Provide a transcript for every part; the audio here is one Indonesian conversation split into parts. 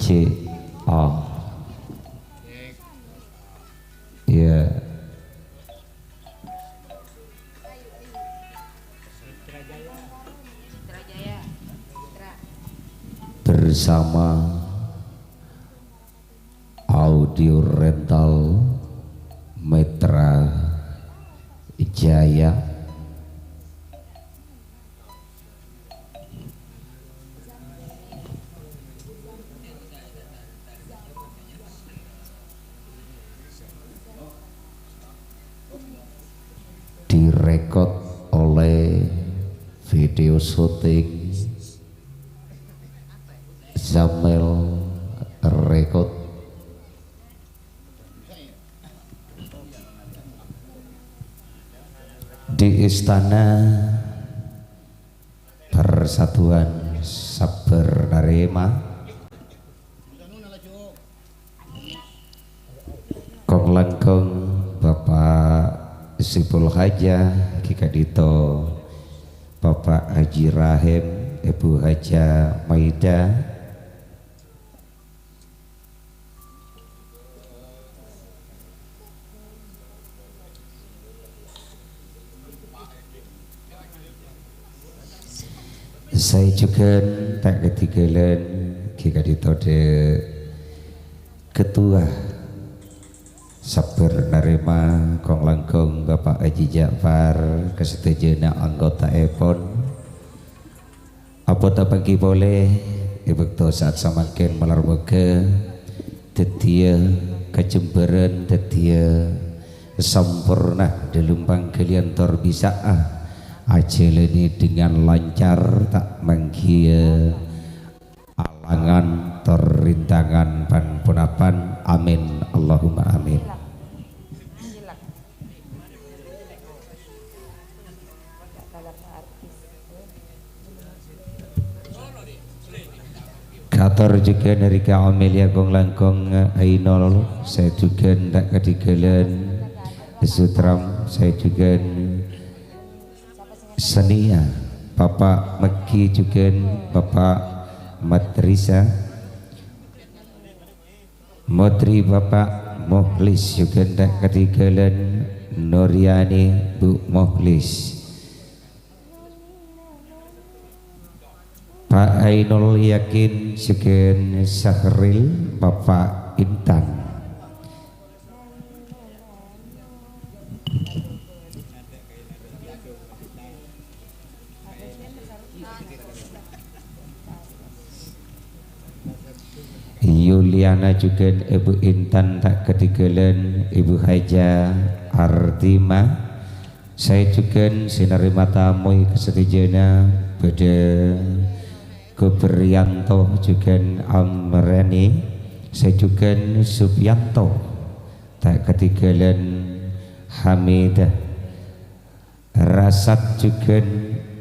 C A ya bersama audio rental Mitra Jaya direkod oleh video syuting Zamel Rekod di Istana Persatuan Sabar Narema Kong Langkong Bapak Sipul Haja Kika Dito Bapak Haji Rahim Ibu Haja Maida saya juga tak ketinggalan Kika Dito de Ketua Sabar Narema Kong Langkong Bapak Haji Ja'far kesetujana anggota EPON apa tak bagi boleh ibu saat samakin melarmoga tetia kecemberan tetia sempurna dalumpang kalian tor bisa ajeleni dengan lancar tak mengkia alangan rintangan pan punapan amin Allahumma amin. Kator juga dari Amelia Kong Langkong Ainol saya juga tak ketinggalan Sutram saya juga Senia Bapak Meki juga Bapak Matrisa Motri Bapak Mohlis juga tak ketinggalan Nuriani Bu Mohlis Pak Ainul Yakin Suken Sahril Bapak Intan Yuliana juga Ibu Intan tak ketinggalan Ibu Haja Artima saya juga sinari matamu kesetujana pada Kubrianto juga Amrani saya juga Subianto tak ketinggalan Hamidah Rasat juga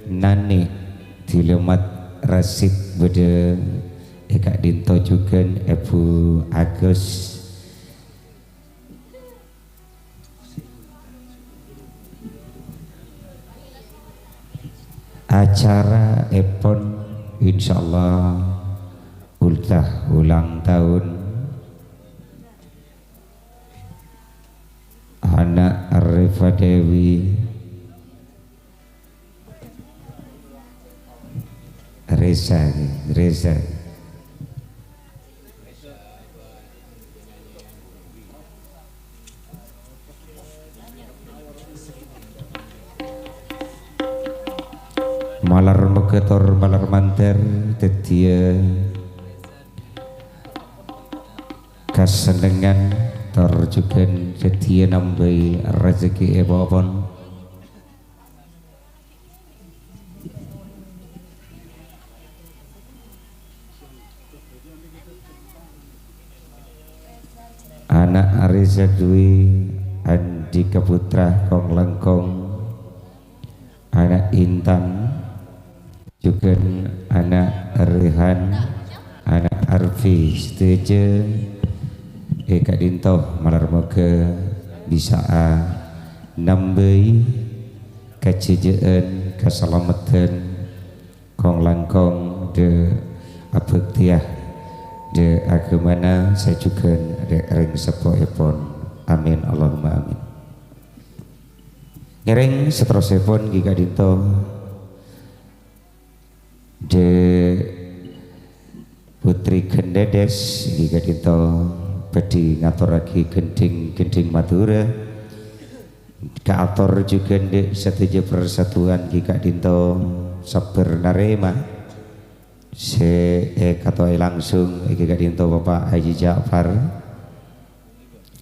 Nani Dilemat Rasid pada Kak Dinto juga Ibu Agus acara EPON insyaallah ulang tahun anak Arifa Dewi Reza malar meketor malar manter tetia kasenengan tor juga tetia nambai rezeki ebobon anak Arisa Dwi Andika Putra Kong Langkong, anak Intan juga anak Rehan, anak Arfi setuju Eka Dinto malar moga bisa nambai kecejaan keselamatan Kong Langkong de abektiah de agemana saya juga de ring sepo epon amin Allahumma amin. Ngereng seterusipun Gika Dinto de Putri Gendedes Gika Dinto badi ngaturake gending Madura kaator juga de setuju persatuan Gika Dinto sabar narema se katoi langsung Gika Dinto Bapak Haji Ja'far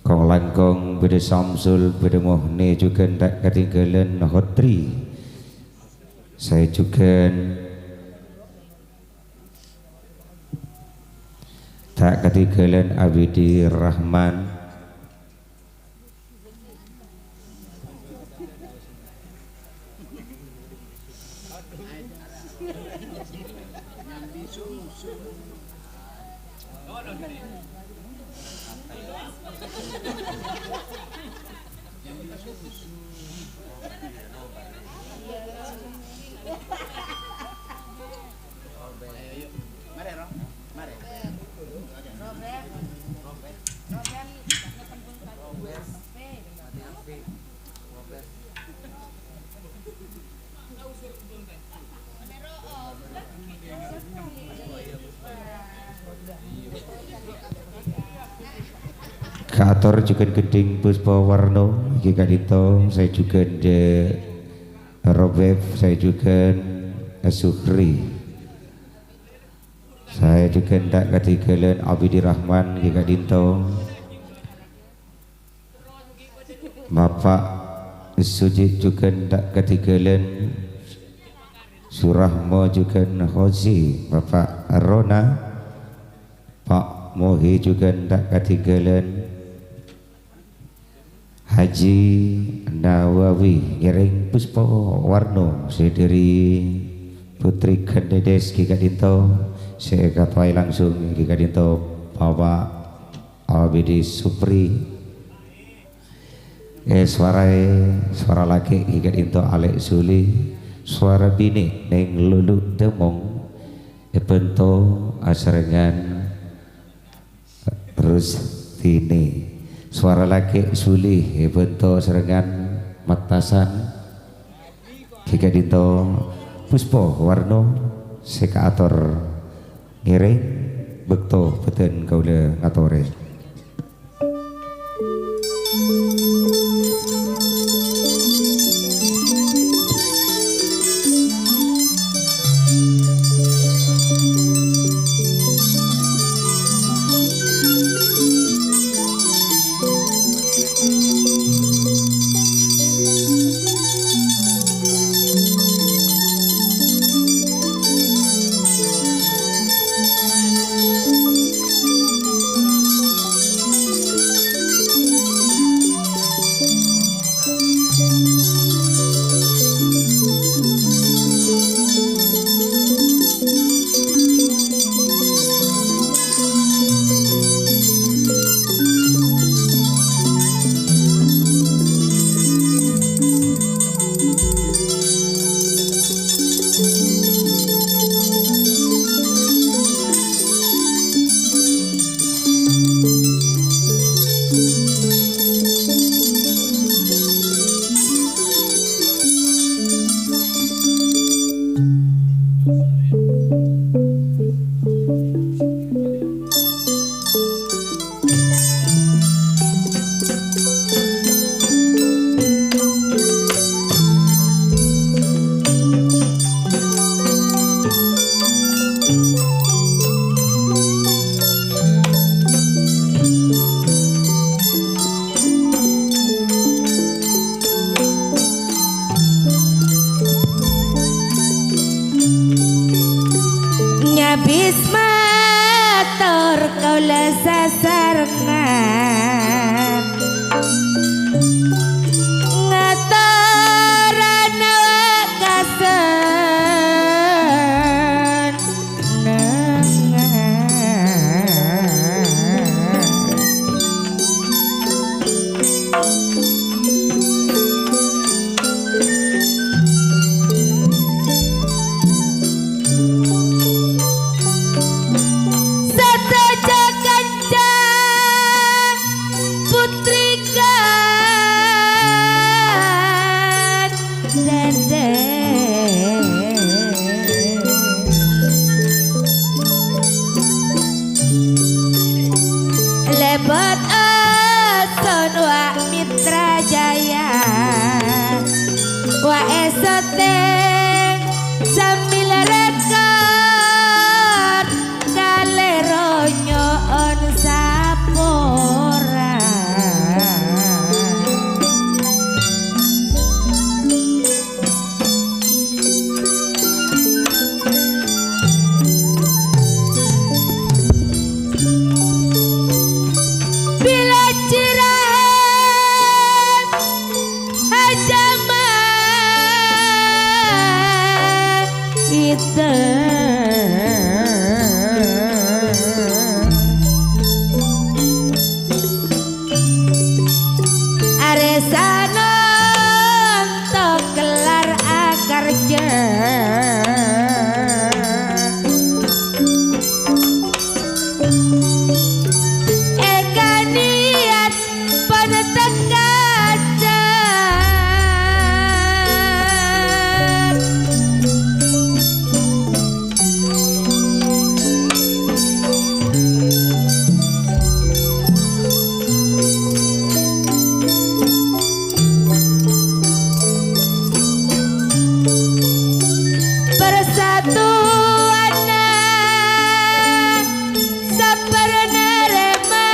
Kong Langkong beda Samsul beda Mohne juga tak ketinggalan Hotri. Saya juga tak ketinggalan Abidi Rahman. Kaator juga geding Puspa Warno Gika Dinto saya juga de Robeb saya juga Suhri saya juga tak ketinggalan Abidi Rahman Gika Dinto Bapak Sujit juga tak ketinggalan Surahmo juga Hozi Bapak Rona Pak Mohi juga tak ketinggalan Haji Nawawi ngiring Puspa Warno sediri Putri Gendedes Gika Dinto saya katwai langsung Gika Dinto Bapak Abidi Supri suara laki Gika Dinto Alek Suli suara bini neng Lulu Demong Bento asarengan Rustini suara laki Suli Bento serengan Maktasan Gika Dinto Puspa Warno seka ator ngiring bekto beten kaula ngatore. Habis matur kaula sasarna aresana tok kelar akarja eka niat panetek kaca persatuan sabarana rema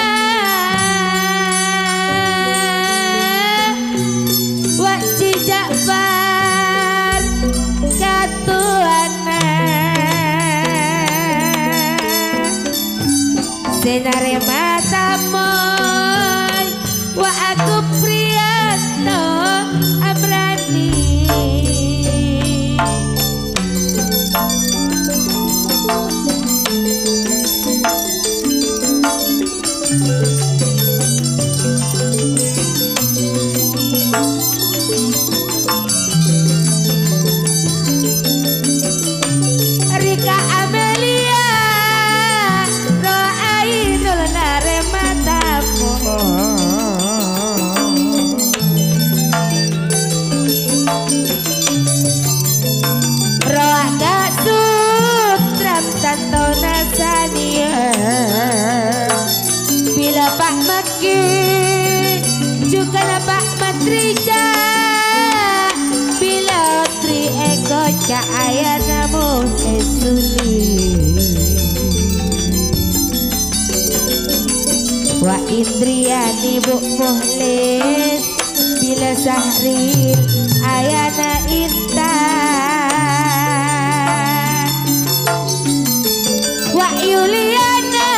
wak cijakbar katuana senarema tamoy wa aku priyanto amrani Rika Amelia Roainul narematamu Roaga sutram tanto nasania bila Pak Maki juga Pak Matrija bila Tri Eko Cahaya namun esuli wa Indriani Bu Muhlis bila Sahril Ayana Intan wa Yuliana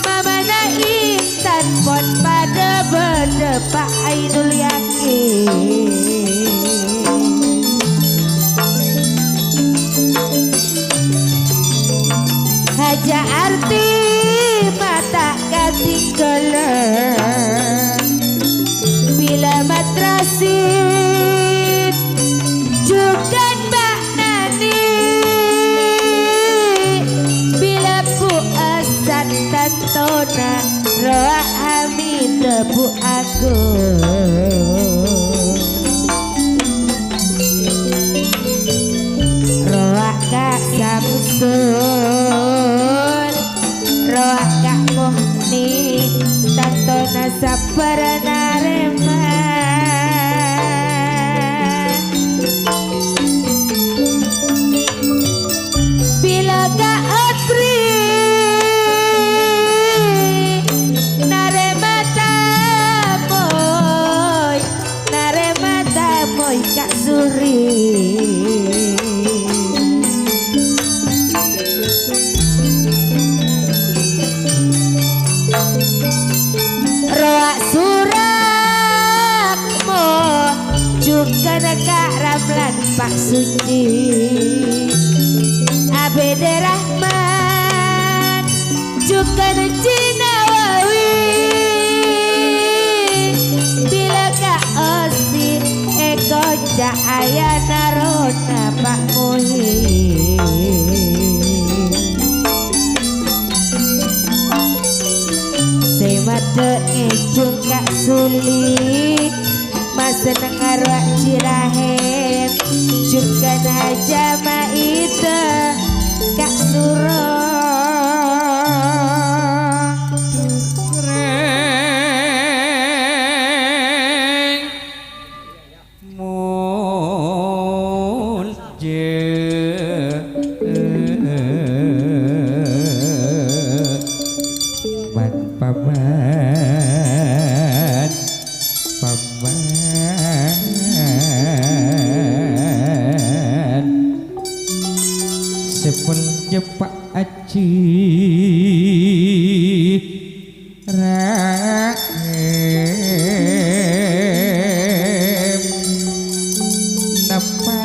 Mamana Intan pon pada berdepak Ainul Yakin Haja arti mata ketinggalan bila matrasin juga Mbak Nani bila Bu Asad Tantona Roa Hamid Bu Agung Roa Kak Samsul Roa Kak Muhni Tantona Sabarana Rema bila Kak Otri Naremata Moy Kak Suri Roa Surakmo juga Kak Ramlan Pak Suci Abede Rahman juga Cina Wawi bila Kak Osi Eko Cahaya Narona Pak Muhyiddin Semate Ejung Kak Suli Masa Nengar Wak Cirahem juga Najama Ida Kak Suro Jepak aci raem napa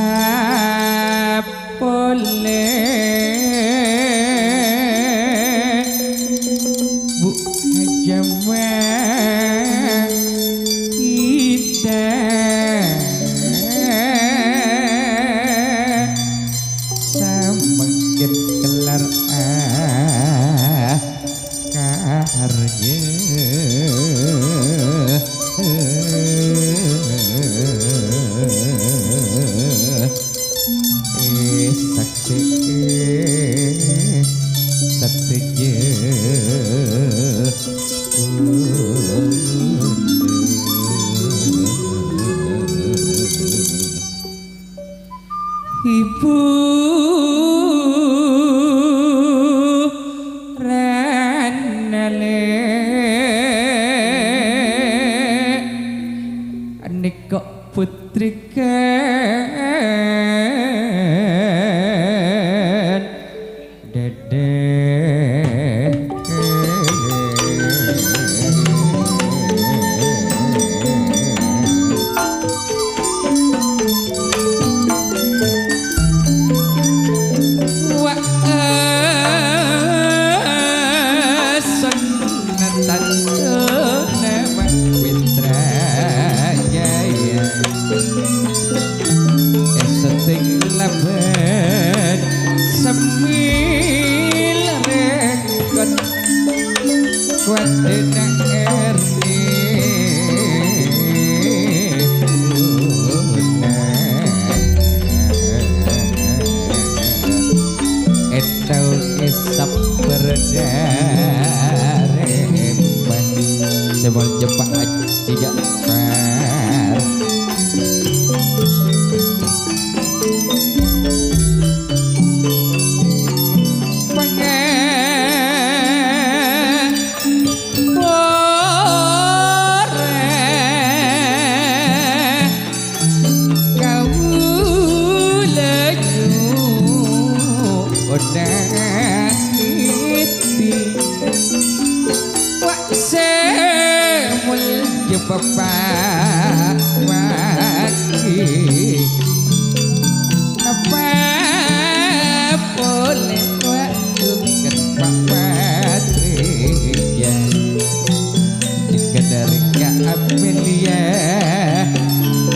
ibu ranale nika putri kan dede Sebal jepak tidak fair pengen bore kau laju udah iti wak Bapak waki apa boleh waktu Pak Patria jika dari Kak Amelia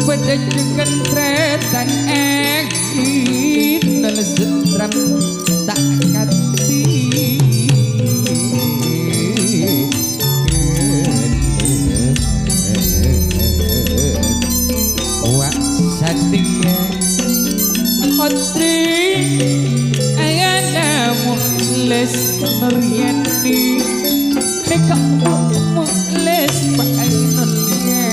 pada juga tretan ekit dan setram tak kati Mariani mereka mules pakai nonnya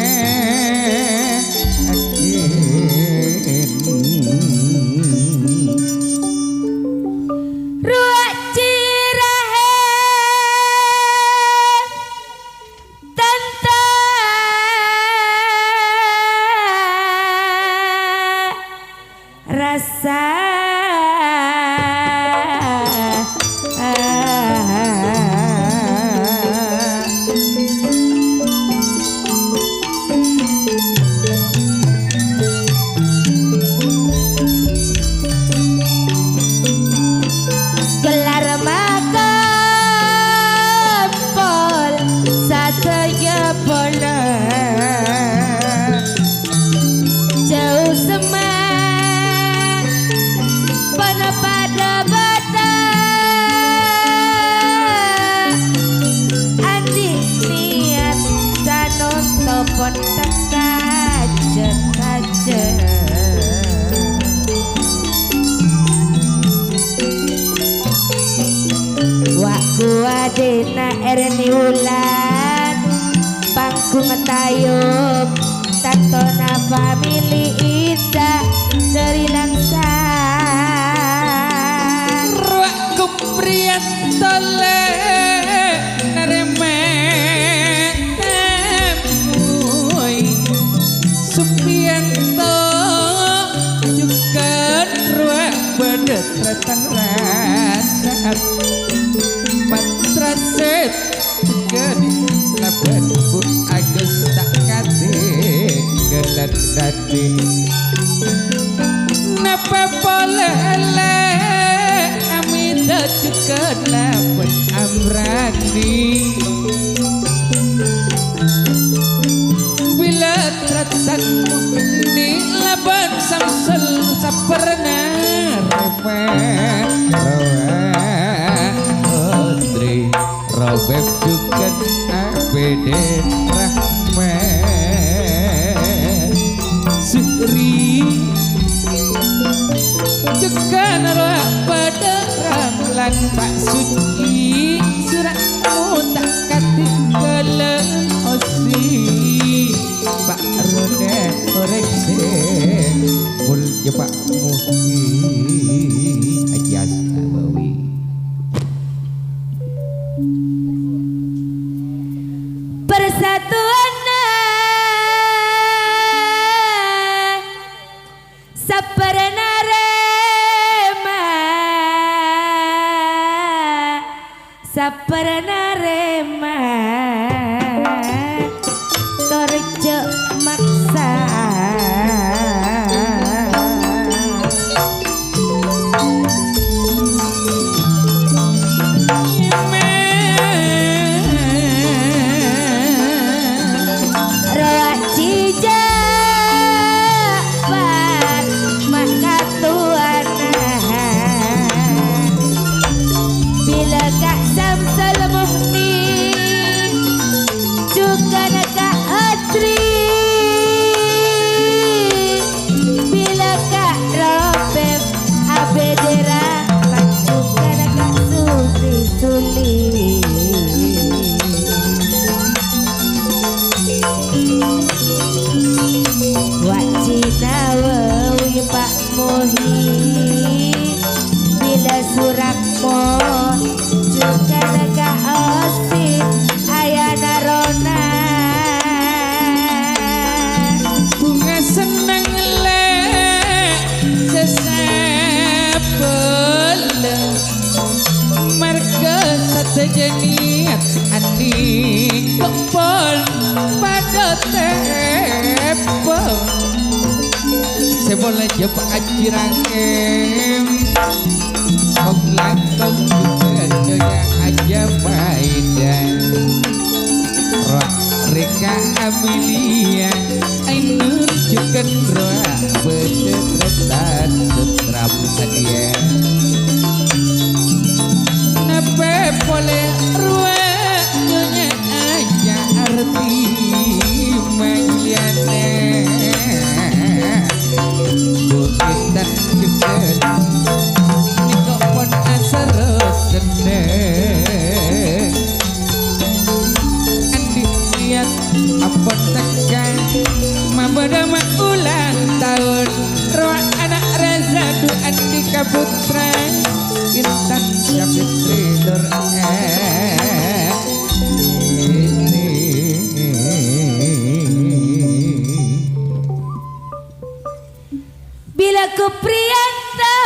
ruak cirahe tante rasa Dena Erni Wulan pangku ngetayub tatona family Ida dari langsa ruak kupriat tole naremetemuy Supianto juga ruak bedetretan rasat Patraset geni laban Bu Agus tak kate gelat dadi napa polele amida juga laban amrani bila tratan ni laban samsel saperna repe Robeb juga ABD Rahman Suri juga naruh pada ramlan Pak Suci suratmu tak ketinggalan osi Pak Rode koreksi mulya Pak Muhi ajas Nabawi Persatuan saperna rema saperna rema kerja maksa Pak Muhi bila surakmo juga naga osi ayana rona bunga seneng le sesepel marga satejeniat andi kepol pada tepol seboleh jepak acirangkem kok langkong juga aja baidan roh reka Amelia ainur jukan roh beteretan setram sadia nape boleh ruah nyonya aja arti magliane bukitan jeken nikok pon asaro seneng andi liat apon tekan mabada ulang tahun roh anak Reza du Andika Putra Intan Syafitri Nur bila kupriyanta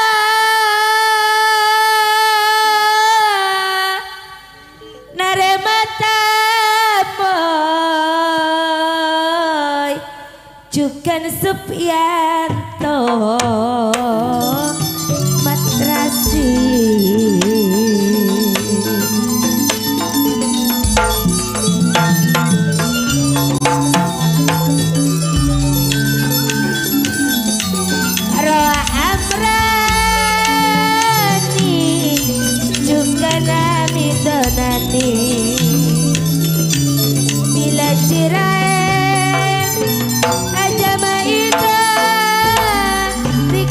naremata boy jukan Supianto matrasi bila cirai aja maida di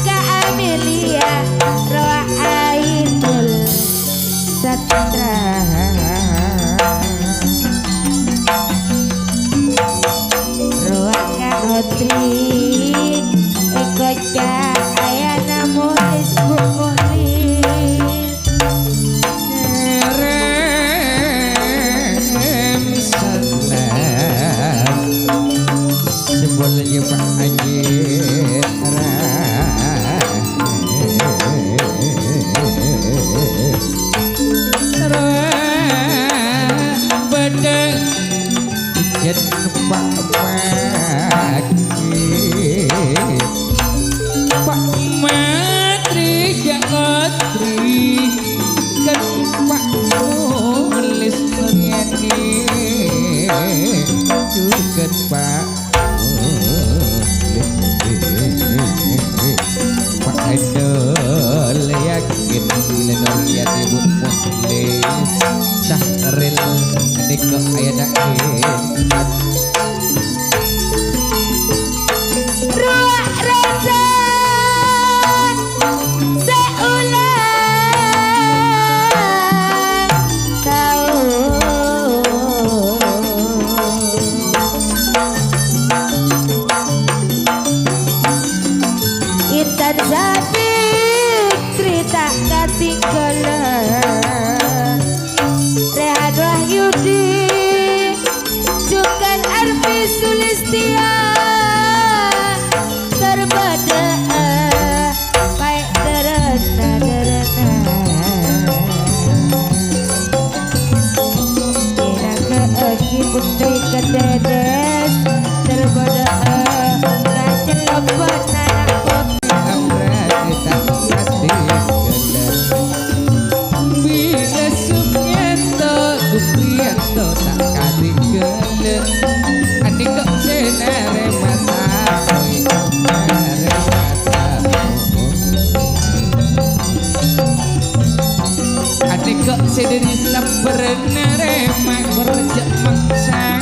kok sederi sabar nerema kerja maksa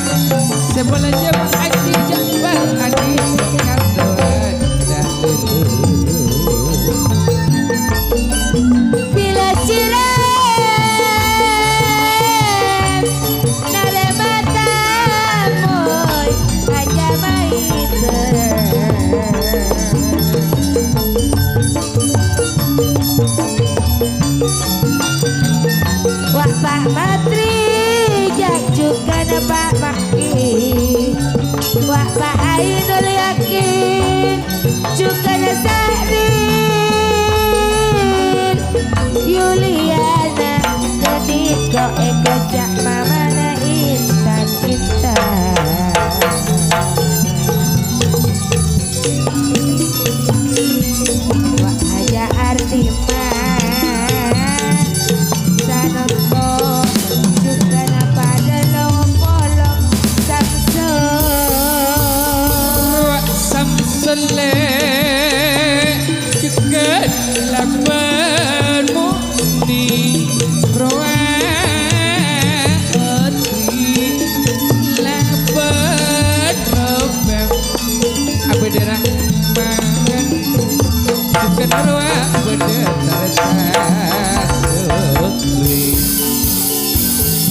sebelah jam aji jabar adi kantor bila ciren nare matamoy aja Wak Pak Matri jak juga Pak Maki Wak Pak Ainul Yakin juga Nasrin Yuliana Kediko Eko Jak Mamana Intan Cinta Wak Haja Artima Sanoko juga pada lomolong Samson juga lapanmu di Roatri lapan robem abedera mangan juga roa bedera tasukri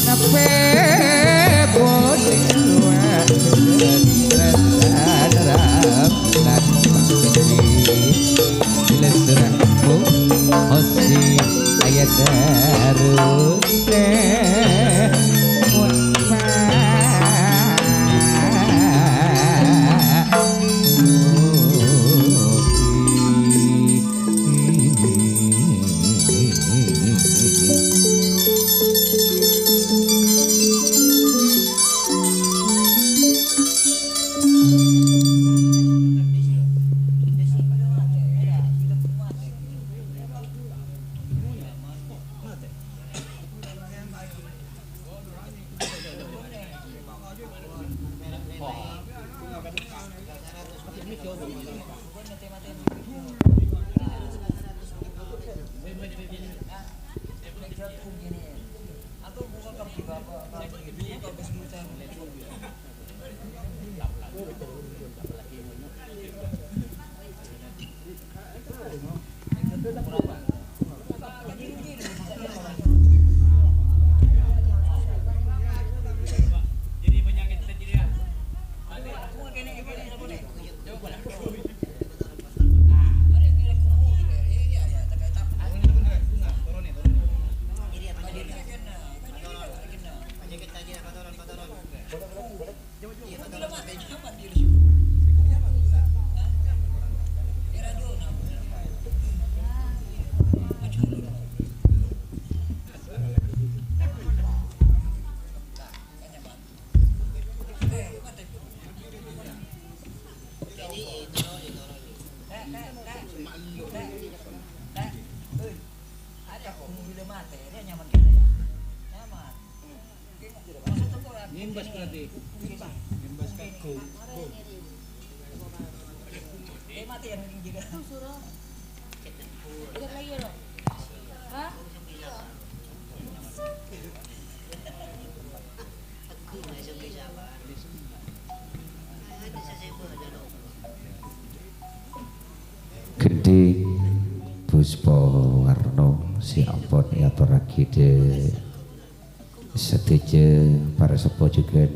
nape boleh roa bedera dalam dan bila serangku osi ayat darute Gending Puspa Warno si ampun aturake de setuju para sepo juga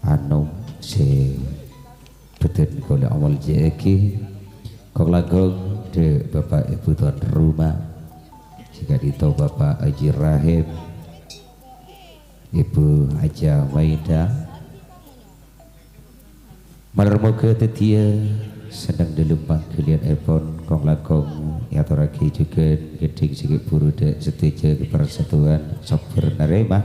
anu si betul kalau awal jeki kau lagu de bapak ibu tuan rumah jika dito bapak Haji Rahim ibu Haja Maida marmoga tetia sedang dilempang kalian epon kong lakong yatoraki juga geding sikit buru dek setuju kepersatuan sabar narema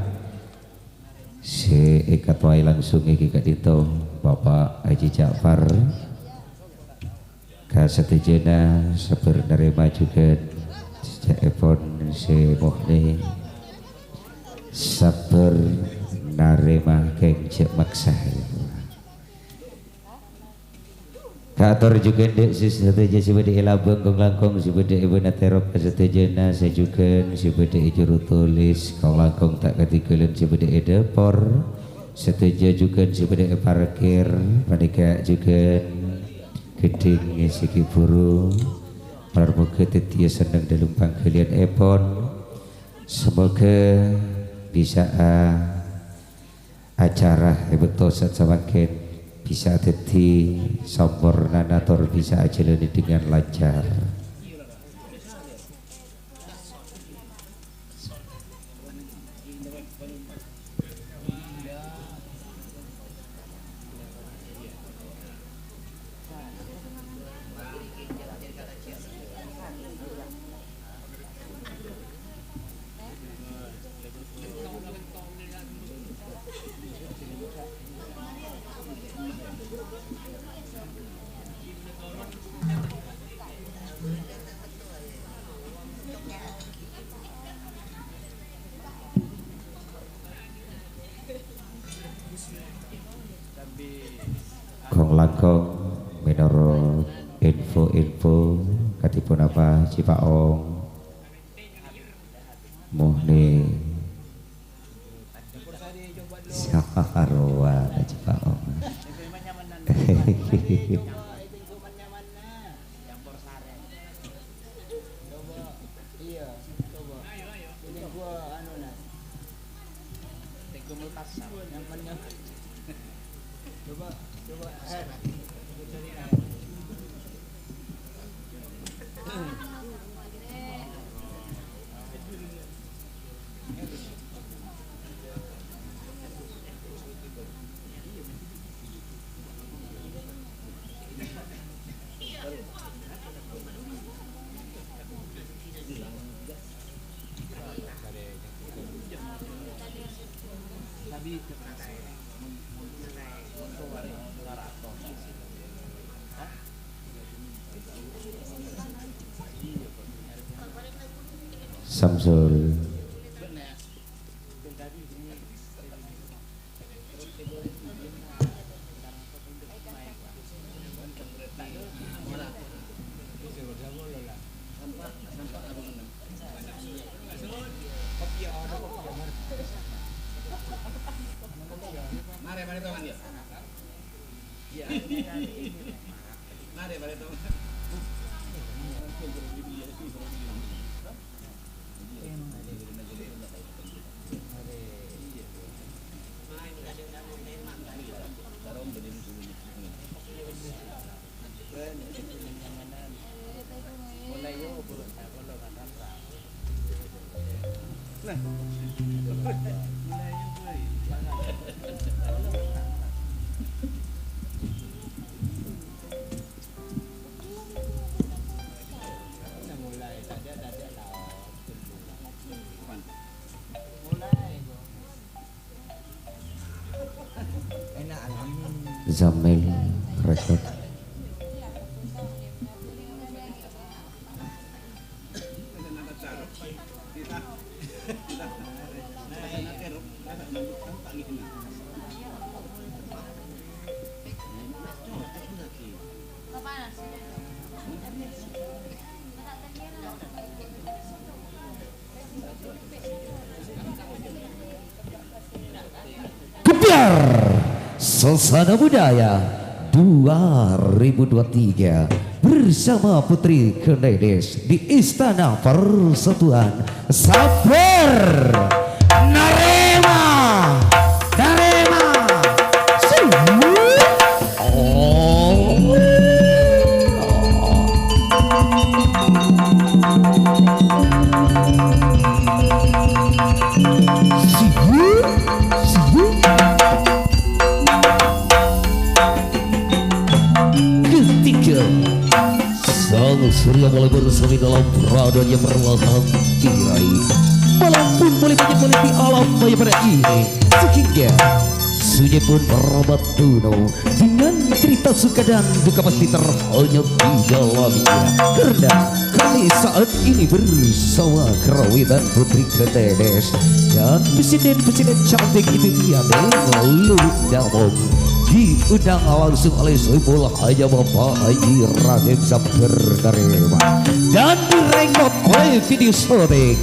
si ekatwai langsung iki kadito Bapak Haji Ja'far kasetujuna sabar narema juga sejak epon si Mohni sabar narema keng cek maksah Kator juga dek setuju si bede elabang kong langkong si bede ibu naterok setuju na saya juga si bede juru tulis kong langkong tak ketikulan si bede depor setuju juga si bede parkir panika juga geding si kiburu marmoga tetia senang dalam pangkalian epon semoga bisa acara betul semakin bisa jadi sempurna nator bisa ajalani dengan lancar. Kong langkong menurut info katipun apa Cipaong muhni Saharwa Cipaong Samsul Zamil rekod Suasana Budaya 2023 bersama Putri Kenedes di Istana Persatuan Sabar Narema Surya mulai bersemi dalam peradanya perlahan tirai. Malam pun mulai banyak meliti alam maya pada ini. Sehingga sunyi pun berabat tuno dengan cerita suka dan duka pasti terhanyut di dalamnya. Karena kami saat ini bersama kerawitan Putri Kenedes dan presiden cantik itu dia Lulu Damong. diundang langsung oleh Soebul Haja Bapak Haji Rahim Sabar Narema dan direkod oleh video shooting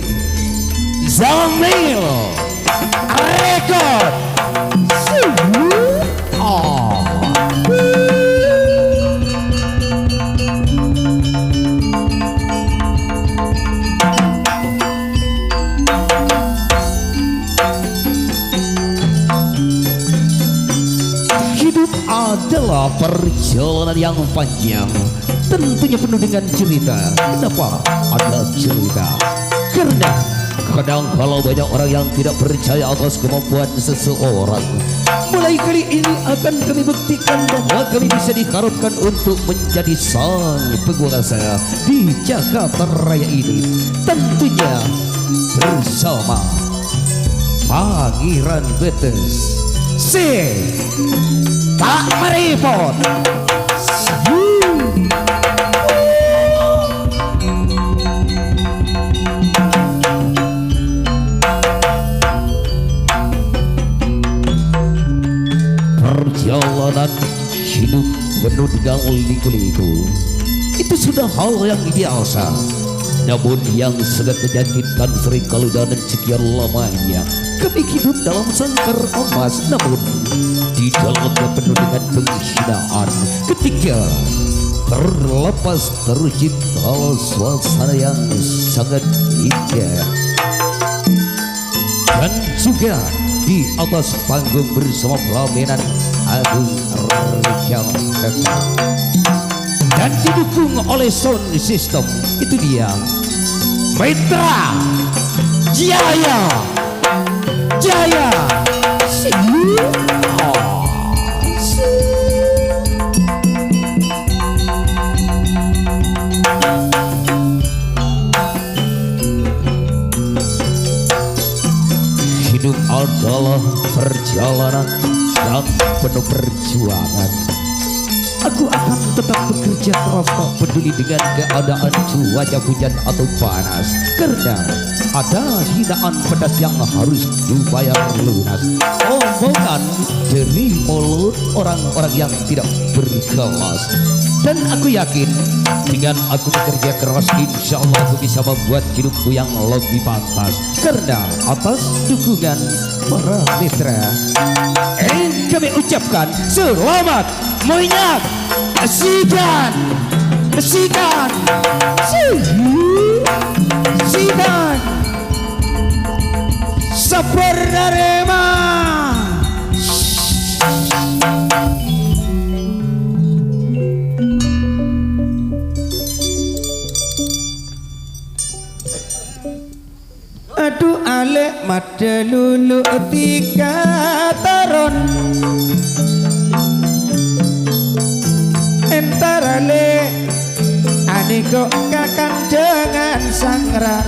Zamil Rekod. Hidup adalah perjalanan yang panjang, tentunya penuh dengan cerita. Kenapa ada cerita? Karena kadang kalau banyak orang yang tidak percaya atas kemampuan seseorang, mulai kali ini akan kami buktikan bahwa kami bisa diharapkan untuk menjadi sang penguasa di Jakarta Raya ini. Tentunya bersama Pangeran Betes Tak merepot. Perjalanan hidup penuh dengan liku-liku itu sudah hal yang biasa, namun yang sangat menyakitkan seringkali dan sekian lamanya kami hidup dalam sangkar emas, namun di dalamnya penuh dengan penghinaan ketika terlepas tercipta suasana yang sangat indah. Dan juga di atas panggung bersama pelaminan Agung Rijal dan didukung oleh sound system, itu dia Mitra Jaya Jaya. Hidup adalah perjalanan yang penuh perjuangan. Aku akan tetap bekerja keras, tak peduli dengan keadaan cuaca hujan atau panas, karena ada hinaan pedas yang harus dibayar lunas. Omongan dari mulut orang-orang yang tidak berkelas. Dan aku yakin dengan aku bekerja keras, insya Allah aku bisa membuat hidupku yang lebih pantas, karena atas dukungan para mitra kami ucapkan selamat menyaksikan sikan Sabar Narema. Aduh alek made lulu tiga taron entarale ane kok kakang dengan sangra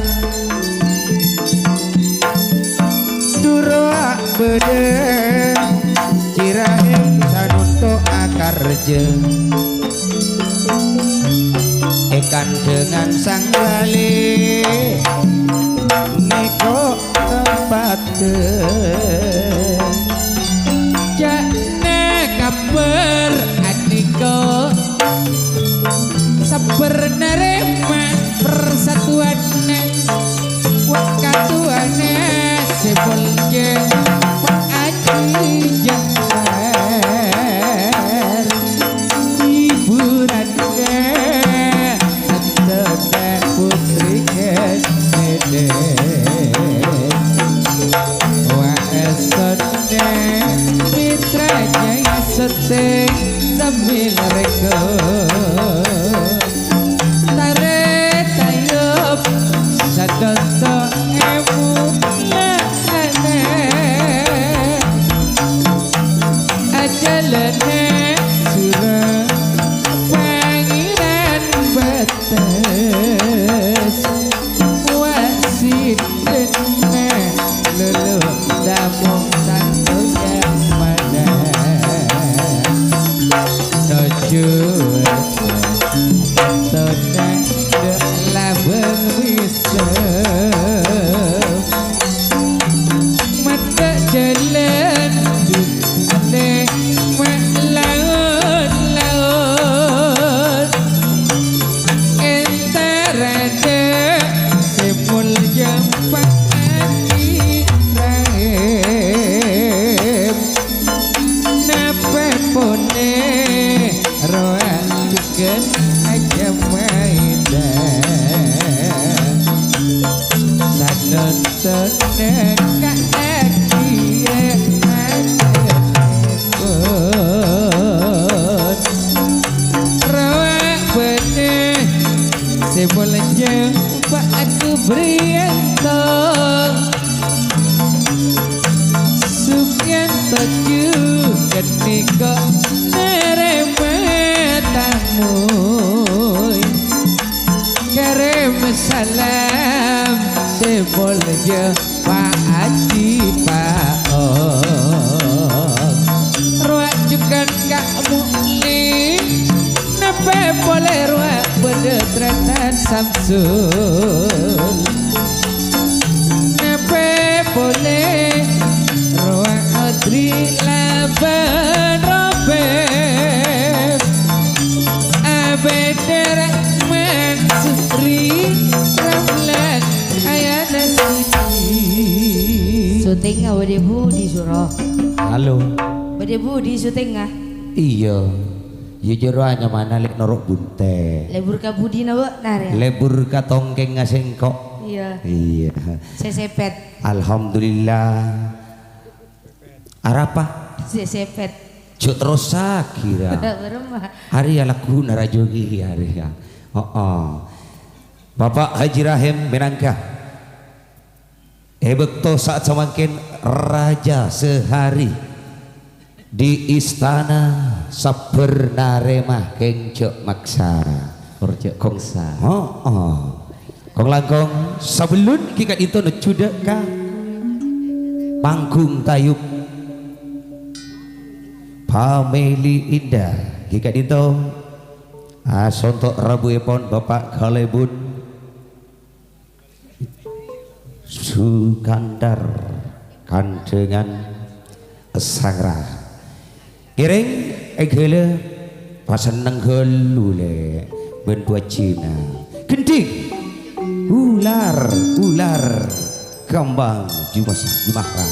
duro bede kirain sanunto akarje ekan dengan sang lali neko tempat jane kabar adiko sabar narema persatuan wakatuane sebolje aji jangan hiburan tentukan putri kesede wa esone mitra jaya seteng sambil rekod tarik tayup sadoto emu nane ajalane surah Pangeran Betes wasit dene lulu damung tanto yang mana tujuan tenang de labeng bisa Sebolanya Pak aku Brianto Sukyan Toju ketika neremetamu Kerem salam sebolanya Pak Haji Pak Ruak juga kamu nih Nepe boleh ruak Bedetretan Samsul Nepe boleh ruang Audrey Laban Robert Abeder Mansuri Ramlan Ayana Siti Syuting nggak Badebu di Suro? Halo Badebu di syuting nggak? Iya ya jero hanya mana lek norok bunte Lebur ka budi na ba? Nare. lebur ka tongkeng ngasengkok Iya. iya Sesepet. alhamdulillah arapa Sesepet. cuk terus kira Beremah. hari ya laku narajogi hari ya Bapak Haji Rahim Menangka bekto saat semakin raja sehari di istana Sabernarema Kengjok Maksara Korjok Kongsa Kong langkong sebelum kikat itu necudak ka panggung tayub pameli indah kikat itu sontok rabu epon Bapak Kalebun Sukandar kandengan sangra Ireng egele paseneng gelule bendua Cina gending ular kembang jumahra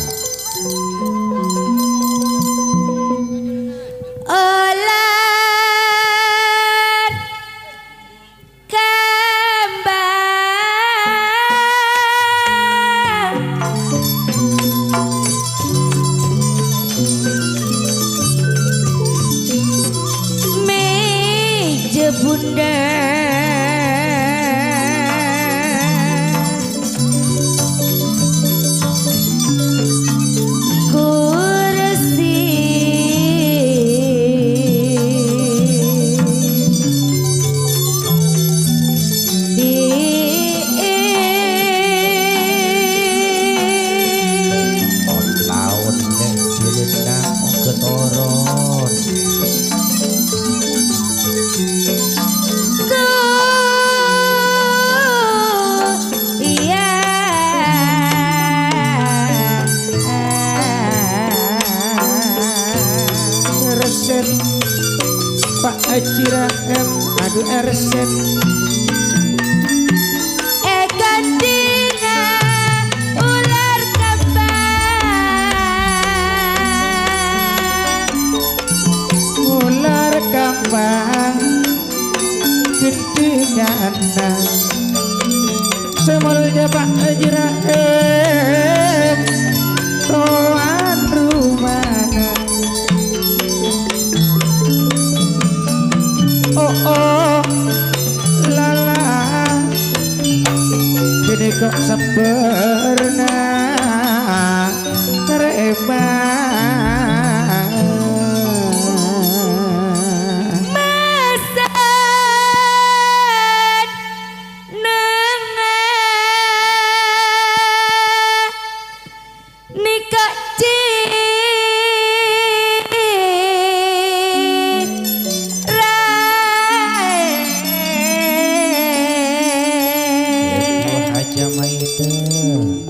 Olar kembang meja bunda kursi lawan nek jelena ketoron iya resep Pak Haji Rahim aduh resep gantinya ular kembang gedenya anak semulnya Pak Haji Rahim tuan rumana lala gini kok sempurna mesan nengah nikah cin rai Haja Maida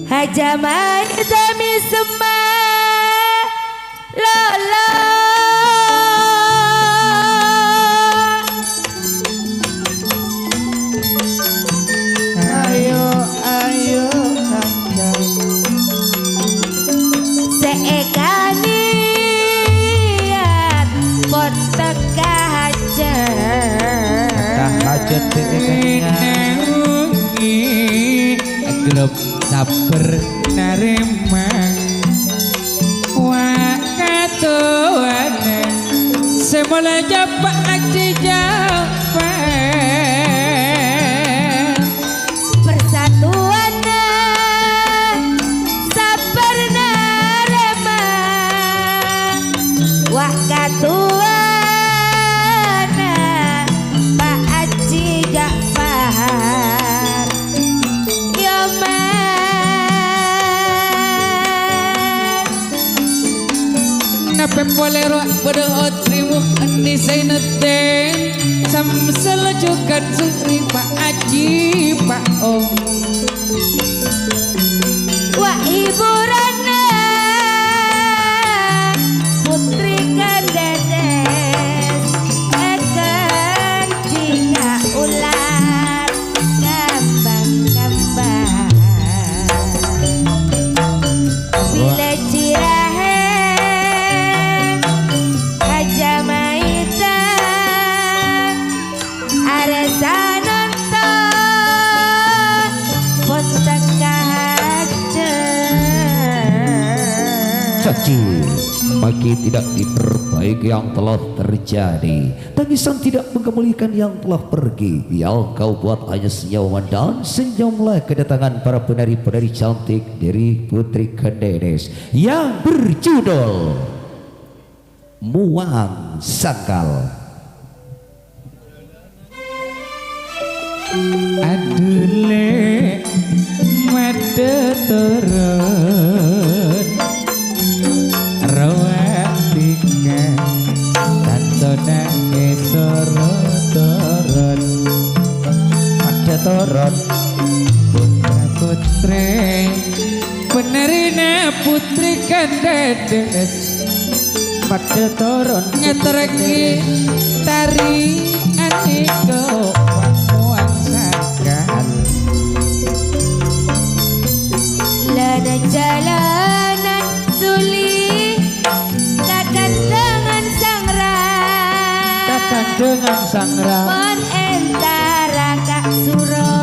Hajamai demi semua lolo ayo Haja seekanian pon teka hajat hajat grup sabar narema wakatuane semula japak aji japak persatuan sabar narema wakatuan Pak Haji Ja'far Nape bolero berdoa trimu andi sainete samsel juga suri Pak Haji Pak Om Wah Ibu Rana Putri Kandedes akan jika ular kambang-kambang bila cirahe Haja Maita aresa nonton pontak Caci maki tidak diperbaiki yang telah terjadi, tangisan tidak mengemulikan yang telah pergi. Yang kau buat hanya senyuman dan senyumlah kedatangan para penari-penari cantik dari Putri Kandedes yang berjudul Muang Sangkal. Adule made turun rawatika tantona esoro turun pada turun putra putri penerina Putri Kandedes pada turun ngetereki tari aniko Muang Sangkal lana jalanan suli takkan dengan sangra dengan sangra mon entara kak suro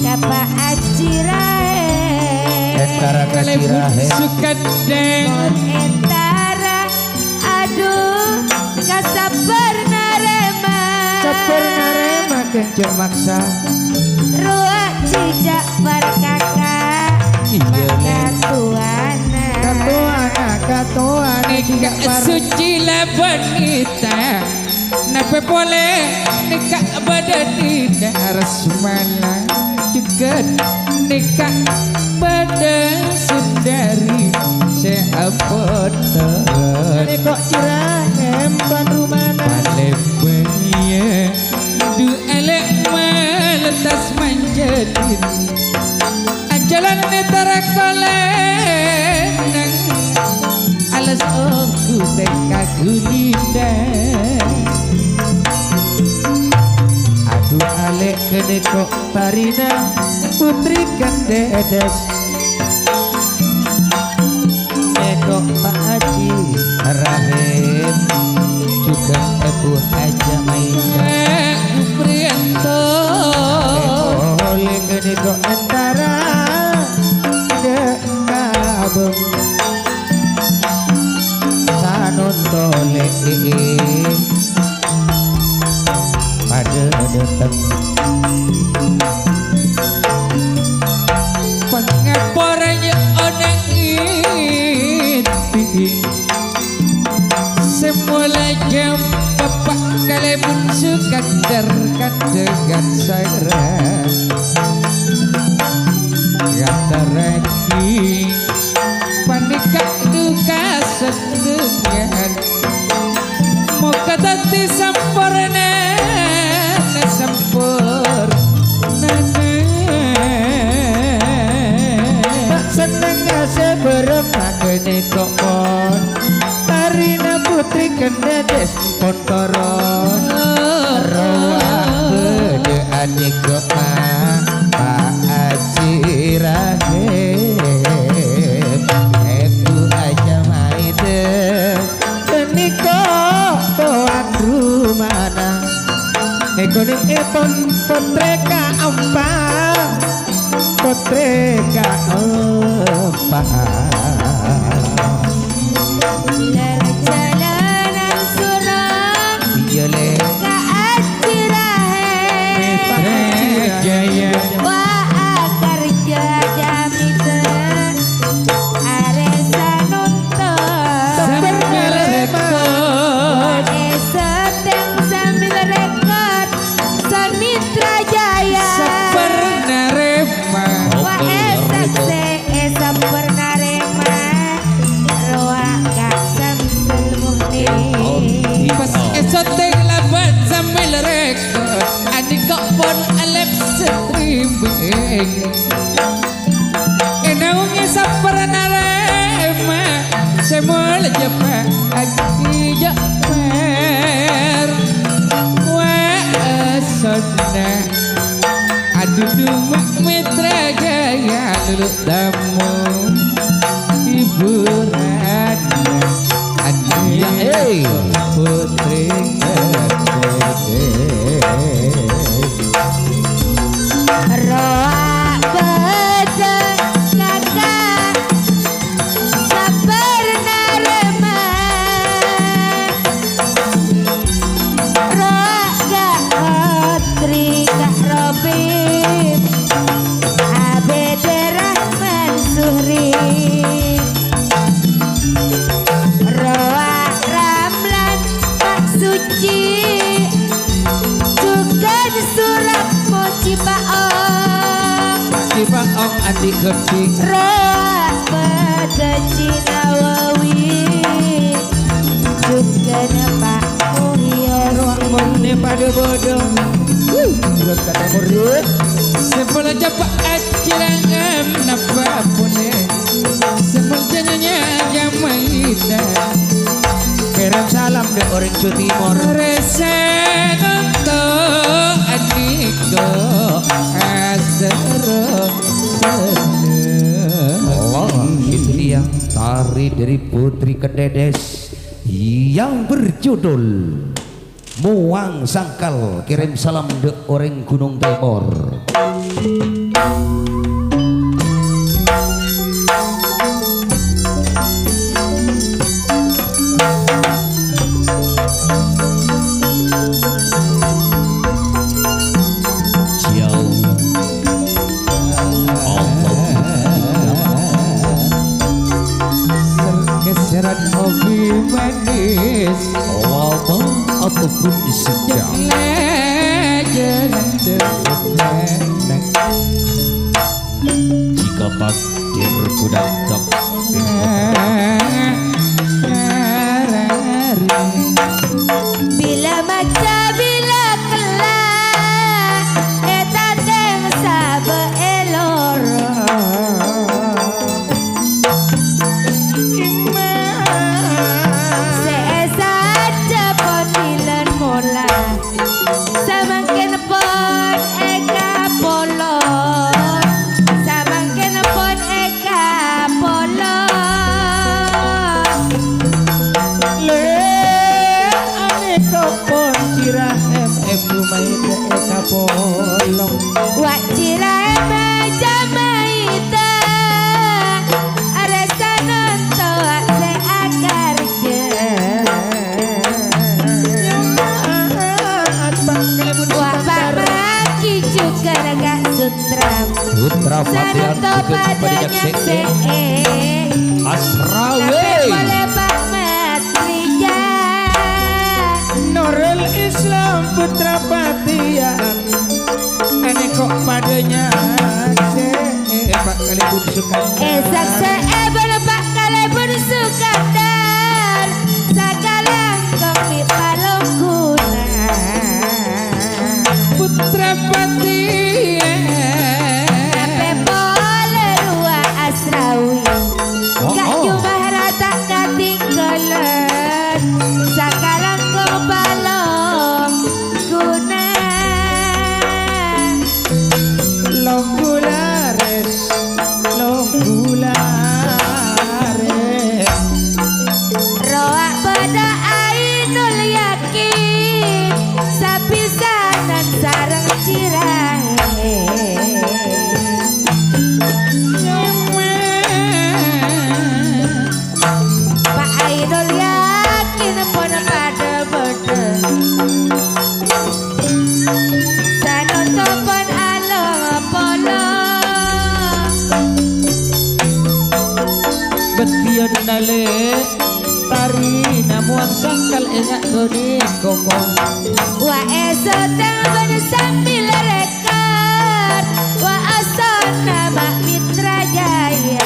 kapa acirahe entara kacirahe sukadeng mon entara aduh kasabar narema kencur maksa ruak cijak berkakak katuana nikah suci lah wanita nape boleh nikah badanina rasmala juga nikah badan sundari seapotan kok cirahem ban rumana palembanya du elek meletas manjadin jalan netara kolenang alas aku teka gulinda aduh alek kene kok parina Putri Kandedes ekok Pak Haji Rahim juga Ibu Haja Maida Prianto oleh kene kok antara kabung sanon tole pada datang pengepornya oneng itu semula jam bapak kalian suka derkan dengan saya kata reki panikah duka sedengan mau kata ti sampurna sampurna tak seneng seberapa kene kokon tarina Putri Kandedes pontoron rawak bede adik kota Pak Haji Rahim Ibu Haja Maida keniko tuan rumana ekone epon potreka ampa putri kaempah Perjalanan surang iya le ke Acirahe jaya Wa akarja jamite Aresa nonton Wa eseteng sambil rekod Samitra Jaya Wa esak se esa pernah rema Roa kak samsul muhni Pas esoteng laban sambil rekod adik kok pun alep streaming Enawang esa pernah rema semua lejepa aki jakper Wa esotna aduh dumak mitra gaya duduk tamu hiburan ya putri Roa beda kakak sabar narema Roa gak otri gak robin Abede Rahman Suhri Roa Ramlan Pak Suci juga surat moci baong Cipaong adik gede Roa pada Cinawawi juga Pak Muhyosi pada bodoh urut kata urut Sepuluh japa acirangan napa pune Sepuluh janyanya jamaida kirim salam deh orang Jawa Timur Resen untuk adikku Asero Allah itu dia tari dari Putri Kededes yang berjudul Muang Sangkal. Kirim salam de orang Gunung Timur. Jauh Keseran hobi manis lama ataupun sedang Jangan dekat jika takdir ku datang Bila maca bila kelah Eta teng sabe eloro Seesa cepot dilen mola Samangkin pon eka polo Samangkin pon eka polo Wak cirae jamaita Aresa nonto se akarja Wak pamaki juga gak sutram Putra Fatihan Santo juga banyak padanya sekte se Asrawe boleh Pak Matrija Nurul Islam putra Patian Ane kok padanya Pak Kalibun Sukandar Esak seebel Pak Kalibun Sukandar Sakalang kopi palungkuna Putra Patian Sampai boleh rua Asrawi Gak cuma rata ketinggalan Sakalang kopi palungkuna Longgulares Longgulares Roa pada ainul yakin Sapisanan sarang cirah balik tari namuan sangkal enak goni kokong Wa esoteng ben sambil rekor Wa asal nama Mitra Jaya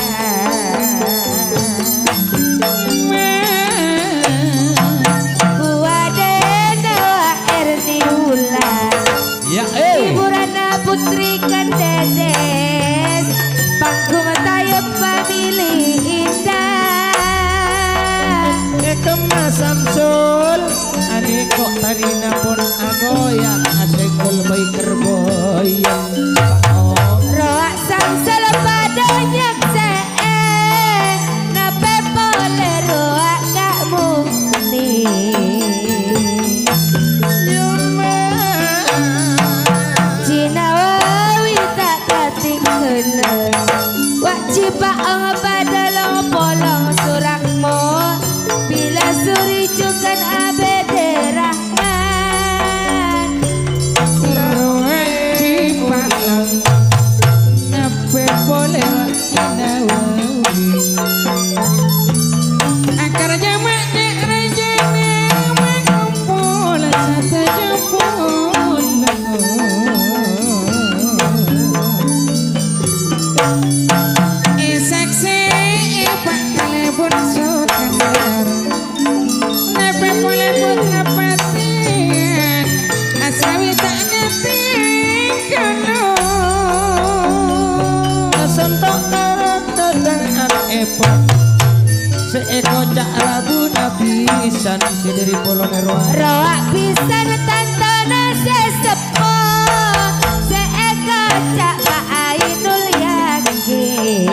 Wa dena wa erni ulang ya Hiburana putri Kandedes Panggung tayep pamili indah Kema Samsul ani kok tarina pun agoyang asekul bayi kerboyang Roak samsel padanya see Nape pole roak gak muni Cina wawi tak katinggalan Wak cipaang pada long polong surakmu Bila suri cukan abede rahman Cipalang nape boleh wakina wawi akar jamak dek rejene kumpul sate jempol saksi pak telepon sukandar nape boleh putra patian asawi tak ngerti kalau sentok karo tetang epon seeko cak rabu nabisan sidiri polone roa Roak pisan tantana sesepo Seeka cak Pak Ainul yakin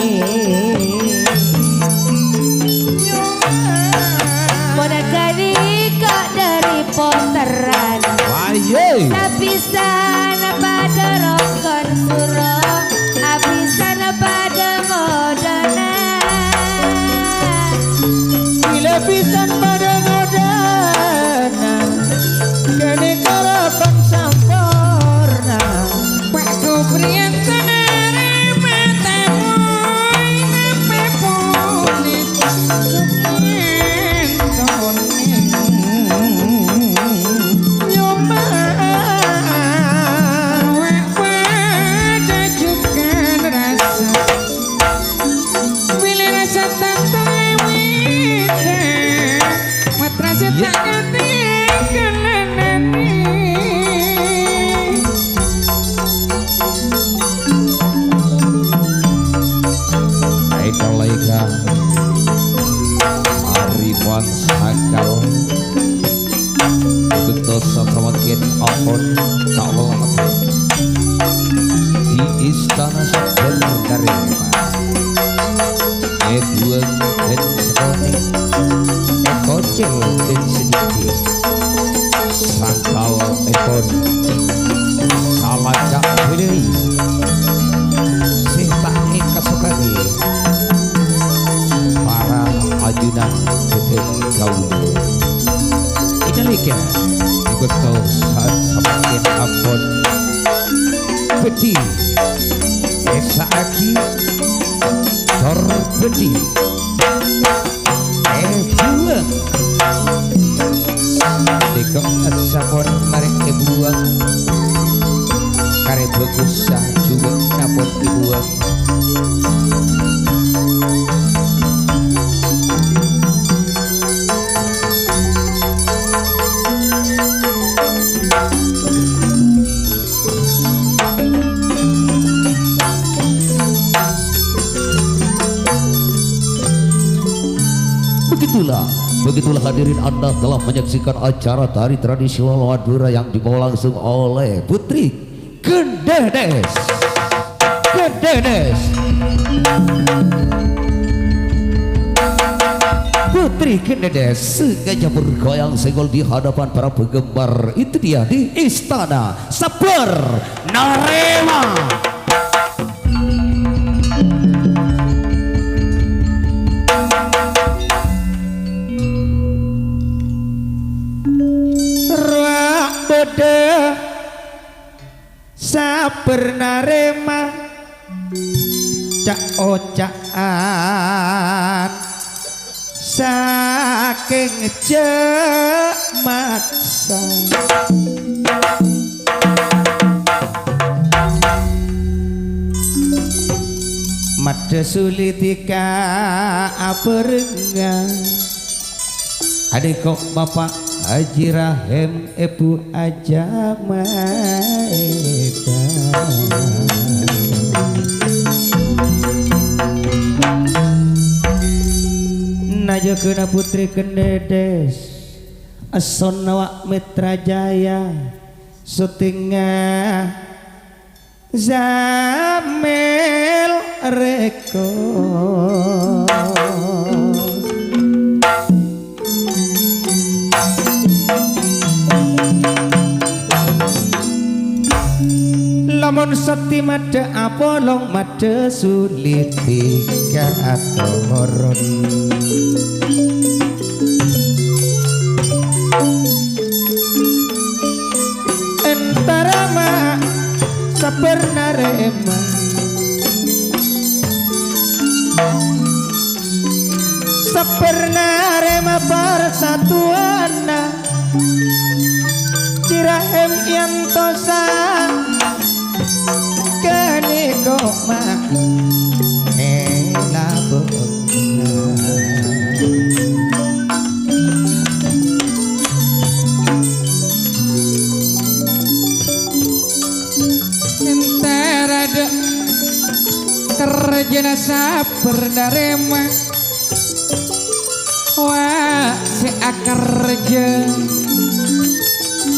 Monakani kok dari poteran waye Sapisan pada rokon suro Apisan pada modona bila pisan pada ngodanan kene karapan sampurna pak kuprian tenare matamu nape polis sukien toning nyoma pada juga rasa bila rasa tantai wida matrasa tak ngerti kenanani laika Ariwan sakal betul semakin apun kawalat di istana sebenarnya buang dan sekali kocel dan sedikit sakal epon salah cak pilih tak kasukani para ajunan betul gaul inalikan betul saat semakin apun peti esa aki torbeti buang dekok asapon mari buang kare bagus juga napon dibuang Begitulah hadirin Anda telah menyaksikan acara tari tradisional Madura yang dibawa langsung oleh Putri Kendedes. Putri Kendedes sengaja bergoyang senggol di hadapan para penggemar. Itu dia di Istana Sabarnarema. Sabarnarema cak ocaan saking jemaksa mada sulitika aperengan adik kok bapak Haji Rahim ibu aja maeda najo kena putri kendedes ason nawak Mitra Jaya syutingnya Zamil Rekod lamun seti made apolong made sulit tiga atoron entara ma sabar narema sabar narema persatuan Cirahim yang tosa kani kok mak entarada kerjana sabar narema wah si kerja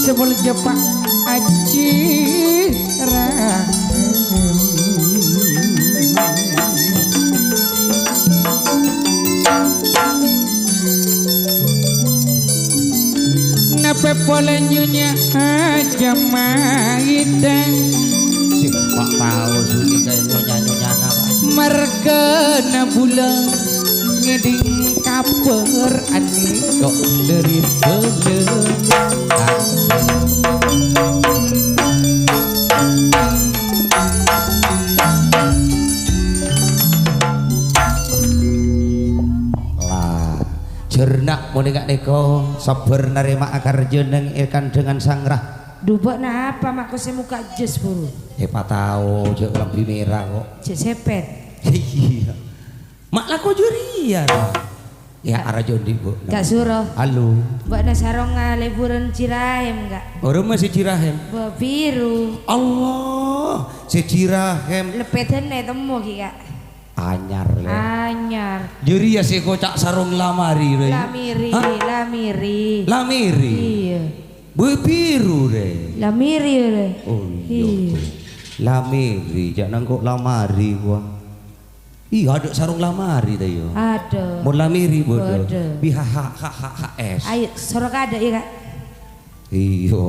sebelum jepak Haji Rahim napa boleh nyonya aja maidan si pak tahu sulit kayak nyonya apa mergana bulan ngeding kaper ani kok dari belum jernak mau nengak neko sabar narima akar jeneng ikan dengan sangrah Dubok na apa mak kau muka jes buru pak tahu jauh lebih merah kok jes sepet iya mak laku jurian ya arah jondi bu gak suruh halo buat na sarong liburan Cirahim gak orang masih Cirahim biru Allah si Cirahim lepetan nih temu kika anyar le anyar juri ya si kocak sarung lamari le lamiri lamiri lamiri iya biru deh lamiri le oh iya lamiri jangan kok lamari gua iya ada sarung lamari teh yo ada mau lamiri bodoh Bodoh. BHHHS ayo sorok ada ya kak iya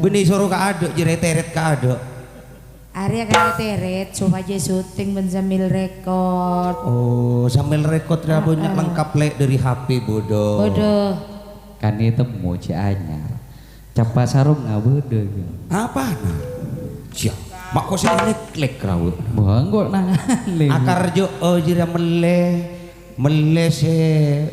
benih sorok ada jereteret ada Arya kan teret supaya syuting Zamil Rekod. Oh, Zamil Rekod ya banyak lengkap lek dari HP bodoh. Bodoh. kan itu mau anyar capa sarung nggak bodoh Apa nah? Siap. Mak kok sih klik rawut. bangkok nah Akar jo jira mele se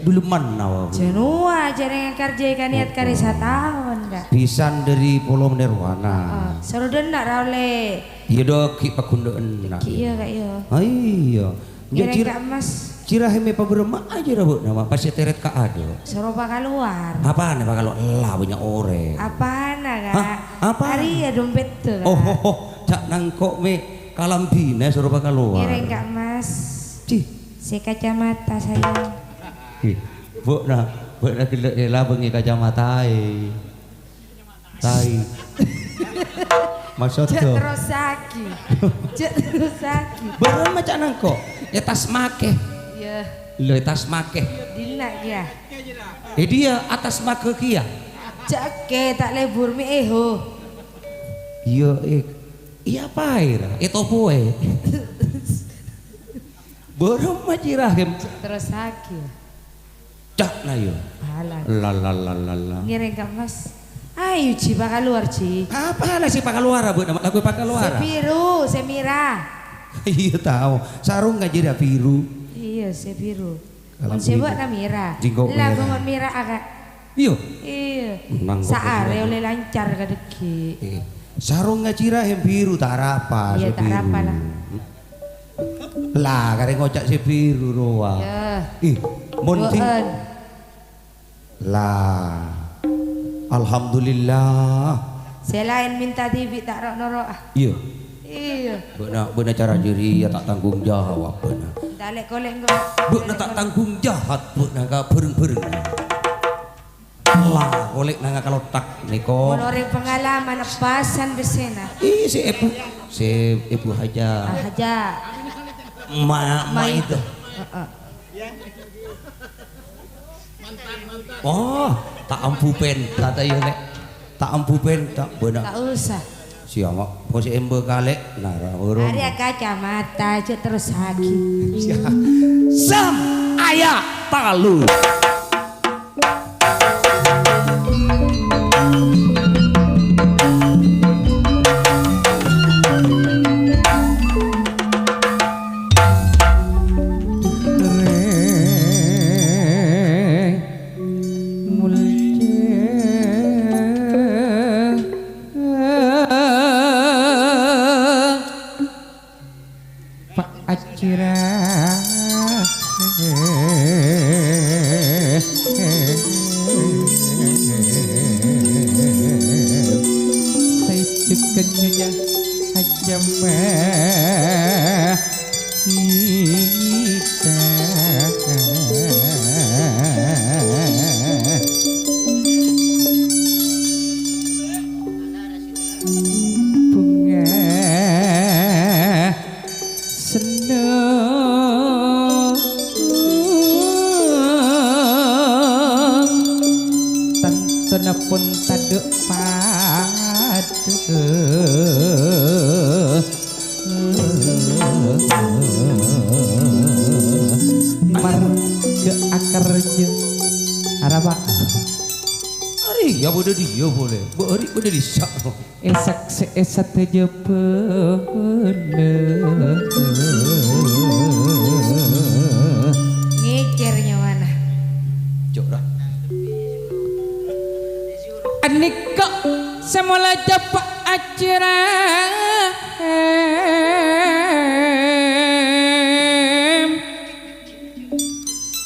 dulu mana Jenua jarang kerja kan niat karisa tahun dah. pisan dari Pulau Nirwana. Seru denak rawle. Iya dok ki pakundaan. Iya kak iya. Iya. Jarang kak mas. Cirahime paberema aja rabut nama pasti teret ka ado. Seru bakal luar. Apaan ya kalau lah banyak ore. Apaan kak? Hah? Apaan? Hari ya dompet tuh. Oh, cak nangkok me kalambine suruh bakal luar. Jarang kak mas. Cih. Si kacamata sayang. Bu nak gila bengi kacamata tai. Maksud tuh. Terus saki. Terus saki. Baru macam nangkok. Ya tas make. Iya. Lo tas make. Dina ya. Dia atas make kia. Cake tak lebur mi eho. Iya iya pair. Itu poe. Baru macirahim. Terus saki. Cak na yo. Halan. Ngiring kak mas. Ayo Ci bakal luar Ci. Apa lah si pakaluara bu? Nama lagu pakaluara. Biru, semira. Iya tahu. Sarung nggak jadi biru. Iya, biru. Kalau sibuk na mira. Jingkok Lah merah. gongon mira agak. Iya. Iya. Nang kok Saare merah. oleh lancar kadeki. Sarung ngacira yang biru tak rapa. Iya, si tak biru. rapa lah. Lah karek ngocak si biru roa. Ya. Monting. Boen. Lah. Alhamdulillah. Selain minta TV tak rok-norok ah. Iya. Iya. Benar cara diri ya tak tanggung jawab benar. Dalek kolek kau. Benar tak tanggung jahat benar ka bereng-bereng. Lah golek nang kalau tak niko. Menurut pengalaman pasan besena. Si ibu haja. Aja. Ma itu. Oh, tak ampupen kata yo nek. Tak ampupen tak benar. Tak usah. Siapa? Posisi ember kalek nara urung. Ada kacamata aja terus lagi. Sam ayah talu. Pun tade pade marga akarnya araba Ari ya boleh dia boleh. Ari boleh disak. esak seesat aja bener Ngikirnya mana? Jok dah. Anika semula japak acara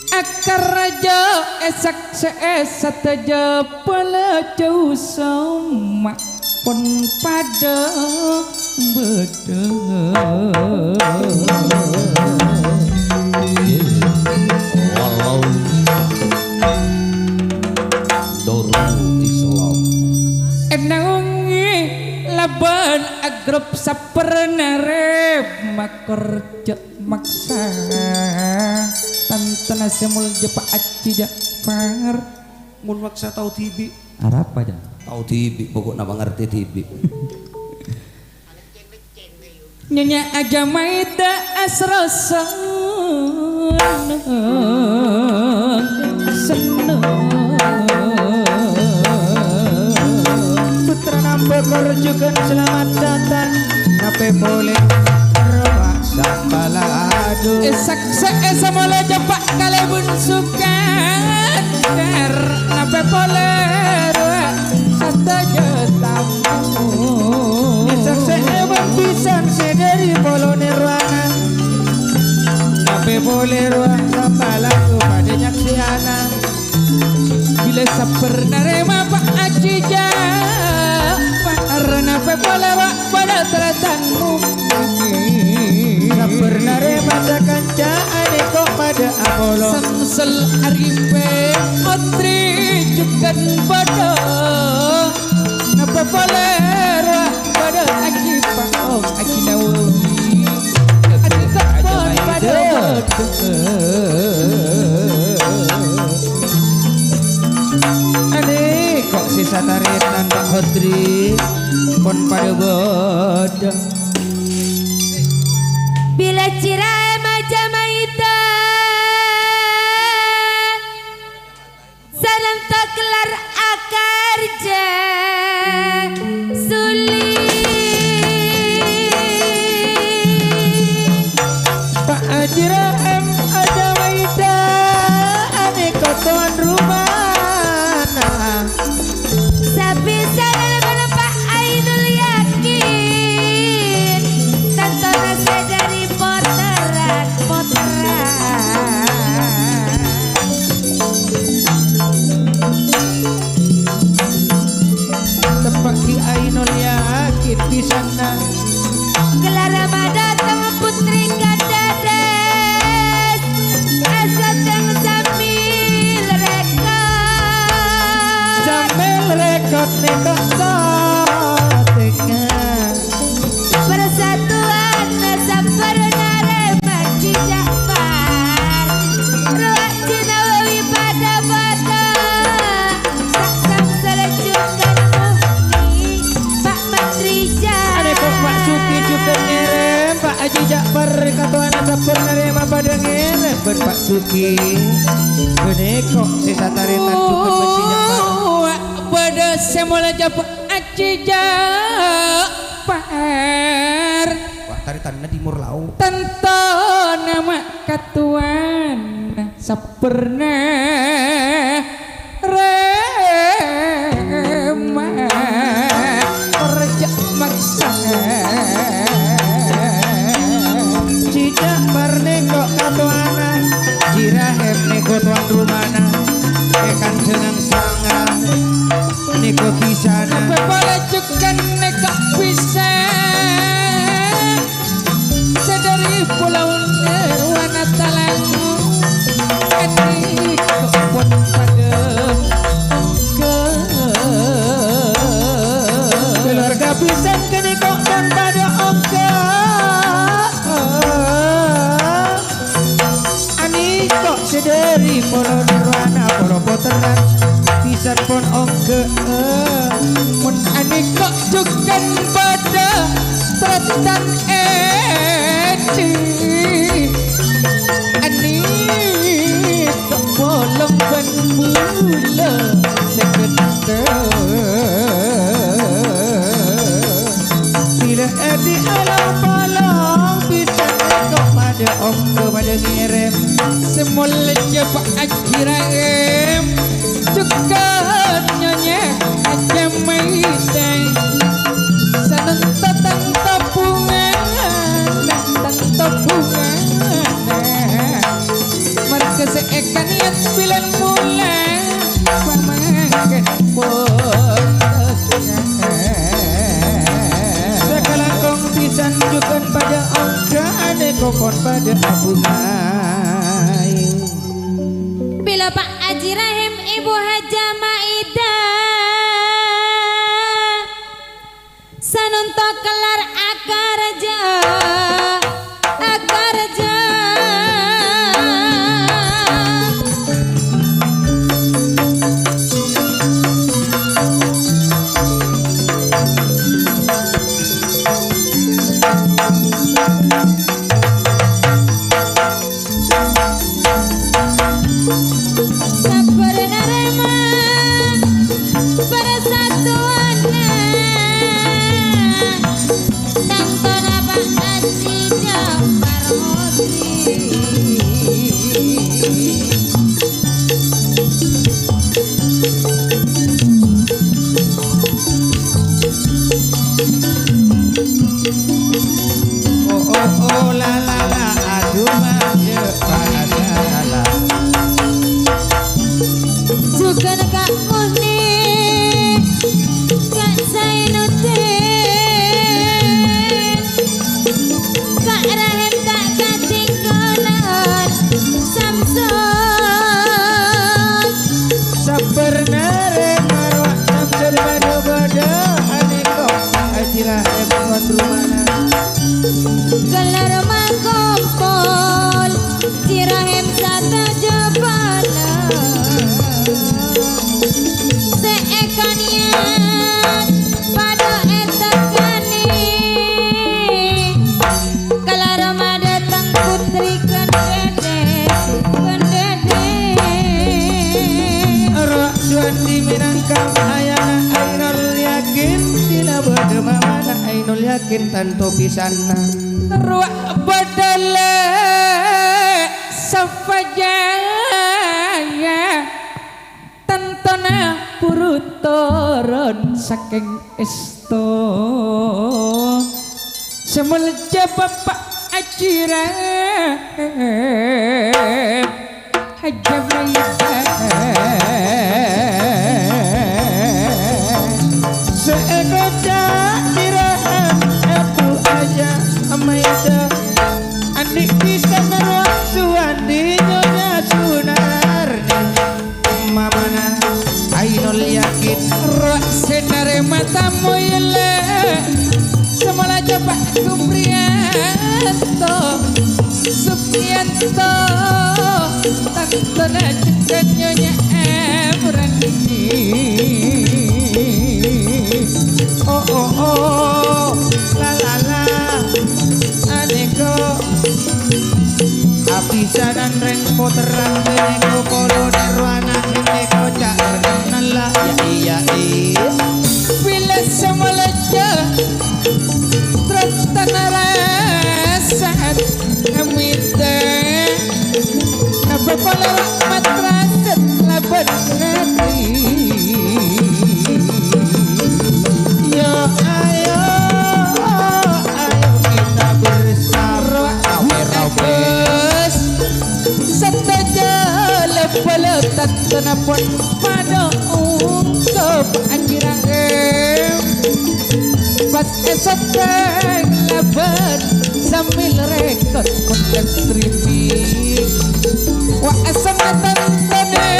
akar raja esak seesat aja pala jauh sama pun pada beda walau dorong Islam enangi laban agrop sapernare makorja maksa tantana semul jepa aci Jafar Mun maksa tahu tibi. Arab aja Tahu tibi pokok nama ngerti tibi. nyonya aja maida asrasan seneng putra nambah kerjukan selamat datang nape boleh rawa sambalado esak seesa mulai jepak kalebun sukan nape poler satu jetamu esak seemang pisan sedari polone ruangan nape boleh ruang sambalado pada nyaksi anak bila sapernarema pak aci karena pepola wak pada teratanmu sapernare masa kanca ane kok pada Apollo samsel aripe otri cukan pada napa pola pada aci pak oh aci nawawi aci kapon pada ane kok sisa taritan Pak Hodri pon pada bodoh Bila cirai macam itu sarang tak kelar akar sulit Pak Haji Rahem ada waida dari katuan sapur narema pada ngere Pak Suki beneko sisa taritan cukup bencinya pada semula japa acija par wah taritannya di Murlau tento nama katuan saperna rema kerja maksa Cicak barneko katuana jirahem neko tuan rumana ekan jenang sangga neko kisana bebalajukan neka bisa sedari pulau Nirwana Talangu adik kepon pada keluarga pisan keniko dan pada ongka aniko sedari pulau Nirwana poro poteran pisan pon ongke mun aniko jukan pada tretan edi aniko bolong ban mula sekedar bila edi alam palong pisan neko pada ongke pada ngerem semula japa akhiram juga nyonya aja maidai sanang tatang tabungan mereka seekan yang bilang mula pamakan sekalangkong pisan jukan pada ongka neko pon pada abunai Bila Pak Haji Rahim Ibu Haja Maida sanunto kelar akarja oh la la la aduh manje padala juga Kak Muni Kak Zainuddin Kak Rahim Kak Katingkonan Samson sapernare marwah samsul bado-bado aneko ajira tuan rumana gelar mangkopol Cirahim sata jebana seekanian pada etakani gelar madatang putri kendede arwah suandi minangkang ayana ainul yakin dina bade mamana ainul yakin tanto pisana ruak badala safajaya tantana purutoron saking esto semelja bapak ajira Haja Maida seekor dirahan aku aja Maida adik bisa meruak suandi nyonya sunarni mamana ainul yakin ruak senare matamu yele semula coba Kuprianto Suprianto tantana juga nyonya Emrani oh la la la aneko danan reng puteran beneko polo nirwana kene kocak terkenal lah ya iya bila semulaja tertana rasat amita apa pola rahmat rasat laban hati yo ayo kita bersama Bes setaja lepeletan tenapun pada ungkap anjirang pas esoteng laban sambil rekod konten streaming wa asana tantane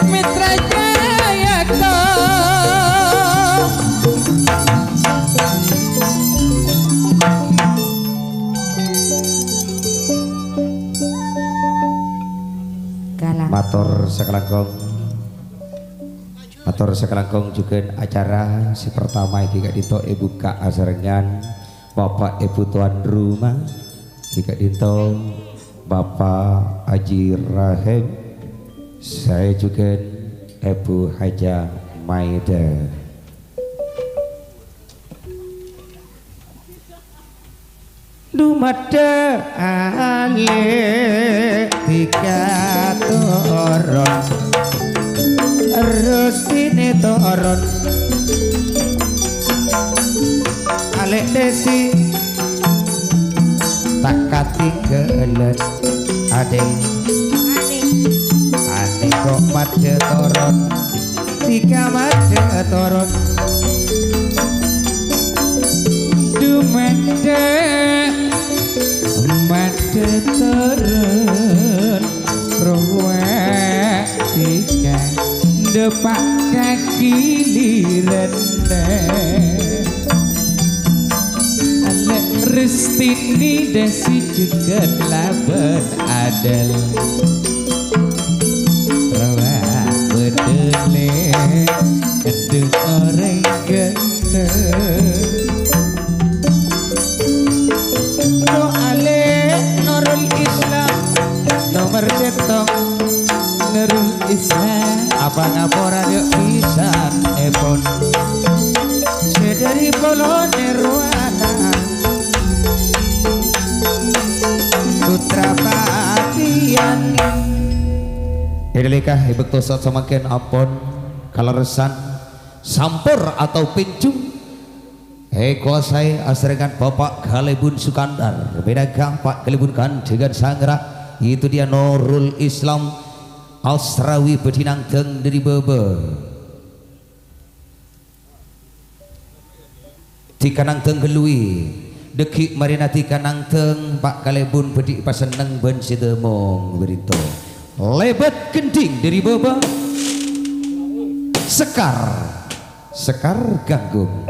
mitra jaya ko matur sekelangkong juga acara si pertama iki gak dito buka asarengan Bapak Ibu tuan rumah jika dito Bapak Haji Rahim saya juga Ibu Haja Maida Dumada ale tiga toron Rustine toron Alek desi tak katinggalan adeng kok made toron tiga made toron dumada made toron rowe tiga depak kaki lirene Alek Restini desi juga laban adel rawa bedele kedeng orang gede doale Nurul Islam nomor cetok Nurul Islam apa ngapora yuk bisa epon sedari polo nirwana putra patian Edelikah ibek tosat semakin apon kaleresan sampur atau pincung kuasai asrengan Bapak Galebun Sukandar beda Pak Galebun kan dengan sangra itu dia Nurul Islam Austrawi bedinang teng dari bebe tikanang teng gelui dekik marina tikanang teng Pak Galebun bedik paseneng ben sidemong berito lebat kending dari bebe sekar ganggung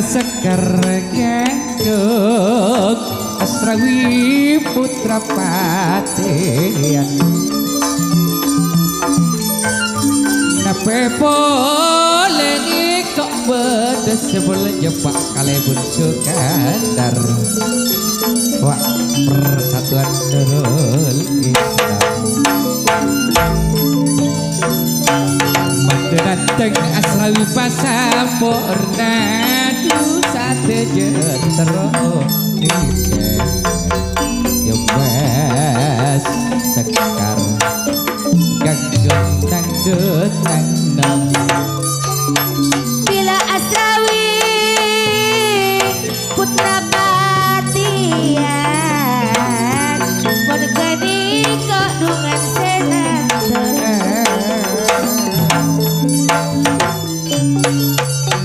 sekar ganggung Asrawi putra patian nape poleni kok beda sebelum Pak Galebun Sukandar wak persatuan Nurul Islam dateng Asrawi pasaporna dosa sejahtera Yombas sekar ganggung dangdut nang bila Asrawi putra patian menegani kedungan senang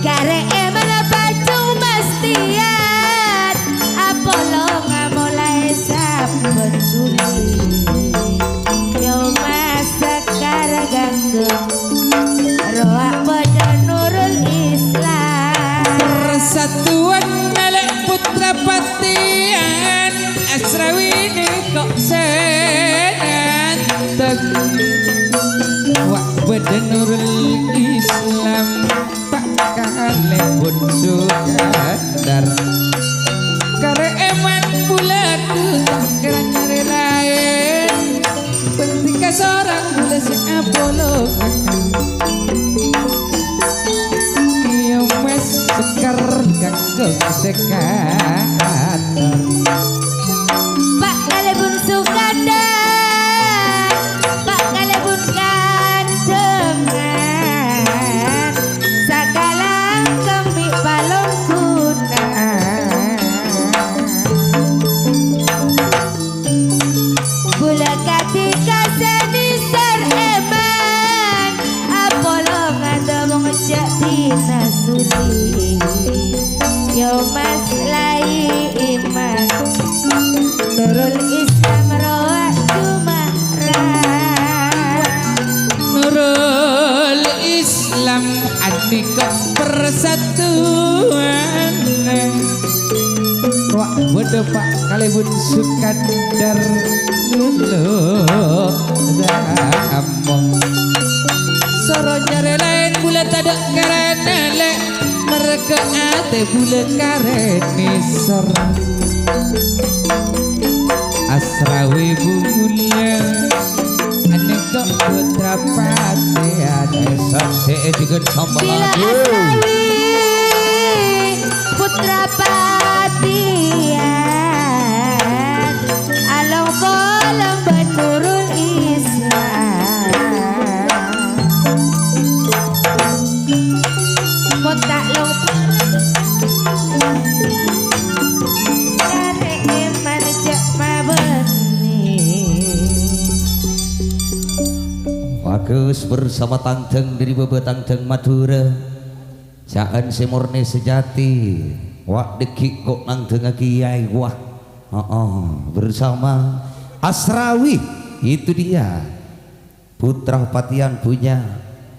kare emana pacung bastian Apollo ngamulai saben suli yo masakar ganggung roa pada Nurul Islam persatuan Alek putra patian Asrawi ini kok senanteng wak pada Nurul Islam Galebun Bagong Sukandar. Pak Kalebun Sukandar, Pak Kalebun kandengan, sakalang kami balong kunang. Bula katika senisar eman, apolong ada mengejak tina suli. Yo mas lai iman, Nurul Islam roa Jumarah. Nurul Islam Andika Persatuan. Wah bodoh Pak Kalebun Sukandar lulu damong. Soro jare lain bulan tak ada karena lek mereka ate bulan karena sor. Asrawi bulan ane kok putra patian saksi juga sama Bila Asrawi putra patian, along bolong Nurul Islam. Kota long dari iman cek mabeni. Bagus bersama Tangteng dari Bebe Tangteng Madura. Jaan semurni sejati. Wak dekik kok nang tengah kiai wah. Bersama Asrawi itu dia. Putra Patian punya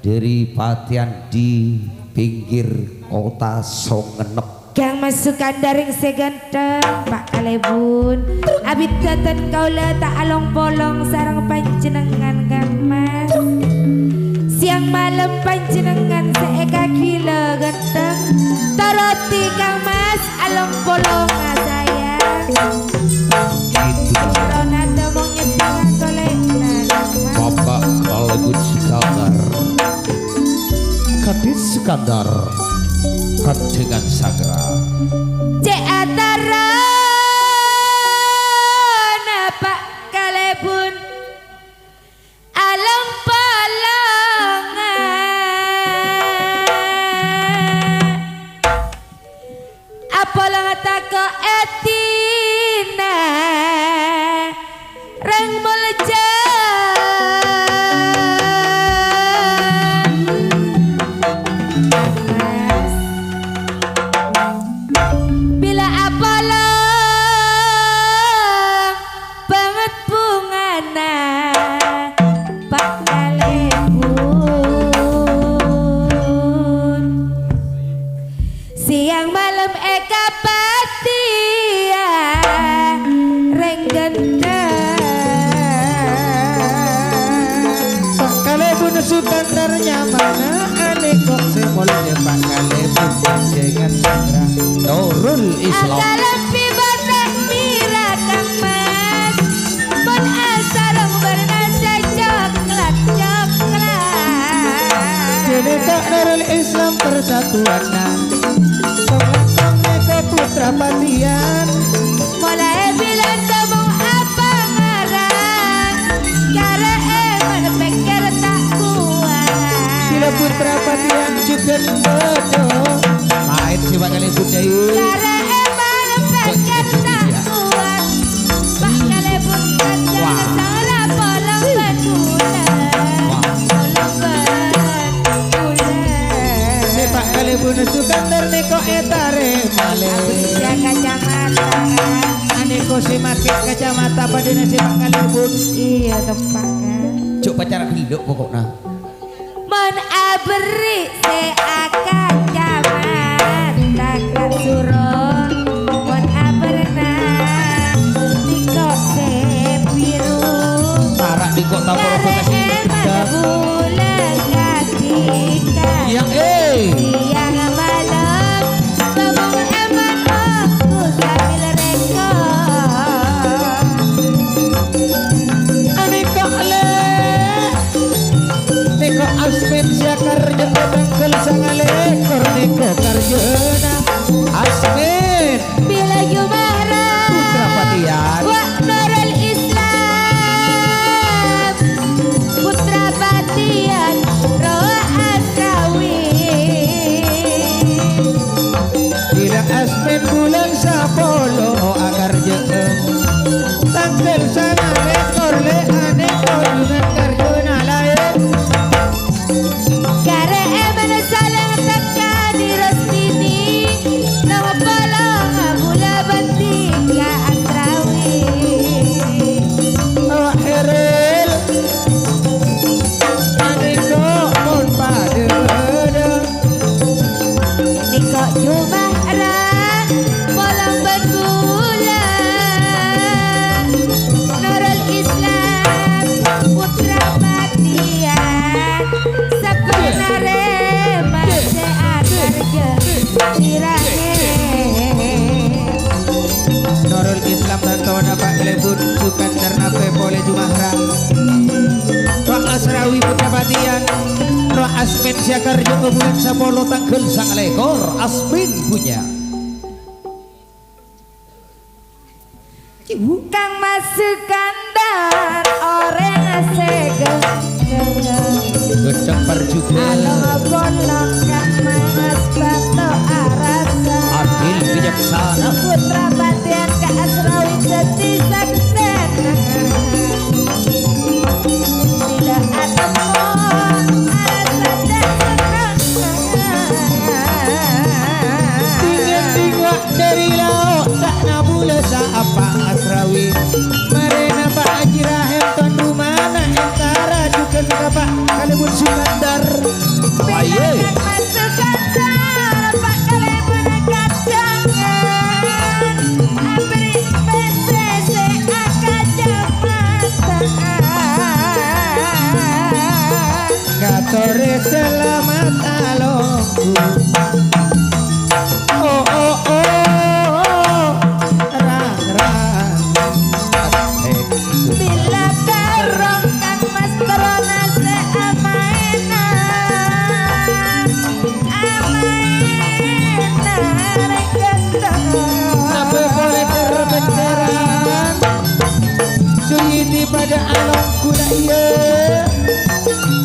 dari Patian di pinggir kota Songenep. Kang masukan daring seganteng Pak Kalebun, abit datan kaula tak along polong sarang panjenengan Kang Mas. Siang malam panjenengan seeka gila ganteng, taroti Kang Mas along polong sayang. Corona mau nyetang kolekna Kang Mas. Bapak Kalebun Sukandar, Kadis Sukandar, dengan Sagra. Cek antara Pak Kalebun alam palongan, apalong tako etina reng melejan. Bila apalong banget bungana Pak Kalebun, siang malam eka patia reng gendang. Pak Kalebun Sukandarnya mana aneh kok semolnya Pak Kalebun dengan Sandra Nurul Islam. Akalapi batang mira Kang Mas, pun asarang bernasa coklat. Jadi Pak Nurul Islam Persatuan Pengakuan putra Patian. Mulai bilang kamu apa ngarang, cara eman pikir tak kuat. Bila putra Patian juga bodoh. Lain si Pak Kalebun deh. Cara eman pikir tak kuat. Pak Kalebun kan salah polong berguna. Polong berguna. Si Pak Kalebun Sukandar neko etare male. Ya kacamata. Aneko si makin kacamata padanya si Pak Kalebun. Iya tepak kan. Cuk pacara gelok pokoknya. Mon abri se akan jaman takkan suruh. Mon aberna niko se biru. Parak di kota provokasi Eman bulan katika. yang Siang malam ngomong eman aku sambil rekor. Aneko le neko asmin siya karya bangkel sangale korneko karyana asmin asmen bulan sapolo agar jeeng tangkel sana lekor le ane kojungan karjuna lain Kare emang saling tekan di restini nama palong bula bantika asrawi herel ane kok mon padede Niko Jumahrah polong berbula Nurul Islam putra Batian sebenare masih akarja sirahe Nurul Islam dan Tona Pak Lebun Sukandar Nape Pole Jumahrah Roh Asrawi Putra Batian Roh Asmin Syakarjo Kebulan Sapolo Tangkel Sang Lekor Asmin punya Kang Mas Sukandar orang segeng Gedang perjuga Along bolong Kang Mas Batu Arasa adil bijaksana Putra Batian ke Asrawi jadi saksena Tidak ada Tinggal dari laut tak nabula apa Asrawi Marena Pak Haji Rahim Tuan Rumana Entara juga Pak Kalibun Sukandar ayo Mas Sukandar Pak Kalibun kacangan Abri PCC Akajamatan Gatore selamat alongku Oh oh oh Rang rang Bila karong Kang Mas Terona seamainan Amainan gendong Apa boleh terbenderan Suyiti pada alongku lah iya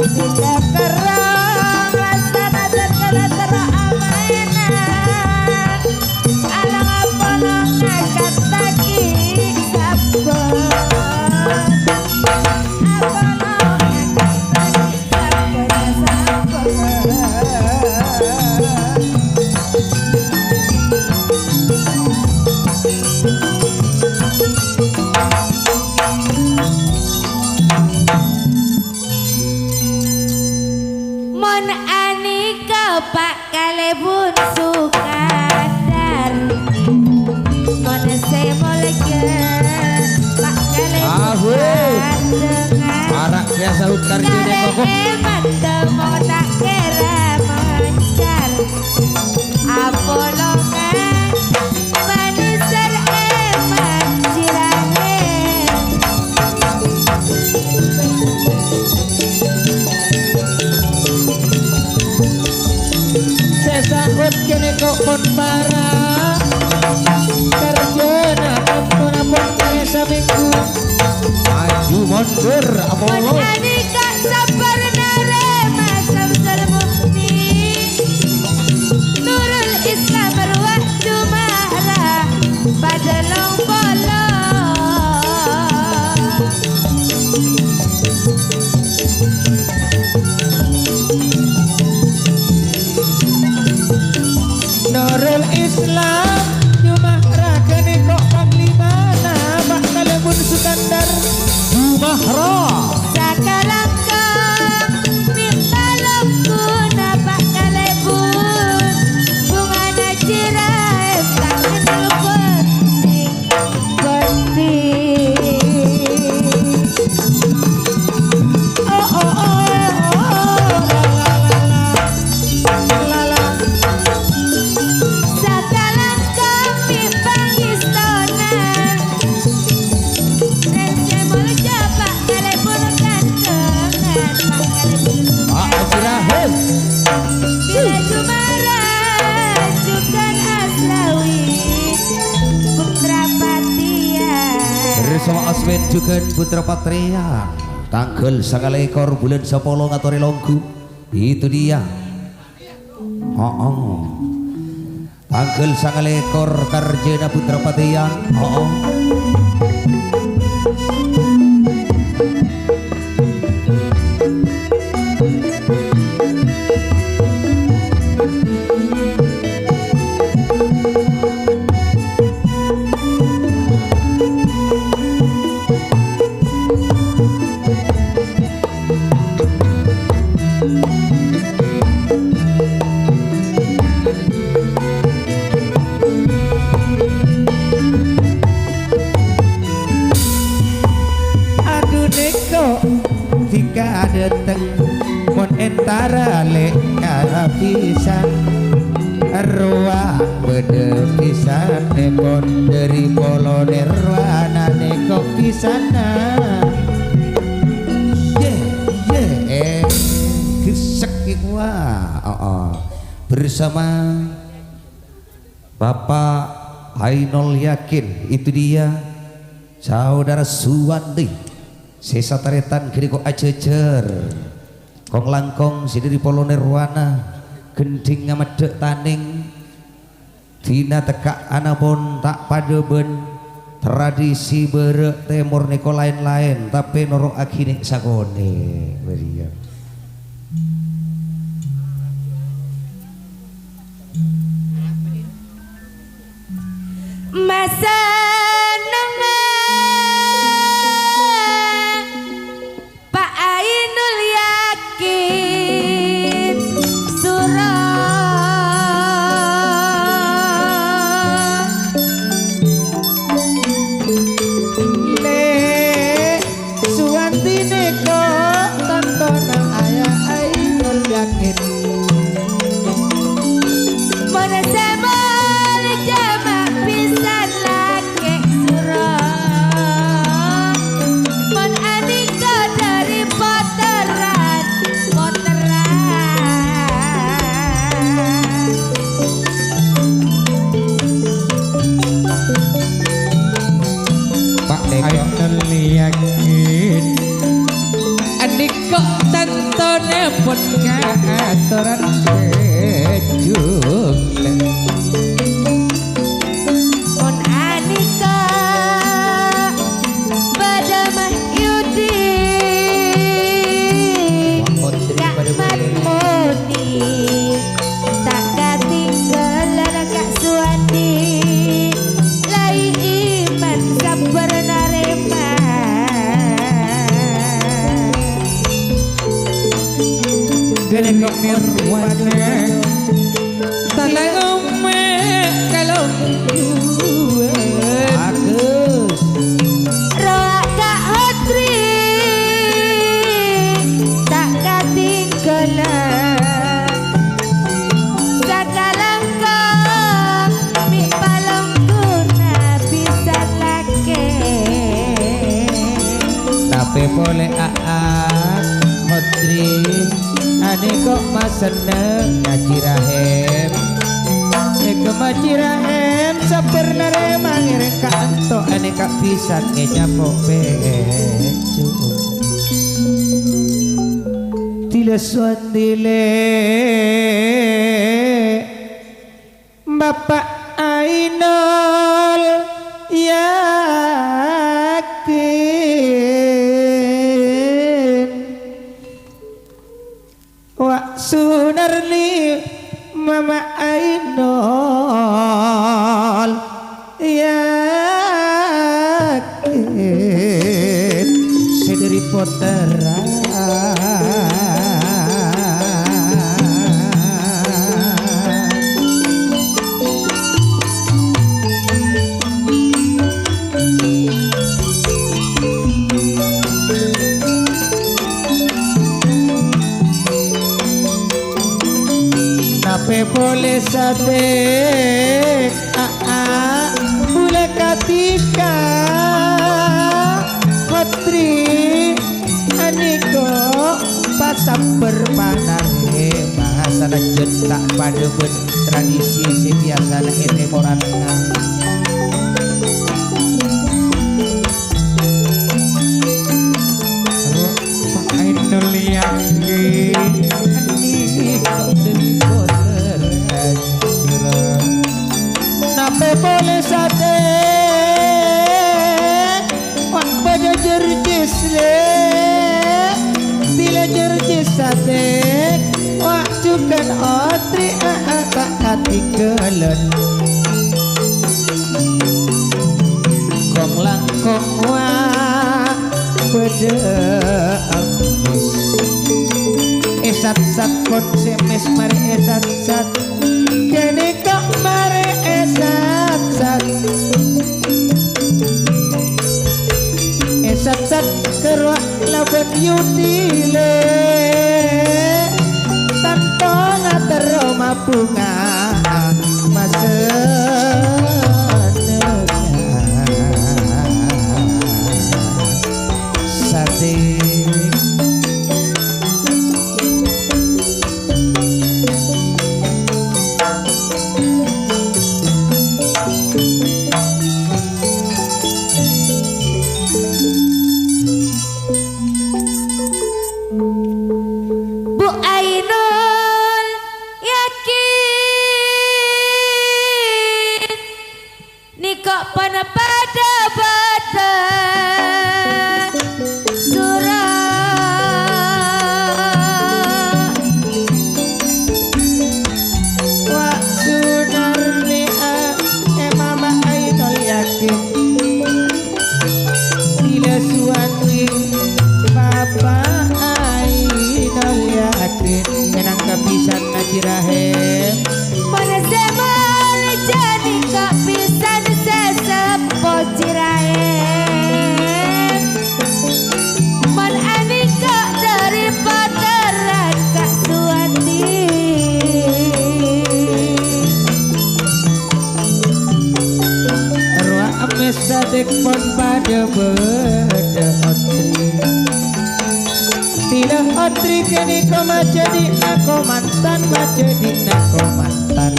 Bila karong Lasana terkena teramainan Alang apolong ngangkat lagi sabon Apolong ngangkat lagi sabon Mon anika Pak Kalebun Sukandar Mon semolke Pak Kalebun dengan Arak biasa utar jadi kokoh Eman temo tak kira mencar Apolongan manuser eman sirahe Sesangkut kene kok pun parah Karjana pun pun kaya saminggu maju mundur Apollo Anika sabar narema samsal mukni Nurul Islam berwak Jumahrah pada long Nurul Islam Jumahrah kene kok panglimana Pak Kalebun Sukandar Jumahrah Sakalangka minta longkuna Pak Kalebun bunga najirae tangan penting penting oh oh oh oh la la Sakalangka pimpang istonan Resemol Pak Kalebun kantongan Pak Kalebun Pak Haji Rahim Bila Jumahrah Jukan Aslawi Putra Batian bersama Asmin juga Putra Patria tanggal 9 bulan 10 ngatore longgu itu dia Anggel sangalekor Karjena Putra Patian. Oh. Jika dateng mon entara lek pisan ruang bede pisan nepon dari polo nirwana neko pisana gesek wah bersama Bapak Ainul Yakin, itu dia saudara Suwandi sesa taretan kiri kok acecer kong langkong sidiri polo nirwana gending ngamadek taning dina tekak anapun tak padeben tradisi berek temur niko lain-lain tapi norok akini sakone beria masa pun ngaturan kejung pun anika pada mahyudi kak matmoni tak ketinggalan kak Suwandi lai iman sabar narema Gede kok nirwana Talang ome kalau bagus roa kak Hotri tak ketinggalan sakalangkong mi palongkuna bisa laki tapi boleh Hotri ane kok mas seneng ngaji rahem eko maji rahem sabar narema ngiring ka ento ane kak pisan ngenyapok becu tile suandile Bapak Ainul Yakin Wak Sunarli Mama Ainul Yakin Sederi Poteran boleh sadek boleh katika Hotri aniko pasap berpanare bahasa jentak pada ben tradisi sebiasa ete moranna Pak Ainul Yakin aniko boleh sate wak pada jerjis le bila jerjis sate wak cukan otri tak hati kelen kong langkong wak pada amis esat-sat kon semes mari esat-sat kene kok mari esat-sat esat-sat keruak laban yudile tanpa ngateroma bunga masa sate Bu Ainul yakin ni kok pada bata surah wak sunar ni mama Ainul yakin bila suami papa Ainul yakin menang kepisan najirahem mana semal jadi kok bisa sesepo ciraem man ani kok dari pateran kak suati arwah ames sadek pon pada beda otri tidak otri kini koma jadi nako mantan jadi nako mantan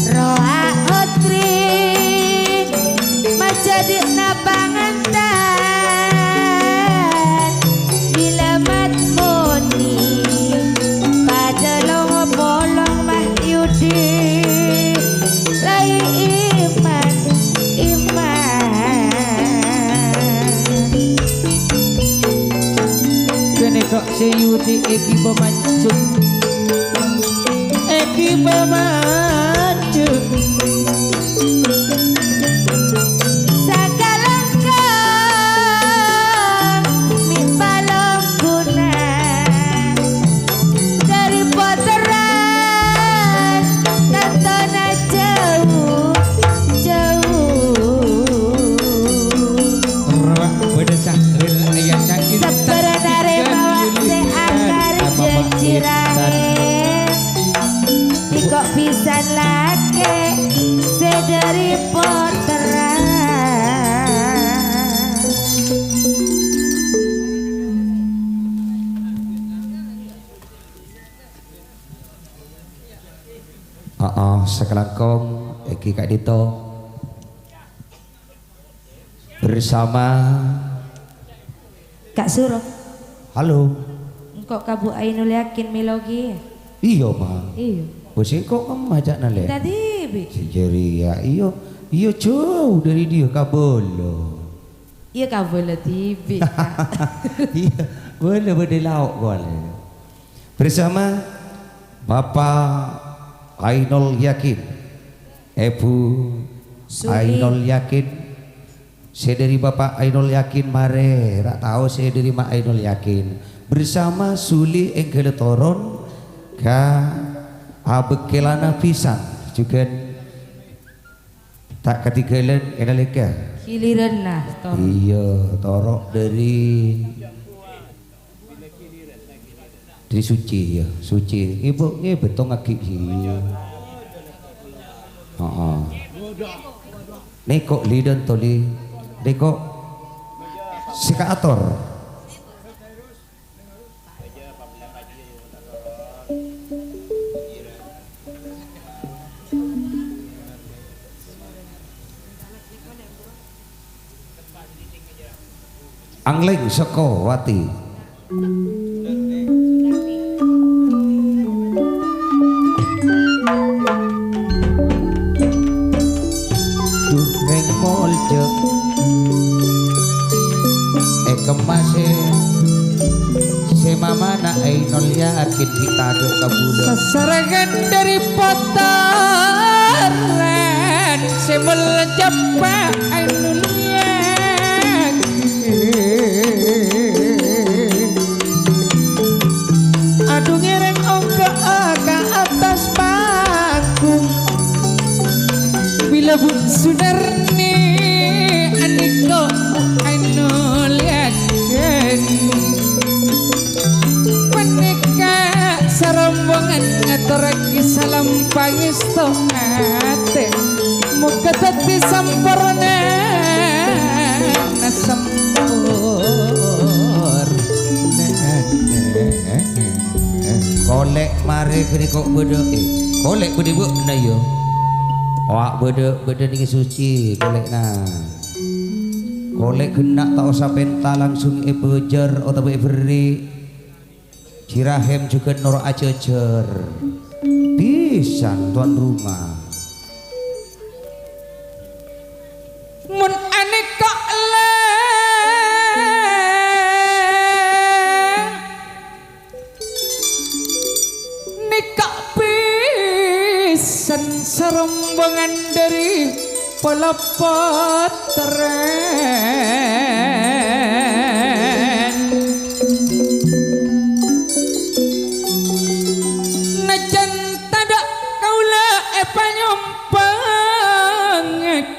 roa otri majadi na pangantan bila mat moni pada long bolong mah yudi lai iman kini kok seyudi eki pemancung eki pemancung sakalangkang mi balong guna dari poteran tantona jauh arwah berdesah ril ayat yakin sebenarnya bawa seakar jejirahe ni kok bisa laki sedari poteran sekelangkong Eki Kak Dito bersama Kak Suruh halo kok kabu Ainul yakin melogi iya mah iya bosnya kok kamu ajak nale tadi bi sejari ya iyo jauh dari dia kabolo iya kabu tibi iya boleh lauk boleh bersama Bapak Ainul Yakin Ibu Suli. Ainul Yakin saya dari Bapak Ainul Yakin mare tak tahu saya dari Mak Ainul Yakin bersama Suli Enggeletoron ka abekelana pisan juga tak ketinggalan enalika giliran lah iya torok dari suci ya suci ibu betul ngakik iya nekok lidan toli nekok sikaator Angling Seko Wati Ainul Yakin kita dok kabula Seserangan dari potaran Semul japa Ainul Yakin Aduh ngereng ongka ke atas panggung Bila bun sunarni Aniko Ainul Yakin Menikah serombongan ngaturaki salam pangisto ate Muka tati sampurna Nasampur kolek mare kini kok beda kolek beda bu na yo awak beda ni suci kolek na kolek kena tak usah penta langsung bejer atau beri Cirahem juga nur acecer bisa tuan rumah mun aneh kok nikah pisan serombongan dari pelopotren najan tada kaula epa nyompang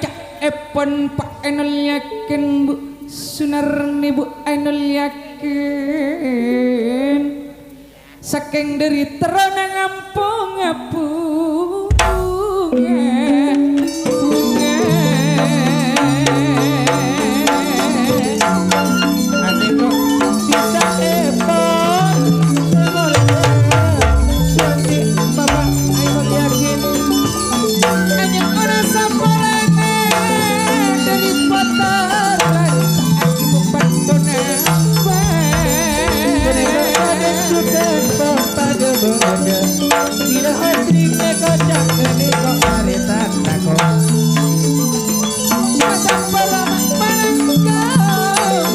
cak epon Pak Ainul Yakin Bu Sunarni Bu Ainul Yakin saking dari terona ngampung bunga ane kok bisa epon suami Bapak Ainul Yakin hanya orang sampolane dari potaran aku pantona tidak hati kocak ini kok aritan tako masa perama manangkau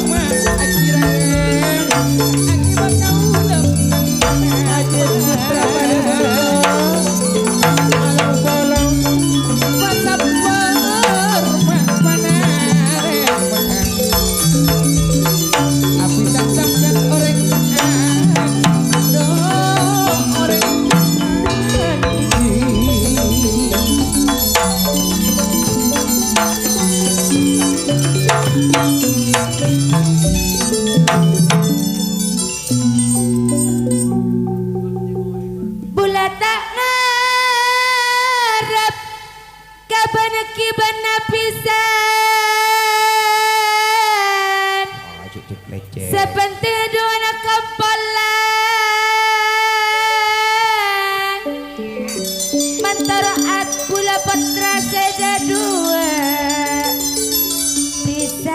akhiran akibat kau ulam ajar putra pada malam bolong masa perma manare api samsam orang Bula tak ngarep kaban kibana pisan sepenting dua kepolan mantaraat bula patra seda dua pisan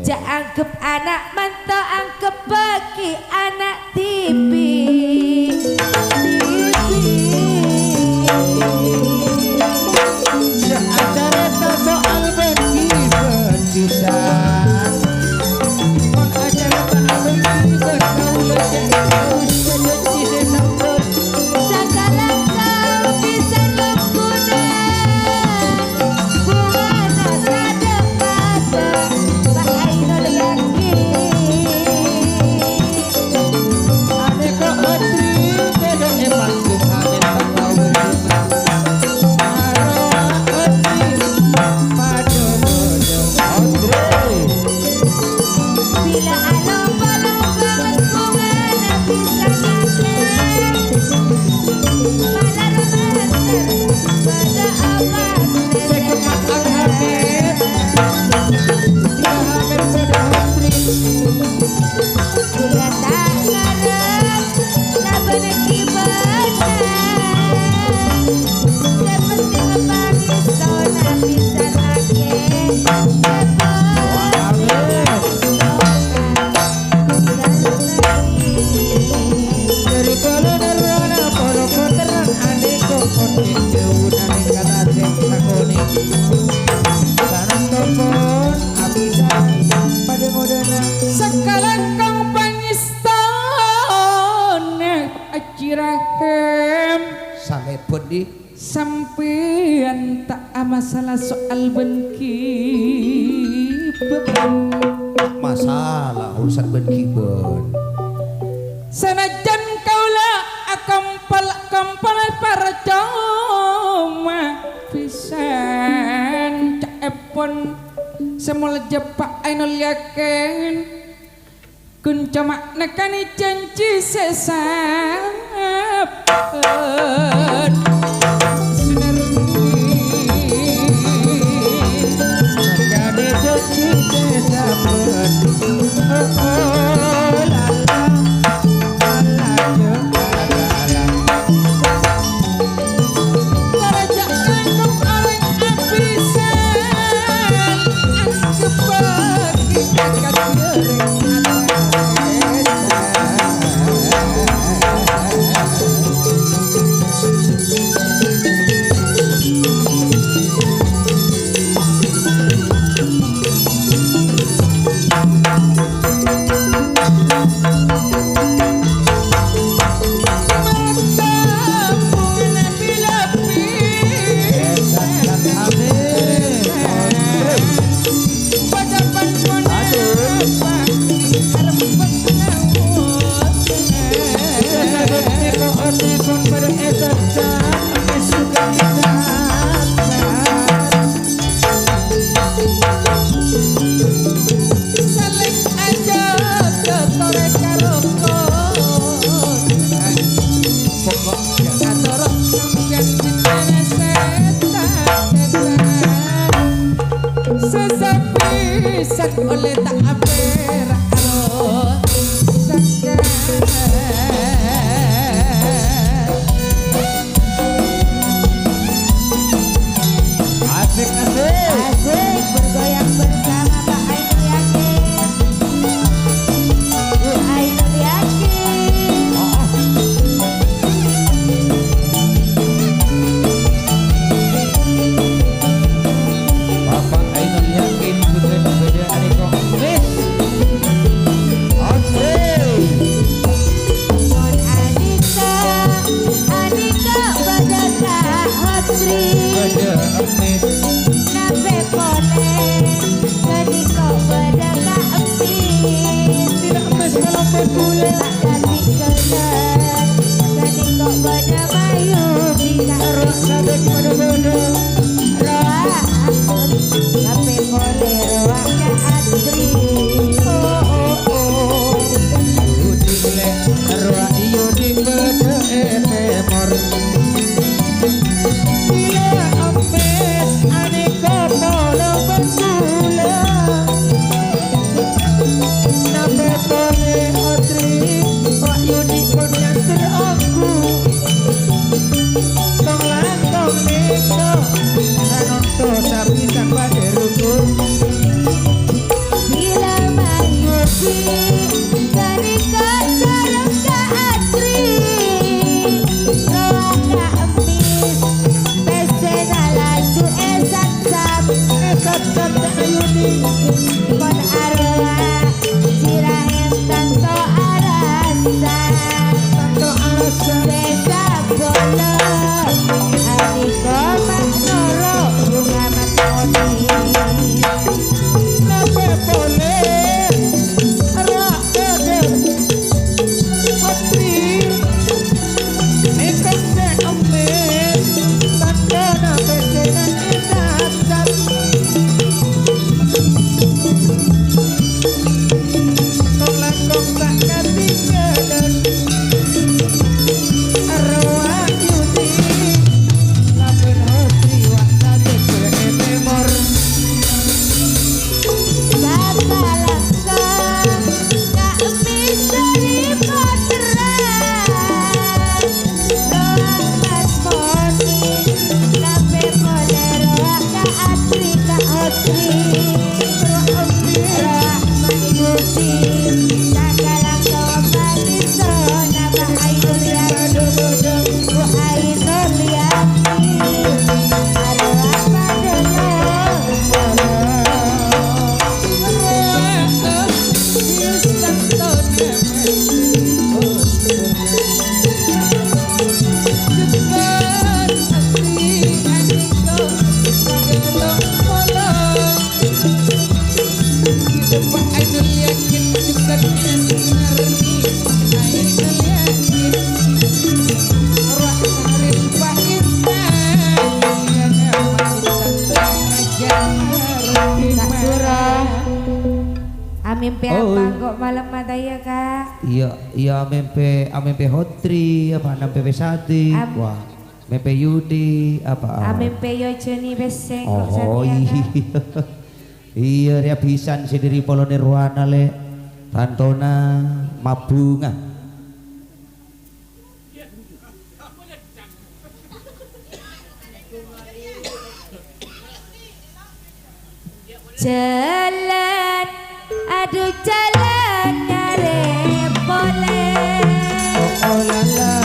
ja anggap anak manto anggap bagi anak tipi acara tak soal bagi berkisah on acara tak bagi berkaulah terus sedetik sesampun segala kau bisa lukuna buana rada kata Pak Ainul Yakin Jirahem Salepun di sampean tak masalah soal benki beban masalah urusan ben kibon. sanajan kaula kampal para coma pisan caepon semula jepak ainul yakin kun coma nekani janji sesap oleh tak apera iya amempe hotri apa nampe besati wah mempe yudi apa amempe yo jeni beseng kok oh iya iya dia pisan sendiri polo nirwana le tantona mabunga jalan aduh jalan nyare boleh oh lala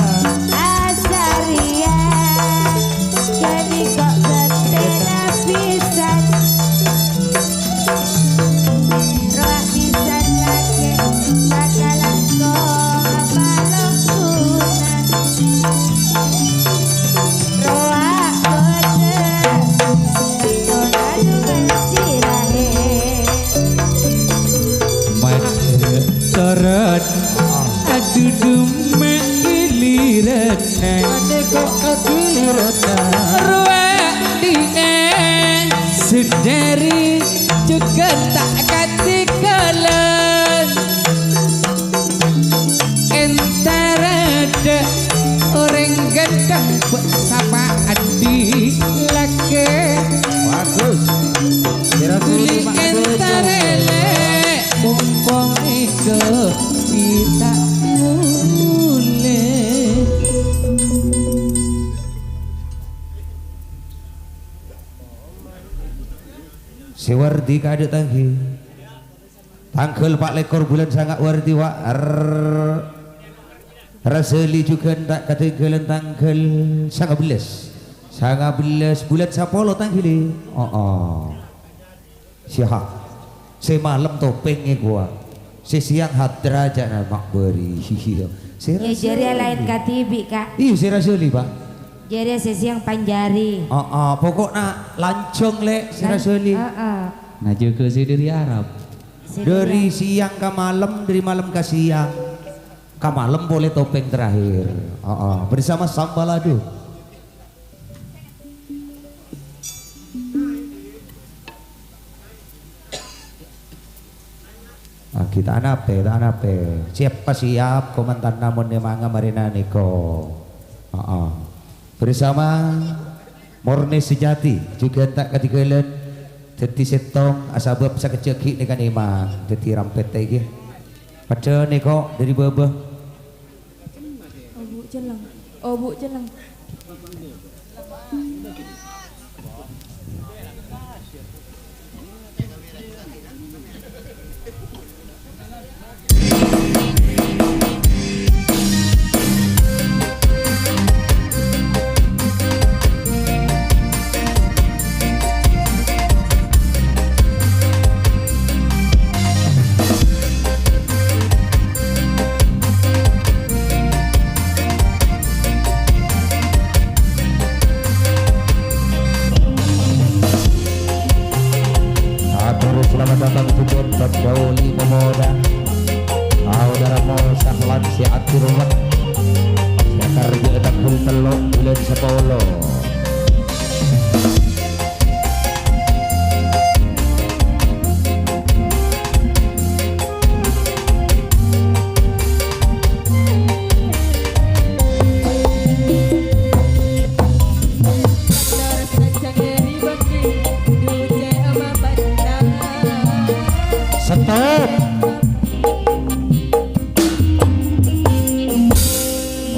asaria jadi kok betena pisan roh pisan lagi bakalan kok balong kunan roh kode tonadu bencirahe Torot aduh dume ilirana ane kok ilirana ruang dine sedari juga tak ganti kalan antara ada orang ganteng buat sama adi laki bagus kira Kuli entarele mumpung itu kita mulai si wardi kadek tangki tangkel 4 lekor bulan sangat wardi wa raseli juga tak ketinggalan tangkel sangat belas bulan sapolo tangkili siapa si malam topengnya gua si siang hadra jana makberi ya jari lain katibi kak iya si raseli pak jari sesi yang panjari pokoknya lancong le si raseli Nah juga sih dari Arab. dari siang ke malam dari malam ke siang ke malam boleh topeng terakhir bersama sambalado kita anape siap komandan namun nemanga marina niko bersama Morne Sejati juga tak ketinggalan jadi setong asabab sakejeki dengan imam jadi rampet lagi pada niko dari baba bu jelang selamat datang tujuan Dauli Memoda saudara mau sahlan si atirumat siakar jeetak telok bulan sepolo stop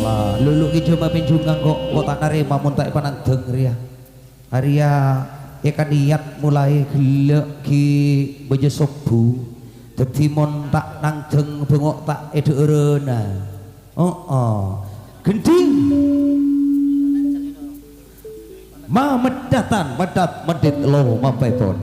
lah lulu ki cuma penjungang kok tak narima mun tak pananteng ria Arya ikan niat mulai gelek ki bejo sobu dadi mon tak nangdeng bengok tak edurena gending ma medatan medat medit lo mampepon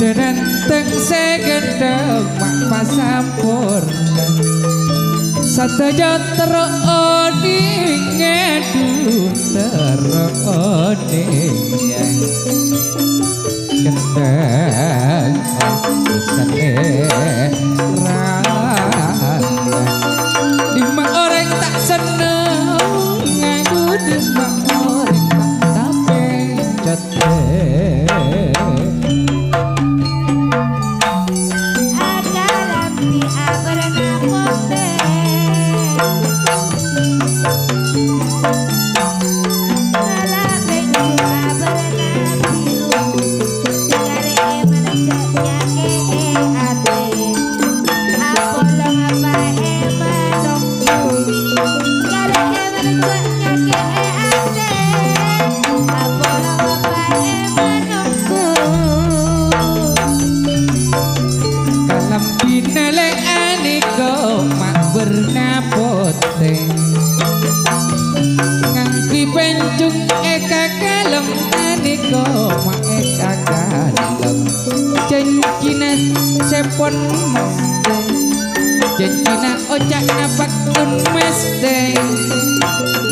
Denenteng segendeng mak pasampurna Sataja teroni ngedu teroni Gendeng selera Lima orang tak seneng ngaku lima orang tak pencet Ngangki pencung eka kalem aniko ma eka kalem Cencina sepon meste Cencina ocak napak kun meste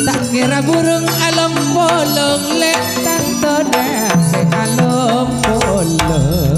Tak kira burung alom bolong lek tanto dase alom bolong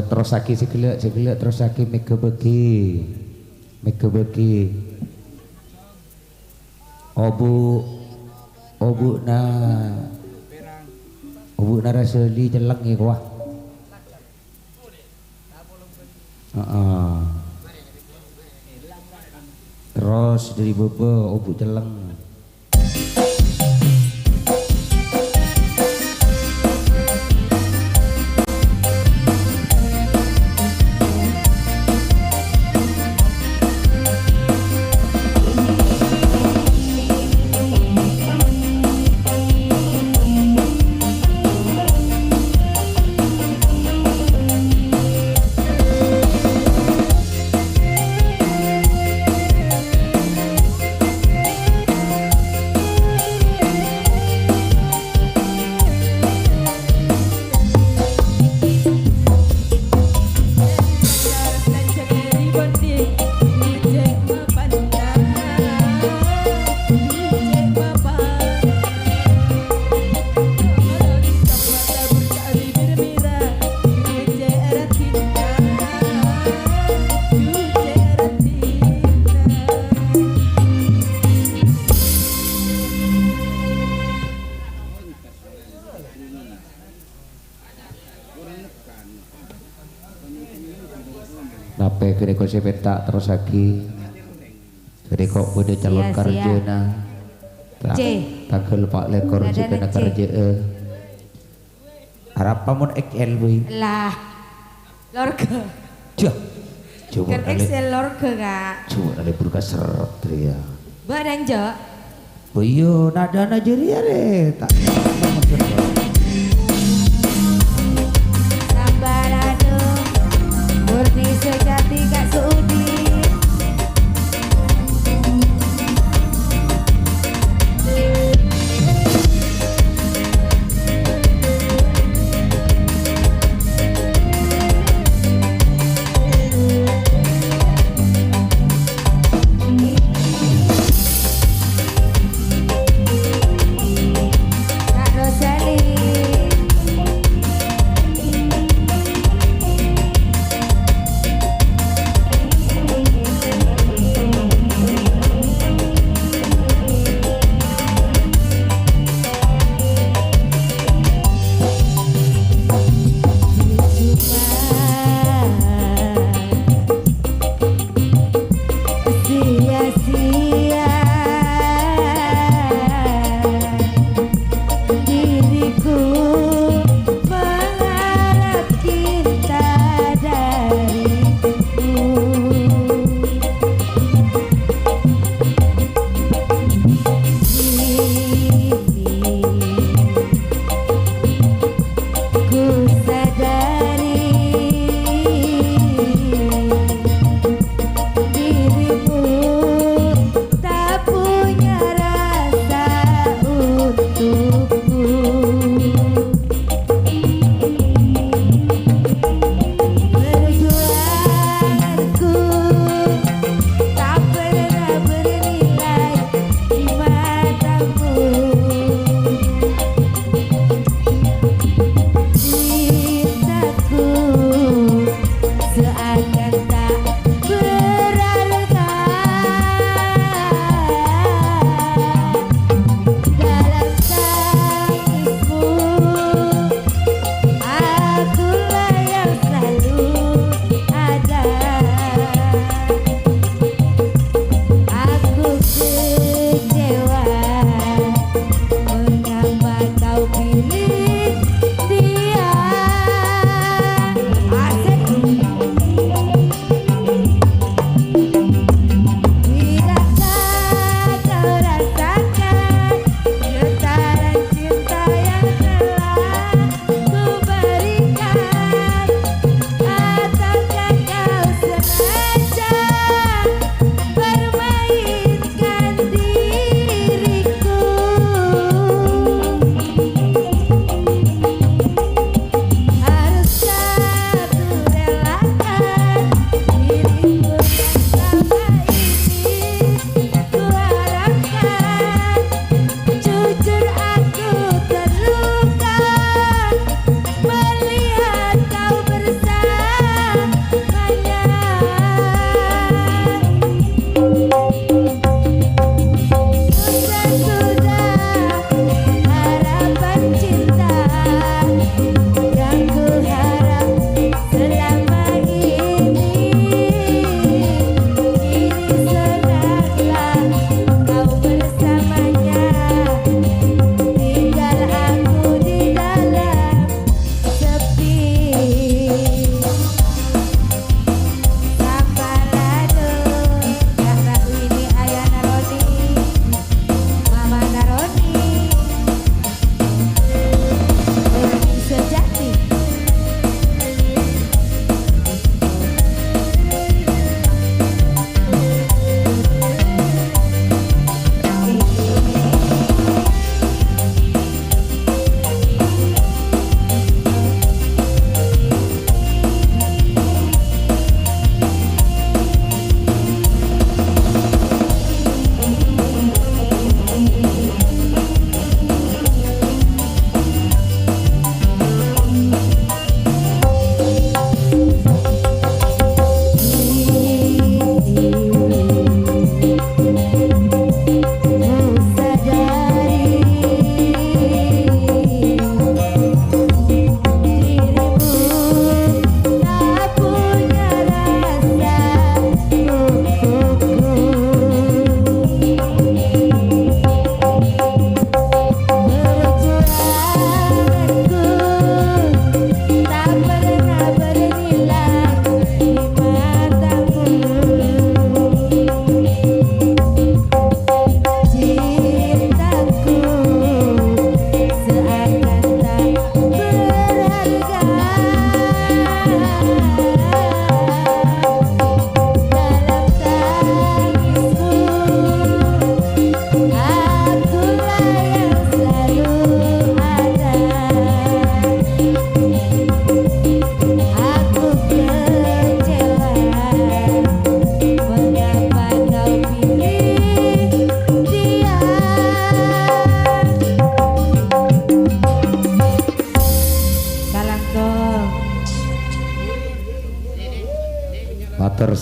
terus lagi segelak terus lagi mega bagi obu na raseli jeleng ya kuah terus dari bebe obu jeleng Nape kene kok sepetak terus lagi. Kene kok udah calon karjana. Tanggal 4 lekor kena kerja. Harap pamun XL we. Lah. Lorga. Jah. Coba kan XL lorga Kak. Coba ada burka seret ya. Badan jo. Boyo nada Nigeria re. Tak. Murni sejati Kak Sudi. Kak Rosali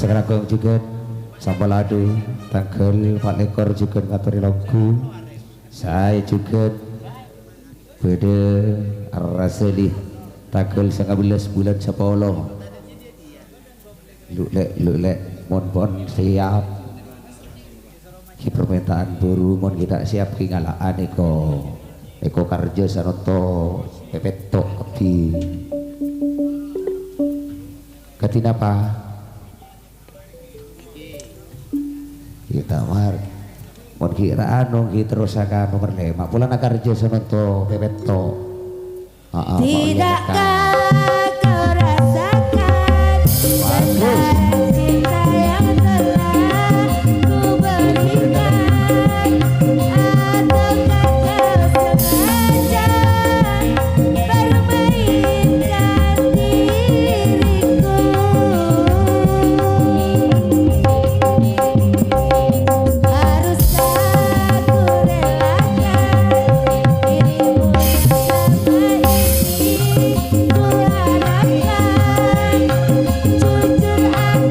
Sekarang juga Sambalado tanggal 4 ekor juga ngaturi longku. Saya juga pada Raseli tanggal 19 bulan 10. Lulek mon siap. Ki permintaan buru mon kita siap ki ngalaan Eko Karjo Sanoto Pepeto di Katinapa kita mar mon kira anu ki terus akan nomor 5 pulang Karjo Sanoto Pepeto tidakkah kau rasakan besaran cinta yang telah ku berikan ataukah kau sengaja permainkan diriku haruskah ku relakan dirimu selama ini ku harapkan jujur aku terluka melihat kau bersamanya punah sudah harapan cinta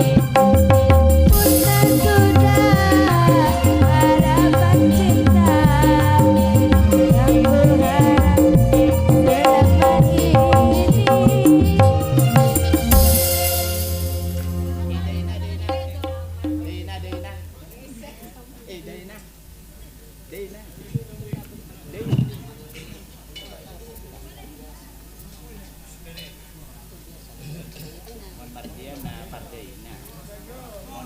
yang berharap selama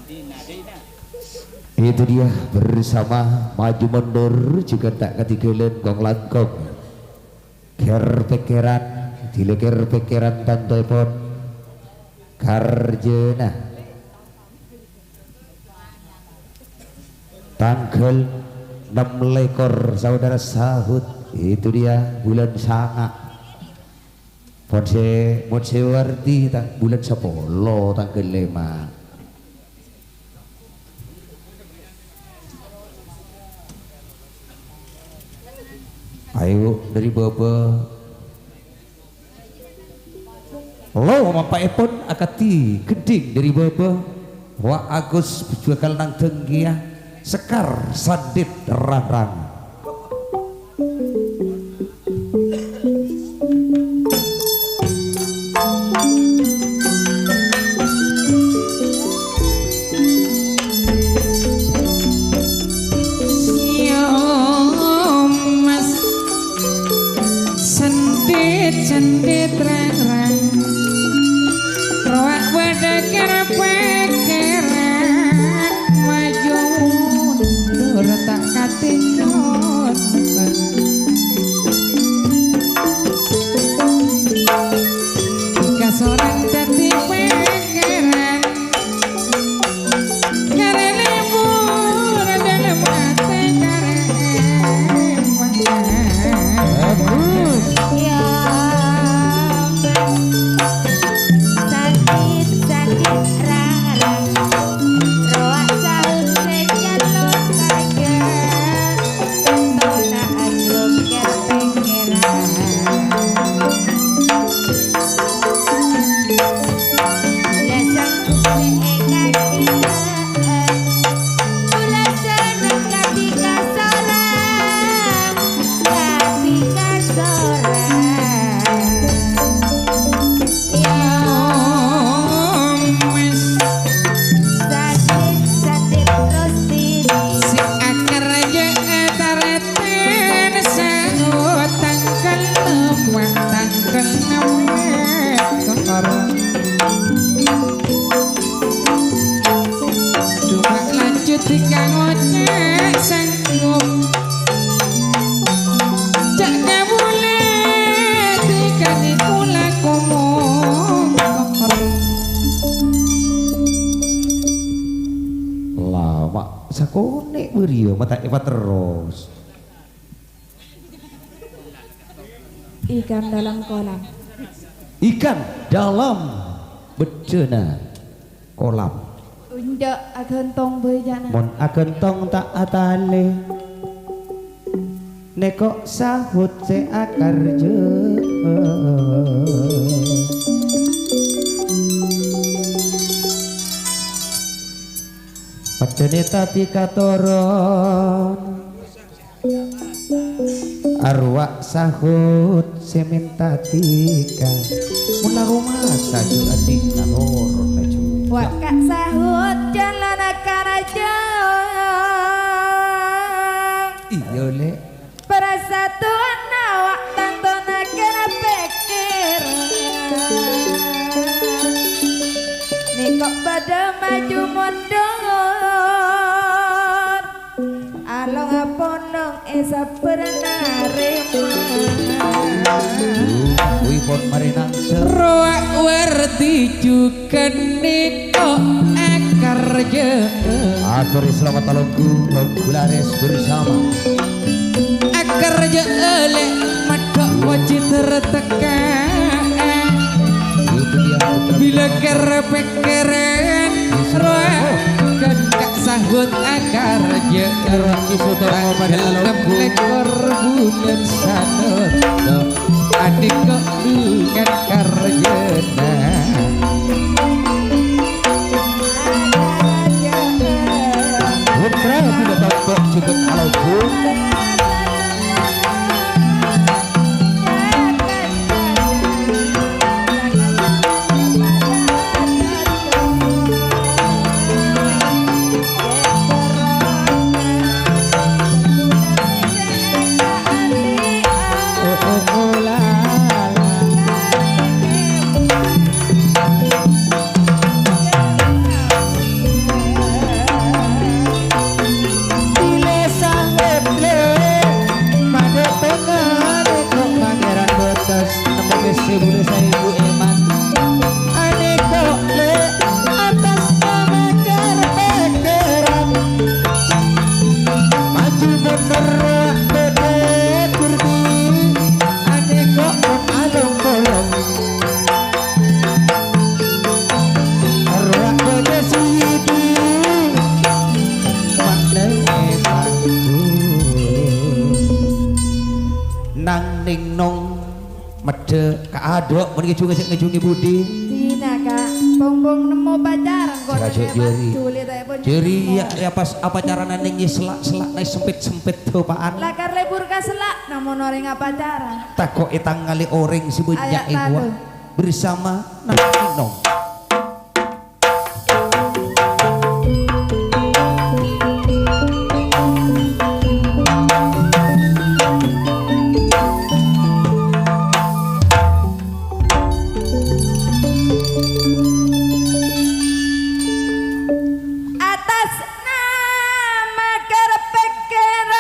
ini. Itu dia bersama maju mundur juga tak ketinggalan gong langkong ker pikiran dileker pikiran tante pon Karjena tanggal 6 lekor saudara sahut itu dia bulan sanga ponse warti bulan 10 tanggal 5. Ayo dari baba lo mapa epon akati geding dari baba wa Agus bakal nang tenggia sekar sandit rarang Cendit rang-rang roak wadakir pekiran maju mundur tak katingon jika seorang dadi pekiran karena libur dalam hati sakone berio mata Eva terus Ikan dalam kolam. Ikan dalam bedena kolam. Undak agentong bejana. Mon agentong tak atale neko sahut se akarje padane tapi katoron arwah sahut se minta tika mun rumah saju adik nanor naju Wakak sahut jalan karaja. iya le Persatuan awak tantona kena pikir. Nih kok pada maju mundur. Along aponong esa pernah Wih pon marinang Roak werti juga niko akarja. Atur selamat talongku lagu laris bersama Akarja oleh mata wajib tertekan. itu dia putra Bila kerepekeren roak kan kak sahut akarja. Dalam ekor bulan sanut adik kok dengan karjana. putra tidak tampak cukup talongku nang ning nong mede kaadok men ngejungi budi Cina kak, bongbong nemu pacaran kok Raja Jeri. Jeri ya pas apa caranya ning selak naik sempit topaan Lakar lebur ka selak namun orang apa pacaran. takok etang ngali oreng si banyak Ayak igwa tahu. bersama nang ning nong Atas nama kerpekeran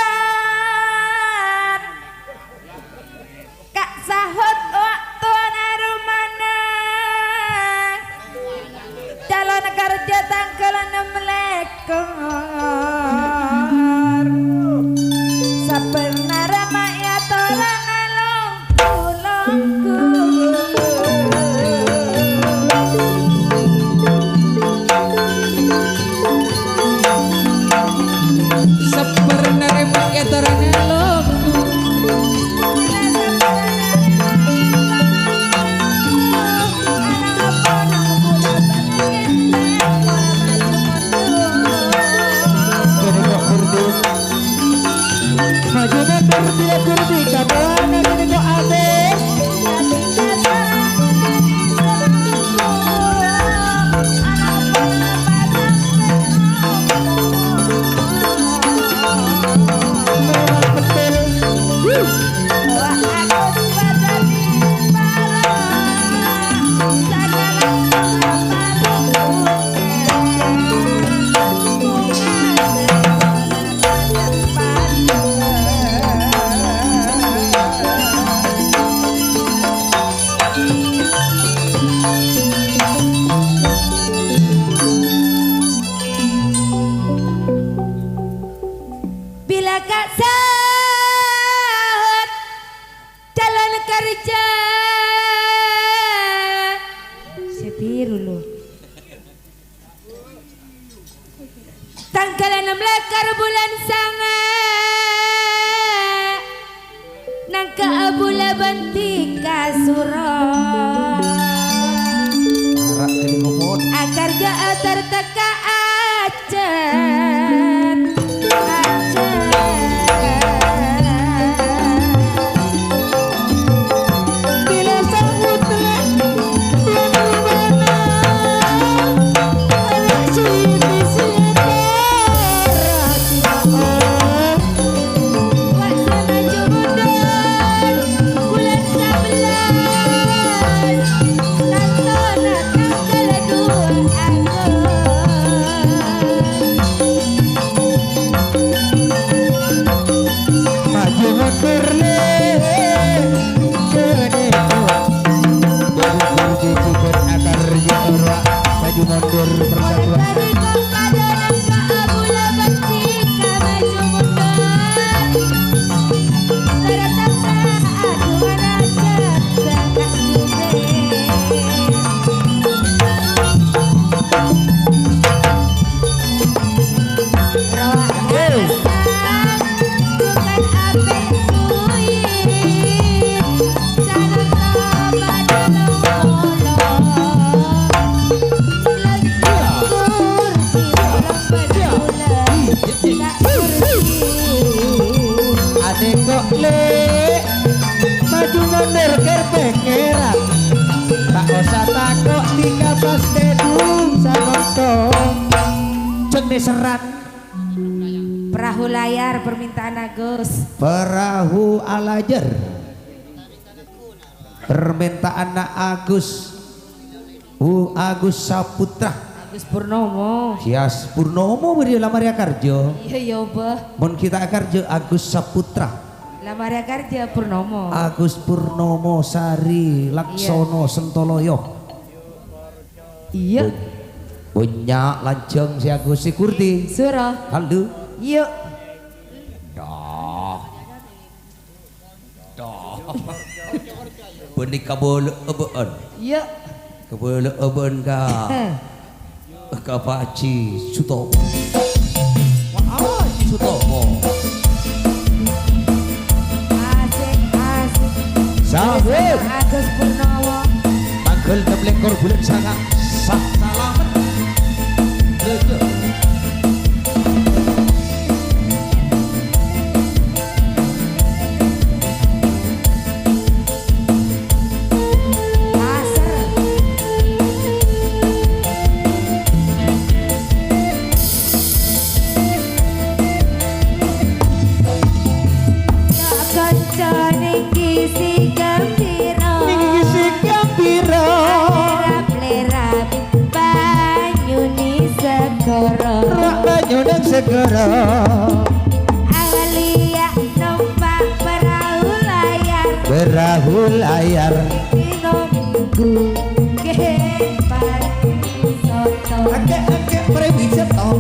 Kak sahut waktu narumana calon kerja tangkalan melekor saperna ramaya tolan along tulongku Seperna remak ya torana lomku. nangka abula bantika surah Arak jadi ngomong agar gak terteka acan bila sambut maju mundur kerpekeran tak usah takut tika pas dedung sanotong cek serat perahu layar permintaan Agus perahu alajar permintaan Agus Agus Saputra Agus Purnomo Hias Purnomo beri lamaria karjo iya bah mon kita karjo Agus Saputra lamaria kerja Purnomo Agus Purnomo Sari Laksono Sentoloyo iya punya lanceng si Agus si Kurti surah kaldu yuk benih kabel ebon yuk kabel ebon ka Paci Sutomo wah Sutomo Sahur Agus Purnomo tanggal 16 bulan sanga sah salamet segera Alia numpak perahu layar nunggu kepar soto agak premis soto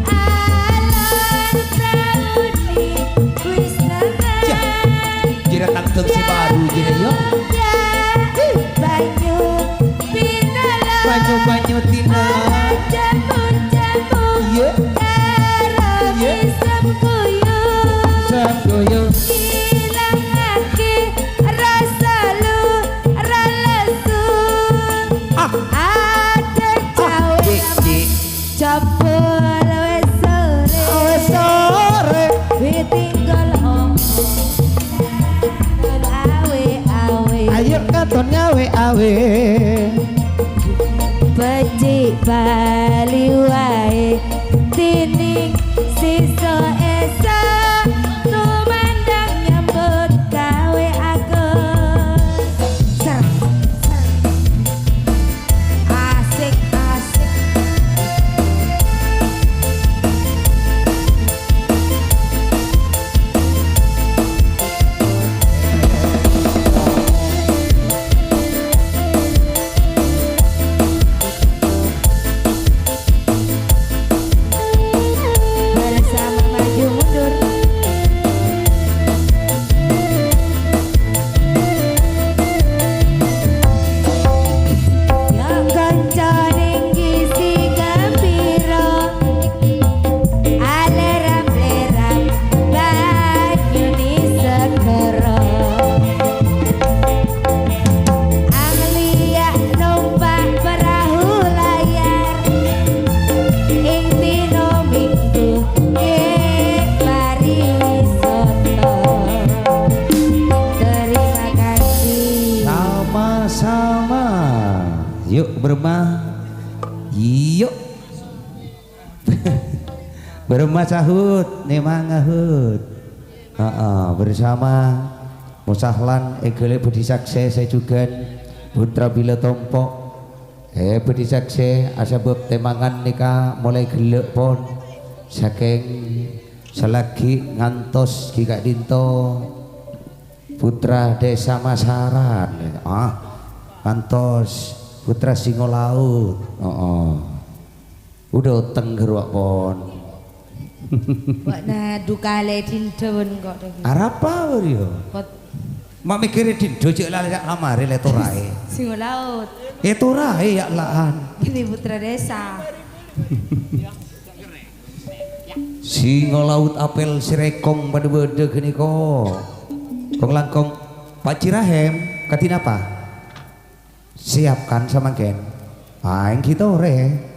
alam saudi wisnakan jira tangtung si baru jira yuk banyu pinala banyu tinala jamu-jamu iya Samgoyo hilangake rasa lu ralesu ada cawe capul sore ditinggal awe ayo katon ngawe becik bali wae tining sisa esa tumandang nyambut gawe Agus asik Burma iyo Burma sahut nemang ngahut bersama Musahlan Egele Budi Sakse saya juga Putra Bila Tompok Budi Sakse asabab temangan nikah mulai gelek pon saking selagi ngantos Kika Dinto Putra Desa Masaran ngantos Putra Singo Laut udah tenggerwak pon Wakna dukale dinten kok. Arapa yo? Mak mikire dinto cek lamare le torae. Singo Laut. Torae ya laan. Ini putra desa. Singo Laut apel sirekong pada bede gini kok. Kong langkong Pak Cirahem katin apa? Siapkan sama Ken. Yang kita ore.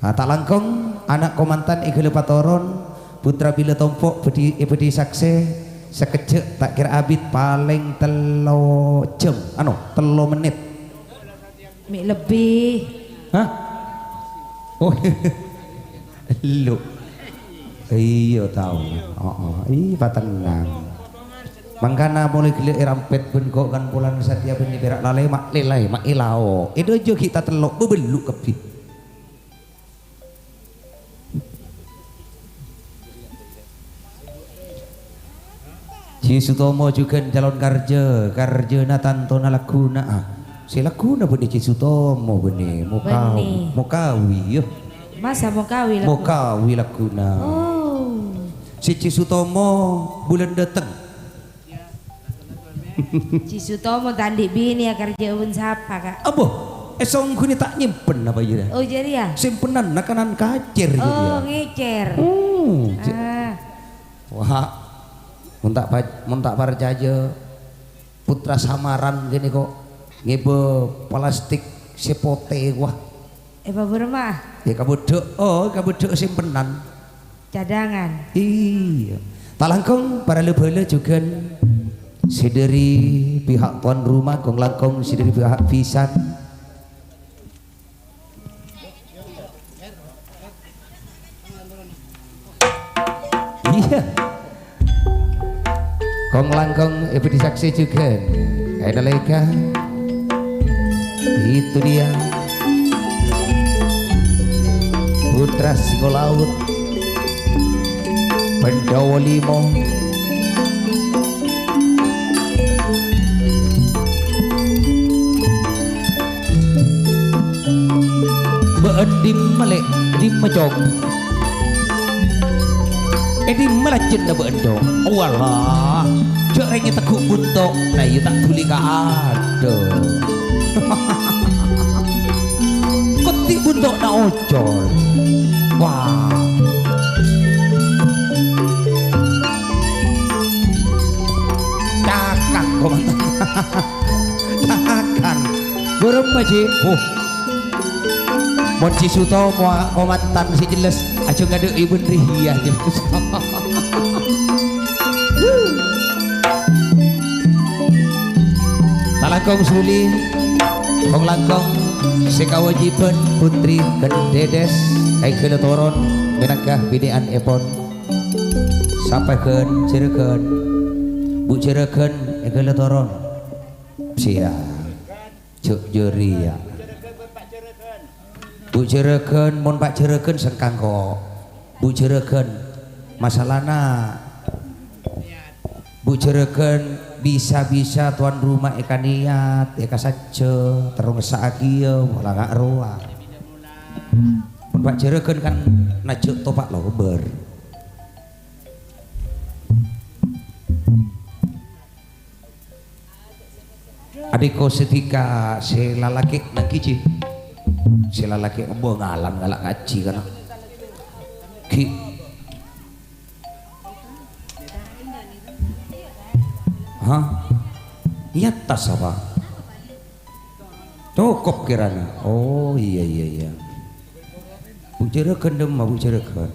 Tak langkong anak komandan Igele Patoron Putra Bila Tompok Budi Sakse sekejek tak kira abit paling telo jam telo menit Mik lebih hah oh lu iya tahu patenang mangkana mulai gile rampet pun kok kan pulang Satya pun diberak lalai mak lelai mak ilao itu aja kita telok bebeluk kepi Ci Sutomo juga calon karjana tantona lakuna si lakuna benih Ci Sutomo benih Mokawi masa Mokawi lakuna Mokawi lakuna si Ci Sutomo bulan datang Ci Sutomo tandi bini ya kerja un siapa kak esong kuni tak nyimpen apa ya oh jadi ya simpenan nakanan kacer ngecer wah Muntak percaya putra samaran gini kok ngebe plastik sepote wah bermah ya kabuduk simpenan cadangan iya talangkong para lebele juga si dari pihak tuan rumah kong langkong si dari pihak pisan iya kong langkong ibu disaksi juga ada leka itu dia Putra Singo Laut Pendawa Limo Beendim melek di mejong di melacen na beendong walah cerengnya tekuk buntok nah iya tak tuli ka ada keti buntok na ojol wah cakang komandan cakang burung baji Mon Ci Sutomo komandan si jelas aja ngade ibun rihiyah jelas talangkong suli kong langkong sekawajiban putri kededes Egele Toron menangkah binean epon sampaikan cireken bu cireken Egele Toron siap cuk juria Bu Jereken, mon Pak Jereken sengkang kok. Bu Jereken, masalahnya Bu Jereken bisa-bisa tuan rumah eka niat, eka saja, terus sakia, malah gak roa. Mon Pak Jereken kan najuk topak lober. Adiko setika si lalaki nakici. Sila laki embo ngalang ngalak ngaji kan ki iya tas apa cukup kirana oh iya bu jereken demah bu jereken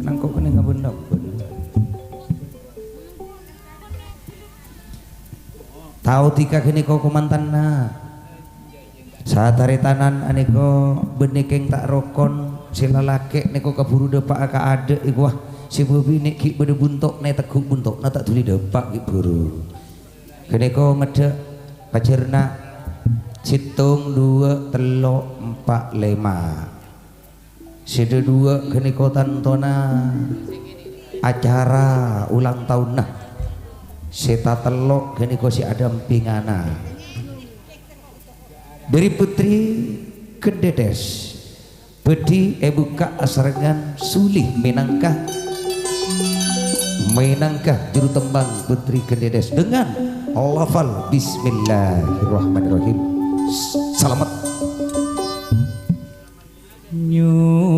nangkok kena ngabendap tahu tika kini kau komantanna saat hari tanan aniko benikeng tak rokon sila laki niko keburu depak aka ada iku wah si bobi niki bede buntok ne teguk buntok na tak tuli depak ki buru kini kau ngedek pacerna situng 2 3 4 5 sida 2 kini kau tantona acara ulang tahun nah seta telok kini kau si Adam Pingana dari Putri Kededes Bedi Ebuka Asrengan Sulih Minangkah juru tembang Putri Kededes dengan lafal Bismillahirrahmanirrahim. Selamat nyuwun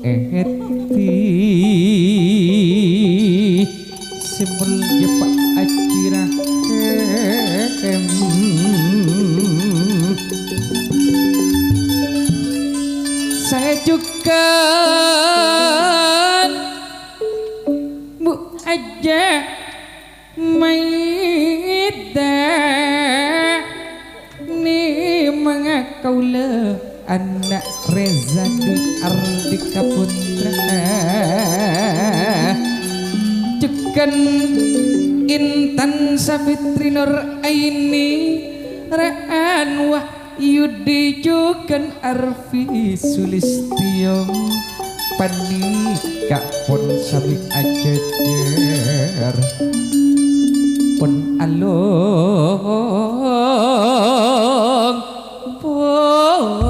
eti simpul jepak acirah saya juga Bu aja maida ni mengakaula anak Reza Dwi Ardika Putra cekan Intan Safitri Nur Aini Raan Wahyudi Jukan Arfi Sulistio Panika pun sami ajejer pun alung pun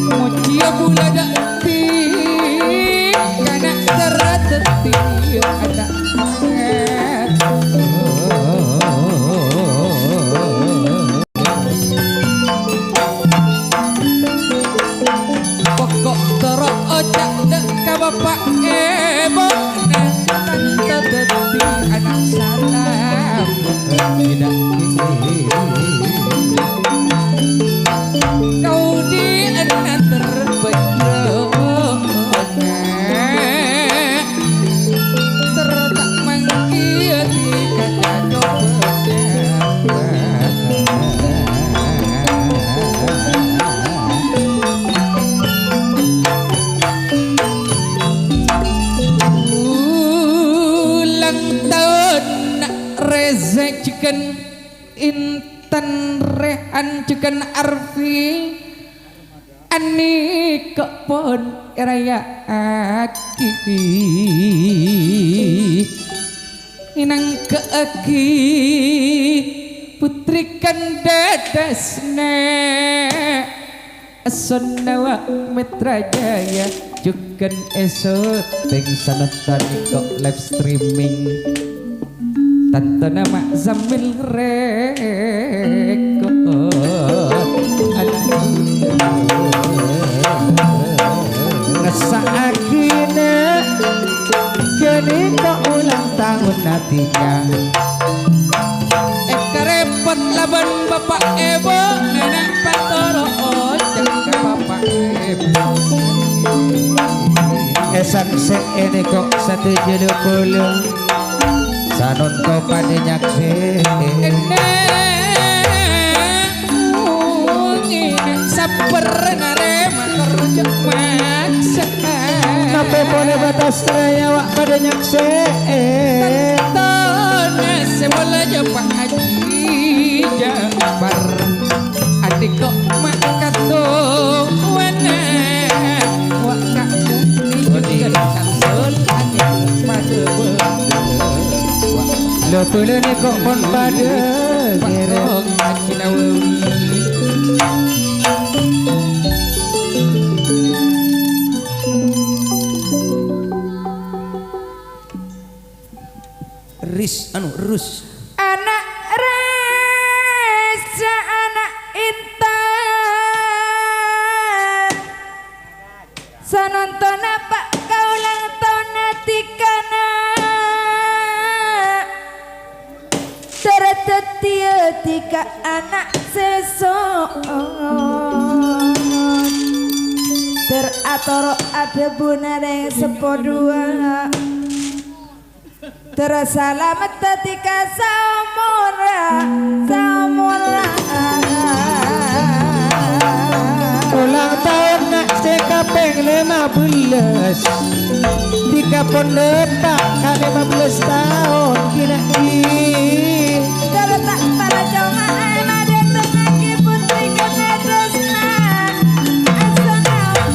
mocia bulada ti kana terateti ada pokok terok ocak dek ka bapak ebo tante teti anak salam tidak kau di anak terbenerona tertak mangkia di kata ulang tahun Reza Chicken Intan Rehan Chicken Arfi Ani kepon raya aki inang keaki putri kandadasne Asonawa Mitra Jaya Jukan esot ting sanatan kok live streaming tante nama Zamil Rekot ngesaakina kini kok ulang tahun natika karepot laban bapak ebo nenek patoro ojek ke bapak ebo esan se ini kok 170 sanon kau pada nyaksi sabar narema kerja maksa sampai boleh batas raya wak pada nyaksi tantona semula jepang haji jabar adik kok makatong wana wak kamu ini sansul adik madu lo pula ni kok pun pada ngerong akinawi Rus anak Reza anak Intan sanonton apa kau ulang tahun natikana tiga anak sesok teratur ada bunare sepodua tersalamat ketika samura ulang tahun nak sekapeng 15 tiga pon lepak kali 15 tahun kina terletak para jamaah nade tengaki putri kenedesnan asal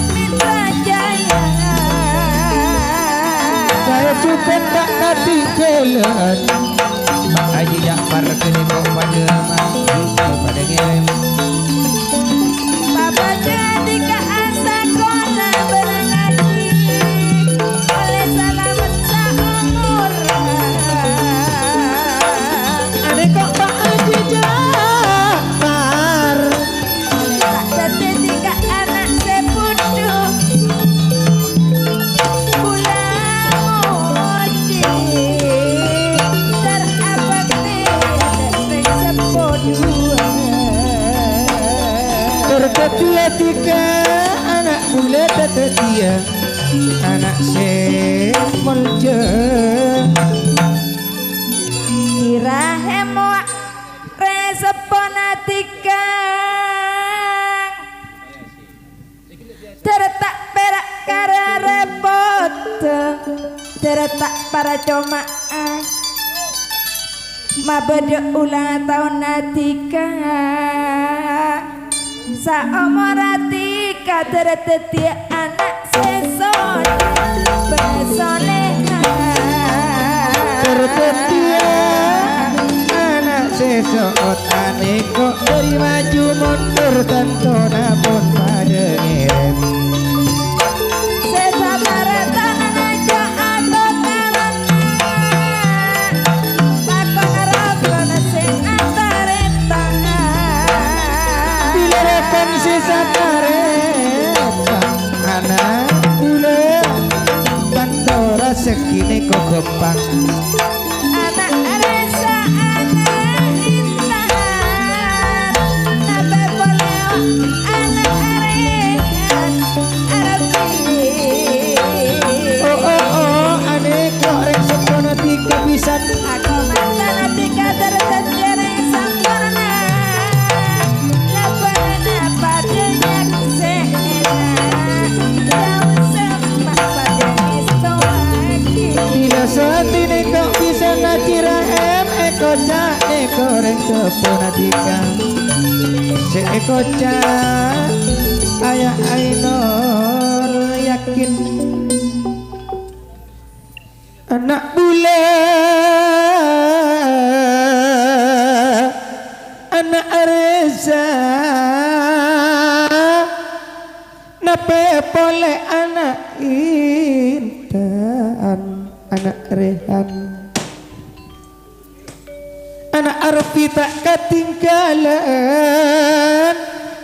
mitra jaya saya cupet tak kati kelan Pak Haji Jakfar kini kau pada pada ngirim Papa ketika asa kona berengaji oleh salamet seumur ane kok Pak Haji Jakfar tak ketika anak sepudu Bulamoji terabakti ada sepudu terketia tiga anak bule terketia anak semolje irahemu resepona tiga terletak perak kara repot terletak para comaan mabede ulang tahun natika saomaratika tertetia anak seson besoleha terketia anak sesot ane kok dari maju mundur tentu napun pada ngirim sesamara tangan aja atau tangan pakon rapana sing antare tangan dilerekan sisa kareta anak bule kantora sekine kok gempang anak resa anak intan nabe poleo anak arehan arabi oh ane kok rek sepono tiga pisan aku mantan tiga tertenjereng sempurna napa denyak seenak jauh sembah pada istoaki bila setine kok bisa ngacira eko cak eko rek sepono tiga seeko cak ayah ainor yakin anak bule anak reza nape pole anak intan anak rehan anak arfi tak ketinggalan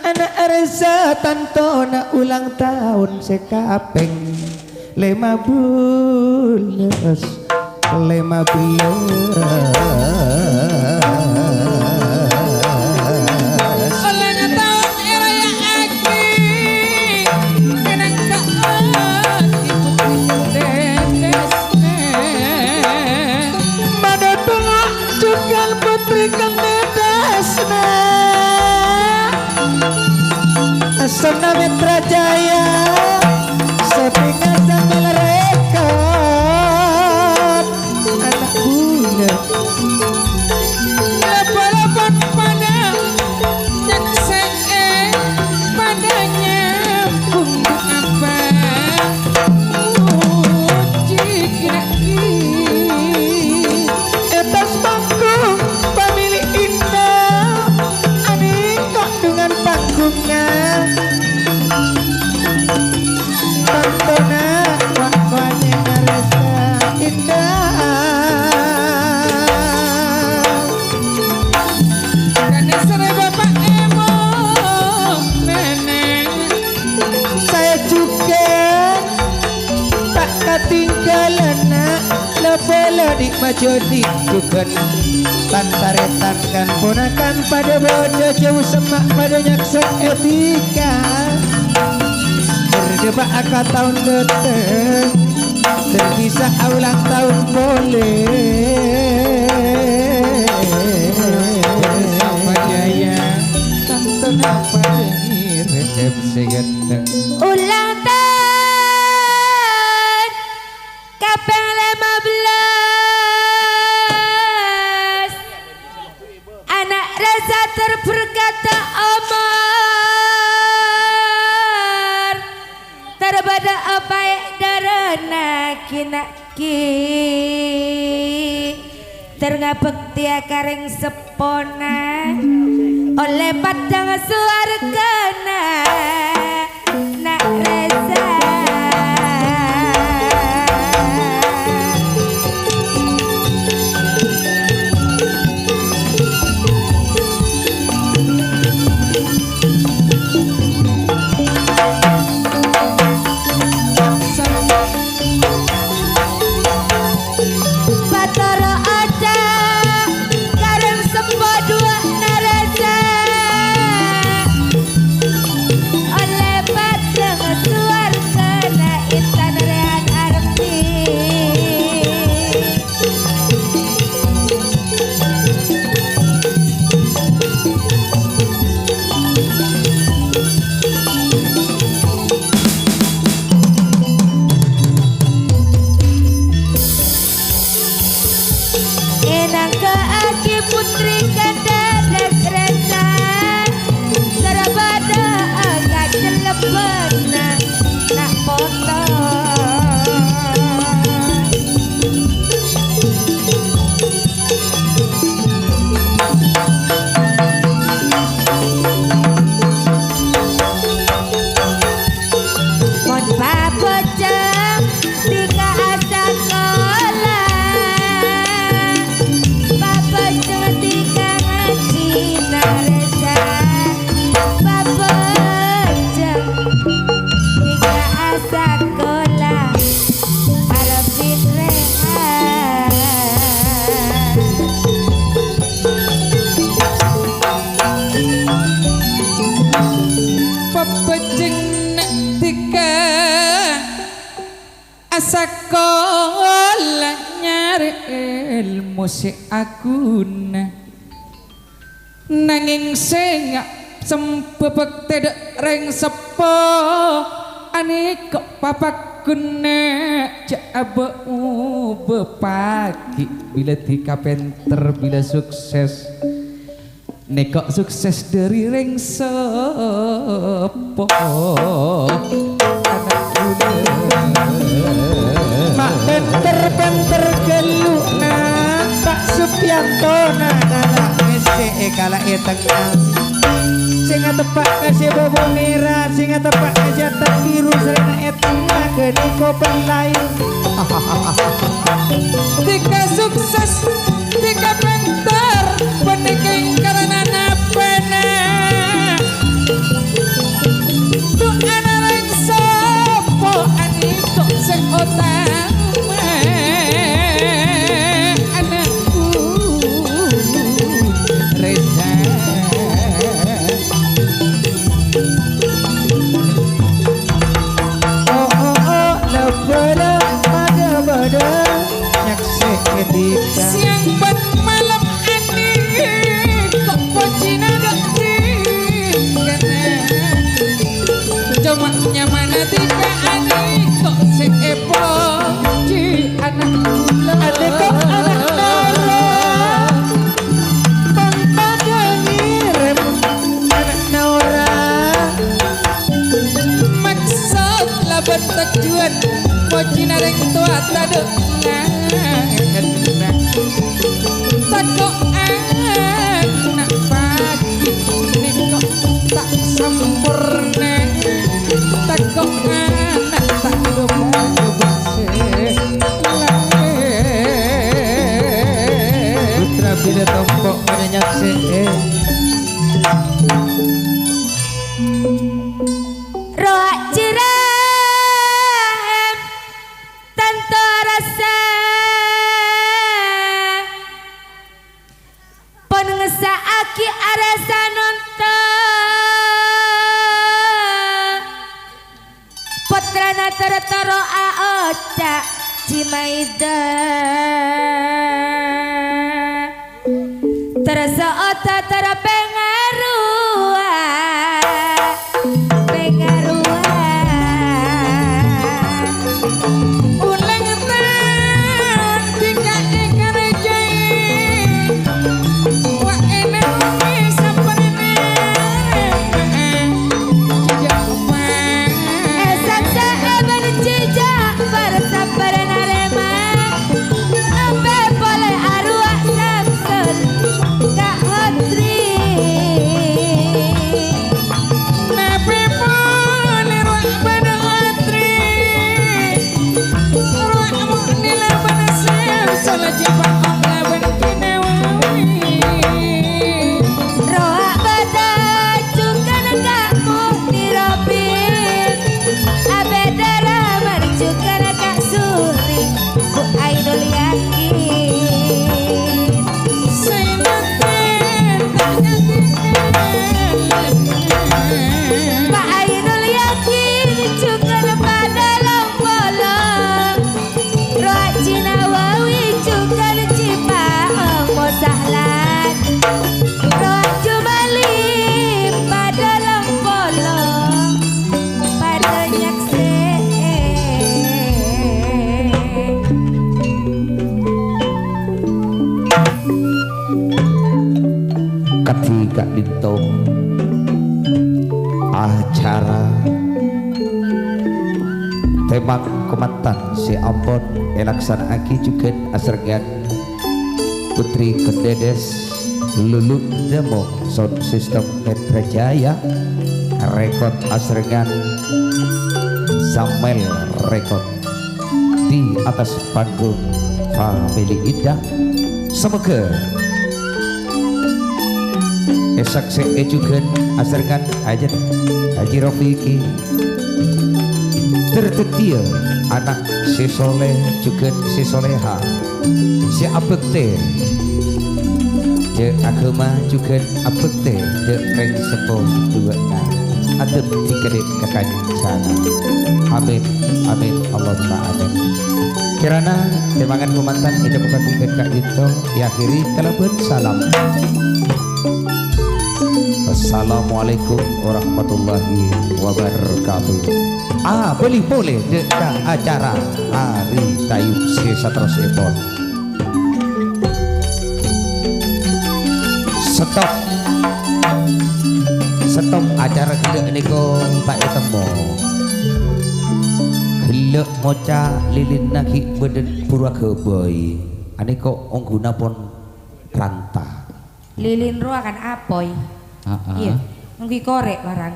anak reza tantona ulang tahun sekapeng 15 Ulang tahun raya aki kenang kaati putri dedesne mana tengok juga putri kenedesna Asana Mitra Jaya sepingan sambil rekod anak bule Lepas-lepas pada nyakseng padanya untuk apa uji kira-kira atas panggung pemilik indah ani kok dengan panggungnya tantona wakwane ngerasa indah dan sore bapak emo nenek saya juga tak ketinggalan nak lepele di maju dikukan pantaretan kan ponakan pada bodoh jauh semak pada nyaksa etika berdebat akal tahun detek terbisa ulang tahun boleh sama jaya tante apa ngirim seganteng ulang tahun kapeng 15 anak Reza terberkata Omar terbada baik darana kinaki terngabek tia karing sepona oleh padang suargana nak Reza Batara ada kareng sempo dua narasa oleh padang suargana intan rehan arti enang ke aki putri kandaras Reza sarabada agak celepena nak foto mon papa jam tiga asa sekolah papa jam tiga ngaji Reza papa jam tiga asa sekolah Arafin Rehan pepejeng nak tika asakola nyari ilmu si aguna nanging sing sempebek tidak reng sepo ane kok papak guna jabe bepagi bila tika penter bila sukses nekok sukses dari reng sepo anak muda mak penter geluna Pak Supianto nana mesti kala tengah singa tepak kasih bobo merah singa tepak kasih tak biru serena etengah kediko penlayu tika sukses tika penter peniking karena napena tu ana reng sopo aniko sing utama anakku Reza lepele pada bada nyaksi etika siang ban malam ani kok pocina gak cuma nyamana tika ani kok sing epoci anak kula adekok anak nara pangpada ngirim anak naura maksud laban tujuan pocina reng tua tadu takok anak pagi ini kok tak sempurna takok anak tak coba putra bila tombok pada nyaksi roak jeram tanto rasa otak Cimaida terasa otak terpengaruh ulang tan tika ikarejai wa enemi saparene jejak esak sahabat jejak bersabaran arema ambe boleh arwah samsul kak hotri nabi boleh ruak pada atri ruak mu'nila pada sel salah jebak lawan kinawawi roak badan juga nekakmu dirobin abedara merjuka nekak suri bu Ainul yakin saynatin tak ngerti Pak Ainul yakin juga pada bolong roak Cinawawi juga Cipaong Mosahlan roak Jumalim pada bolong pada nyakse ketika dito acara temak komandan si Ambon elaksanaki juga asrengan Putri Kendedes Lulu Demo Sound System Metra Jaya rekod asrengan Samuel rekod di atas panggung Family Indah semoga esak juga asrengan Haji Rafiki tertetia anak si soleh juga si soleha si abekte je agama juga abekte de reng sepo dua na adem dikede kakan sana amin amin Allahumma amin kirana temangan pemantan kita kebagikan Kak Dinto diakhiri kalaupun salam. Assalamualaikum warahmatullahi wabarakatuh. Boleh dekat acara Hari Tayub si Satros Epon. Stop acara gelek niko tak ketemu. Gelek moca lilin naki beden purwaga boy. Aniko ongguna pon ranta. lilin roa kan apoy iya ngki korek barang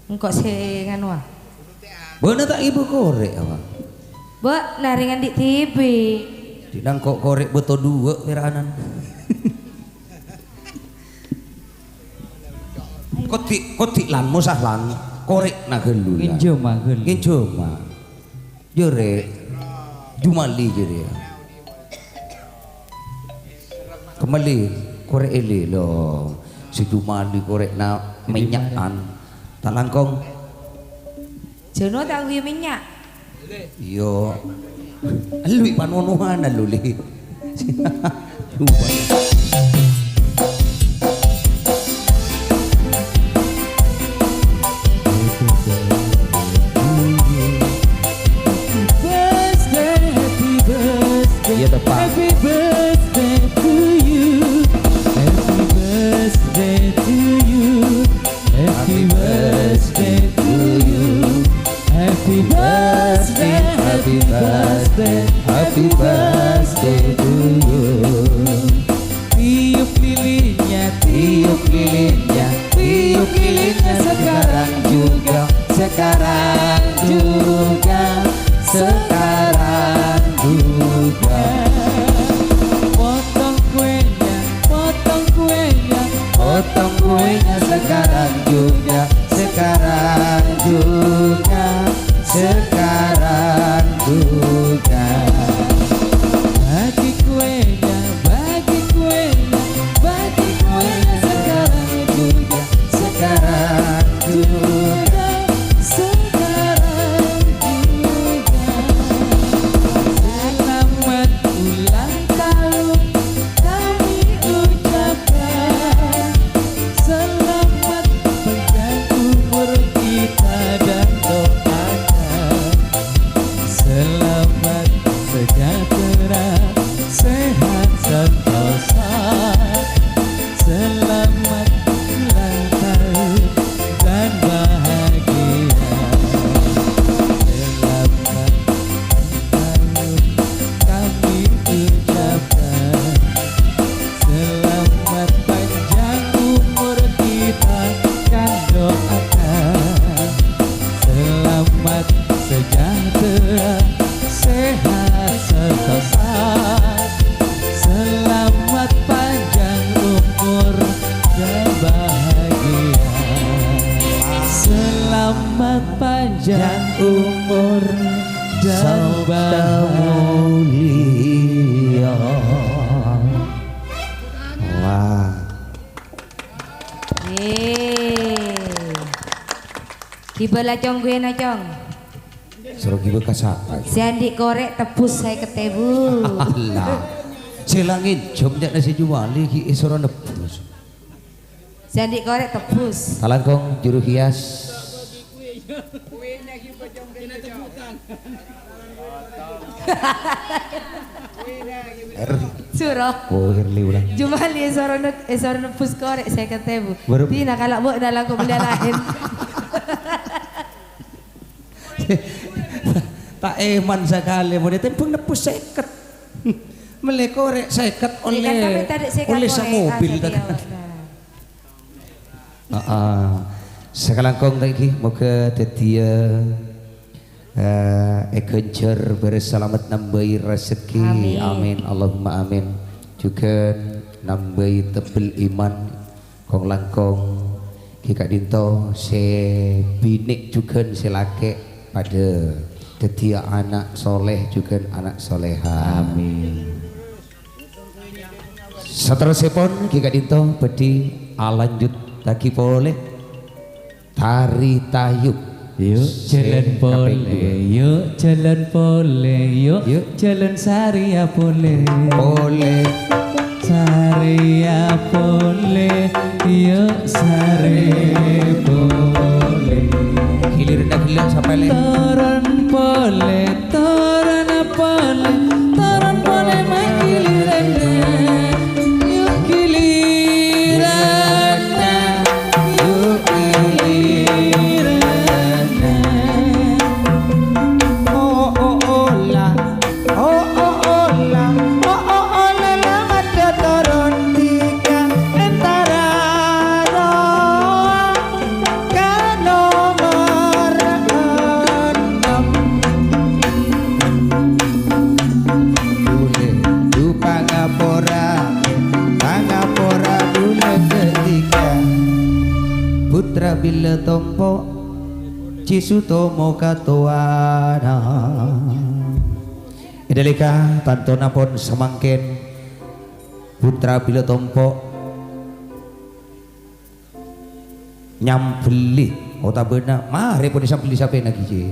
engkau se nganu ah bener tak ibu korek apa Mbak naringan di TV dinang kok korek beto dua peranan kotik lan musah lan korek na gelu lah ginjo mah jere jumali jere kembali korek ele lo si jumali korek na minyakan talangkong jono tak wi minyak yo lu panonuhan lu li ya tepat Happy birthday to you. Happy birthday to you. Happy birthday to you. Happy birthday, happy birthday, happy birthday to you. Tiup lilinnya, tiup lilinnya, tiup lilinnya sekarang juga, sekarang juga, sekarang juga. Potong kuenya, potong kuenya, potong kuenya sekarang juga, sekarang juga, sekarang juga. Bagi kuenya, bagi kuenya, bagi kuenya sekarang juga, sekarang juga, sekarang juga. mulia. Wah, Kibalah cong gue na cong. suruh kiba kasapa. Si Andi korek tebus saya ketebu. Allah. Selangin jomnya nasi juali ki isora nebus. Si Andi korek tebus. Kalangkong juru hias. Suruh. Oh, Herli ulang. Jumali esor nebus korek saya ketebu. Baru- Tina kalau mau dalam kemudian lain. Tak eman sekali mau ditempung nebus seket. Melekorek seket oleh semobil tadi. Sekalangkong lagi moga tetia kejar berselamat nambai rezeki. Amin Allahumma amin. Juga nambai tebel iman kong langkong kika dinto se binik juga se laki pada tetia anak soleh juga anak soleha. Amin. Saterusipun kika dinto bedi alanjut lagi boleh tari tayub. Yuk jalan boleh, yuk jalan boleh, yuk Yuk. jalan Saria boleh, Boleh Saria boleh, yuk Sari boleh, hilir dah hilir sampai le. Toran boleh, toran boleh, toran boleh makiliran deh, yuk giliran deh, yuk giliran deh. Oh oh oh la, oh oh oh la, oh oh oh la la mata turun tiga antara doa ke nomor 6. Boleh lupa ngapora dulu ketiga putra bila tompo Cisutomo katuana Idalika tantona pon semangkin putra bila tompo nyambeli otabena mare pun disambeli sampai lagi je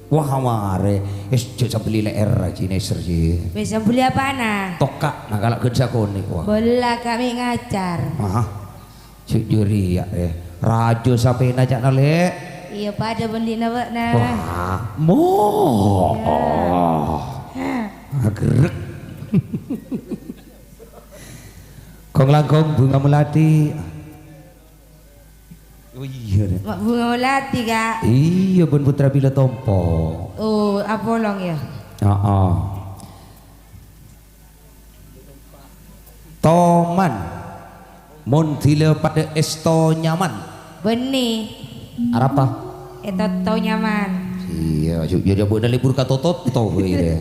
wah mare es sambeli leer aja neser je Bisa beli apa nah? tokak nah kalau gensa koni wah Bola kami ngacar. juri ya rajo sampai najak nale Iya pada beli nawak nah. wah mo gerek kong langkong bunga melati. Oh iya deh. Mak bunga melati kak. Iya ben putra bila tompo. Oh apolong ya. Toman montile pada esto nyaman. Benih. Arapa? Toto nyaman. Iya, ya buat libur ka totot to deh.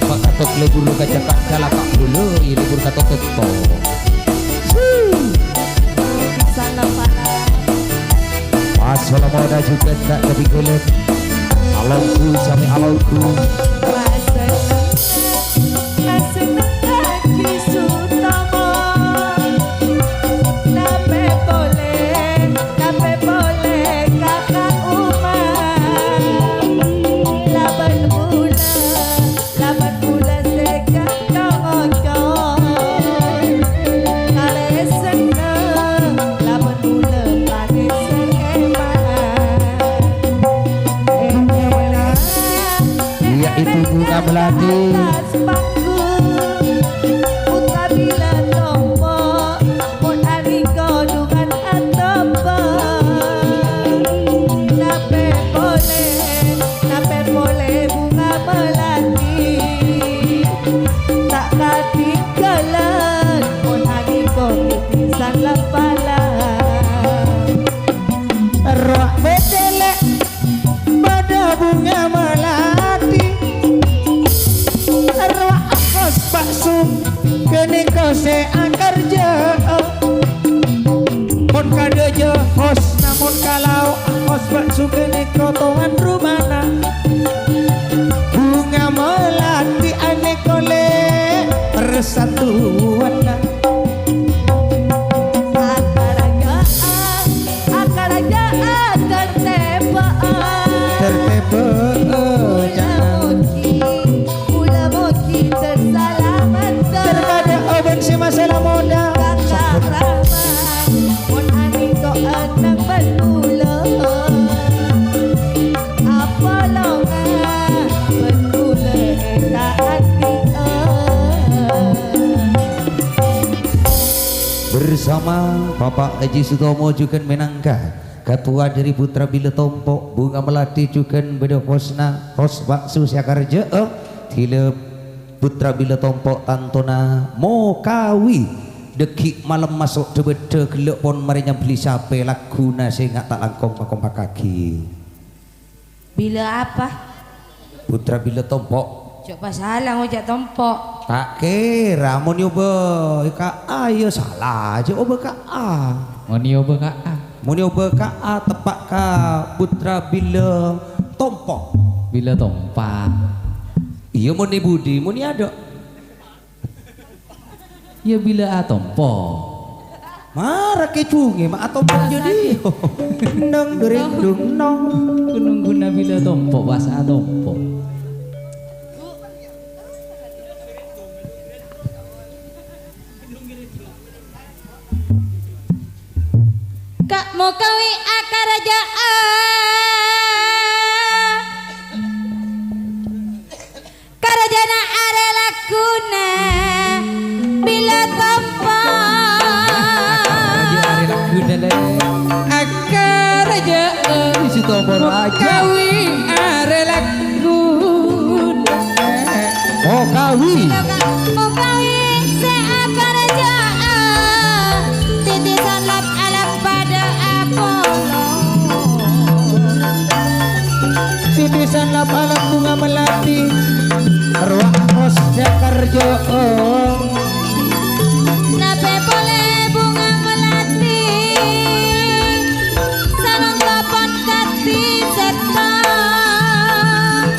Pak katot libur ka cakak kalapak dulu, ya libur ka totot to. Masalah moda juga tak tapi kulit. Alauku sami alauku. Itu bunga melati. Roh bedelek pada bunga melati. se kerja mon kadeje hos namun kalau hos bak sugene kotongan rumana bunga melati aneh kole persatuan masalah modal pun ani kok anak benula apa longan benula tak hati bersama Bapak Haji Sutomo juga menangkah ketua dari Putra Bila Tompok Bunga Melati juga beda hosna hos baksu siakarja tila Putra Bila Tompok Tantona mau kawi dekik malam masuk debede gelek pon marinya beli sape laguna sehingga tak langkong kompak kaki bila apa Putra Bila Tompok coba salah ngojak tompok tak kira mau nyoba ka ayo salah aja oba ka a mau nyoba ka a mau nyoba ka a tepak ka Putra Bila Tompok Bila Tompak iya mau ni budi mau ni ada ya bila atompo marah kecungi mak atau jadi nong dering dung nong gunung guna bila tompo bahasa atompo kak mau kawi akar aja karajana arela kuna bila tompo arela kuna le akar aja isi tompo aja kawi arela kuna oh kawi mau kawi se akar aja titisan lap alam pada Apollo titisan lap alam bunga melati ruang hos jakarjo nape boleh bunga melati salon kapan kati setang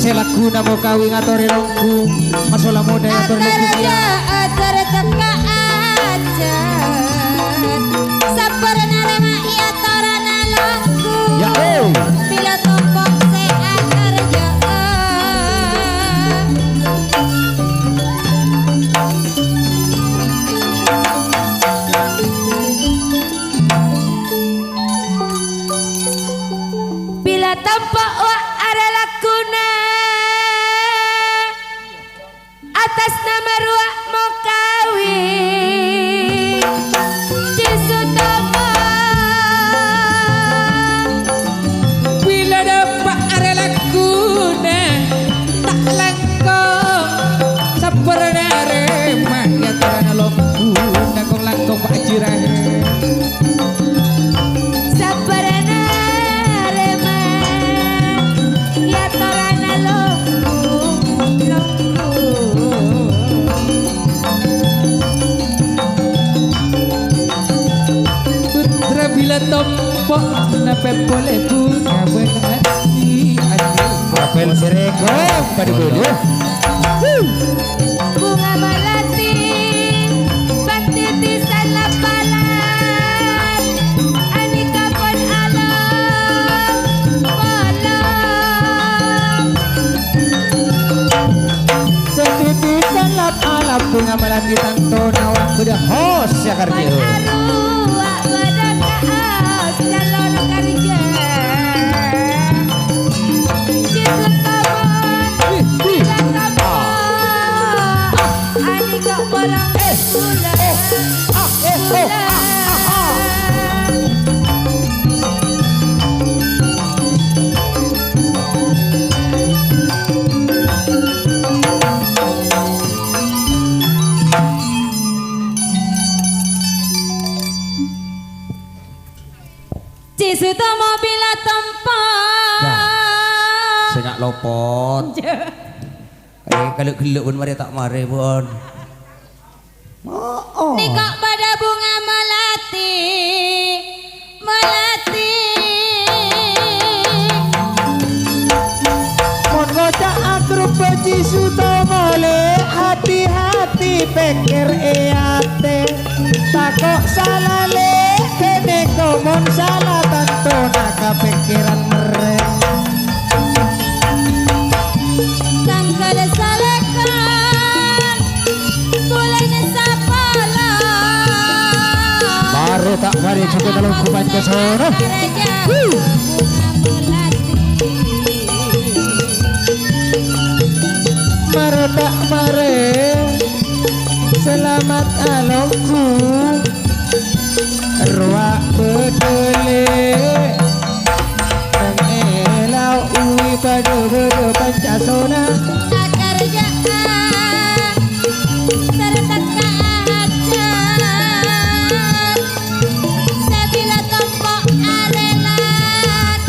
selaku namo kawi ngatori rongku masalah muda ngatori rongku ajar teka aja sabar narema iya torana longku ya bila tompok se akar bila tompok wa adalah kuna atas nama ruak mau kawin Cisutomo bila dapat arela kuna tak langkong sabarna remah ya tarana lombu nangkong langkong pak jirah sabarana remah ya torana longku Putra Bila Tompok nape boleh bunga melati apel sereko pada bodoh bunga melati titisan lapalan anika pon alam malam setitisan lap alam bunga melati tantona waktu dah hos jakarjo arwah badan kaos calon kerja ani kok bolong gula Cisutomo Bila Tompok senyak lopot kalau geluk pun mari tak mari pun Oh. Niko pada bunga melati, melati. Mon ngocak akrub beci sutomo le, hati-hati pikir eate. Takok salah le, kene komon salah tanto nak kepikiran mereka. Kang kada salakan, boleh nesapala. Baru tak mari juga dalam kuban ke sana. Raja bunga melati. Baru tak mari, selamat alongku. Ruak bedele, nang elau uwi pada pancasona. Akar jaan, tertak kacan. Sebila tombok arelan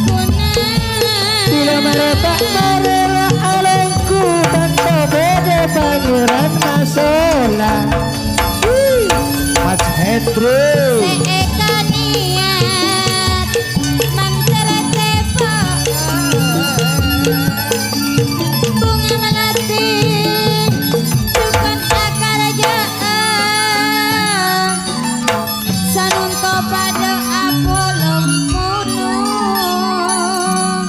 kunang. Bila meretak merela alongku, tanpa beda pangeran masola. Mas Hendro. Seeka niat mantra tepok. Bunga melati, bukan akar jaan. Sanunto pada apolong gunung.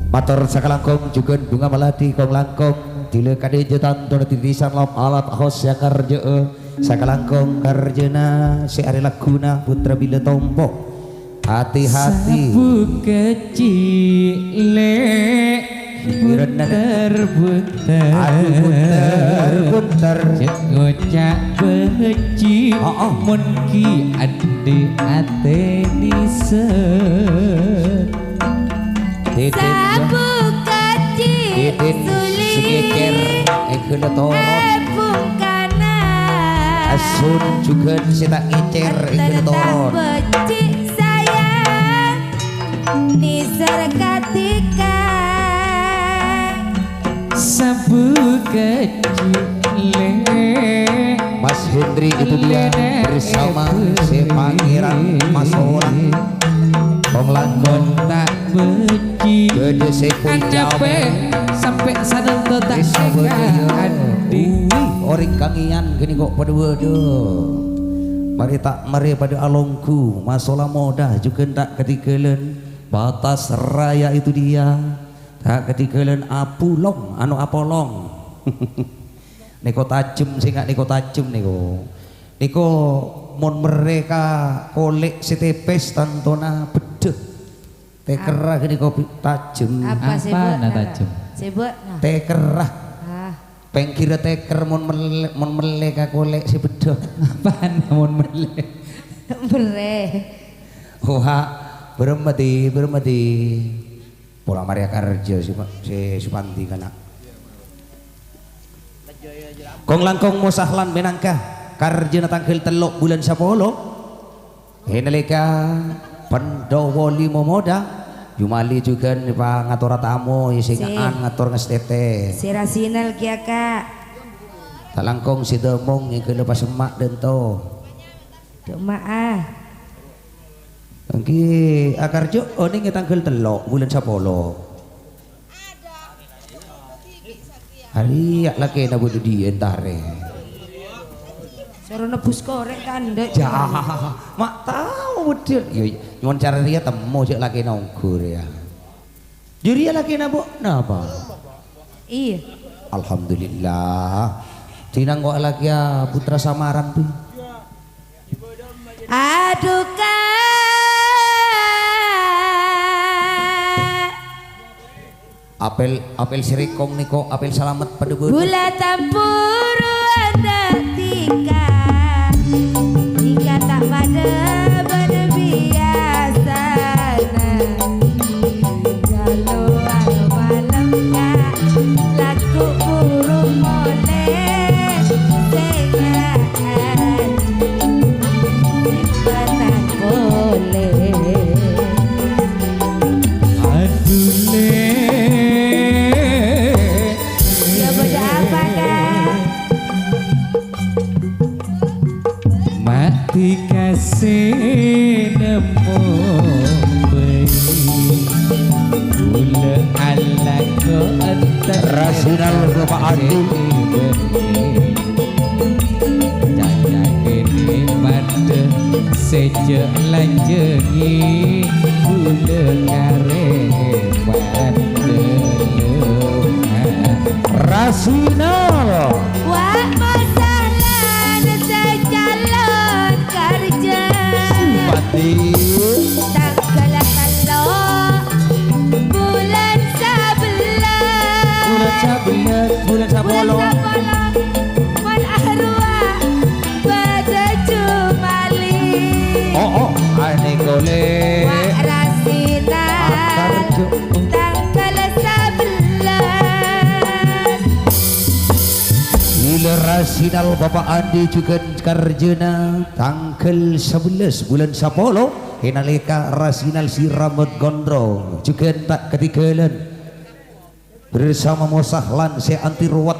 Matur sakalangkong juga bunga melati kong langkong dile kade jetan tona titisan lom alat hos ya karje sakalangkong karjena si ari laguna putra bila tombok hati-hati Sabu kecil bunter ngocak beci mun ki ade ate nisen Sabu kecil segeker ekele toron bungkana. asun juga si tak ngecer ekele toron Becik sayang nisar katika. sabu kecil Mas Hendri itu dia bersama si pangeran Masolan Kong langkon tak beci gede sepoi Anjape sampai sana tak adi orang kangian gini kok pada waduh mari tak mari pada alongku masalah moda juga tak ketikelen batas raya itu dia tak ketikelen apulong anu apolong niko tajem sih nggak niko tajem niko mon mereka kolek setepes tantona bedeh tekerah gini kopi tajem Apa nah tajem Sebut nah. tekerah Ah, pengkira teker mon mereka kolek si bedeh apaan namun melek bere. wah bermati pulang Maria Karja si Supanti kana kong langkong musahlan menangkah Karjana tanggal telok bulan 10 henalika Pandawa 5 moda Jumali juga nih pak ngatur tamu isingaan ngatur ngestete Si Rasinal kia kak. tak langkong si demong yang kena pas emak dan to Cuma ah. Angki Akarjo ini tanggal telok bulan 10 hari ya laki na budu di entare Suruh nebus korek tanda. jah mak tahu betul yo cuman cara dia temu cek laki nongkur ya jadi laki na bu napa Iya. alhamdulillah tinang kok laki ya putra samaran tuh Aduh kak. apel sirikong niko apel selamat pada budu Bula tampuru anda tika. Tika tak pada berbiasa. Kalau malam kak laku burung molek tengahan simpenan boleh. adule Ya beda apa kak? Bule ala ko antar Rasinal Bapak Andi Jaya kini pada sejak lanjengi Bule kare pada Rasinal Wah masalah secalon kerja Pati tak kalah kalau bulan 11 Bulan Sabolo Wan arwah pada Jumali Oh ane gole Wak Rasina tanggal 11 Bila Rasinal Bapak Andi juga karjena tanggal 11 bulan Sapolo Hinalika Rasinal si rambut gondrong juga tak ketinggalan bersama Mosahlan si anti ruwet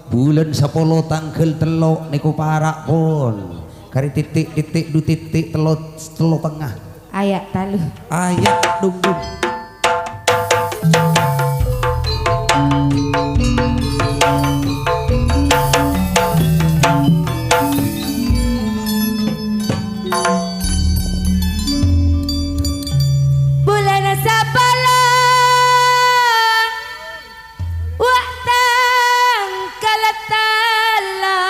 bulan Sapolo tanggal telok niku parak pun kari titik du titik telok tengah ayak talu ayat dungdung bulan sapala wak tanggal tala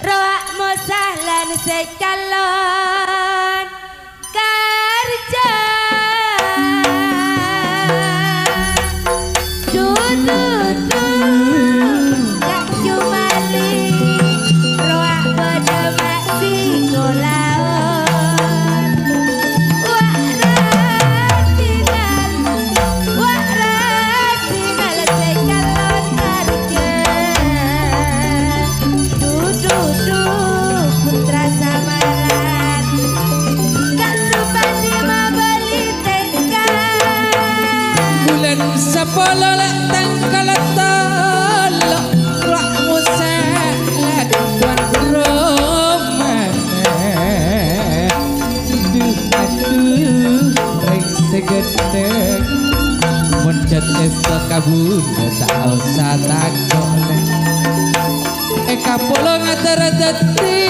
roak mosahlan secalon kerja dudu gak jumali roak bedemak singolaon wak ratinal secalon kerja dudu putra samaran gak supandi mabali tengkan bulan sapolo la tanggal talo rak musalat tuan romane aduh reng segedeng muncet esta kabun tak usah takone kapolo ngatar dadi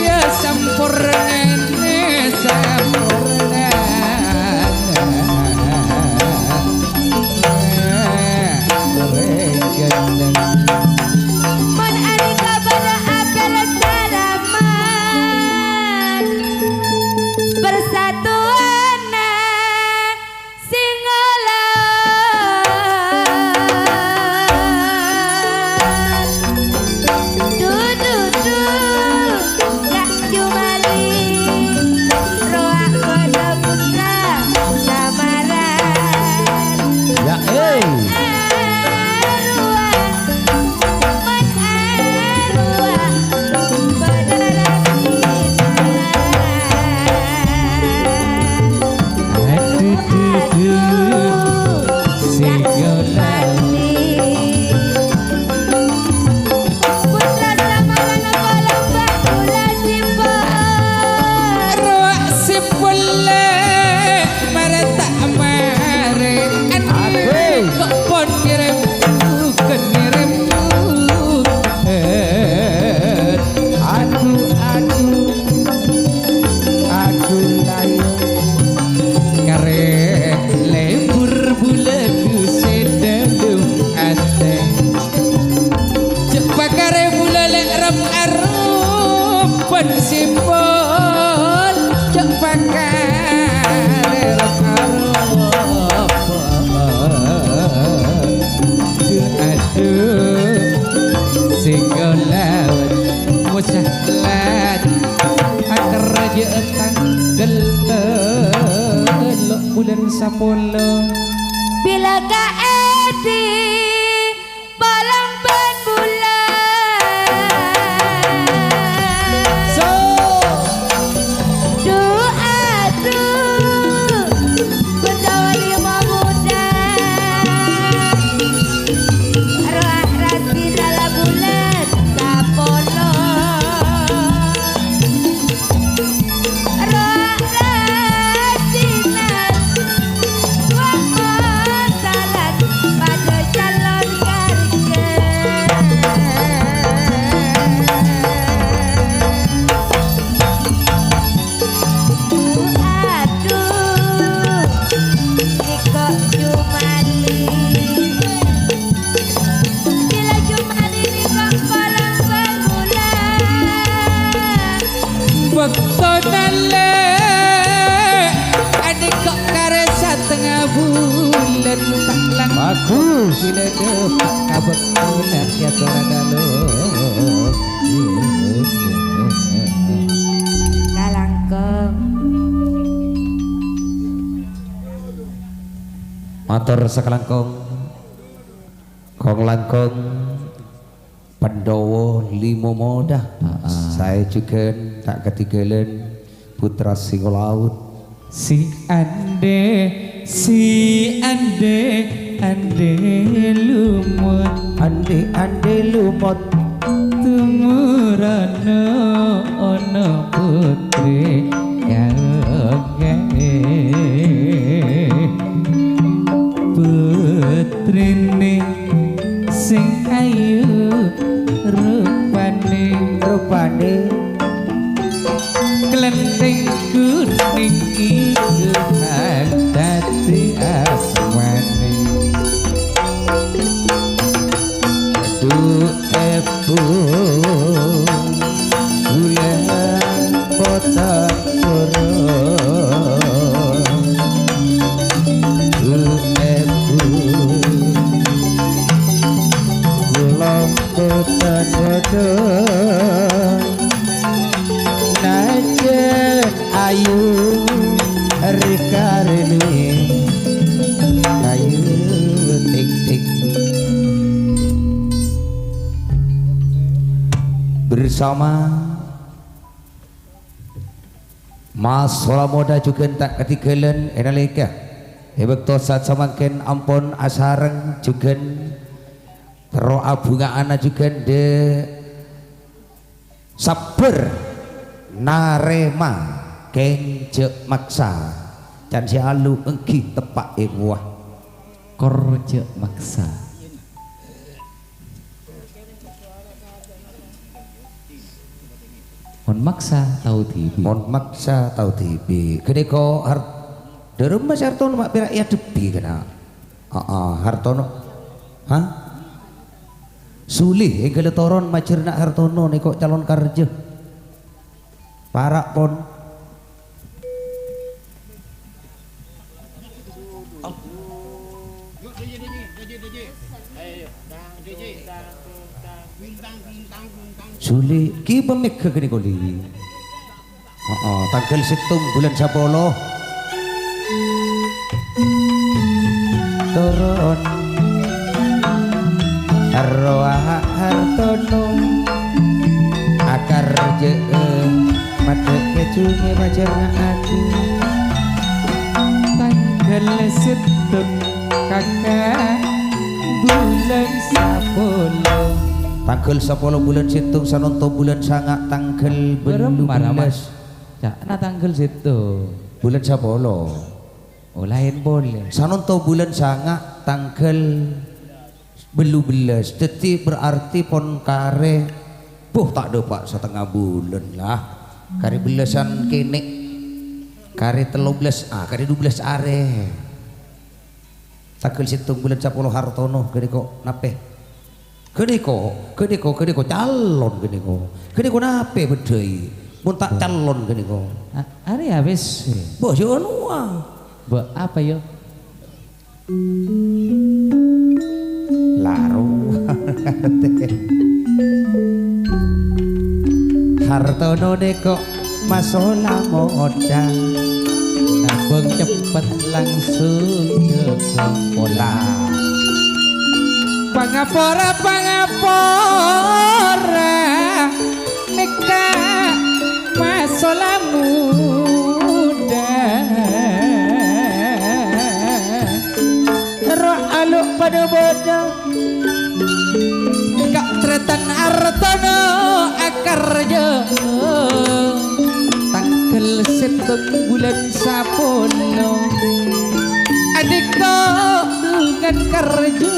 ya sampurnane sampurna Mon arika pada akal salaman Persatuan Singgolan Dudu gak jumali roak pada putra samaran ya Simbol cek pakare aduh singgolan musahlan kerja tanggal telok bulan sapolo bila kaedi palang ban bulan bulan tak lang bagus bila dapat kabetulan ya Toradalo Kalangkong Matur sakalangkong kong langkong Pandowo limo moda saya juga tak ketinggalan putra Singolaut si ande ande lumut tumurana ono putri yang putrine sing ayu rupane kelenteng kuning iku dadi asmane epu gula potak soro epu gula potak soro najen ayu rikarene ayu tik tik bersama Mas Moda juga tak ketinggalan enalika hebekto saat samaken ampun asareng juga teroa bunga ana juga de sabar narema kenjek maksa dan sialu engki tepak wah korje maksa mon maksa tahu TV mon maksa tahu TV kene ko derem Mas Hartono mak pirak ya debi kena Hartono sulih engkel toron majernak Hartono nek kok calon karja parak pon Suli ki pemik kene koli. Tanggal 7 bulan 10. Turun arwah Hartono akar jeun madek kecune majerna ati tanggal 7 kakak bulan 10 tanggal 10 bulan 7 sanonto bulan sanga tanggal 12 ya na tanggal 7 bulan 10 oh lain boleh sanonto bulan sanga tanggal 12 deti berarti pon kare tak ada pak setengah bulan lah kare belasan kene kare 13 kare 12 are tanggal 7 bulan 10 Hartono gede kok nape Kene ko calon kene ko nape bedhei mun tak calon kene ko are habis mbok yo anu mbok apa yo laro Hartono neko masola moda nabung cepet langsung ke pola pangapora neka masalah muda roh aluk pada bodoh kak tretan Hartono akar je tanggal 7 bulan 10 adik kau dengan kerja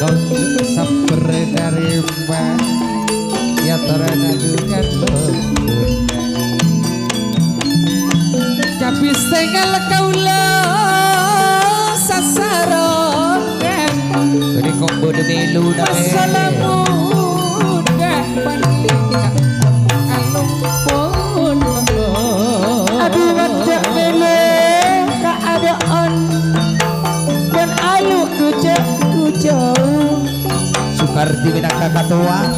kau sabar dari mbak ya terana dengan tapi setengah kaula sasaran jadi kok bodoh melu masalahmu Suhardi minangka katua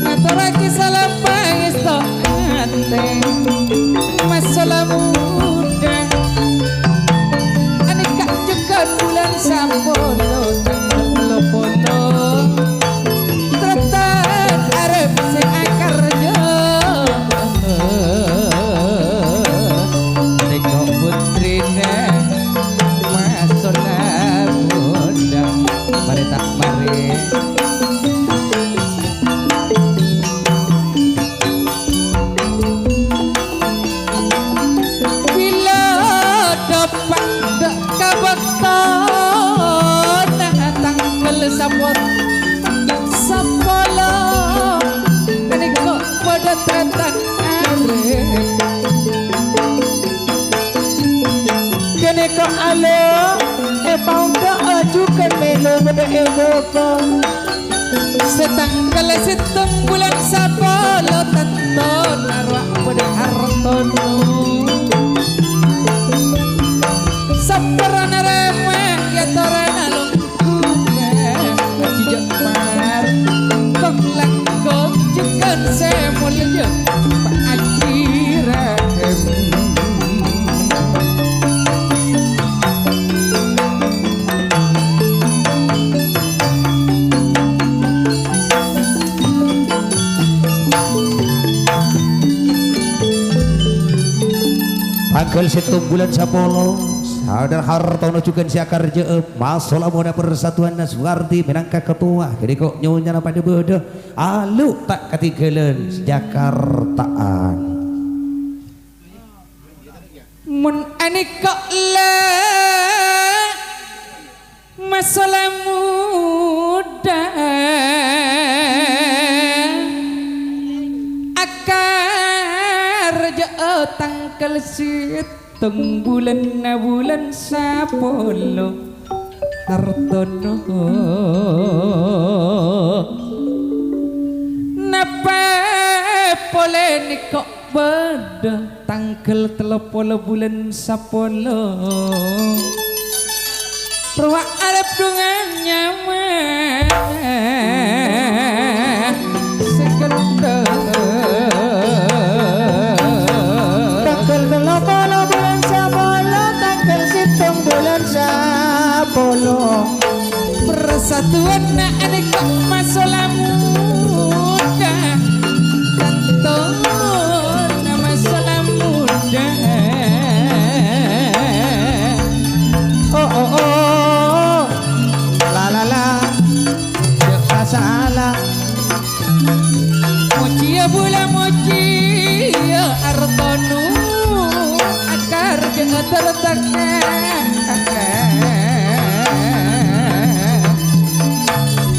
Aturake salam pangestu ate masalah muda anika cekat bulan sampolo polo tretan arep sing akarjo nek putrine masalah muda mari tak mari sapot sapolo aniko pada tretan arep kene ko alo paungka ajukan melo pada eboko setanggal seteng bulan sapolo tanto narwa pada hartono saparana reme ya torana lo langkong cekan semul je Pak Akirahem tanggal 1 bulan 10 Sadar hartono juga siakar jeep masalah muda persatuan Suhardi minangka ketua jadi kok nyonya pada bodoh alu tak ketinggalan Jakartaan mun anika le masalah muda akar jeep tanggal teng bulan sapolo hartono napa poleni kok beda tanggal 30 bulan sapolo perwa arep dengan nyaman sekedar persatuan na aneka masalah muda tentu na masalah muda oh la la la jangan salah moci ya bula moci ya artono akar jangan tertekan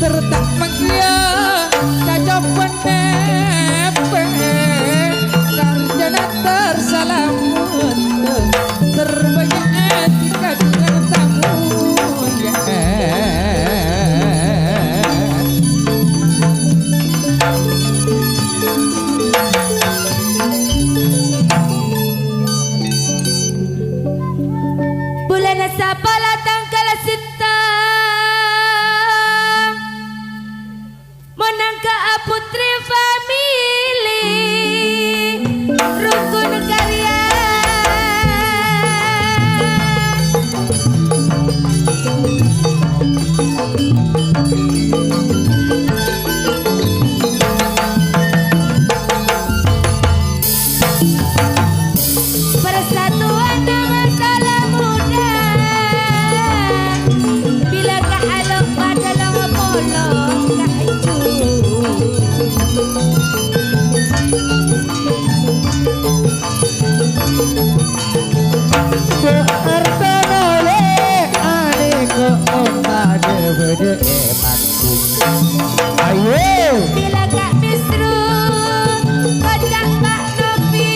tertak makia kacau penepe karjana tersalamat terbanyak etika dengan tamu ya bulan sapala tanggal sita menangka putri family rukun karya persatuan masalah muda bila kehalok pada lama polong ayo bila gak misru kocak Pak Novi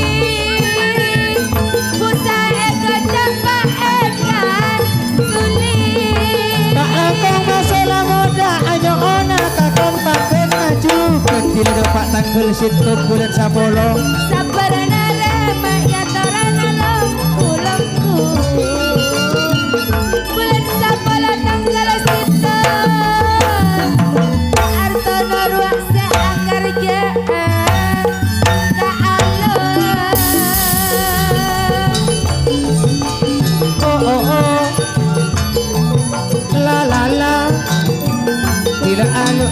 busae kocak Pak Ekan sulit tak langkong masalah muda ayo ona kakon pakon maju Bila dapat tanggal 1 bulan 10 sabarana rema ya torana longku bulan 10 tanggal 1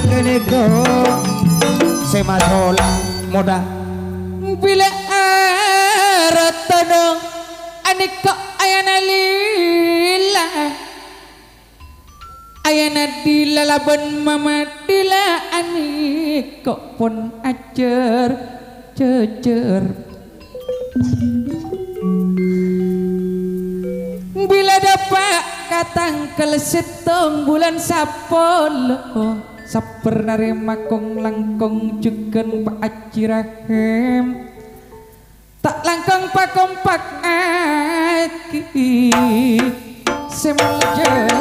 kene ko semasola moda bila aratono aniko ayana lila ayana dilalaban mama dila aniko pun ajar jejer bila dapat katangkel setong bulan sapolo saper narema kong langkong jugen pak Aji Rahim tak langkong pak kompak aki semenjak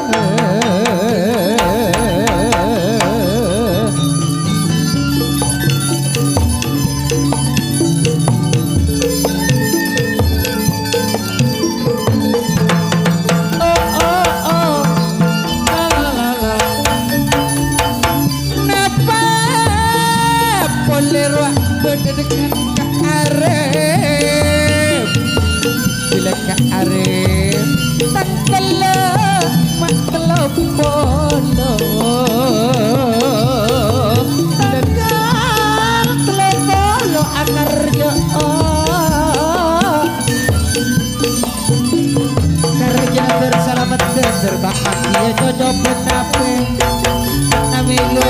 dengan Kak Arif bila Kak Arif tangkala mak kelopolo dekat kelopolo akarjo kerja bersalamat terbakar dia cocok penape amigo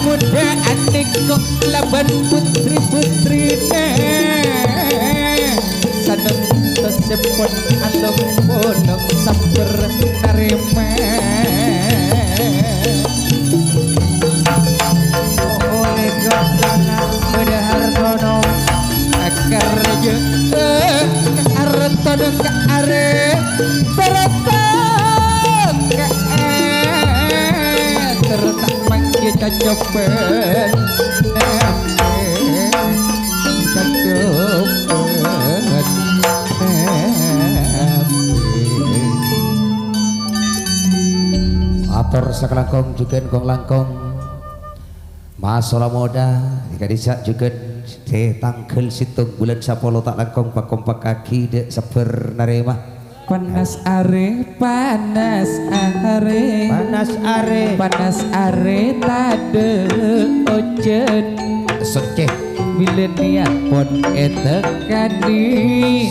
muda adik kok laban putri-putri saneng tersepon along bolong sabar narema oleh gana bedahar kono akar je artono ka are teratang ka tertak mangke cacopen atur sakelangkong juga kong langkong masalah moda jika disak juga tangkel situng bulan sapolo tak langkong pakompak kaki dek saper narema panas are panas are panas are panas are tade ojen seceh bila niat pon etekani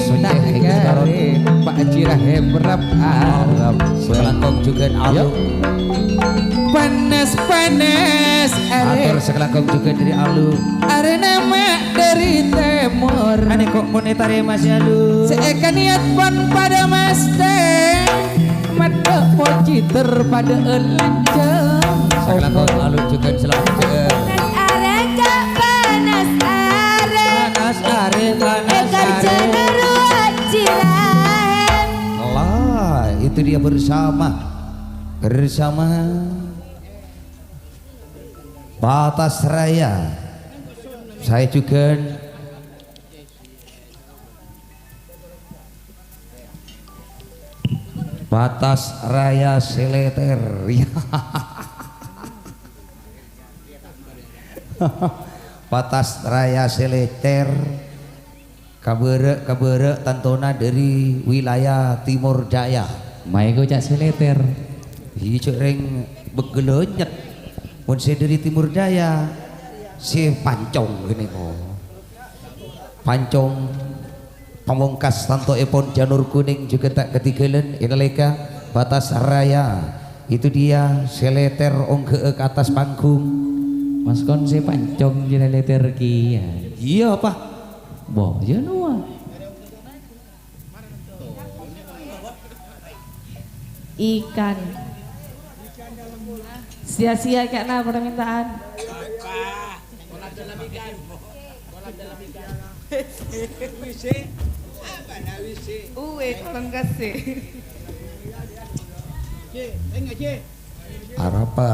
Sudah, nagare Pak Haji Rahim rap Arab sakelangkong juga alu panas panas atur are sakelangkong juga dari alu are nama dari timur ane kok monetari masih alu seeka niat pon pada mas teh mata poci terpada elenceng sakelangkong alu juga selamat juga panas are panas are panas ekar are cenderu Haji Rahim lah itu dia bersama Batas Raya saya juga Batas Raya Seleter Batas Raya Seleter kabere tantona dari wilayah Timur Jaya Mai cak seleter hijau reng begelonyet pun saya dari Timur Jaya si pancong ini mo pancong pamungkas tanto epon janur kuning juga tak ketinggalan inaleka Batas Raya itu dia seleter ongke ke atas panggung mas kon si pancong jena leter kia iya apa boh janua ikan sia-sia karena permintaan tolong kasih Arapa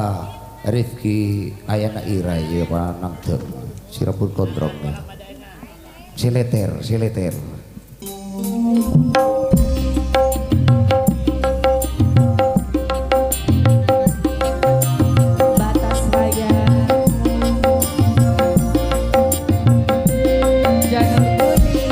Rifki ayana ira ya pak nang sirapun kontrol sileter Batas Raya jangan kuning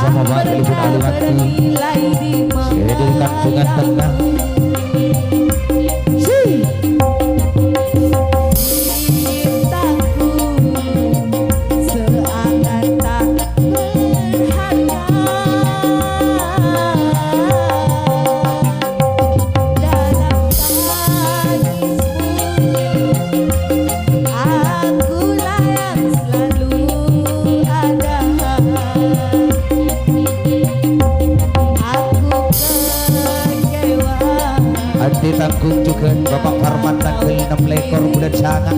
sama Pak Libun Aliwati Sedulkan dengan tengah ditanggung juga Bapak Farman tanggal 6 lekor bulan sangat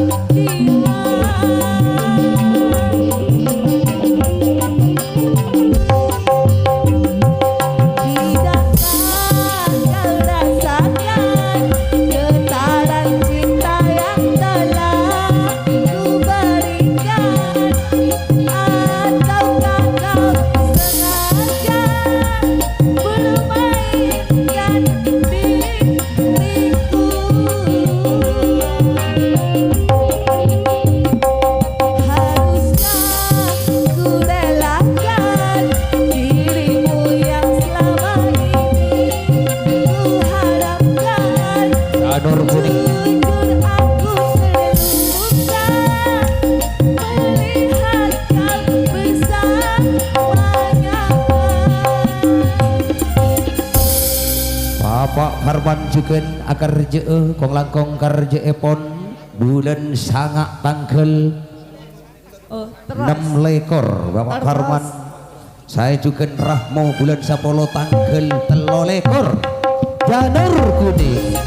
Nur kuning Bapak Harman juga akar jee kong langkong karje epon bulan sangak tanggal 6 lekor Bapak Harman saya juga rahmo bulan 10 tanggal 3 lekor janur kuning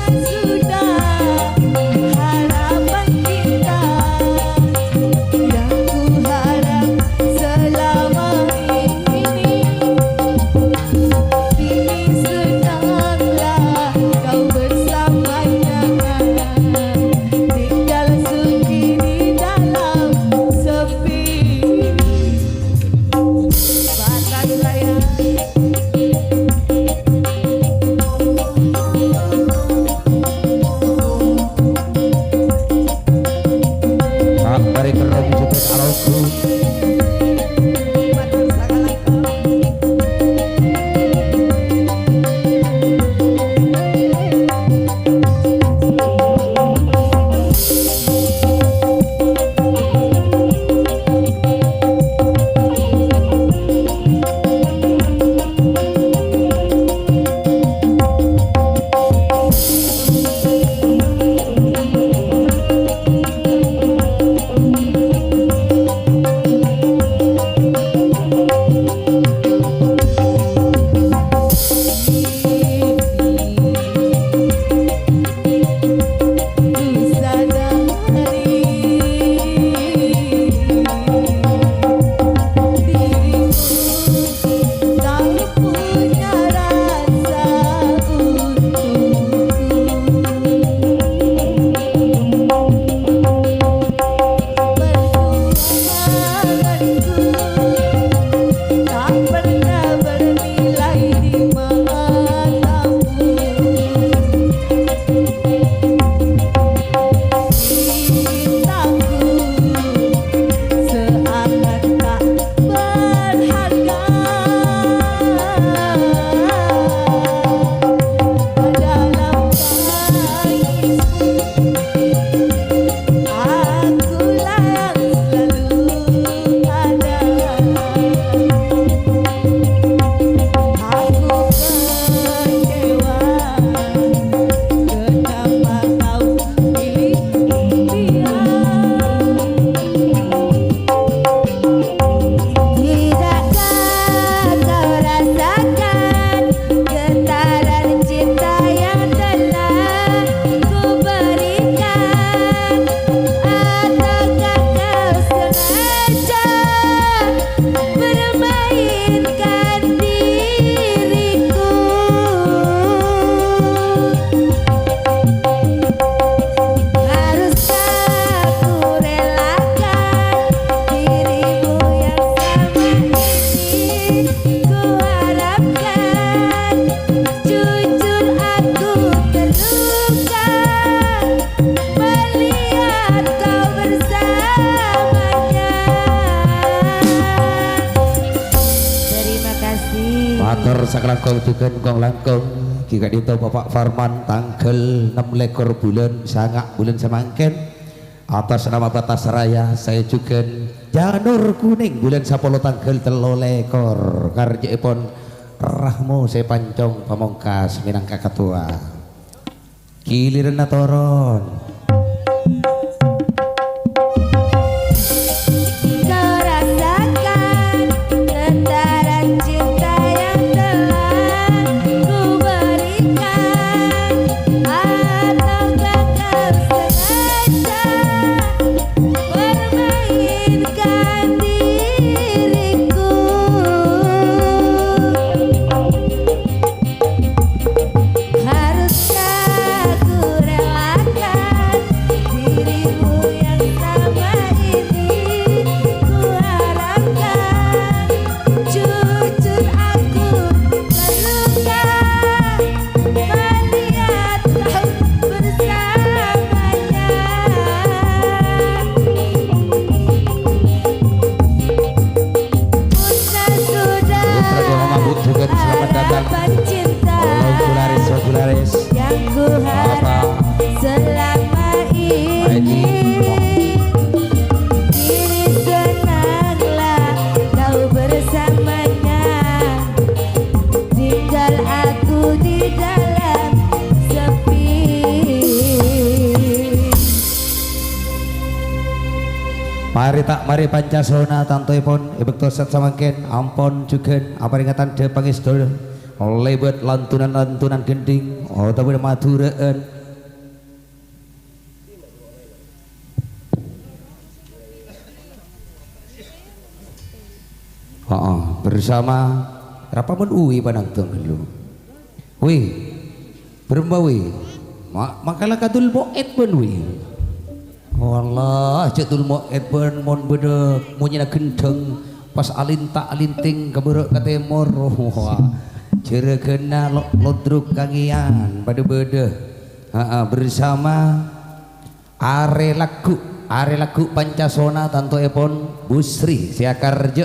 matur sakelangkung duken kong langkung jika dito Bapak Farman tanggal 6 lekor bulan sangak bulan semangken atas nama Batas Raya saya juga janur kuning bulan 10 tanggal 3 lekor karjaipun rahmu saya pancong pamongkas minangka ketua giliran toron. Mari Pancasona tantoipun ibektoset samangken ampun juga apa ingatan de pangestu lebet lantunan gending utawa maduraan bersama rapamun uwi panangtung dulu wi berembawi makalah kadul boet pun wi Allah cetul moed pun mon bedek munyina gendeng pas alinta alinting keberek katemor wah cerekena lodruk kangian pada bedeh bersama are lagu Pancasona tanto epon busri siakar je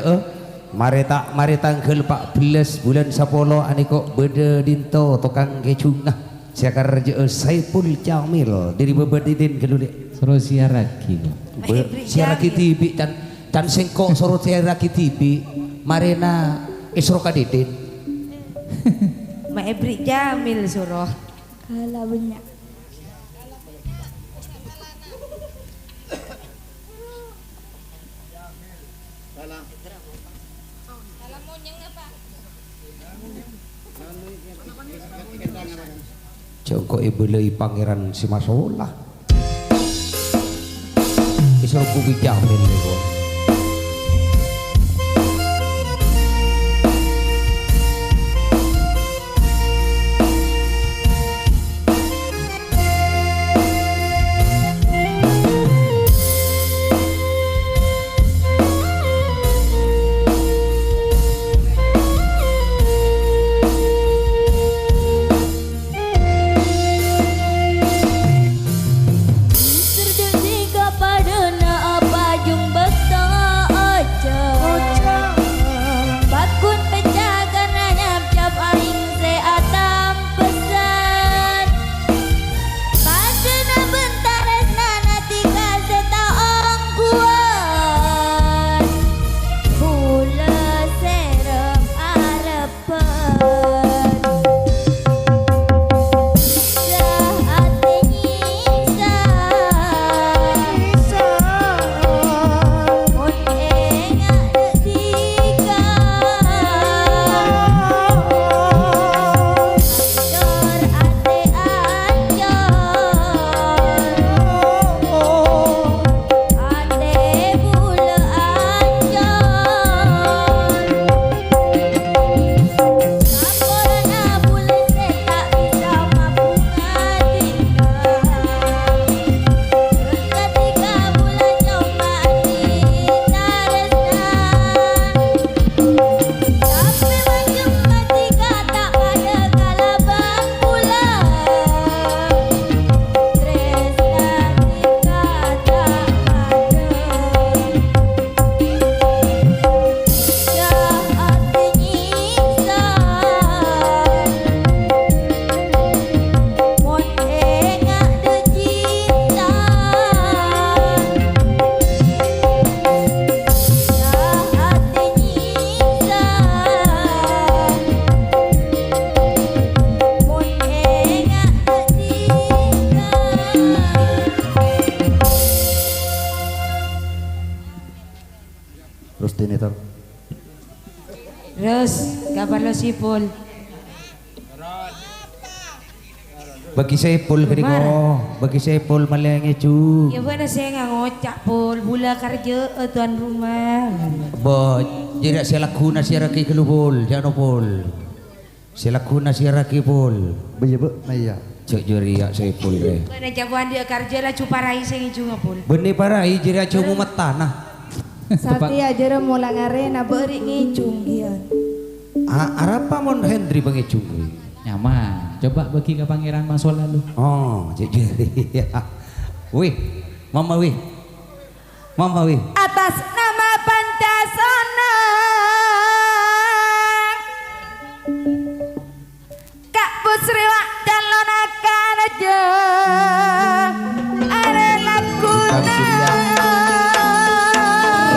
mari tanggal 14 bulan 10 aniko bede dinto tokang kecungah siakar je Saipul Jamil diri bebedidin kelulik suruh siaraki siaraki tibi dan sengkok suruh siaraki tibi marina isro kadidin Ma Ebri Jamil suruh kalah banyak Joko ibu lei pangeran Simasolah isro kubi Jamil nih Terdengar pada na apa jung betul Rustinitor. Terus kabar lo sipul. Bagi Saipul kini ko, bagi Saipul malengi cu. Ya mana saya nggak ngocak pul, bula kerja tuan rumah. Bo, jadi saya lakuna siara ki kelubul, jangan pul. Saya lakuna siara ki pul. Iya bu, iya. Cek juri ya Saipul deh. Mana jabuan dia kerja lah cuparai saya ngijung pul. Benih parai jadi aja mau tanah. Sakti aja mula ngare na beri ngijung kian. Arapa mon Hendri pengicung. Nyaman. Coba bagi ke Pangeran Maso lalu. Oh, cek juri. Wih, mama wih. Mama wih. Atas nama Pancasona Kak Pusriwa calon akan aja are lakuna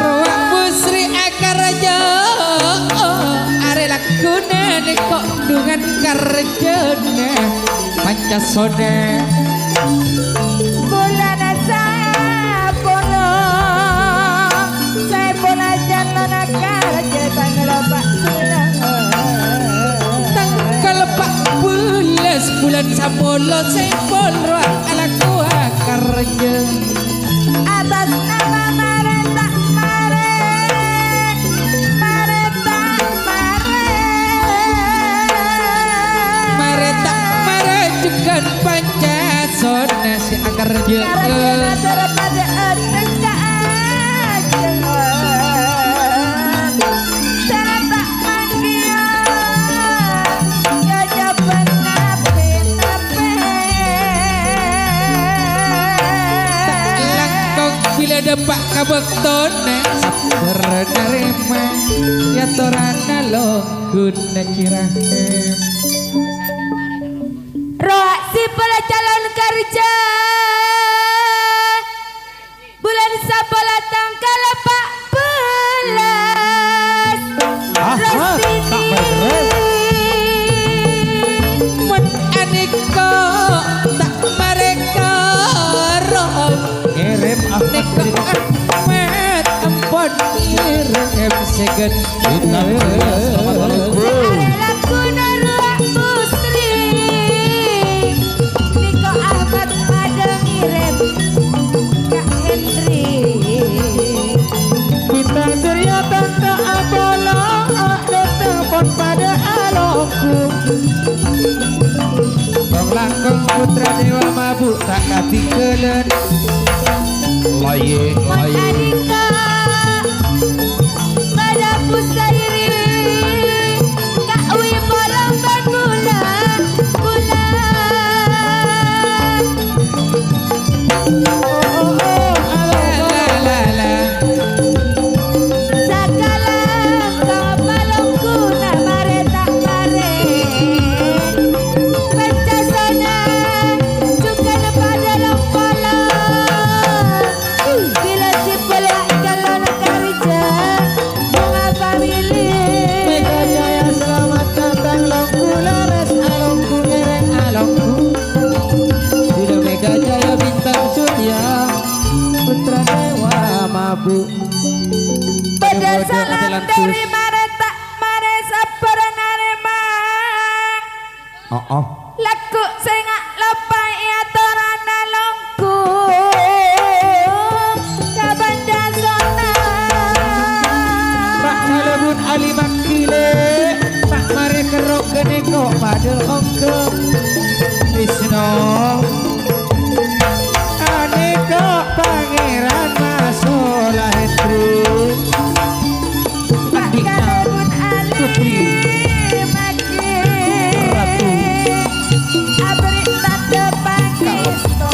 Ruang Busri akar raja are lakuna nih kok dengan karjana Pancasona bulan sapolo saya bola calon akan aja tanggal 14 tanggal 14 bulan Sapolo Saipul ruang alaku akar raja atas nama Mareta Mareta marejukan Pancasona si akar raja bila depak kabektona sabar narema ya torana lo guna cirahem roh si pula calon kerja bulan sapola tanggal 14 mun aniko tak mereka roh Ngirim neko Ahmad ampun irem segen lakuna roh Busri Niko Ahmad ada ngirim Kak Henry bintang surya tanda apolo ada telepon pada alongku Bang langkong putra dewa mabuk tak katinggalan Laye, Adika pada pusairi Kak Wi bolong dan bulan Sakalang kau balongku na mareta mare Pancasona juga pada lompolan bila si pelak calon kerja bunga famili Mega Jaya selamat datang longku laras alongku ngereng alongku Sudah Mega Jaya bintang surya putra dewa mabuk pada salam dari mareta mare saperenaremang oh. laku sengak lepai ya torana longku Kabanjasona Pak Malebun Ali Makile Pak Mare Kerok Geneko Padel Ongke Wisno Aneko Pangeran Masola Hendri Adikna Kalebun Ali Putri Maki Ratu abri tanda pangisto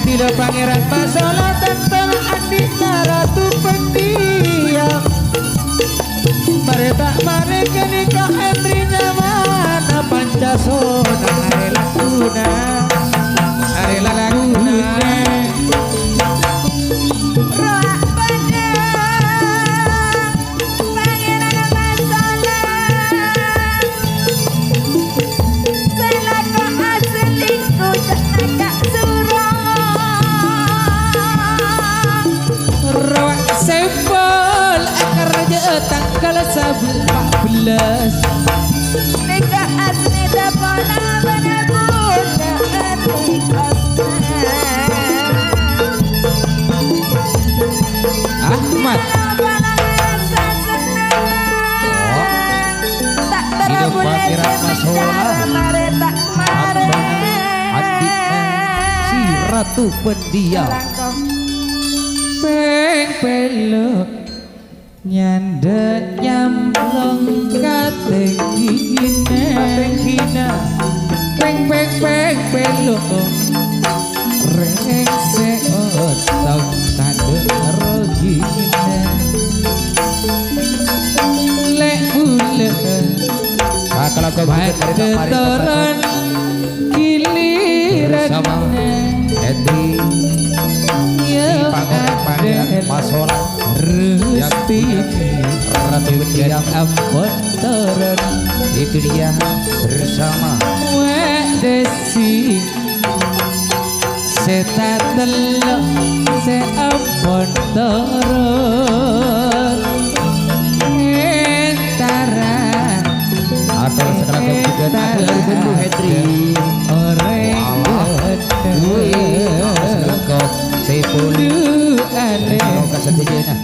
Bila Pangeran Masola Tentang Adikna Ratu Pendiam Mereka mare kenika Hendri Nyamana Pancasona Arela Laguna roh pedang pangeran masalah selako asliku tenaga surong 14 Nega asli dapona benar-benar Ahmad tak Hidup Fakiran Masola Adiknya si Ratu Pendiam peng peluk nyanda nyamplong katengina peng peluk reng seotong tanda rogina lek bulan Sakala kau Kedetoran giliran bersama Hendri Ya Pangeran Masola Rusti Ratu Pendiam Ampun turun itu dia bersama Wadesi Seta telok Se ampun turun Entara atau sekarang kau juga ada dulu Hendri Orang sekarang kau Saiful kau kesetujuna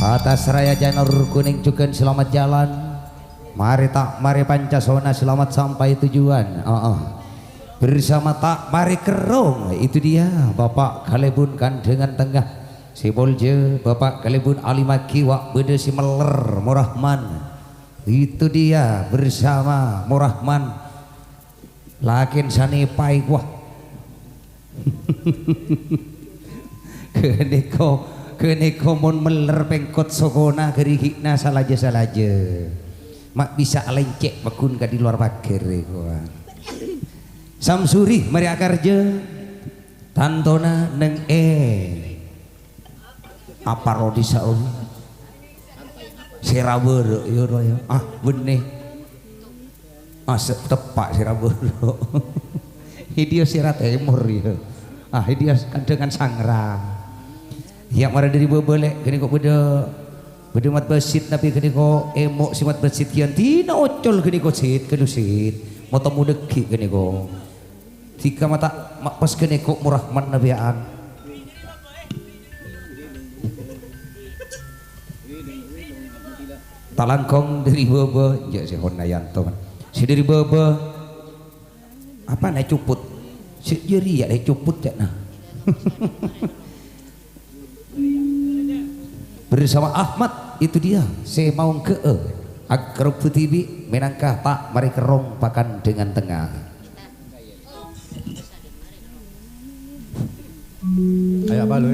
atas raya Janur Kuning juga selamat jalan mari tak mari Pancasona selamat sampai tujuan bersama tak mari Kerong itu dia Bapak Kalebun Kandengan Tengah si Bolje Bapak Kalebun Alimaki Wak Bede si Meler Murahman itu dia bersama Murahman lakin sani pai wah keneko mon meler pengkot sokona gerihikna salaja mak bisa lencek bakun ka di luar pager gua Samsuri mari akarja tantona neng apa rodi sauri Sirabero yo benih tepak Sirabero hidio sirat emor ya hidio dengan sangra ya mara dari bebelek kini kok beda mat besit tapi kini kok emok si mat besit kian tina ocol kini kok sit kedusit mata mudeki kini kok tika mata pas kini kok Murahman nabiaan talangkong dari bebe ya si Honayanto si dari bebe apa naik cuput si jeri ya naik cuput ya nah bersama Ahmad itu dia saya mau ke Akrab Putibi menangkah tak mari Kerong pakan dengan tengah ayo apa lu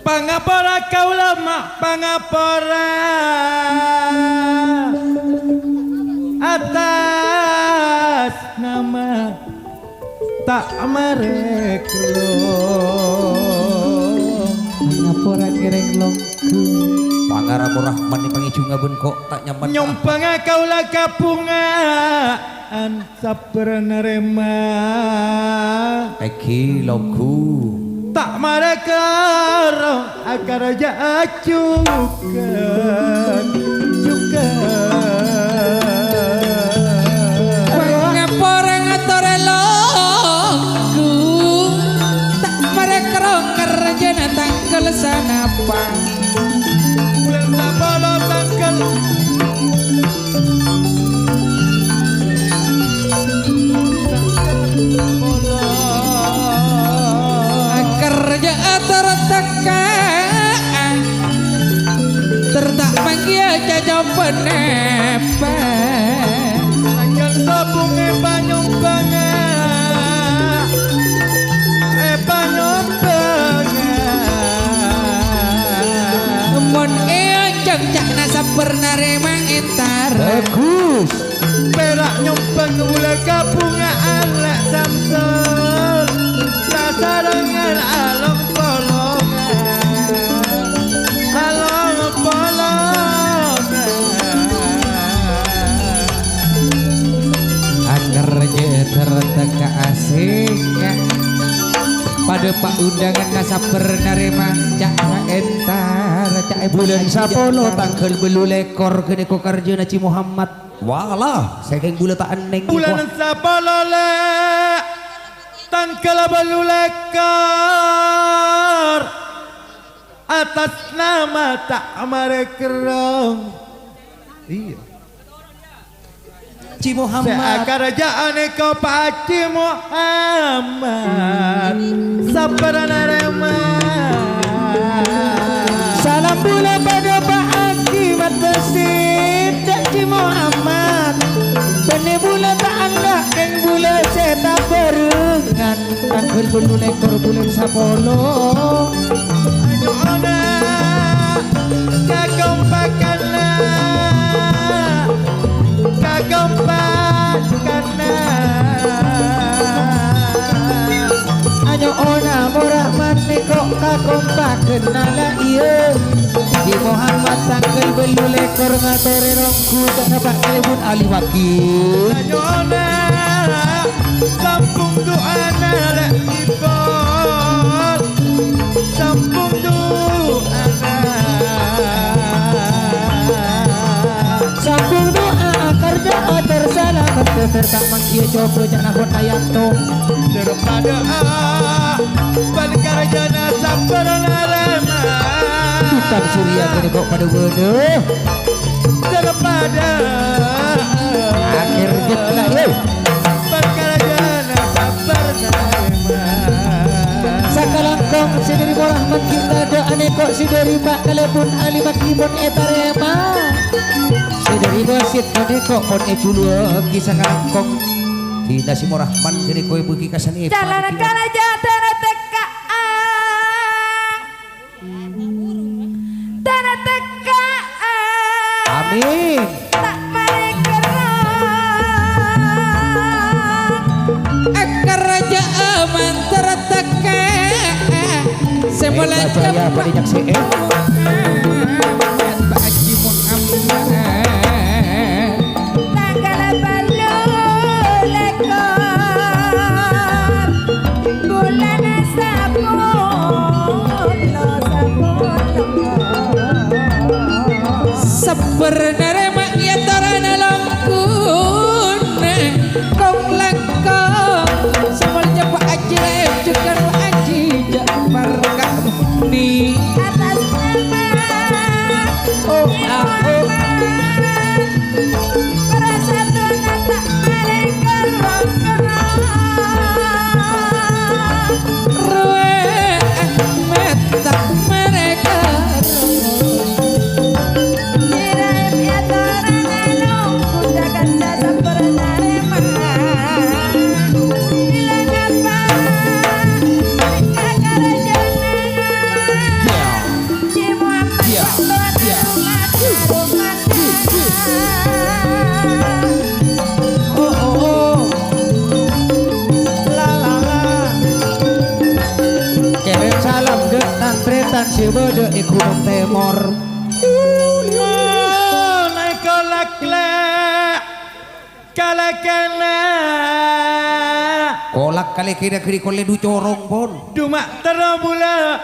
Pangapora kaulama pangapora atas nama tak mereklo Pangapora kireng longku Pangara Murahman ni pangijunga bun kok tak nyaman nyompanga kaula kapunga ansap nerema Eki loku tak marekarong akar aja acukan Pangapora ngatorelongku tak merekrong kerjana tangkel sanapang bulan tak bolong tangkel kerja tertekan tertak panggil jajah penepe tangkel sabung banyong banga banyong banga mon ceng cak nasa pernah remang entar bagus perak nyompang ula kapunga anak samsel sasarangan along polongan kerja terteka asik pada pak undangan nasaper narema cak entar cak Bulan sapolo tanggal belu lekor kene ko karja Naci Muhammad. Walah, saking bula tak eneng Bulan sapalole tanggal belulekar atas nama tak amare kerong. Iya. Ci Muhammad. Seakarajaan ko Pak Ci Muhammad sabarana Salam bula pada Pak Akibat Besit Ci Muhammad. Bene bula tak anda keng bula seta berengan tanggal belu lekor bulan sapolo. Aduh ona kagompakana Ayo ona morak mati kok kagompakeun nala ieu. Ci Muhammad tanggal belu lekor ngatore rongku Pak Kalebun Ali Wakil. Anyona sampung doana lek ibon sampung doana Sampung doa karja terselamat tak mangkieu coba jangan nakon ayanto. daripada Bankarjana sabarana rema Bintang surya kene kok pada bener. daripada Akhir getlah yo. Bankarjana sabarana rema Sakalangkong si dari Rahmat kita doane kok si dari Pak Kalebun Ali Makibon etarema. Si dari Basit kene kok pon ejulu kisah kalangkong. Tina si Rahman kene koe beuki kasan e. Jalan kala jatara teka Tana teka Amin. tak mereka kerajaan terteke semula Jaya padinyak si e. Pak Haji Muhammad tanggal balu lekor bulan sebenarnya mak ya tarana langkun kong langkong semuanya Pak Haji juga Pak Haji Jafar Kahni atas nama oh aku persatuan tak mereka Rue Ahmed tak mereka Direm ya torang alung kudakan dasar pernarema Bilang apa Kakarajana Ci Muhammad Oh oh oh. La la la. Kirim salam dek tantretan si bede ikunung temor. naik kolak kalakana Kolak kali kira kiri kole du corong pon. Dumak terobula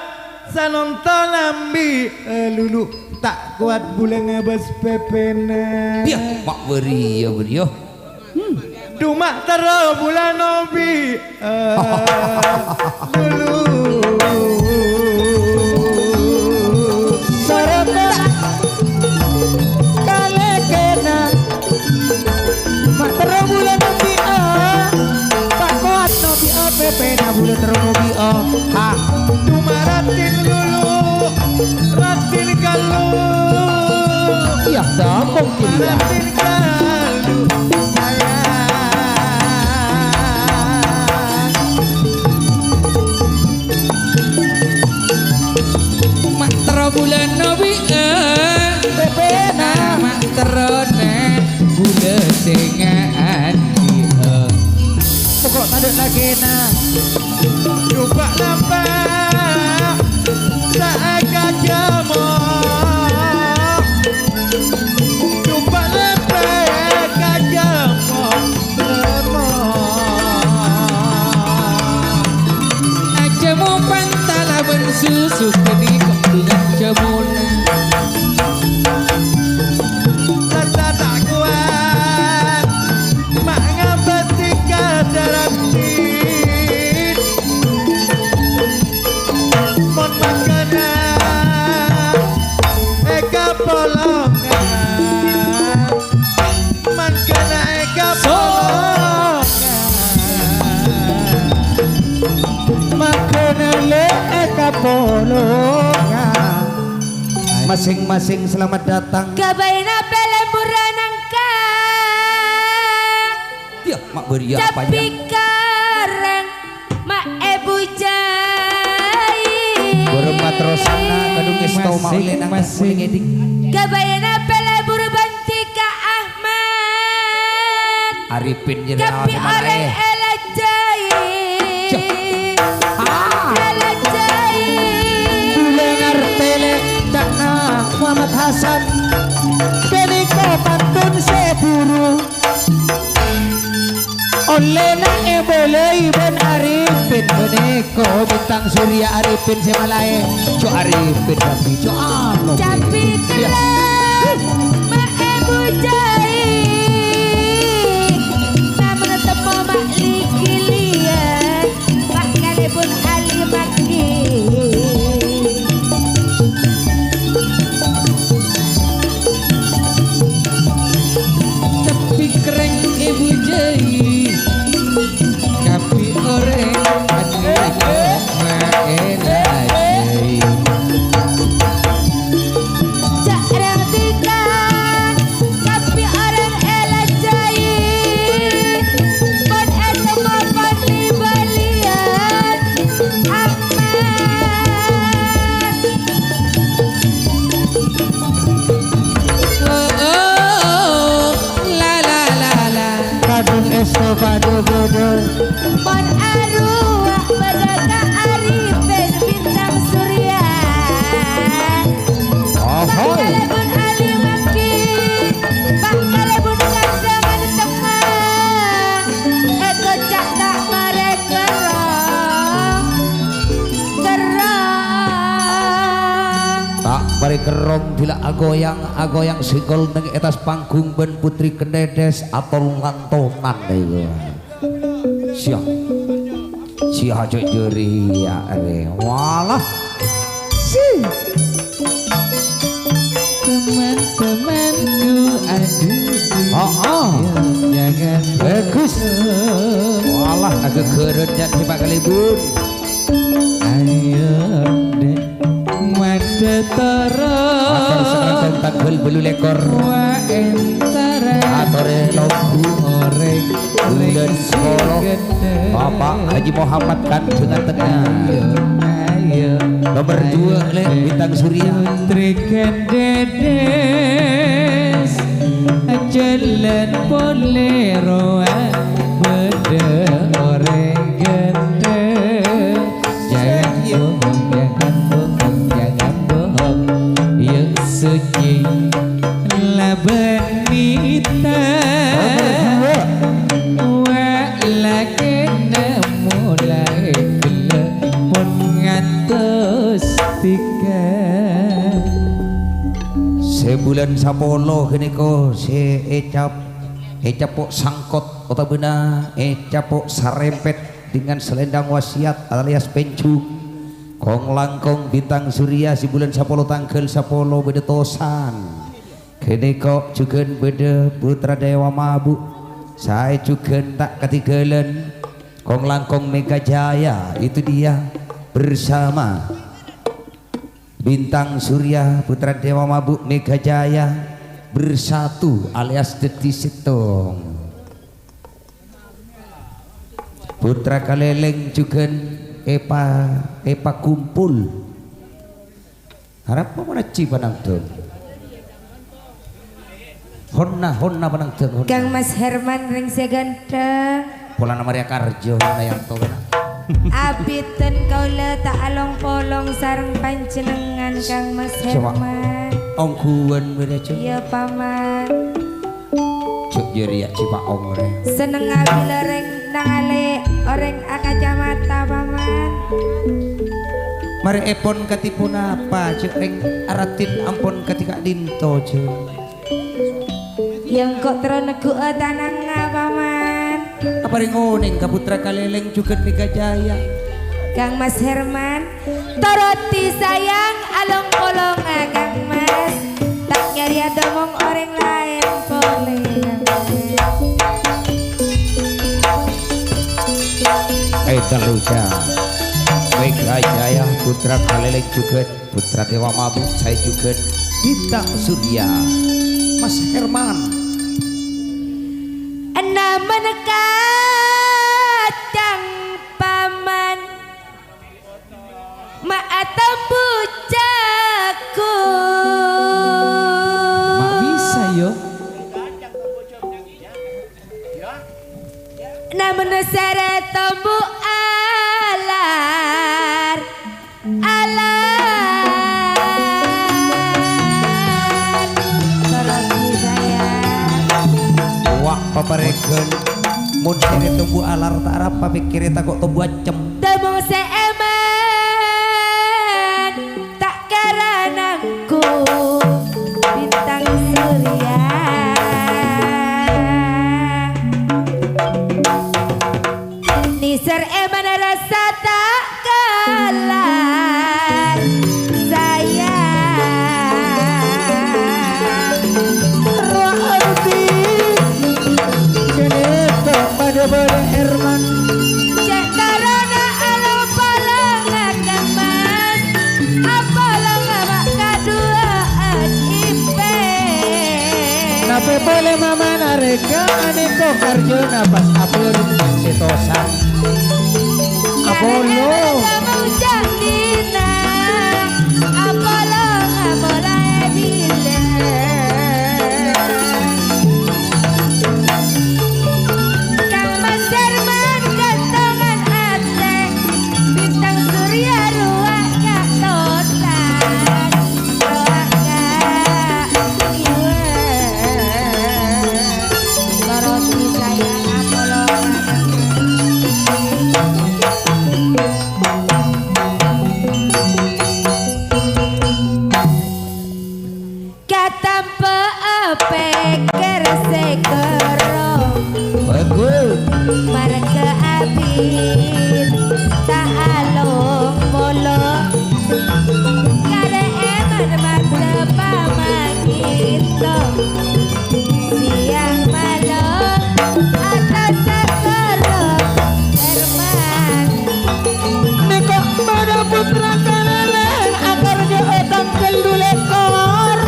sanonton ambi lulu tak kuat bule ngebes pepena Dia pak beri ya beri yo. Dumak terobula nobi lulu Sarata kale kena mak terobulan nobi a pak kuat nobi a pepe na bule terobi a ha Dumak ratin lulu ratin kalu iya dampung kiri ratin kalu mak bulan Nabi pepe na mak terone bulan sengaan pokok taduk lagi na Dupak nampak seakan jamu Dupak nampak jamu aja mu susu kini dengan jemunan Rasa tak kuat mengabdi kadaratin Mon makanan eka polongan Mangkana eka polongan Makanan le eka polongan Masing-masing selamat datang. Gabayna pelemburan angka Ya mak beria Tapi panjang. kareng mak ebu jai Berempat rosana kadung esto maulenang Masing-masing. edik. Gabayna pelebur banti ka Ahmad Arifin jadi Tapi orang ela jai Ela jai Dengar tele cakna Muhammad Hasan Beniko pantun seburu Olena ebelei ben Arifin Beniko bintang surya Arifin semalae Cok Arifin tapi cok anu. Tapi kerang mak ebu jai Namun temu mak likilian Mak kalipun ali maki Tapi keren ibu jai Tapi orang adik maena jai Jarang tikan Tapi orang ela jai Pon eto mapan di balian Ahmad Oh, la la la la Kadung esto padu bodo Pon arwah berdaga Arifin bintang surya Bakalebun ali maki Bakalebun kandangan tengah Eko cak tak mare kerong Tak bari kerong bila agoyang singgol neng etas panggung ben putri kendedes atau lantonan iku. Siap. Siap cok jeri ya are. Walah. Teman-temanku aduh Oh. Jangan Bagus. Walah agak kerennya di Pak Kalibun. Ayo deh Mada toro Atur sekarang tanggal belu lekor. Wa entara Atore logu Orek bulan sekolah. Bapak Haji Muhammad kan dengan tengah. Ayo Nomor 2 le bintang surya. Putrikan dedes Jalan bolero Beda orang gede Jangan bohong Jangan bohong Yuk suci Labanita Walakena mulai gila Pun ngatus tiga Sebulan sapolo kini ko si ecap pok sangkot kota bena ecap pok sarempet dengan selendang wasiat alias pencu kong langkong bintang surya si bulan sapolo tanggal sapolo beda tosan kini ko juga beda putra dewa mabu saya juga tak ketinggalan kong langkong Mega Jaya itu dia bersama bintang surya putra dewa mabuk Mega Jaya bersatu alias Deti Setong putra kaleleng juga Epa kumpul harap apa mana ci panang tuh honna panang tuh Kang Mas Herman ring seganteng pola nama Maria Karjo yang tahu Abiten kaula tak along polong sareng panjenengan Kang Mas Coba. Herman ongkuan beda cuy Ya paman cuk jeri ya cipa omre seneng abila reng nangale orang akacamata paman Mari epon katipun apa cek ring aratin ampun ketika dinto cek. Yang kok teronegu tanang paman. Apa ring oning kaputra kaleleng juga Mika Jaya. Kang Mas Herman, toroti sayang along polong Kang Mas. Tak nyari domong orang lain boleh. Daluja Mega Jaya putra Kaleleng juga putra Dewa Mabuk saya juga Bintang Surya Mas Herman Enam menekatang paman Ma'atam bujaku Mak bisa yo. Namun seret tombu alar Soroti sayang Wak papareken mun kene tumbuh alar tak arap pikir tak kok tumbuh acem. Temu seeman tak karanangku bintang surya Niser eman rasa tak kalah sayang Rohati kene tok pada Herman Cek tarana alam palang akan mas apalang mak kaduaan ipe Nape boleh mama nareka aneko karjo napas apur setosan Apolo mau jantina apalang mulai bilang Kang Mas Herman gantongan ate bintang surya ruang gak total ruang gak iwe soroti sayang apolong katampe peker segero bagus marga abid tak along polo kare eman mata pamangito siang malam atas segero Herman Neko pada putra kaneleng akarjo etang keldulekor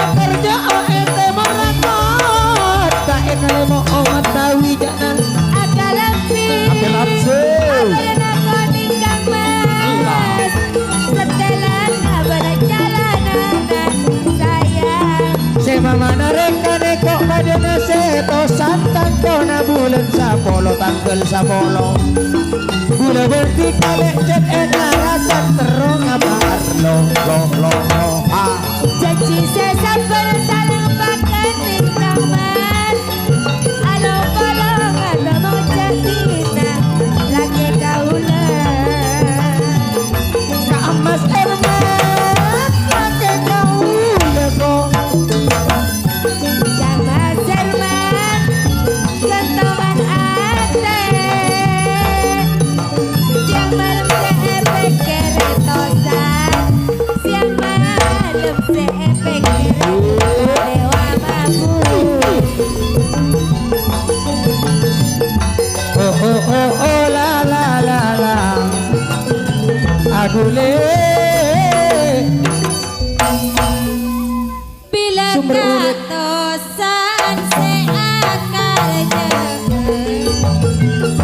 Akarjo ete merakot Tak ekale mo omat tawi janan akalampi Apelapse Apalan ako ni Kang Mas Setelan abad jalanan sayang Semama nareka neko pada naseto Santan kona bulan sapolo tanggal sapolo Gula berti kalek cet enarasan terong abar lo ha Janji sesabar saling pakai ni Kang Mas Alo kolong ada mau jantina Lagi kaulah Kak Mas Herman pakai kau lego Kang Mas Herman gantongan ate Siang malam seepek keretosan Siang malam seepek dewa mabuk oh la Adule Bila katosan seakal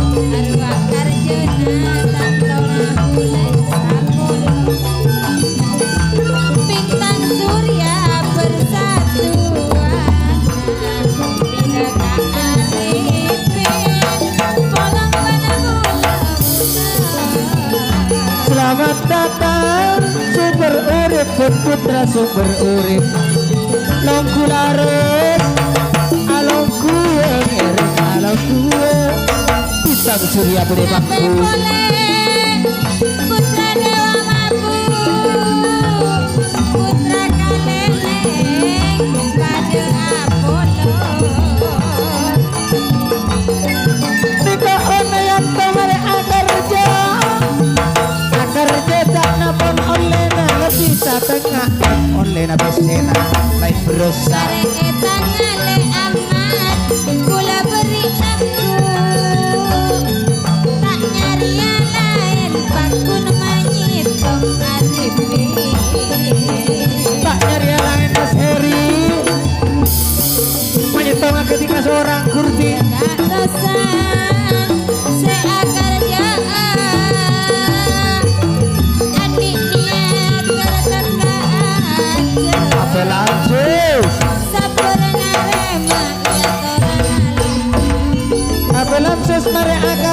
jeung arwah karjana tantongan bulan sapuluh bintang surya bersatuan bila kaarifin polong panabulong Selamat datang sumber urip putra sumber urip Longku laris alongku ngiris alongku Bintang surya berdebakku putra dewa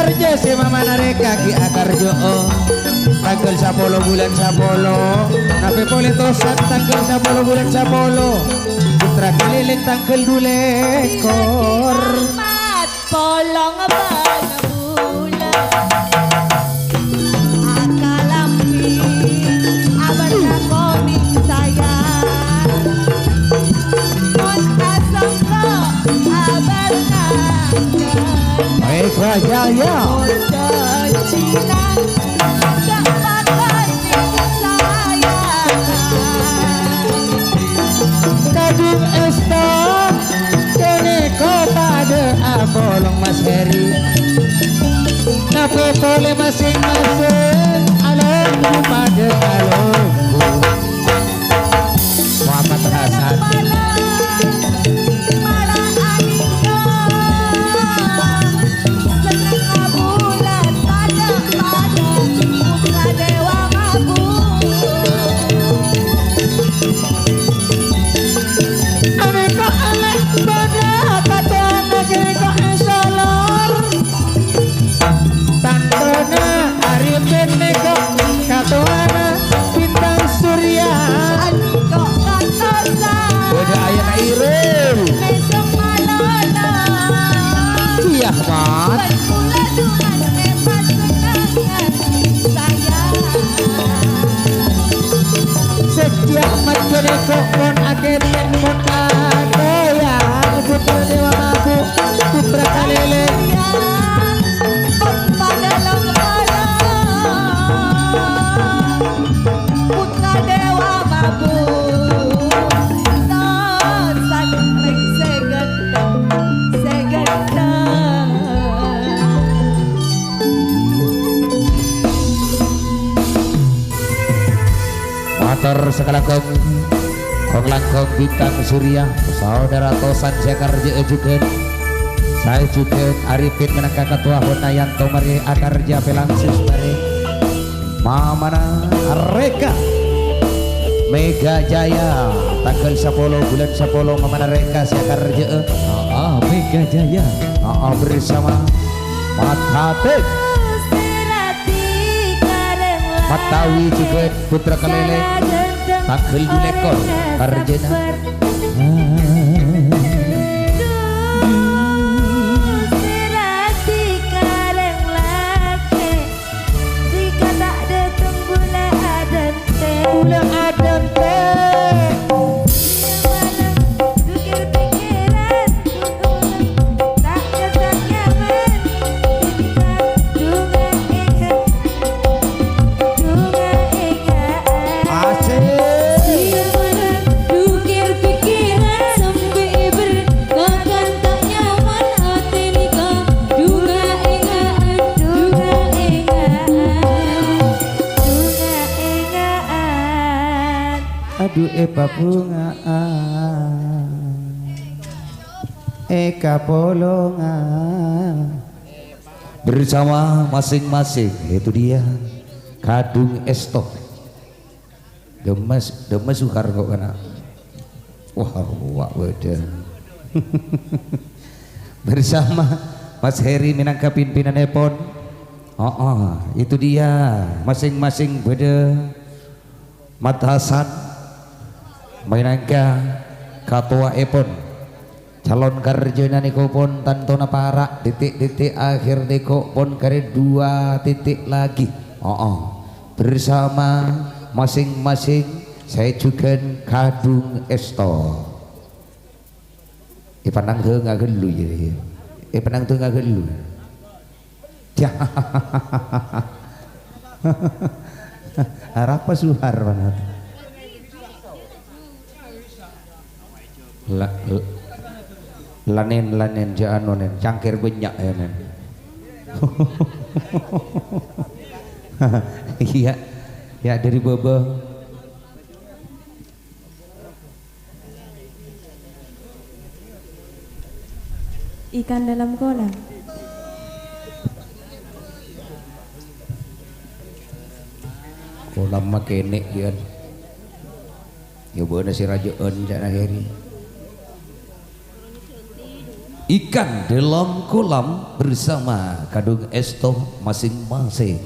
Karja si mama nareka ki akarjo tanggal 10 bulan 10 nape pole tosan tanggal 10 bulan 10 putra keliling tanggal 2 ekor polong bana bulan akalampi aban kami saya mon asangka aban baik Jaya kadung esta kene ko pada abolong Mas Heri nape pole masing-masing alon pada alon Muhammad Hasan bintang surya beda ayat irul iya mat setiap macam kok kon akhirnya mon adoya putra dewa maku putra kalele putra dewa mabu Matur sekalangkung kong langkung bintang surya saudara Tosan Jakarta juga saya juga Arifin menangkap ketua Hunayanto mari akarja pelangsus mari Mamana Reka Mega Jaya tanggal 10 bulan 10 Mamana Reka Jakarta Mega Jaya bersama Matatik Matawi juga putra kelele tanggal 2 ekor Karjena aduh epa bunga eka polongan bersama masing-masing itu dia Kadung Estok Demes Sukar kok kena wah wadah bersama Mas Heri minangka pimpinan Epon itu dia masing-masing beda Mat Hasan minangka Ketua Epon calon karjana niko pon tantona parak titik-titik akhir niko pon kare 2 titik lagi bersama masing-masing saya juga Kadung Esto panang tuh nggak gelu jadi panang tuh nggak gelu harap suhar banget lanen jano nen cangkir banyak ya nen iya ya dari baba ikan dalam kolam kolam makenek ya ya bener si rajaan jana Heri ikan dalam kolam bersama Kadung Esto masing-masing.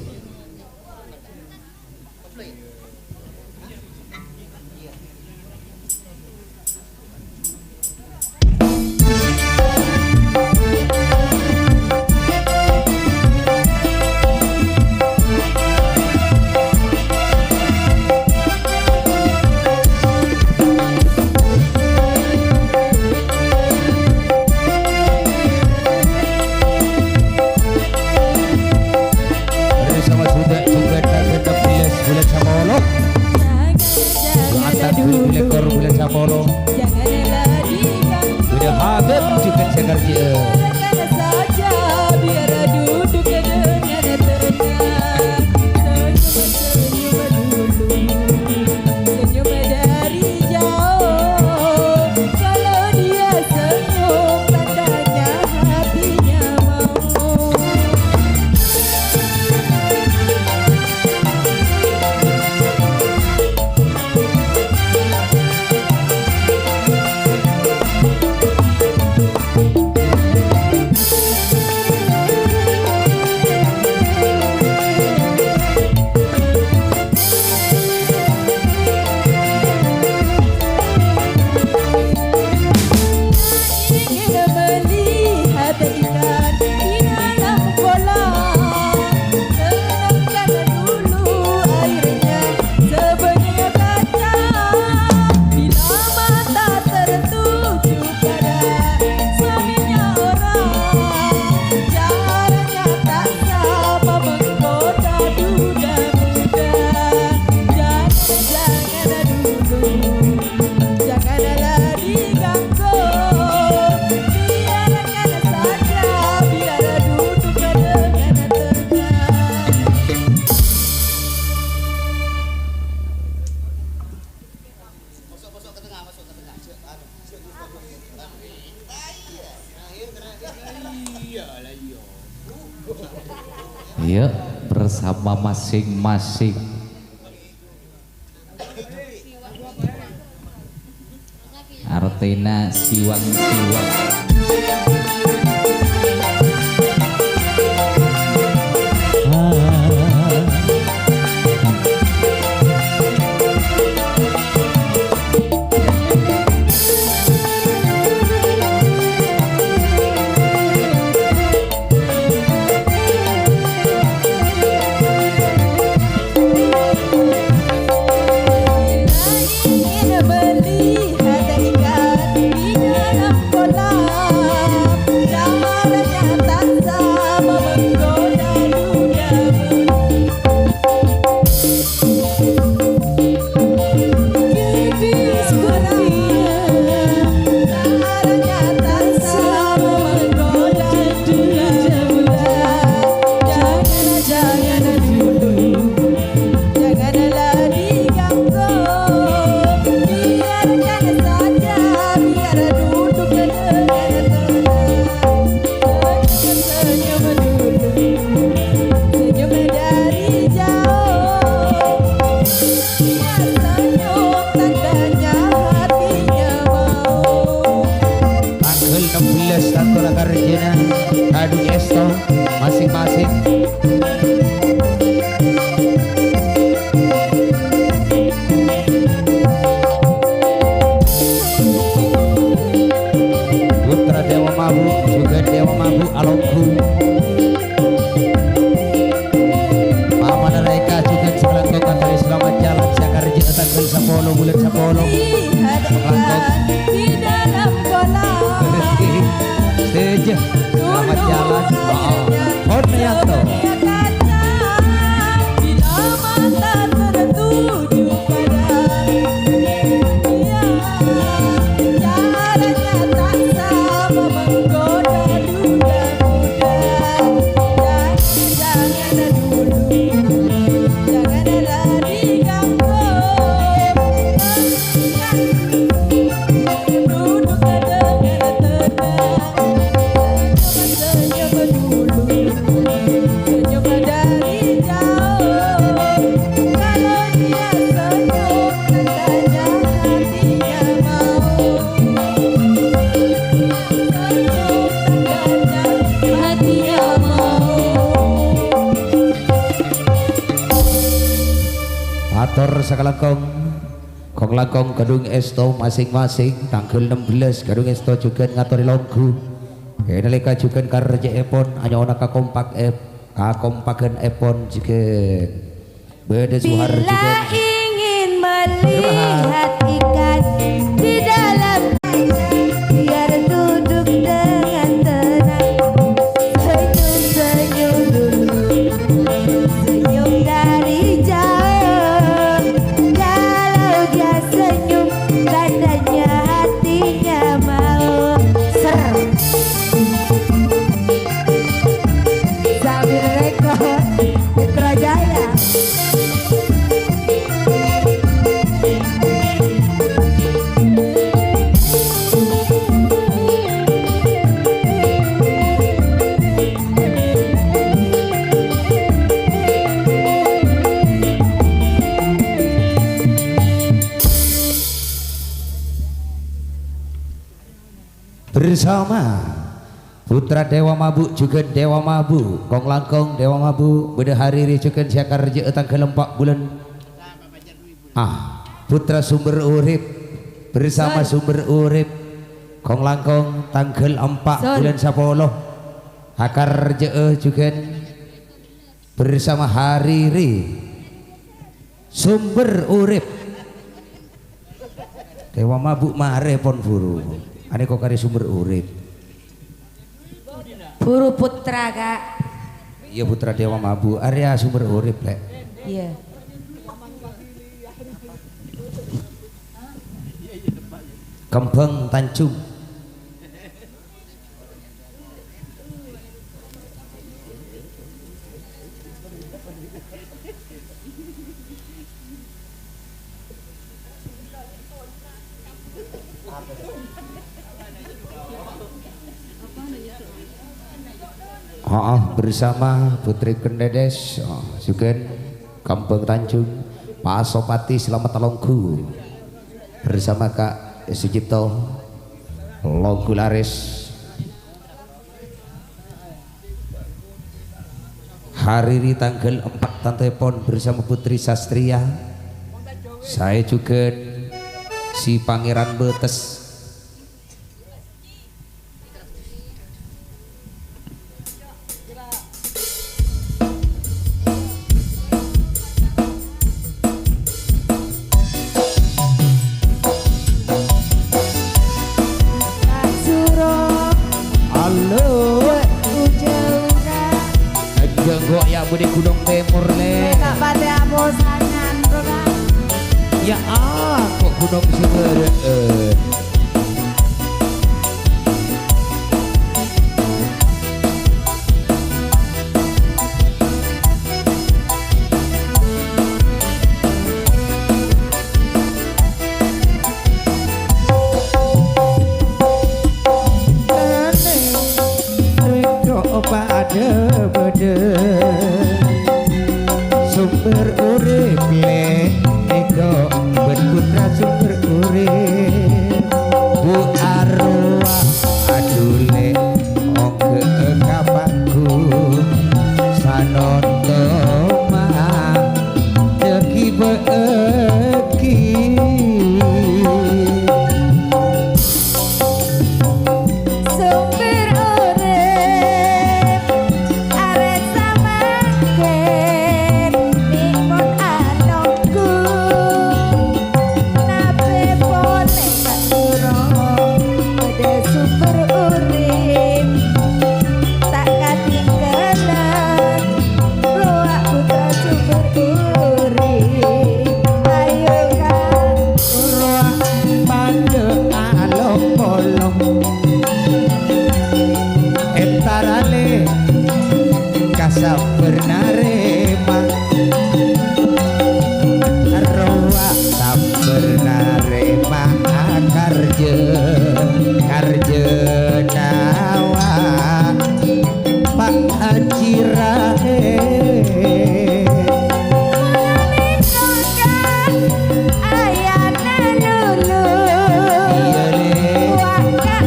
Udah habis juga sekerja. Saja biar duduk dengan tenang. Senyum dari jauh. Kalau dia senyum tandanya hatinya mau. Iya, bersama masing-masing. Artina siwang-siwang. Kadung Esto masing-masing. Putra Dewa Mabu juga Dewa Mabu Alongku. Mama dan Reka juga selangkau kantor selamat jalan Sakarji Atakul Sapolo bulan Sapolo. Di dalam kolam Seja selamat jalan. Hornianto. Matur sakalangkong Kong langkong Gadung Esto masing-masing tanggal 16 Gadung Esto juga ngatori longgu nalika juga karja epon anyona kakompakan epon juga beda suhar juga Bila ingin melihat ikan di dalam biar duduk dengan tenang, senyum-senyum dulu, senyum dari jauh. Kalau dia senyum tandanya hatinya mau serem. Sambil rekod Mitra Jaya. bersama putra Dewa Mabuk juga Dewa Mabuk Kong langkong Dewa Mabuk beda hari ini juga siakar je tanggal 4 bulan putra sumber urip bersama sumber urip Kong langkong tanggal 4 bulan 10 akar je juga bersama hari ini sumber urip Dewa Mabuk mare pon buru ane kok kari sumber urip Buru putra kak. iya putra Dewa Mabu area sumber urip lek Iya. Kembang Tanjung bersama Putri Kendedes juga Kampung Tanjung Pak Sopati Selamat Longgu bersama Kak Sujipto Longgu Laris hari ini tanggal 4 Tante Pon bersama Putri Sastria saya juga si Pangeran Betes di Gunung Timur le. Tak pada bosanan bro. Ya kok Gunung Timur. Sumber urip le ego berputra sumber urip bu arwah adule ongke kapaku sanoto mah deki beeki Sumber urip arek samaken nikmon anongku nabe boleh katurong pada sumber urip tak katinggalan roak putra sumber urip ayo kak roak pande along polong entarale kasap bernarema roa sabernarema karje nawa Pak Haji Rahe ayana lulu waka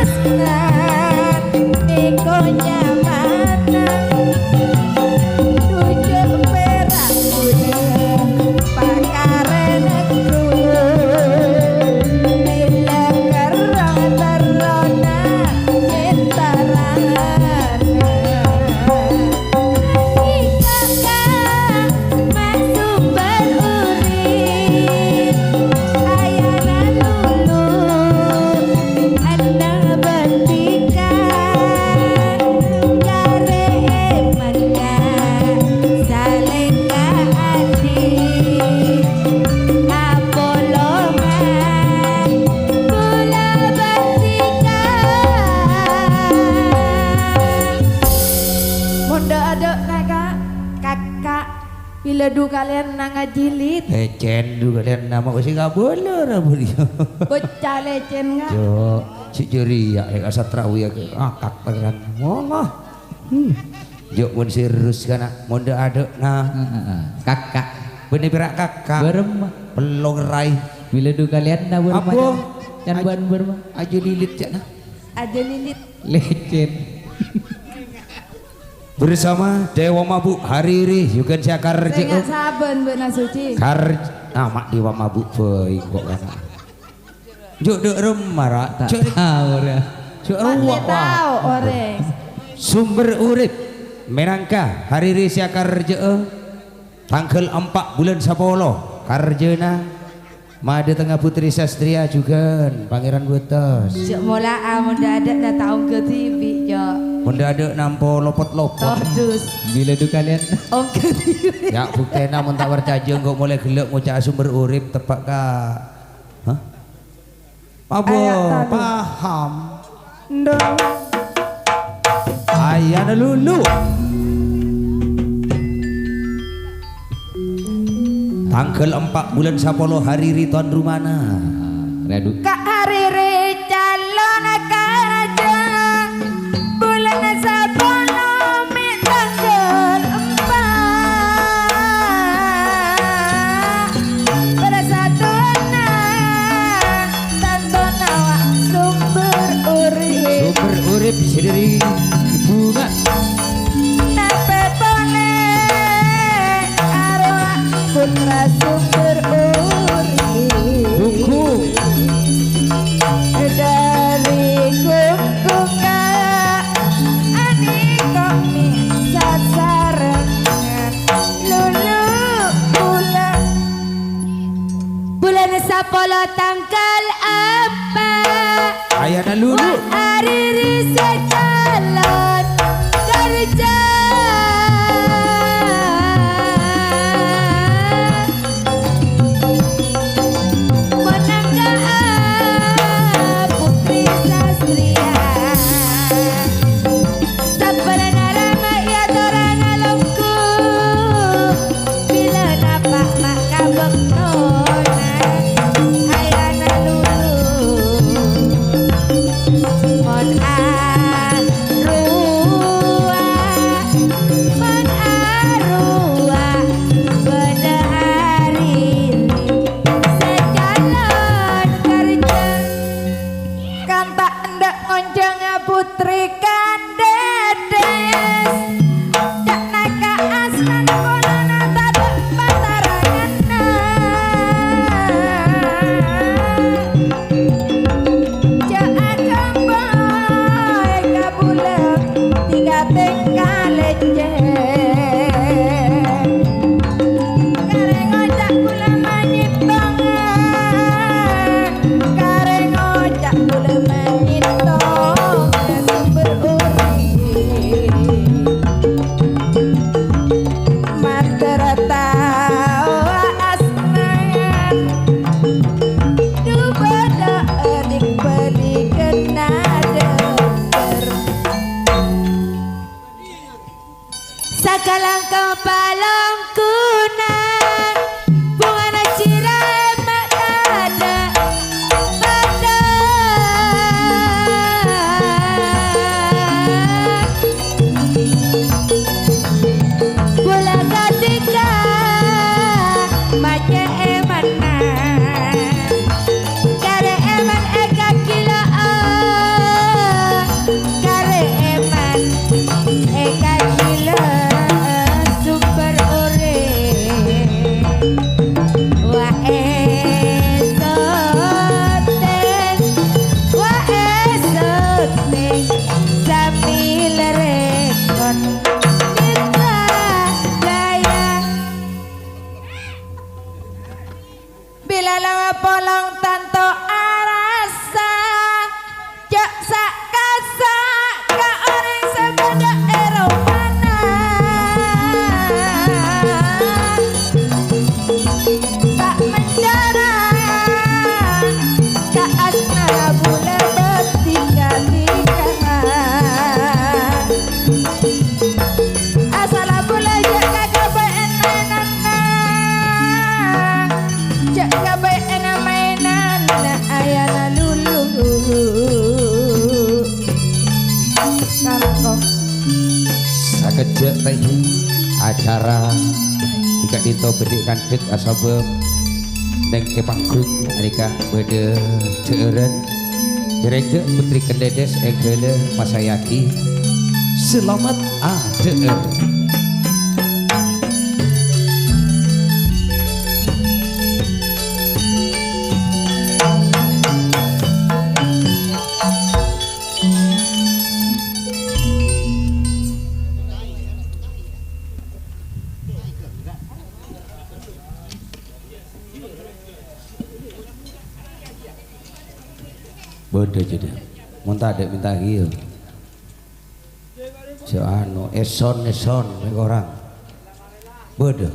asnan nikonya mana dek kakak bila du kalian nang jilid lecen juga kalian nama masih nggak boleh rambut dia. bocah lecen nggak Jo, si ceria ya satrawiyah ke akak pangeran. Molah. Jo pun serius kana monde ada nah Kakak bener berak kakak berema. pelong rai Bila du kalian na berema. Apa? Can ban berema. aja lilit cak nah. ada lilit Lecen. Bersama Dewa Mabuk Hariri juga saya saya karja nggak saben benar suci mak Dewa Mabuk boy kok kana jo de remara Tak tahu dah. jo Pasti ruwak tahu orang sumber urip menangka Hariri saya karja tanggal 4 bulan 10 karjena Made Tengah Putri Sastria juga Pangeran Butos cek mula mendadak dah tahun ke TV cok mendadak nampo lopot-lopot tordus Bila du kalian om ke TV ya buktena mun tak percaya kok mulai gelek ngucap sumber urip tepak ka hah apa Ayat tadi. paham ndang ayana lulu tanggal 4 bulan 10 hari riton rumana Radu. Kak Hariri calon karaja bulan sabana mi tanggal 4 persatuan tantona sumber urip sumber urip sendiri bunga nape boleh arwah putra sumber urip buku dari kukuka ani komi sasarangan lulu bulan sapolo tanggal apa ayana lulu hari risa calon kerja menangga putri sastria sabarana rama ya dorang alongku bila napak maka bektona ayana lulu mon arua pada hari sejalan kerja kan tak ndak ngonceng putri kan dedes dak naka aslan kolana tak patarangan Jangan kembali ke bulan tiga tinggal leceh Kareng ojak bulan manyitong Kareng ojak bulan manyitong Sumber urip Matera tawa asnayan Dubada adik beli kena dokter Sakalang kepalong kunang Bunga cirai maknada pada Bola ketika Maca emana Kare eman eka kilo Kare eman eka kilo Sumber urip acara jika dito bedik kandek asabem neng ke panggung mereka bede ceureun derenge putri kendedes egele masayaki selamat adeur. Bodoh jadi, muntah ada minta gitu. Si anu eson orang. Bodoh,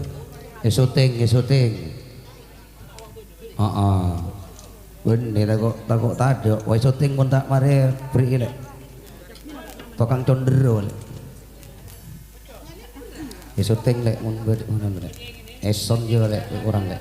esoting. Bener takut tado, wah esoting pun tak mare beri le. Tukang condero le. Esoting le, mun mana. Eson juga le, orang le.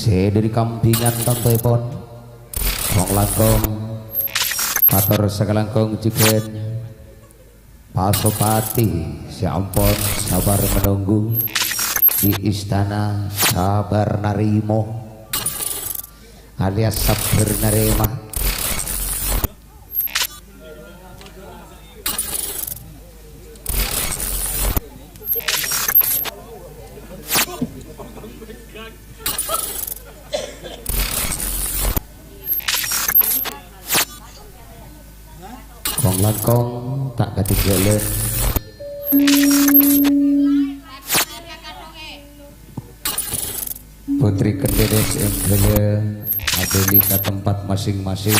saya dari kampingan tantepon wong langkong kator sekelangkong jigen Pasopati si ampon sabar menunggu di istana sabar narimo alias sabar narema. Kong langkong tak ketinggalan putri kendedes enggele abeli ke tempat masing-masing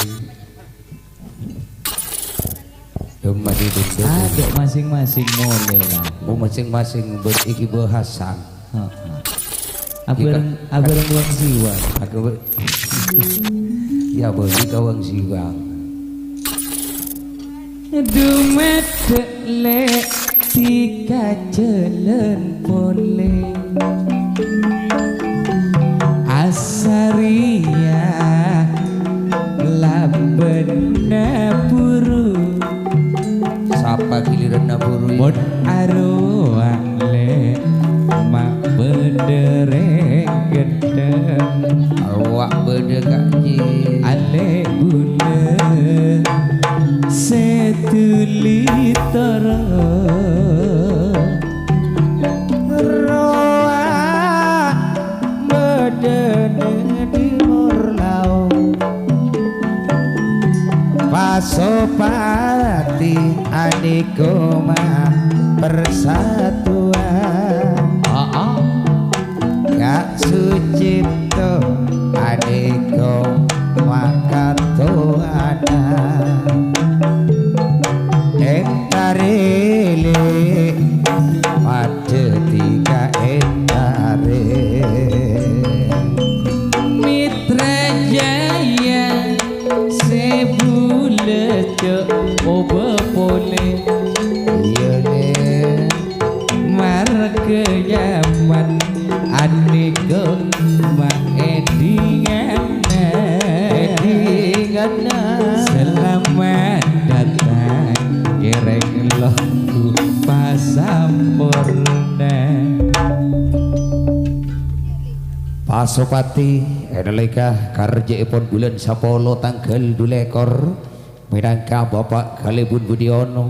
di Aduk masing-masing mulai lah. masing-masing beriki bahasan Abareng wong siwa. aku ya beli kawang siwang Dumedek lek tika jelen pole Asaria labena buru sapa giliran naburu Mod aroa lek mak bedereng gedeng awak bedekaji Ale guna setulitara roa bedene timur laut Pasopati anikoma persatuan Kak Sucipto adiko wakatoana Entarele pada tiga entare Mitra Jaya sebulet oba pole Yole marga zaman aniko maedingana selamat datang kereng lohku pasampurna Pasopati enalika karjaipun bulan Sapolo tanggal 2 minangka Bapak Kalebun Budiono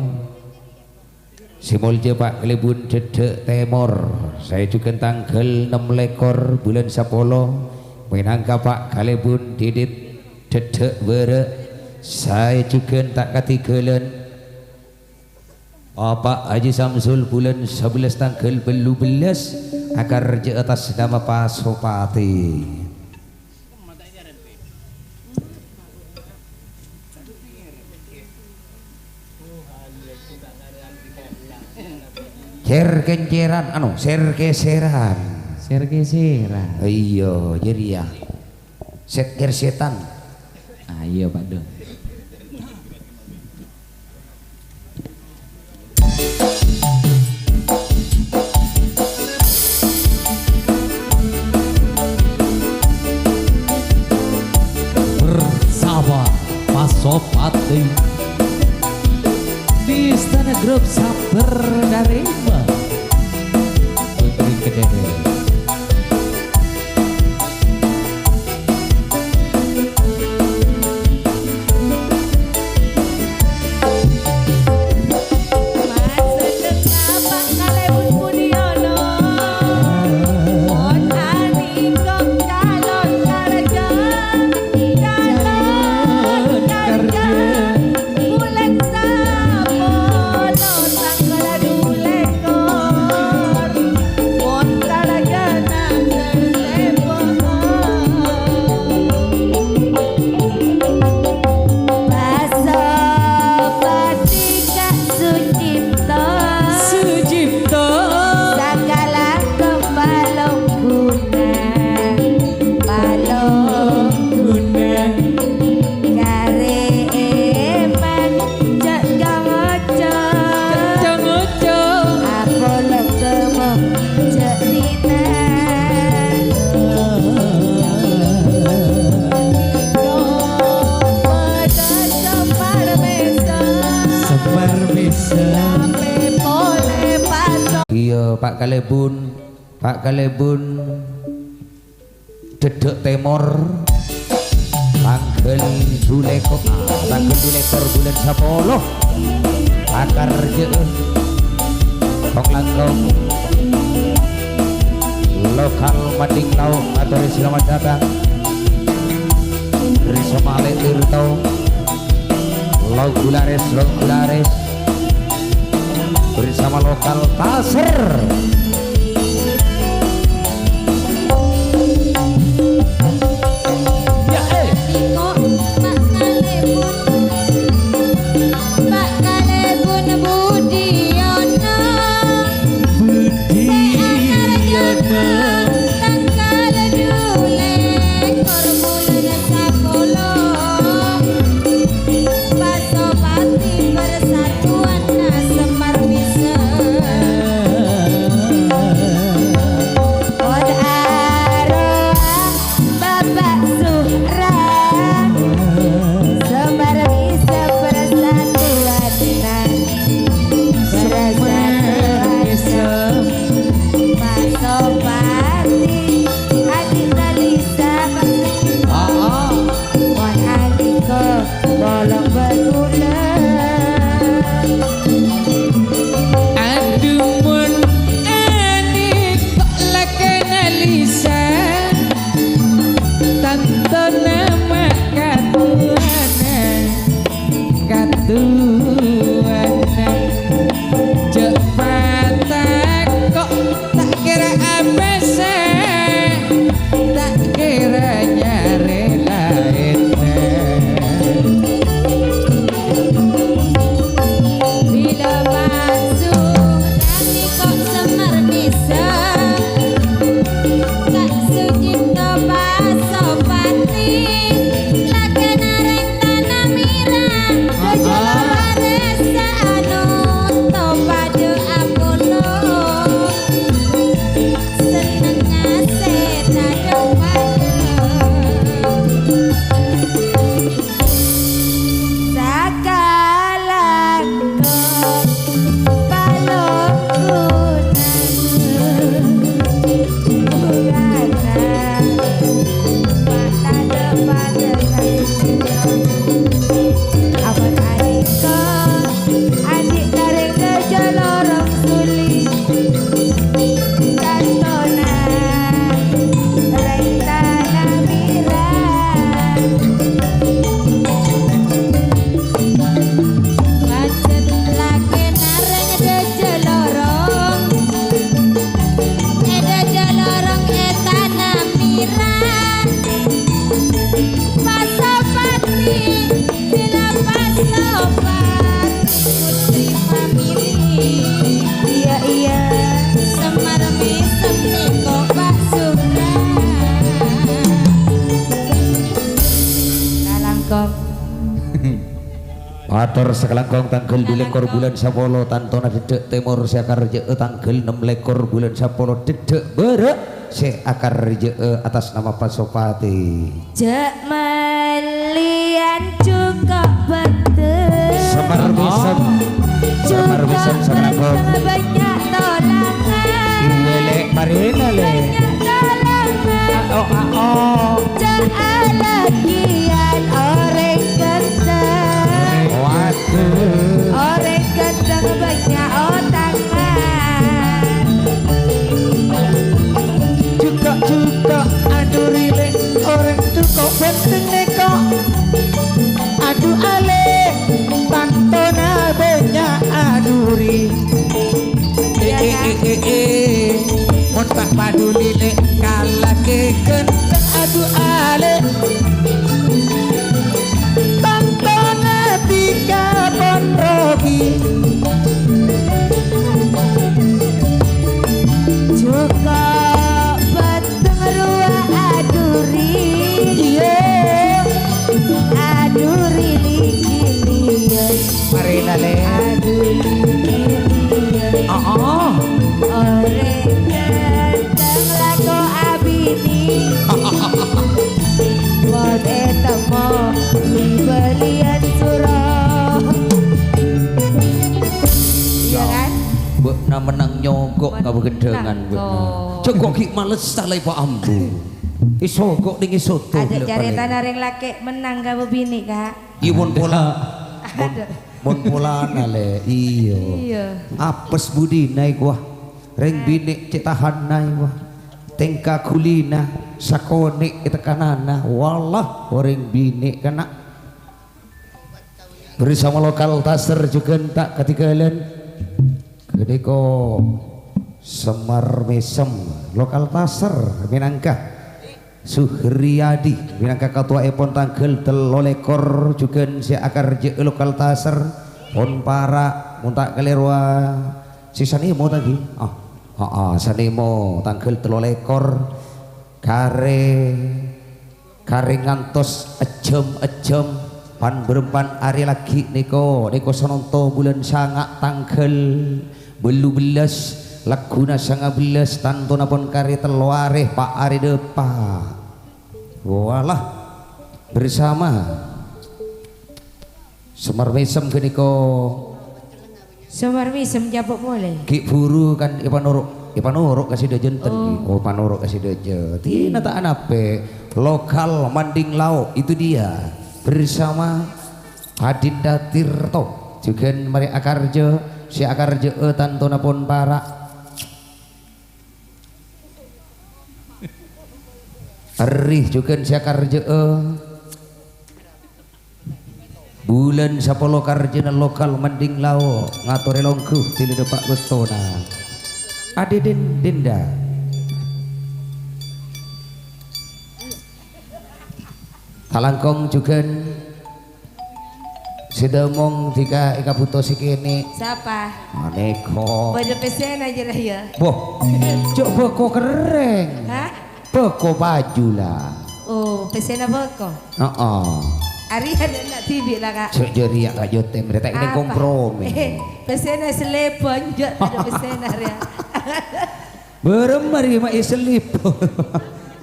Simulje Pak Kalebun Dedek Temor saya juga tanggal 6 bulan Sapolo minangka Pak Kalebun Didit Dedek Were saya juga tak katigalan Bapak Haji Samsul bulan 11 tanggal 12 akar je atas nama Pasopati Serkenceran sergeseran iya jadi ya setker setan iya Pak Do bersama Pasopati di istana grup sabar narema putri kedede Pak Kalebun Dedek Temor tanggal dulekor bulan 10 akar jeun kong langkong lokal Mading Tau atau selamat datang dari Somale Tirtau Laut Gulares bersama lokal Taser. Atur sekelangkong tanggal 2 lekor bulan 10 tantona dedek Temor seakar jee tanggal 6 lekor bulan 10 dedek berek seakar jee atas nama Pasopati Jek melian cukup betul Semar Wisem sekelangkong banyak tolangan Iwelek marina le Jek alagian orang ganteng orang ganteng banyak otangan Juga aduh rile orang tuh kok benteng kok aduh ale pantona banyak aduri mon tak paduli le kalah ke genteng aduh ale pantona tiga ponrogi juga beteng ruah aduri aduri likilian marina le aduri likilian orang ganteng kamu gendengan bener. Cekok ki males saleh Pak Ambu. Iso kok ning iso tuh. Ada jaritan areng laki menang kamu bini kak. Iwon pola. Mon pola nale. Iya. Iya. Apes budi naik wah. Reng bini cek tahan naik wah. Tengka kulina sakone kita kanana. Wallah orang bini kena. Bersama lokal taser juga tak ketinggalan. Gede kok Semar Mesem lokal taser Minangka Suhriyadi Minangka ketua epon tanggal 13 juga si akar je lokal taser pon para muntak kelerwa si sanimo tadi sanimo tanggal 13 kare ngantos ejem pan berempan hari lagi niko sononto bulan sanga tanggal belu belas laguna sanga belas tantuna pun kari teluareh pak hari depan walah bersama Semar Mesem ke niko Semar Mesem jabok boleh ki buru kan ipanuruk kasih dejenten panuruk kasih deje tina tak anape lokal Manding Lau itu dia bersama Adinda Tirto juga mari akarjo si akarjo tantuna pun para Arih juga si akarjo bulan sapolo karjena lokal Manding Lau ngatore longku tili depak betona ade denda Kalangkong juga sedemong jika ika buto sikini siapa? Aneko Pada pesen aja lah ya boh coba kok keren hah? beko baju lah Oh pesen apa kok? Ari ada nak TV lah kak cek jeri kak jotem mereka ini kompromi pesen selepon jod ada pesen ya beremari mak iselip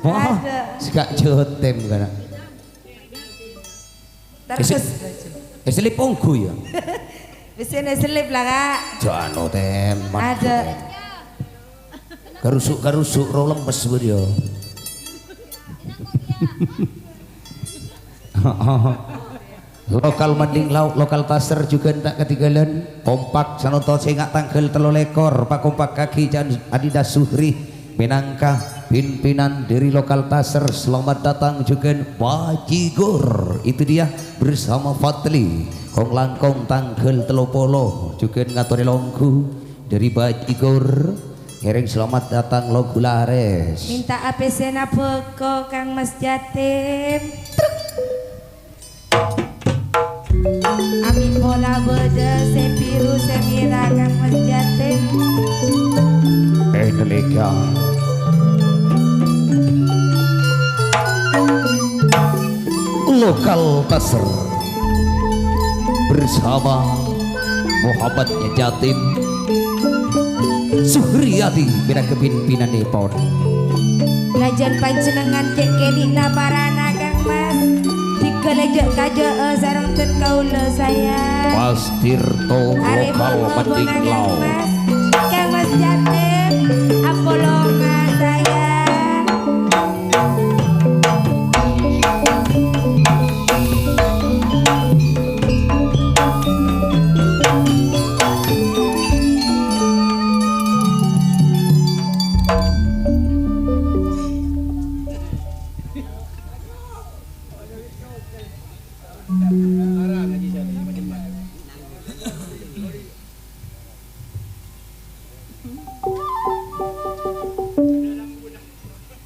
wah sekak jotem kan selip ongku ya pesen selip lah kak jano tem ada garusuk ro lemes beliau lokal Manding Lau lokal taser juga tak ketinggalan kompak sanoto singak tanggal 13 pak kompak kaki jan Adinda Suhri Minangka pimpinan dari lokal taser selamat datang juga Bajigor itu dia bersama Fatli kong langkong tanggal 30 juga ngatori longku dari Bajigor ngereng selamat datang logu lares minta apesen apa kok Kang Mas Jatim Amin bola beda sepiru semira Kang Mas Jatim Indonesia lokal taser bersama Muhammadnya Jatim Suhriyati bina kepimpinan Nepon lajan panjenengan cek kedik nabarana Kang Mas dikelejek kaje sareng ten kaula saya Mas Tirto lokal Manding Lau Kang Mas Jatim apolonga saya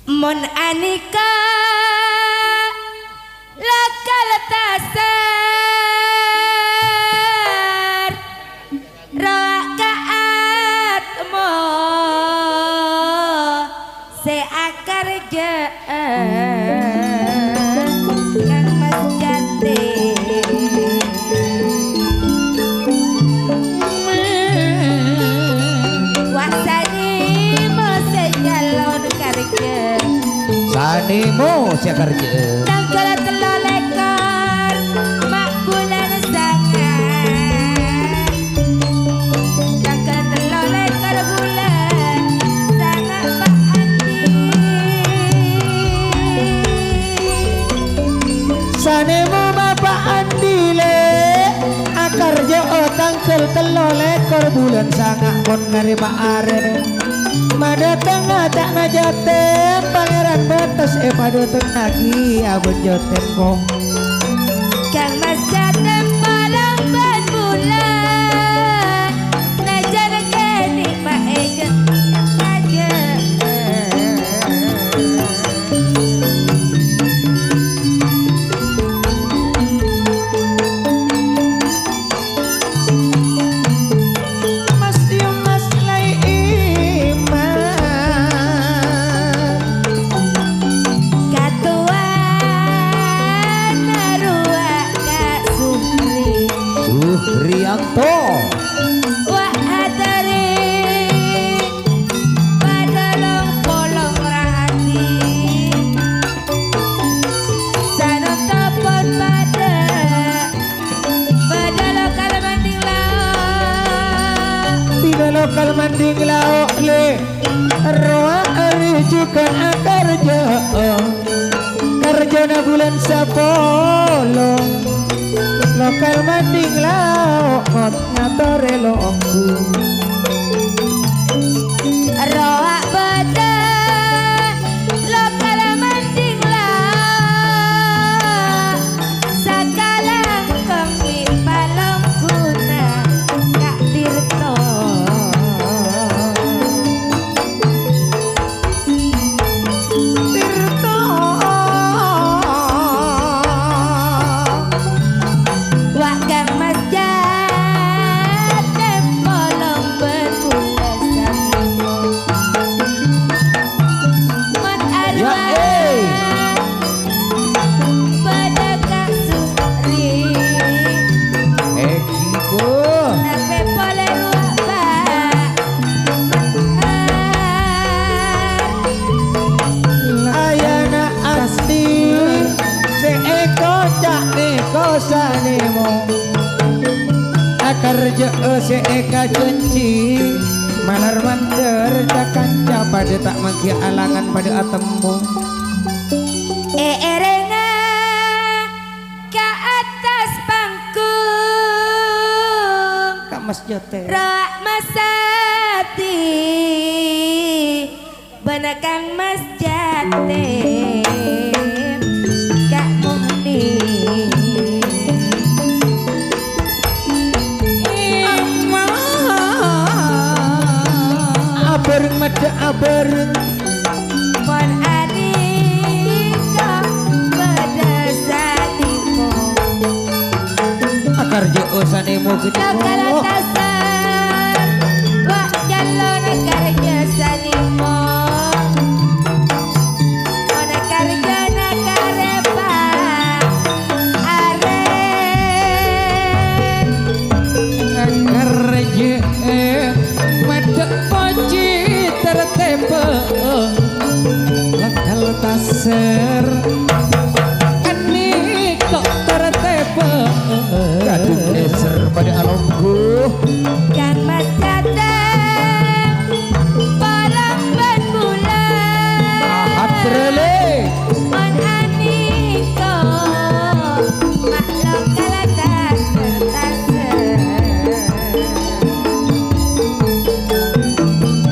Mon Anika lokal taser rakaat mo se akar je Kang Mas Jatim wasani mo se jalon karje sanimo sia kerja tanggal 13 mak bulan sangat tanggal 13 bulan sanemu bapak andile akar jo tangkel telo lekor bulan sangak kon ngarima are mada tengah tak najate pangeran batas pada tengah ki abon joten kong Kang Mas jatem palang ban bulan najar kene pak ejen aja mas dio mas lai iman katuan narua kak Supri Suhrianto wah atari padolong polong rahati sanon topon pada padolong kalamanding laut Tiga lokal manding lauk le roa rujukan kerja kerjana bulan sapolo lokal manding lauk ngot ngatore loku roak beda lokal manding laut sakalang kami palong guna kak Tirto Tirto wak kang mas jatem polong berbulan samimo mon Ya, arwah pada kak Supri Ekiko Nape pole ruak ayana asti seeko cak neko sanemo kerja seeka cenci malar mander cakanca pada tak mangki alangan pada atemmu erenga ke atas panggung kak mas jote roak masati benakang mas jatem kak Muhni abareng mada abareng pon anika pada satimo akar jo sanemo gede lokal atasan wak jalon karya sanimo ona karya nakarepa aren kerja mada poci tertempe lokal taser ani kok tertempe kadung leser pada alongku Kang Mas datang polong ban bulan hatrele mon aniko mak lokal taser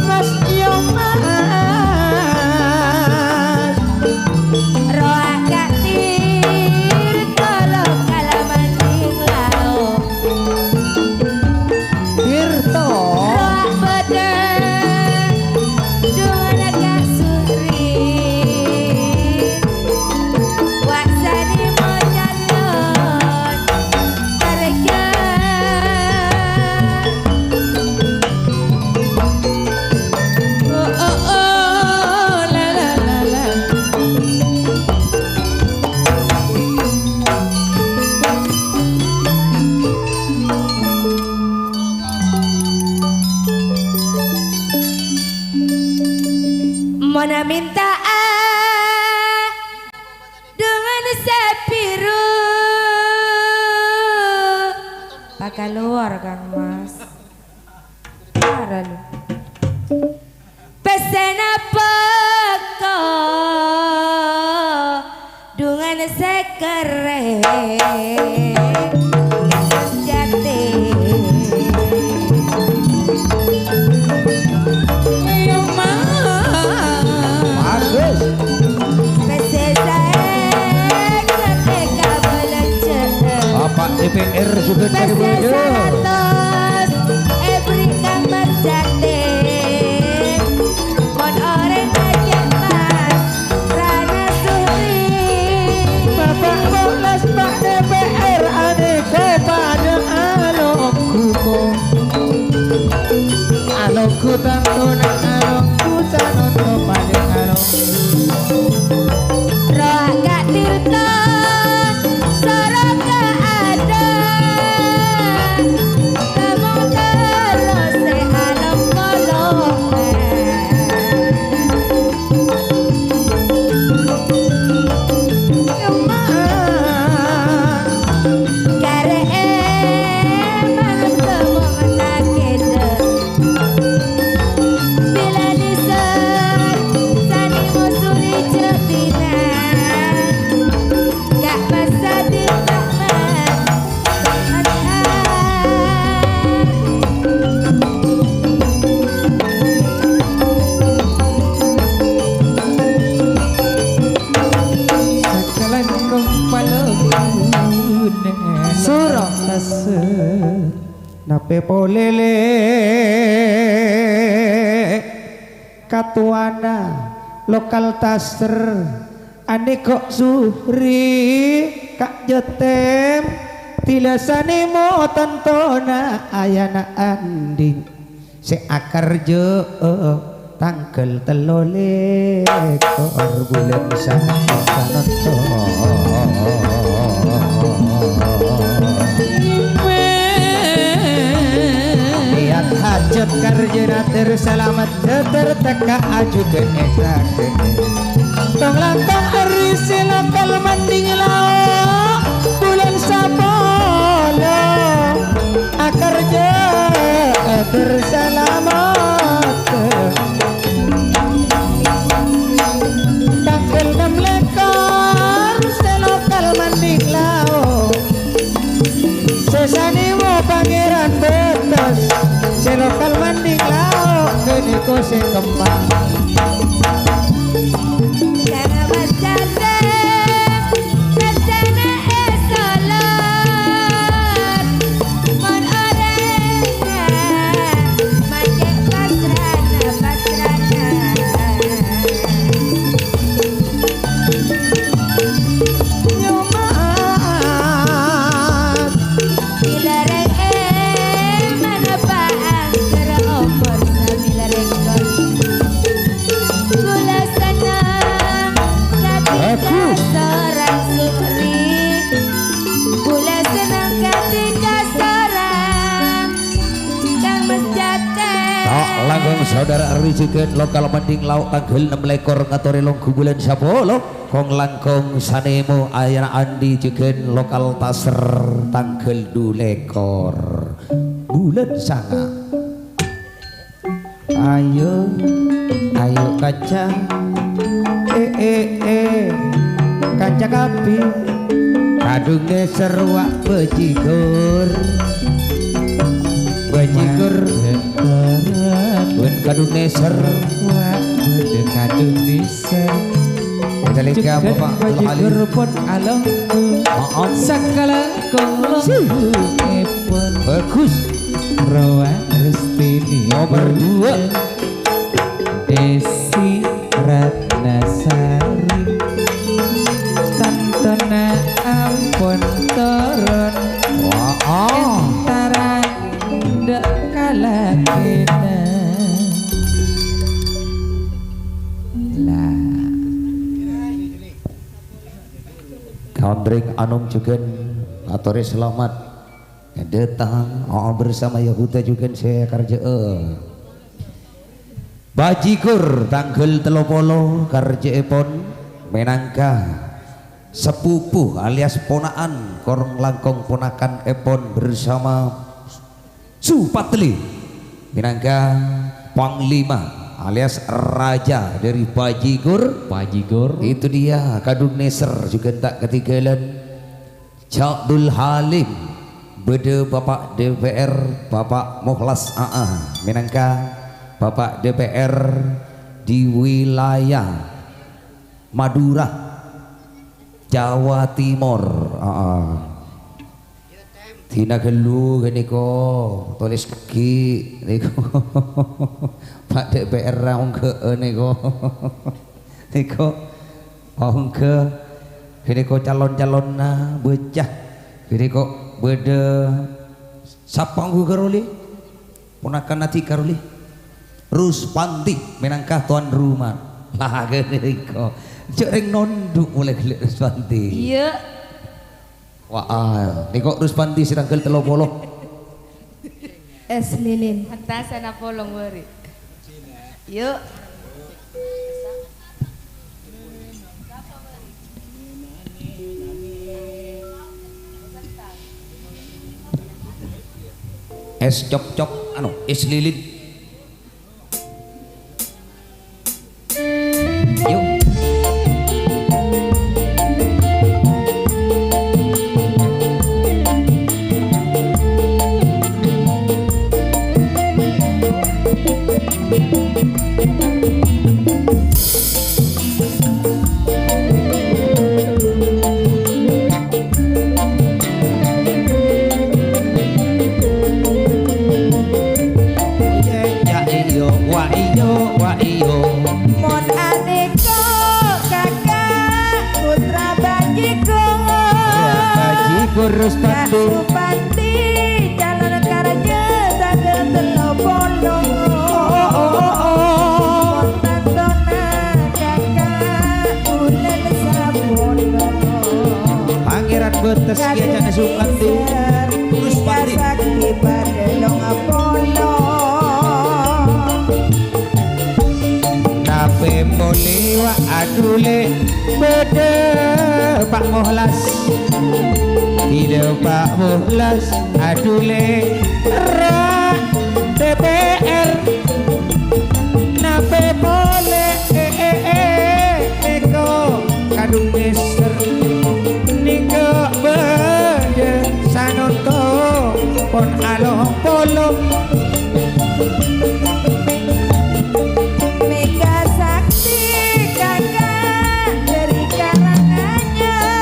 mas yo mas roak kak Tirto lokal manding laut Tirto roak beda dua kak Supri wak sanimo jalon kerja la la la la Mona minta dengan sepiru pakai luar Kang Mas parah lu pesen apa kau dengan dengan sekere jati Ayo bagus Bapak DPR juga dari Bojo every kamar jati mon orang aja mas rana suri Bapak Bolas Pak DPR adeko pada alokku tantona alokku sanoto pada roh gak tirta sorong gak ada kamu kalau se alam kare emang temong takeda bila diser sani musuri cetina gak masa ditakman Sakalan kong palaguna surah taser nape polele katuana lokal taser ane kok suri kak jetem tilasane mo tentona ayana anding se akar je tangkel telole kor bulan sanat lihat hajat karjana terselamat terteka aju ke etak tong langkang arisi lokal manding lao bulan sapolo akar je terselamat tanggal 6 lekor selokal manding lao sesani mo pangeran betos selokal manding lao keniko se kembang jangan macam rencana esolat mon orangnya macam pasrana nyomat bilareng mana paang kera opor sabilareng koli gula senang ketika seorang suri gula senang ketika seorang kang mesjate Tak langgang saudara rijikan lokal manding lauk tanggal 6 lekor ngatori longku bulan sapolo kong langkong sanemo ayana andi jiken lokal taser tanggal 2 lekor bulan sanga ayo ayo kaca kaca kapi kadungnya seruak bejigur buen kadung neser kadung bisa Dalika Bapak Abdul Alim pun alongku maaf sakala kong pun bagus Roa Rustini nomor 2 Desi Ratnasari Tantona ampun turun antara dek kalah kena lah Kandring Anum juga atore selamat datang bersama Yahuda juga saya kerja bajigur tanggal 30 kerja epon menangka sepupu alias ponaan korong langkong ponakan epon bersama Supatli minangka Panglima alias raja dari Bajigur. Itu dia Kadung Neser juga tak ketinggalan. Cak Dul Halim bede Bapak DPR Bapak Mukhlas Minangka Bapak DPR di wilayah Madura Jawa Timur. Tina gelu niko tulis kaki niko Pak DPR ongke niko niko ongke niko calon-calon bocah niko beda sapanggu karuli ponakan nati karuli Ruspanti Minangkah tuan rumah lah niko cering nonduk mulai Ruspanti. Iya. Wah, niko Ruspanti sirangkel telopolo. Es lilin. Atasan apolong wari. Yuk. Es cop-cop es lilin. Yuk. Mon adeko kakak putra Bajigur. Bajigur Ruspanti. Ruspanti calon karja tanggal telopolo. Mon tantona kakak bulan sapolo. Pangeran betes kia jana Supandi. Ruspanti. Sakti badelong apolo. Nape moli wa adule bede Pak Mukhlas. Tidak Pak Mukhlas adule ra DPR. Nape mole niko Kadung Neser niko bede sanoto pon along polong. Mega Sakti kakak dari Karanganyar.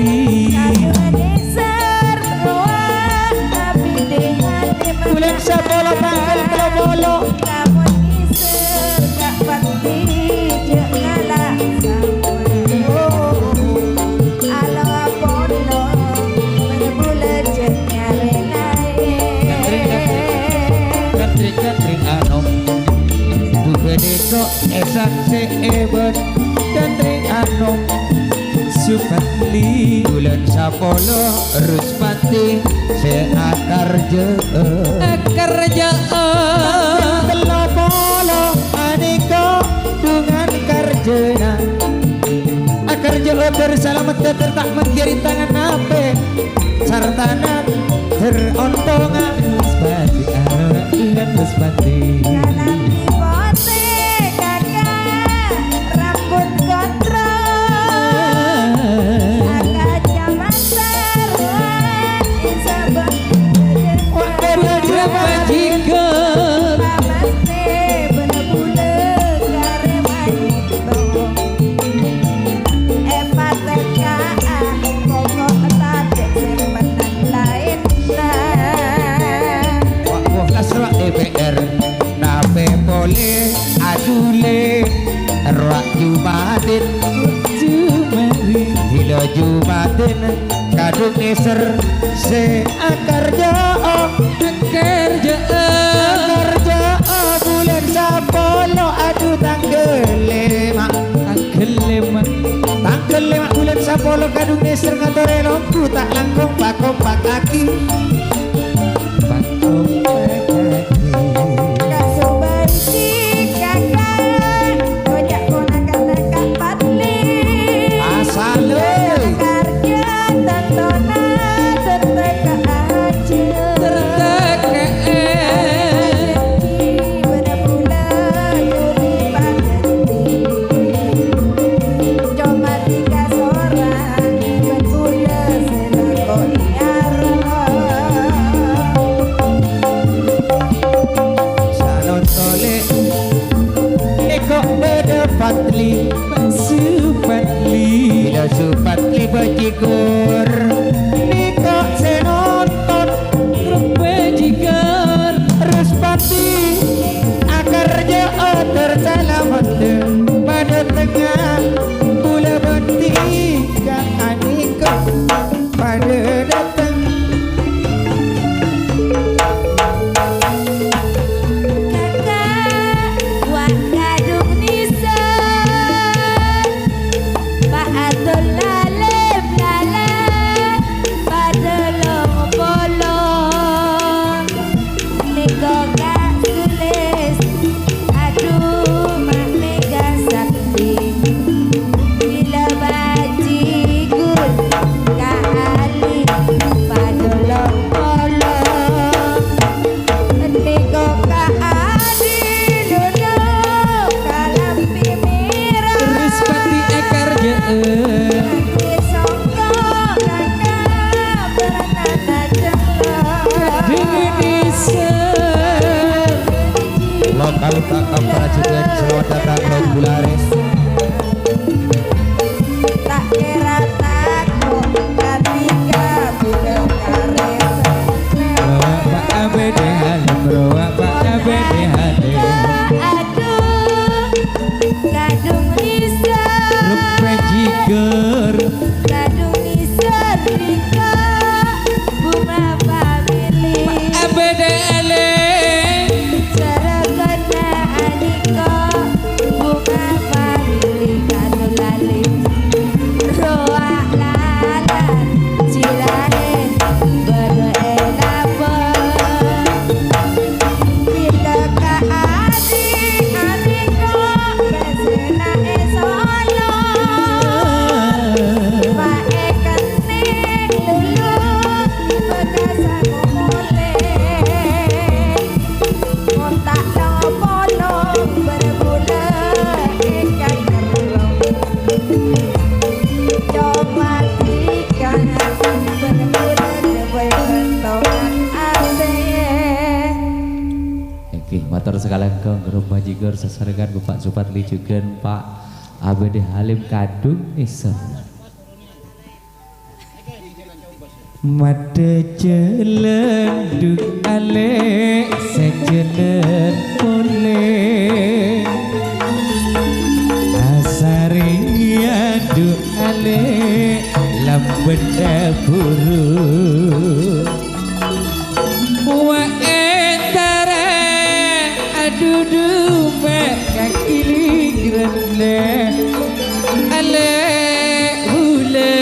Kadung Neser ruang api dengan Bulan sapolo tanggal telopolo. Kamu Neser gak pasti jek ngalah sama. Alang apolo berbula jek nyare-nyare. Katring anom Bugedeko esak seebet Katring anom Supatli Bulan sapolo Ruspanti seakar Kerjaan telopolo aniko dengan karjena akar jauh selamat tak menjadi tangan nape sartanan terontongan Ruspanti ingat Ruspanti. Jalan di bote kakak rambut gondrong. Agak zaman seruan isabah Bajigur. Namaste bener-bener kare manito. Eva tekaan pokok tadek simpenan lain Pak Mukhlas rak DPR nape boleh adule rak Jumadin Hilo Jumadin Kadung Neser seakar jauh Kerjaan bulan sapolo aduh tanggal 5 bulan sapolo Kadung Neser ngatore longku tak langkung pak kaki Kak Subarsi kakak kojak ponakan dekat patli. asale Karja tantona terteka aja. Terteke Rezeki bener-bener likur Niko senonton Grup bajikan Respati akarnya tercalamat pada tengah Bula benti kan aniko pada datang Kakak wak kadung nisan Pak Atul lalem lalem pada long bolong Niko kak sulis aduh mak mega sakti Bila bajigur kak Ali pada long bolong Niko kak Ali duduk kalam pimira Respati ekar jeun Disongkok kakak berenana jenglah Denisan lokal kakak prajurit selamat datang Long Bulares tak kira takut ketika budak karet Pak ABD halim Roa Pak ABD halim aduh kadung nisan Grup bajikan kadung nisan Rika bunga family ABD halim Sarakana aniko bunga family kanu lalim roa lalan cilahe bado elapon kita ka adi aniko besena esolo pae kening lulu bekas aku mulai kontak nang polong berbulan ikan kerong comakikan berbulan berbentongan asing Oke, motor sekalian ke grup bajigur sesarengan Bapak Suparli juga Pak ABD Halim kadung nisan Mata jelenduk ale sejeler boleh Asari adu ale lambenda buru Wa entara adudu kaki grande ale hule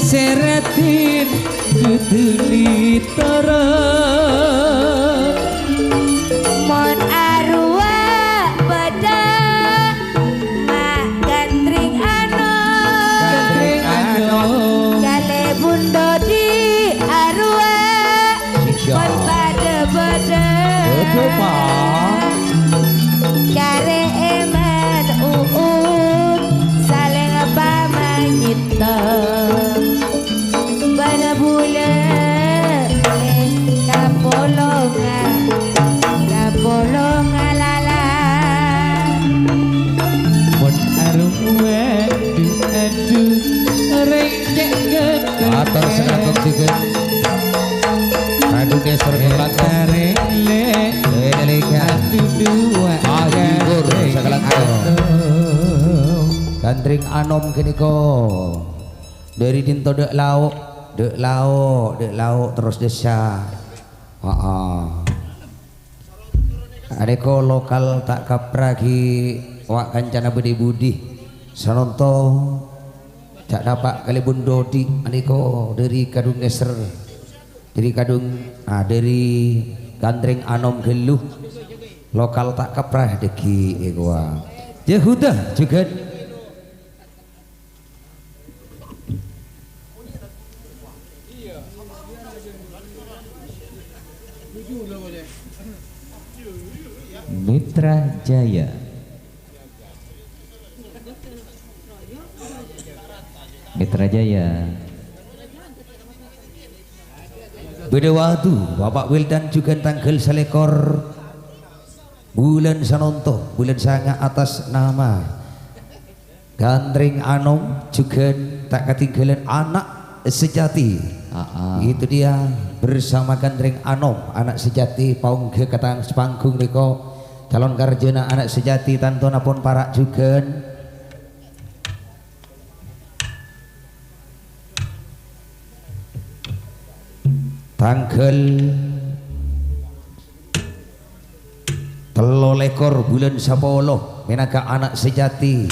seratin juduli toro mon arwah beda mak gandring Gandring ano gale bundo di arwah mon pada beda kare eman uun saling apa manyita pada bulan kapolonga lala Mon arwa adu rengkek gede atur sekalian juga aduh geser ke belakang delegasi Bajigur sekalian Gandring anom kini ko dari dinto dek lauk terus desa adeko lokal tak kapragi wak kancana budi sanonto tak dapat kali bundodi adeko dari kadung geser dari kadung dari Gandring anom geluh lokal tak kaprah deki gua Yehuda juga Mitra Jaya Mitra Jaya beda waktu Bapak Wildan juga tanggal selekor bulan sanonto bulan sangat atas nama Gandring anom juga tak ketinggalan anak sejati. Itu dia bersama Gandreng Anom anak sejati paung ke katang sepanggung niko calon karjana anak sejati tantona pun parak juga. Tanggal 13 bulan 10 menaga anak sejati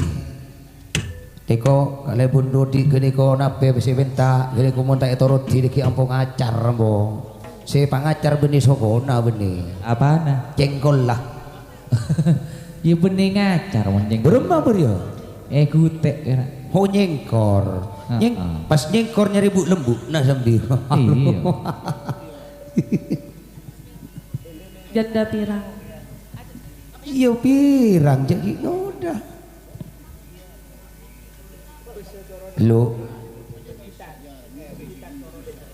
Teko kale bundo di gede ko nape besi benta gede ko monta etoro di ki ampung acar bo si pangacar benih sokona benih Apa nah? jengkol lah Ya bening ngacar monjeng. beremah berio Kutek kira. ho nyengkor pas nyengkor nyari bu lembu nah sambil Iya. Janda pirang. iya pirang jadi udah lo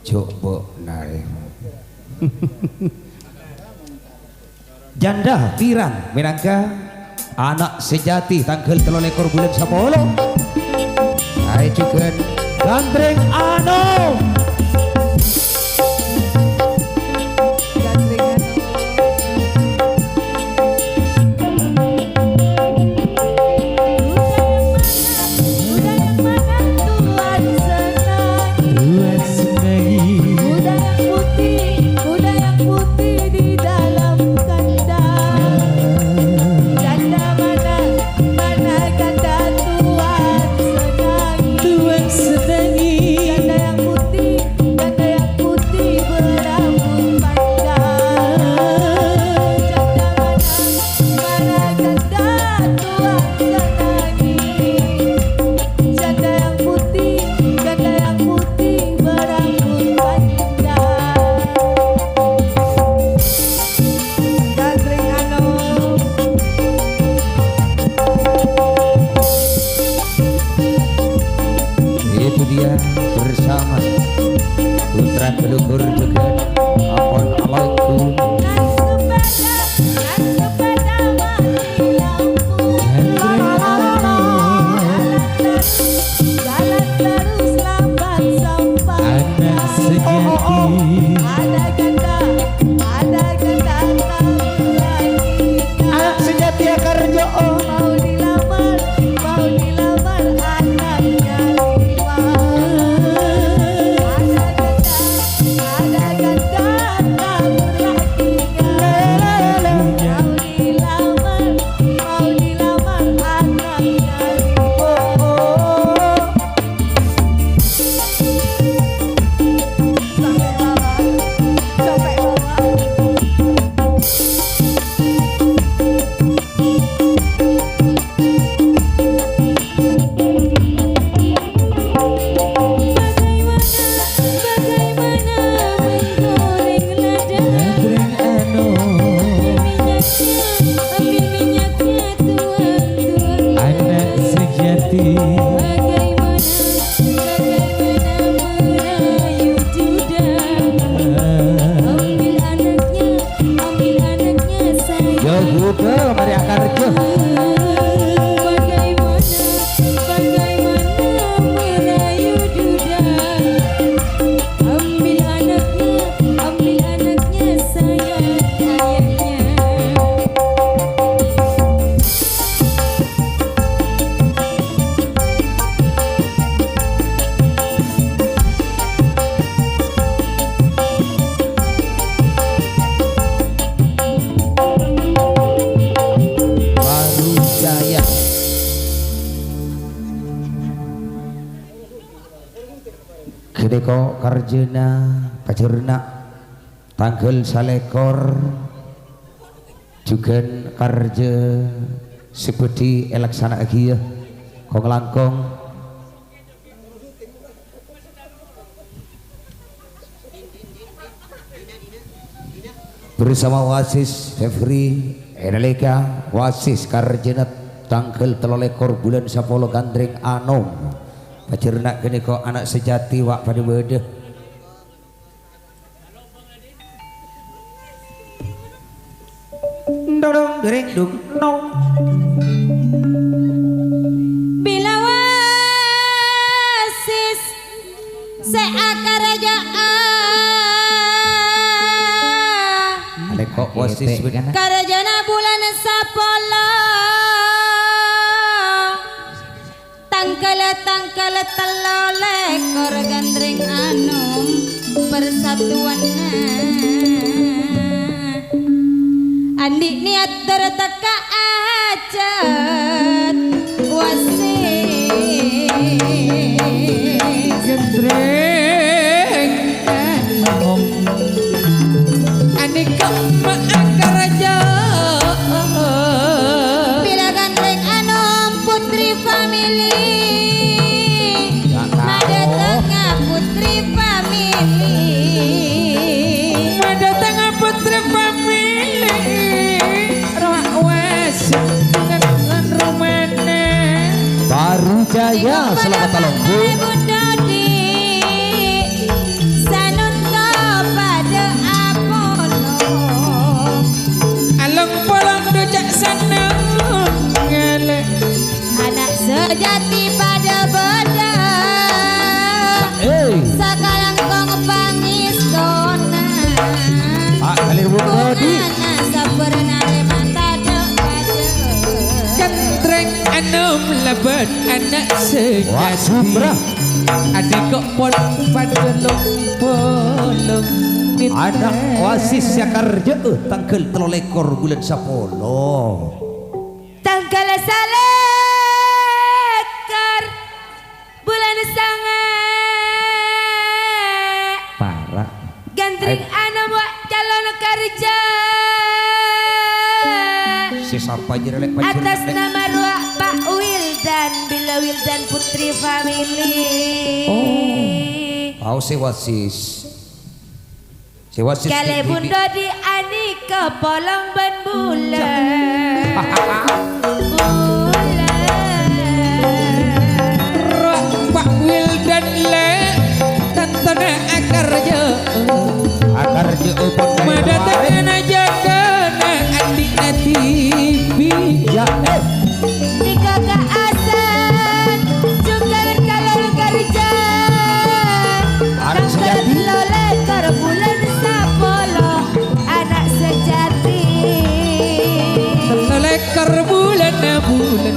coba nari janda pirang minangka anak sejati tanggal 13 bulan 10 ayo juga Gandreng Anom bersama putra pelukur juga apon alaikum Anak sejati. Anak sejati ya karjo Mau dilamar anaknya 5. Ada ganda tak perhatikan. Mau dilamar anaknya 5. Sampai bawah. Gandreng Anom anak sejati. yo buka mari akarjo baru jaya gede ko karjena pacerna tanggal salekor juga karja seperti elaksana lagi ya kong langkong bersama wasis Febri Enalika wasis karjena tanggal 13 bulan 10 Gandreng Anom pacerna gede ko anak sejati wak pada beda dong dereng dung nong Bila wasi kok wasis bener. Karajana bulan sapolo tangkal telole kor gandring anum persatuan andik niat terteka acet wasis gendreng anom anika maakar aja bila gandring anom putri family ada tengah putri family ada tengah putri family roh wasis dengan rumane Baru Jaya selamat talong Bu. along polong dojak seneng ngelek Anak sejati pada beda sekarang kong pangis kona Pak Kalir Budi. Kunana sapernare mata dek kentreng anom lebat anak Wah sejati Subra. adik kok pon padolong polong Anak wasis Sakarja tanggal 13 bulan 10. tanggal salekar bulan sange Parah. gandring anak buat calon kerja Si sapa aja relek atas nama ruak Pak Wildan bila Wildan putri family Tahu si wasis. Si wasis kale bunda di ani ke polong ben bulan roh Pak Wildan le tantana akar je Sakarja pun mada tangan aja kena adik na TV ya Nika ke asan juga kalau kerja Anak sejati. lole kor bulan sapolo anak sejati lekar bulan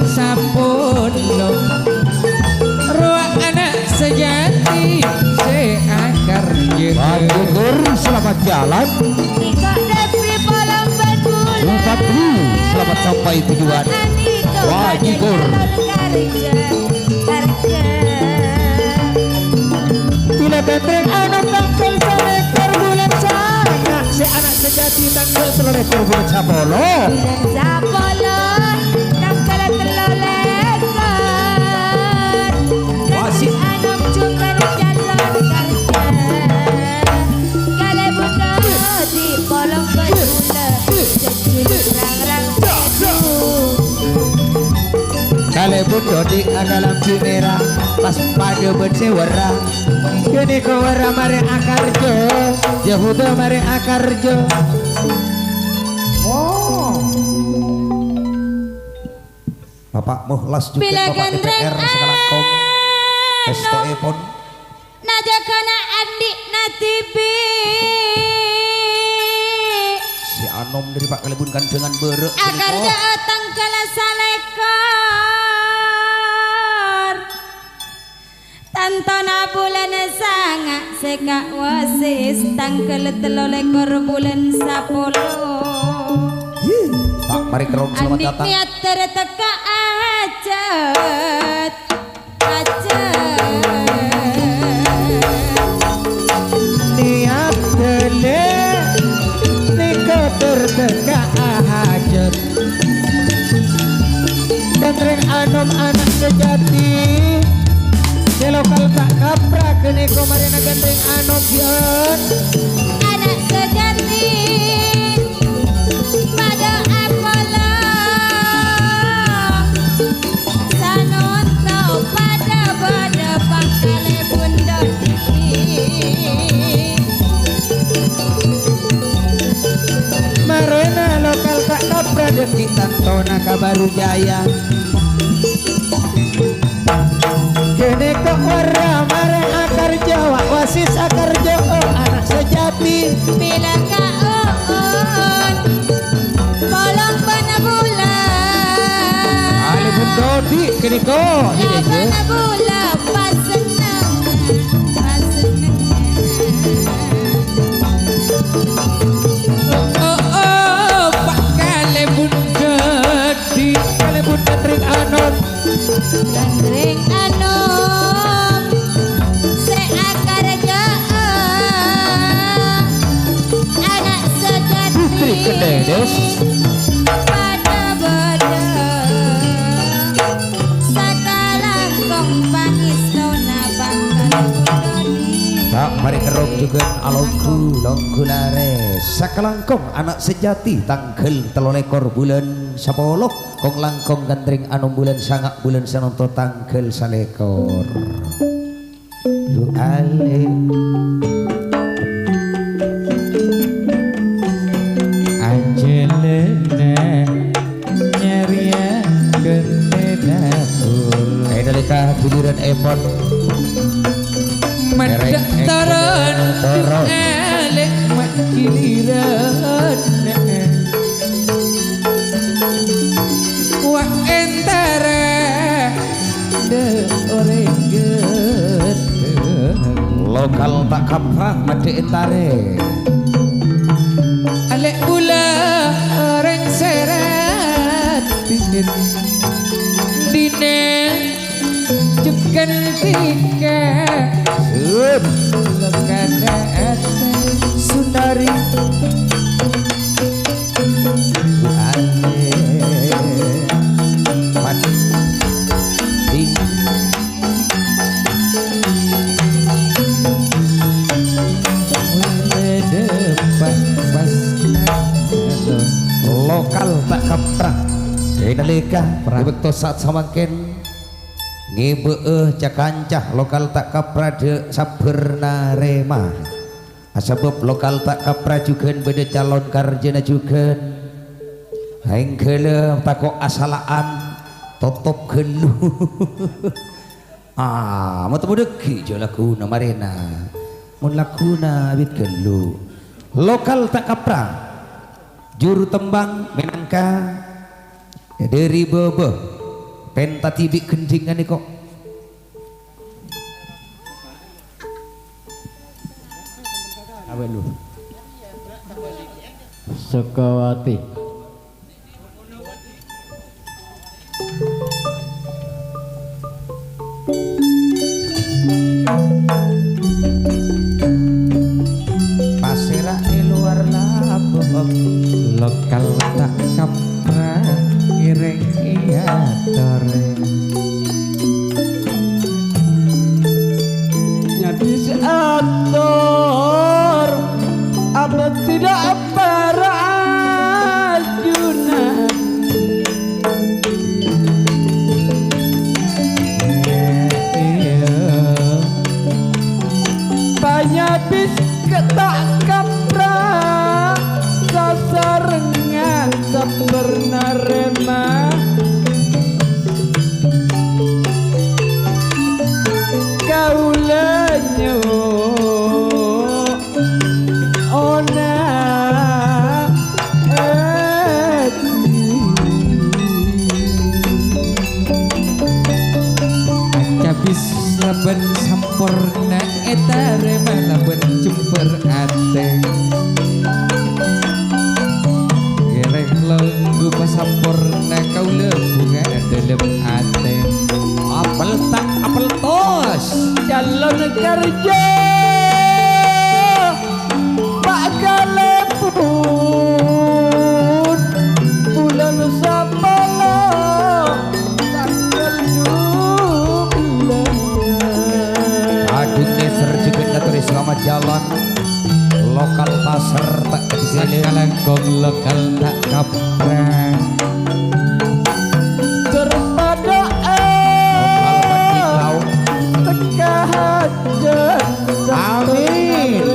sapolo roh anak sejati se akar je Bagi Gur selamat jalan. Nika depri polong ben bulan Empat dulu selamat sampai tujuan. Wajib Gur. Bila gandreng anak tanggal selekor bulan sana si anak sejati tanggal selekor bulan sapolo Wasit. kale budo di ada lampu merah pas pada bersewara kini kau wara mare akarjo Yahuda mare akarjo Bapak Muhlas juga Bila Bapak gandreng DPR sekarang kaum STE pun najakana adik natibi si Anom dari Pak Kalibun kan dengan berek agar datang ke salekor tantona bulan sangat sekak wasis tangkel telolekor bulan sapolo Pak mari kerom selamat adik datang niat terteka acet niat dele niko terteka hajat gandreng anom anak sejati di lokal tak kapra kini kau mare na gandreng anom yon anak sejati pada Apollo sanonto pada pangkale bunda marena lokal tak kapra deki tantona kabaru jaya kini kau wara mare akar jawa wasis akar jawa anak sejati bila kaon niko ini aja. Bola pas senang, pas senang. Oh Pak Kalebun jadi Kalebun Gandring Anom. Gandring Anom, seakar jaang, anak sejati. Kededes. Pada bedeng, sakalang kong pangis nona bangkal kudoni. Tak mari kerok juga alongku lare sakalangkong anak sejati tanggal 3 ekor bulan 10 kong langkong gandring anu bulan sangak bulan sanonto tanggal 1 ekor lu ale Angelina nyaria kendena dalika duduran epon Mandataran Alek makiliran Wah entara De orang gedeng lokal tak kaprah mati entare Alek pula orang serat Dinen Jukan tiga Lekada Sundari lokal tak kaprah dalika bekto saat samangken ngebeueuh cakancah lokal tak kaprah de sabeurna rema asabab lokal tak kaprah jukeun bede calon karjana jukeun aing geuleuh tako asalaan totop gelu mah teu deuki jo lakuna marena mun lakuna abit gelu lokal tak kaprah juru tembang menangka dari bebe penta tibik kencingan kok apa lu Sukawati pasera di luar labok lokal tak kaprah ireng iya tore nyabis atur apa tidak para ajunan banyak bis ketak kaprah sasarengan saperna rema kaulenyo ona Cabis laban sampurna eta rema laban jumper ateng Gerek lenggu pasampurna kaula bunga dalam ateng apel tak apel tos calon kerja Pak Kalebun bulan Sapala tanggal 12 adun neser juga ngatur selamat jalan lokal pasar tak kesini sakalangkong lokal tak kaprah terpada lokal bandiklau teka hajat amin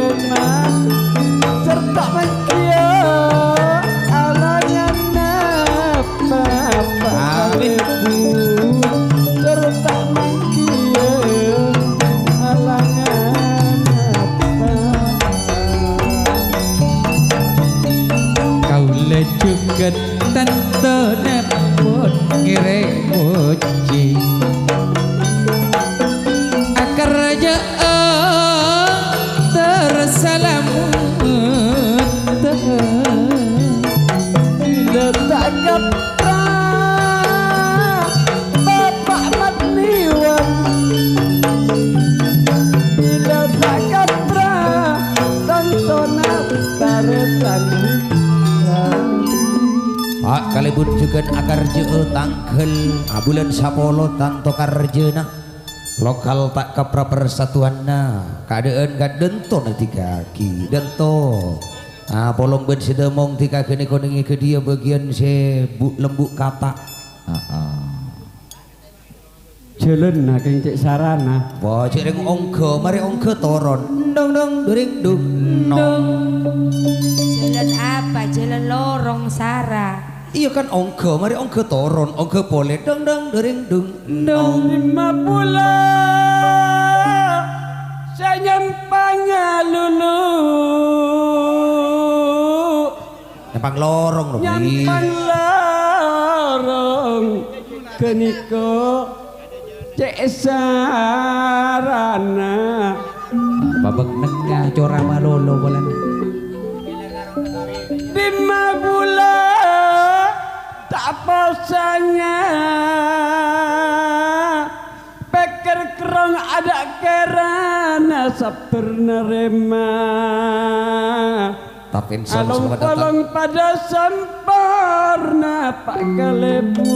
serta makia alangan apa amin serta makia alangan apa kaula juga kalebun juga akar jeu tangkel bulan sapolo tanto karjena lokal tak kapra persatuanna keadaan kadento nanti kaki dento polong ben sedemong tika kene konengi ke dia bagian se lembuk kata jalan nah keng cek sarana wah cek reng ongke mari ongke toron dong dong during dung nong Jalan apa? Jalan lorong Sara. iya kan ongke mari ongke toron ongke pole dong dong during dung nong 5 bulan saya nyampangnya lulu nyampang lorong loh nyampang lorong keniko cek sarana babak nengah cora malolo bolan 5 bulan tak posanya peker kerong ada kerana sabar nerima tapi insya Allah selamat datang along pada sempurna Pak Kalebu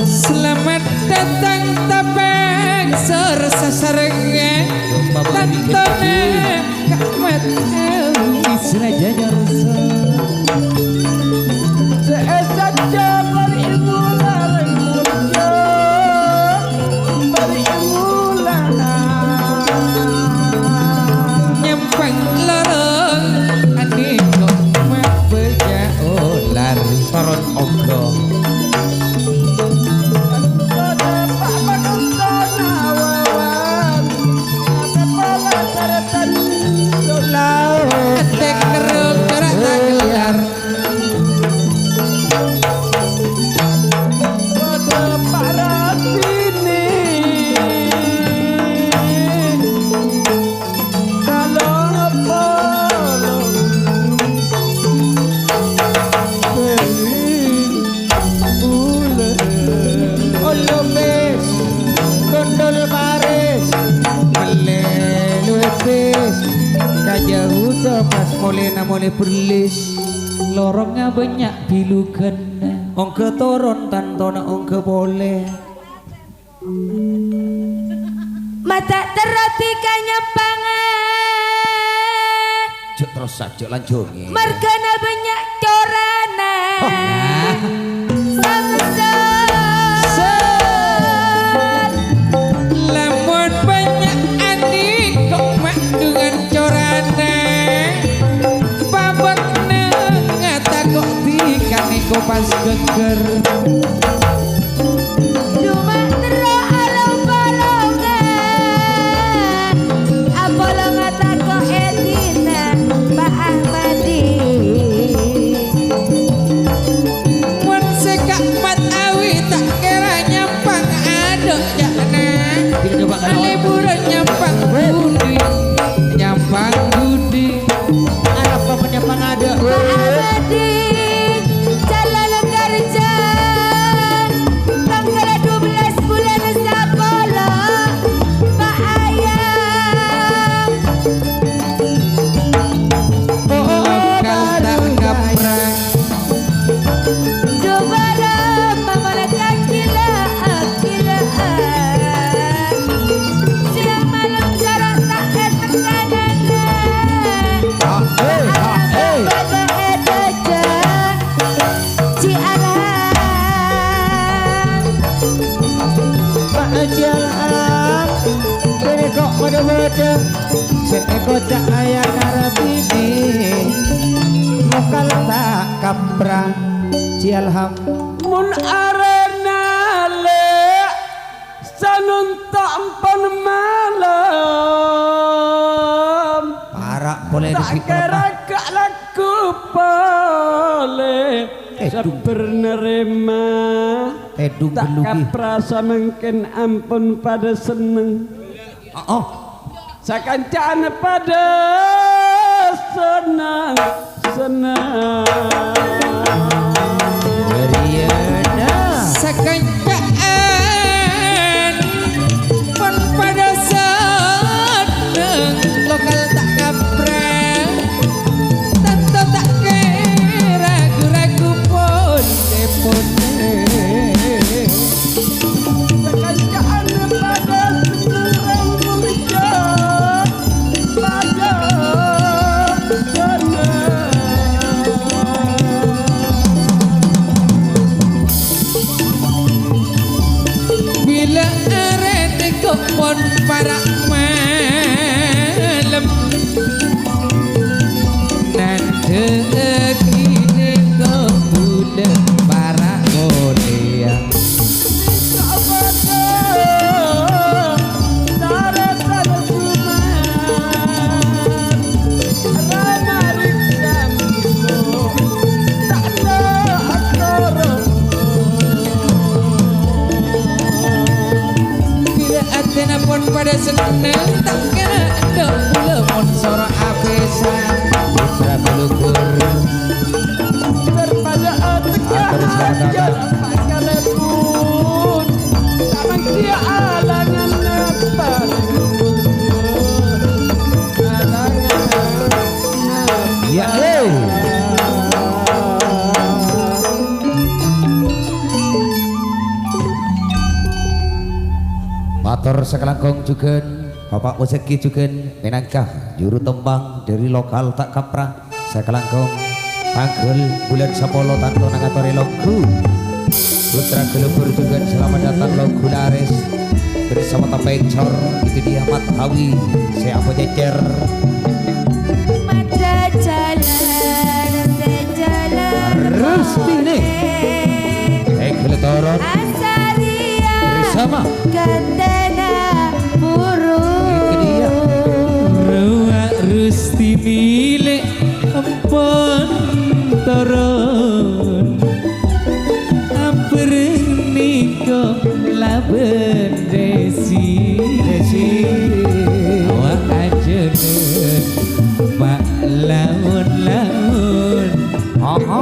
selamat datang tapeng sersasarengan tantone kakmat israjanya rasa sesaja berimulah berimulah nyampang lorong ane kok mak beja olar toron ongke atek keruk corak tak gelar para sini kalau polong bulan olobes gondol baris melelupis kajauh pas mulai perlis lorongnya banyak bilukan ongke toron tantona ongke boleh Mata terrotika nyampangan. cek terus saja lanjutnya Margana banyak corana. Samson. lamun banyak adik kok mak dengan corane babak ngata kok dikane kok pas geger Cuma tero along-alongan. Apolong atako etina Pak Ahmadi. mun sekak mat awi tak kira nyampang adok jakna ale buron nyampang budi nyampang budi apa penyapang ada Pak Ahmadi. Jalan kerja. Tanggal 12 bulan Sapolo. Pak Ayam. bakal tak kaprang Dubara memulakan kilaan. Siang malam jarak tak ketekanan. Ci Alam. Pak Jalan kini kok pada seekor cahaya karabibi lokal tak kaprah cialham mun arena le sanun tak empon malam parak boleh tak kira gak laku boleh sabar nerima edung tak belugi kaprasa mungkin ampun pada seneng oh sakancan pada senang sekancaan pun pada seneng lokal tak kaprah tentu tak duk pon para malam nande kini kebulan para kodea pun pada seneng tak kena ada lemon sora abesa putra pelukur daripada ajar pun jangan dia alangan nepan ya Matur sekelangkong juga Bapak Museki juga menangkah juru tembang dari lokal tak kaprah sekelangkong tanggal bulan Sapolo tanto nangatori loku putra gelebur juga selamat datang loku laris bersama tapecor itu dia Mat Hawi saya apa jejer Mata jalan harus ini geletoron Asaria bersama Gandana burung ruak rusti milik empon toron amper niko laben desi awak aja mak laun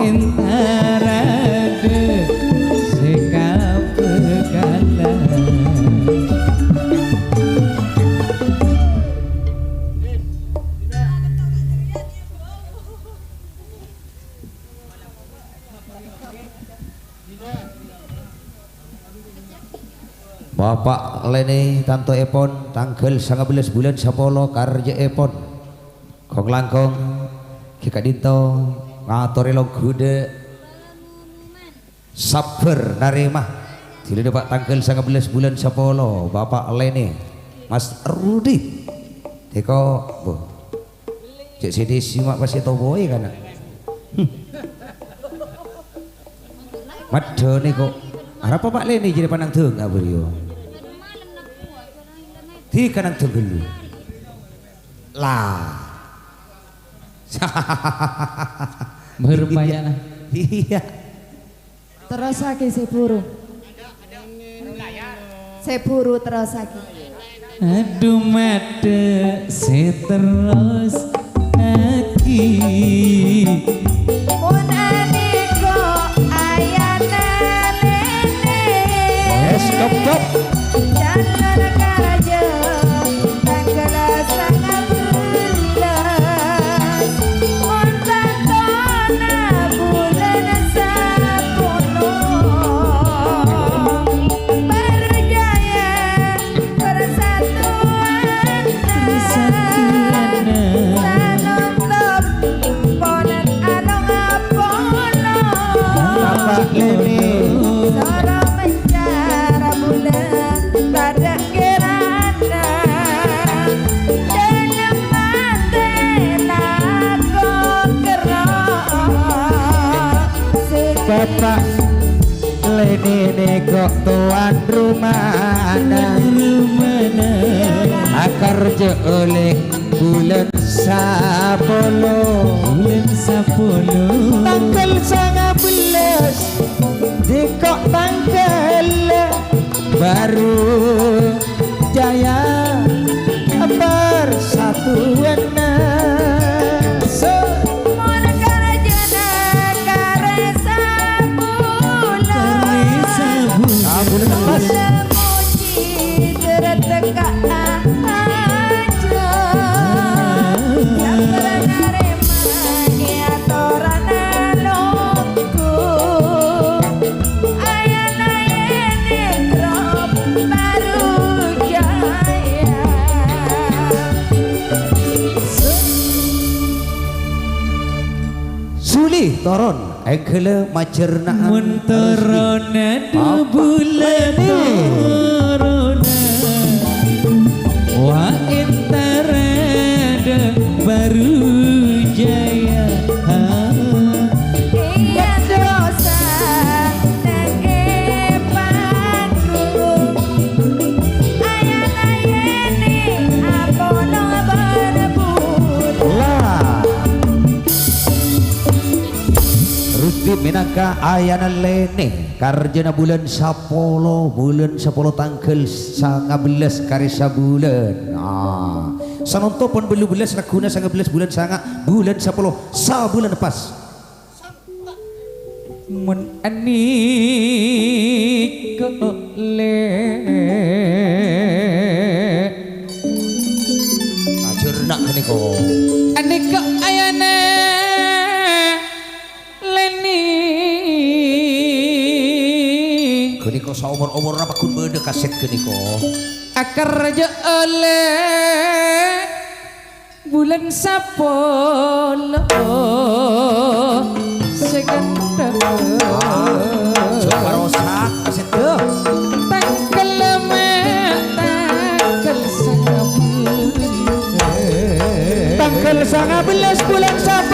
intara de sekap kalah Bapak Lene Tanto Epon tanggal 19 bulan 10 karya Epon kong langkong Kika Dinto ngatori gude sabar naremah dili Pak tanggal 19 bulan 10 Bapak Lene Mas Rudi teko boh cek sini simak pasti tau boy kan madone kok arep Pak Lene jadi panang deung abrio di kanang tenggelu lah bermain iya terus lagi sepuru terus lagi aduh mata seterus lagi pun aniko ayana lene stop jalan karaja tanggal sangat belas montan tona bulan sapuluh berjaya persatuan salam top ponan along apono Bapak Lene Sora mencara bulan pada kirana dan mati laku kerok Bapak Lene negok tuan rumah akar je oleh bulan 10 tanggal 19 dikok tanggal baru jaya persatuan toron egele macerna muntorona du bulan torona Suminaka ayana lene karjana bulan 10 tanggal 19 karisa bulan. Sanontopon belu belas rakuna 19 bulan sanga bulan 10 sa bulan pas. Mun anik le Ajurna kene ko. anik ayana leni Kene ko sa umur-umur apa kun bede kaset kene ko. akar raja oleh bulan 10 seganda Coba rosak kaset tuh. tanggal Tanggal 19 bulan 10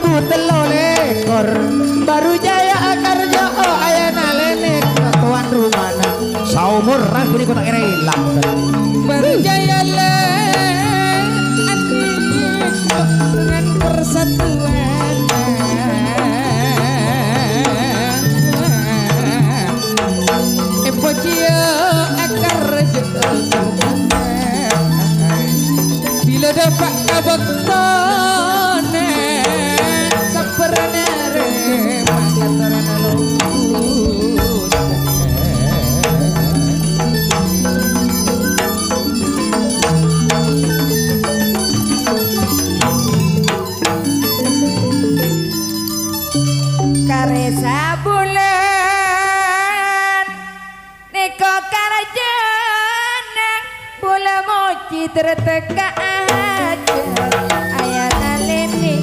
2013 baru jaya akar joo ayana lene tuan rumana Saumur ragu ni ko tak kira ilang. berjaya dengan persatuan Epocia akar bila dapat kabaktone saperanare makatarana luput Karesa bulan Niko karajana Bula moci terteka aja Ayana lene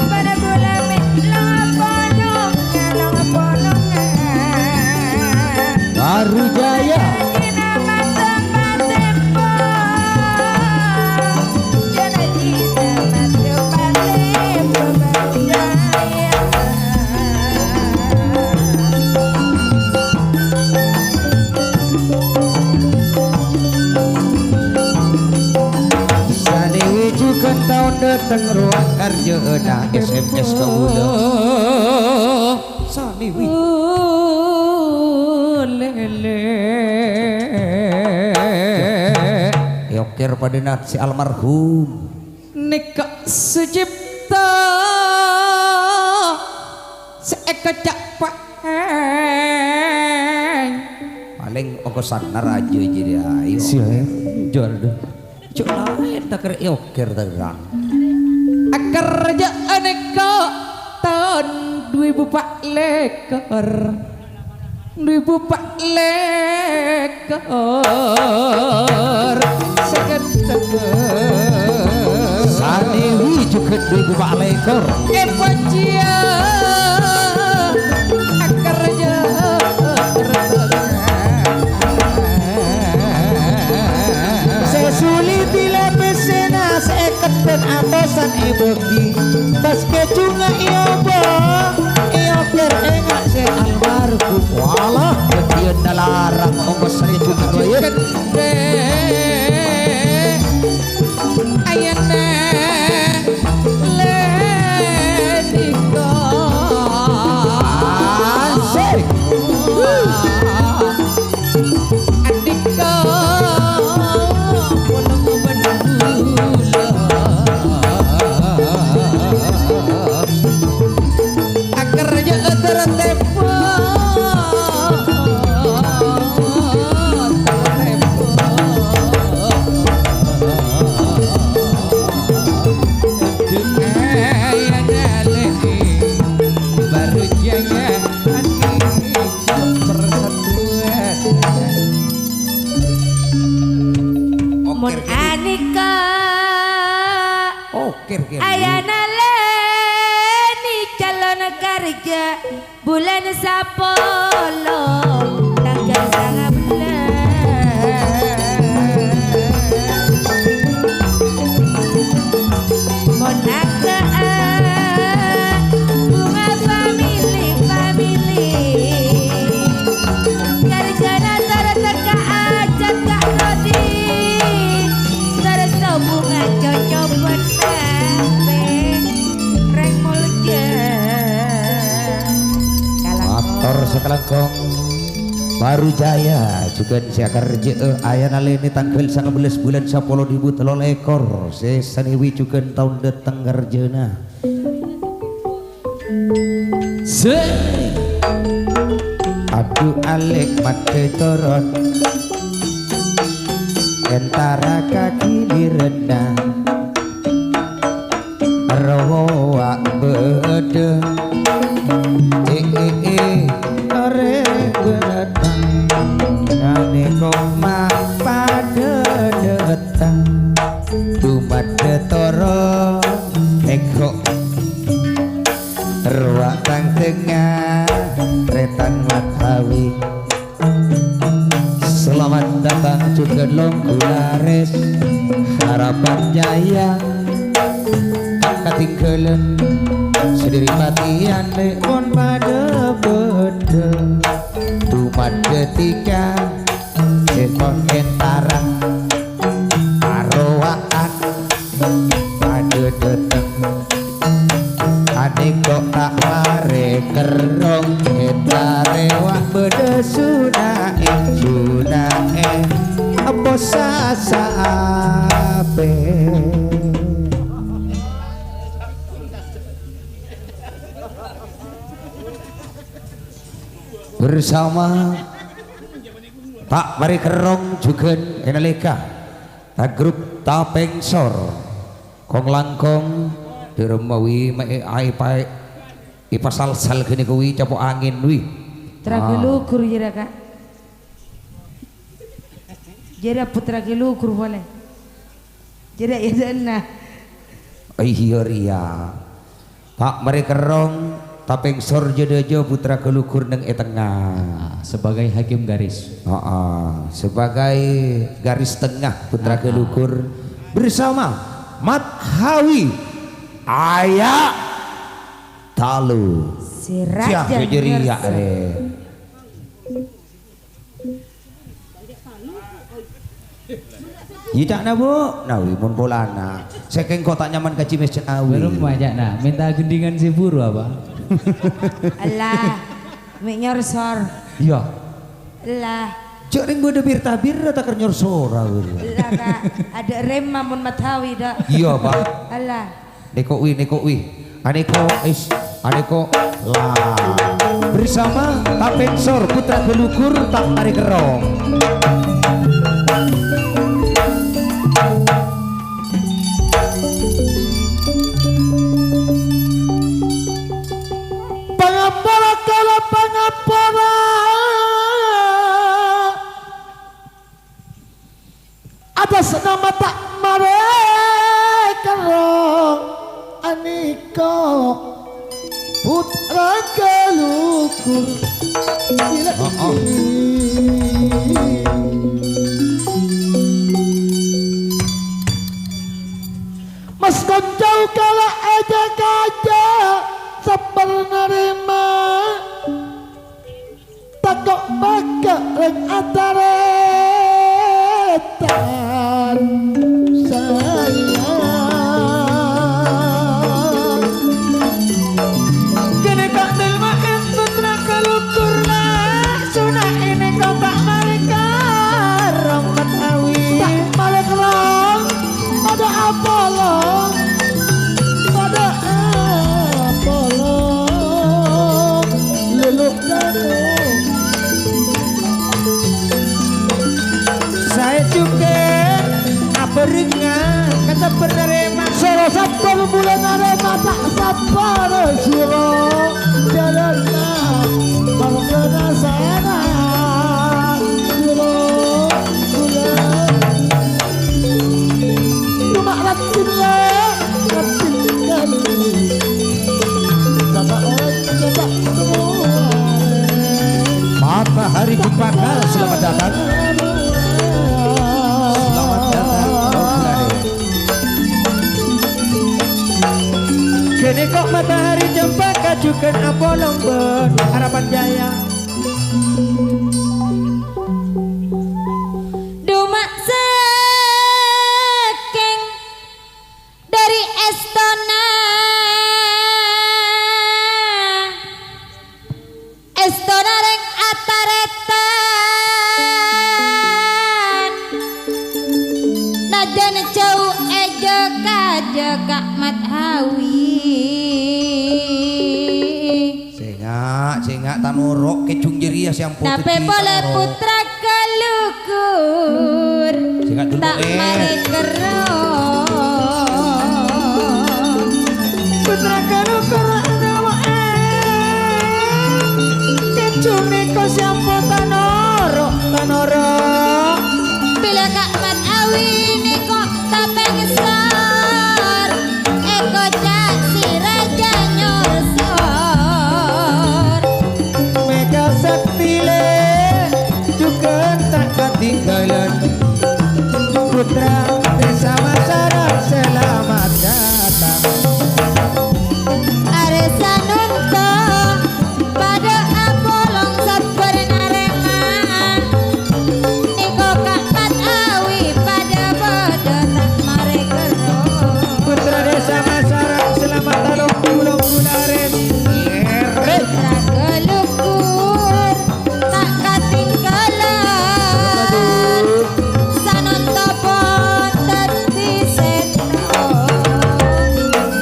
pada bulan long polongan baru jaya sadewi juga tahun datang ruang karja na SMS ke ulo sadewi lele Yokir pada nak si almarhum. Nika sejipta seekecak Paling okosan naraja jadi ayo. Jordan Cuk lain tak kira yokir terang. akar raja aneka tahun 2004 sadewi juga 2004 Epocia akar raja sesuli bila pesena seeket dan atosan ibegi pas kecunga iyobo iyokir engak se almarhum walah Dia nalarang ongkos saya juga ya. ayana lediko asik adiko bolong bendula akar raja tertepo baru jaya persatuan Mun anika Okir kir. ayana leni calon kerja bulan 10 tanggal 19 monakaan bunga family kerjana terteka aja Kak Rodi Kelangkong Baru Jaya juga siakar ayana leni tanggal 19 bulan 10 ribu telur ekor sesaniwi juga tahun datang garjena aduh alek mate toron entara kaki direndang rawa bede kore beretang kane koma pada detang dumat detoro eko ruak tang tengah retan mathawi selamat datang juga Longgulares harapan jaya tak ketinggalan sediri patian lekon pada bede dumat ketika sekon entarang arwaan pada deteng adik kok tak mare kerong etarewak bede sunae apa sasape bersama Pak Mari Kerong juga enaleka tak grup tapengsor kong langkong di remawi ai pai ipasal sal kini kuwi capo angin wi Tragelukur jera kak jera putra gelukur boleh jera ya dana iya ria Pak Mari Kerong tapengsor jodojo putra kelukur neng etengah sebagai hakim garis sebagai garis tengah putra kelukur bersama Mathawi Ayah Talu si Raja jeria Yidak na bu, nawi mun polana. Sekeng kota nyaman kaci mesjen awi. Belum banyak nah, minta gendingan si buru apa? Allah, mek nyorsor. Iya. Allah. Cek ring bodo bir tabir tak kenyor sora. Allah kak, ada rem mun Mathawi dak. Iya pak. Allah. Neko wi. Aneko lah. Bersama Tapengsor putra gelukur tak tarik kerong. Pangapora atas nama tak mare kerong aniko putra gelukur mas koncau kala aja kaja sabar nerima takok maka reng ataretan sayang kene kok delma entut raka lukurna sunah ini kau tak mereka romat awi tak balik rong pada Apollo pada Apollo leluk kamu saya juga aperingan kata penerima soro sabar bulan arema tak sabar siro jalannya kalau kena sana siro bulan cuma ratin kali sama orang coba semua Matahari Cempaka selamat datang. Kini kok matahari Cempaka juga Apollo harapan jaya. Dumak sekeng dari Estona Estona reng Tanoro kecung jeria siang putih. Nape boleh putra kelukur tak mari kerong. Putra kelukur kecung niko siapa Tanoro. Bila Kak Mat Awi ini kok tak pengesar, eko cak si raja nyorsor. Mega sektile juga tak ketinggalan. Putra desa Masyarakat selamat datang. Aresa nunto pada apolong sabar narema. Niko Kak Mat Awi pada bodo tak mare kerong. Putra desa Masyarakat selamat datang. Pulau Kulares Putra kelukur tak katinggalan. Sanonto pon dadi seto.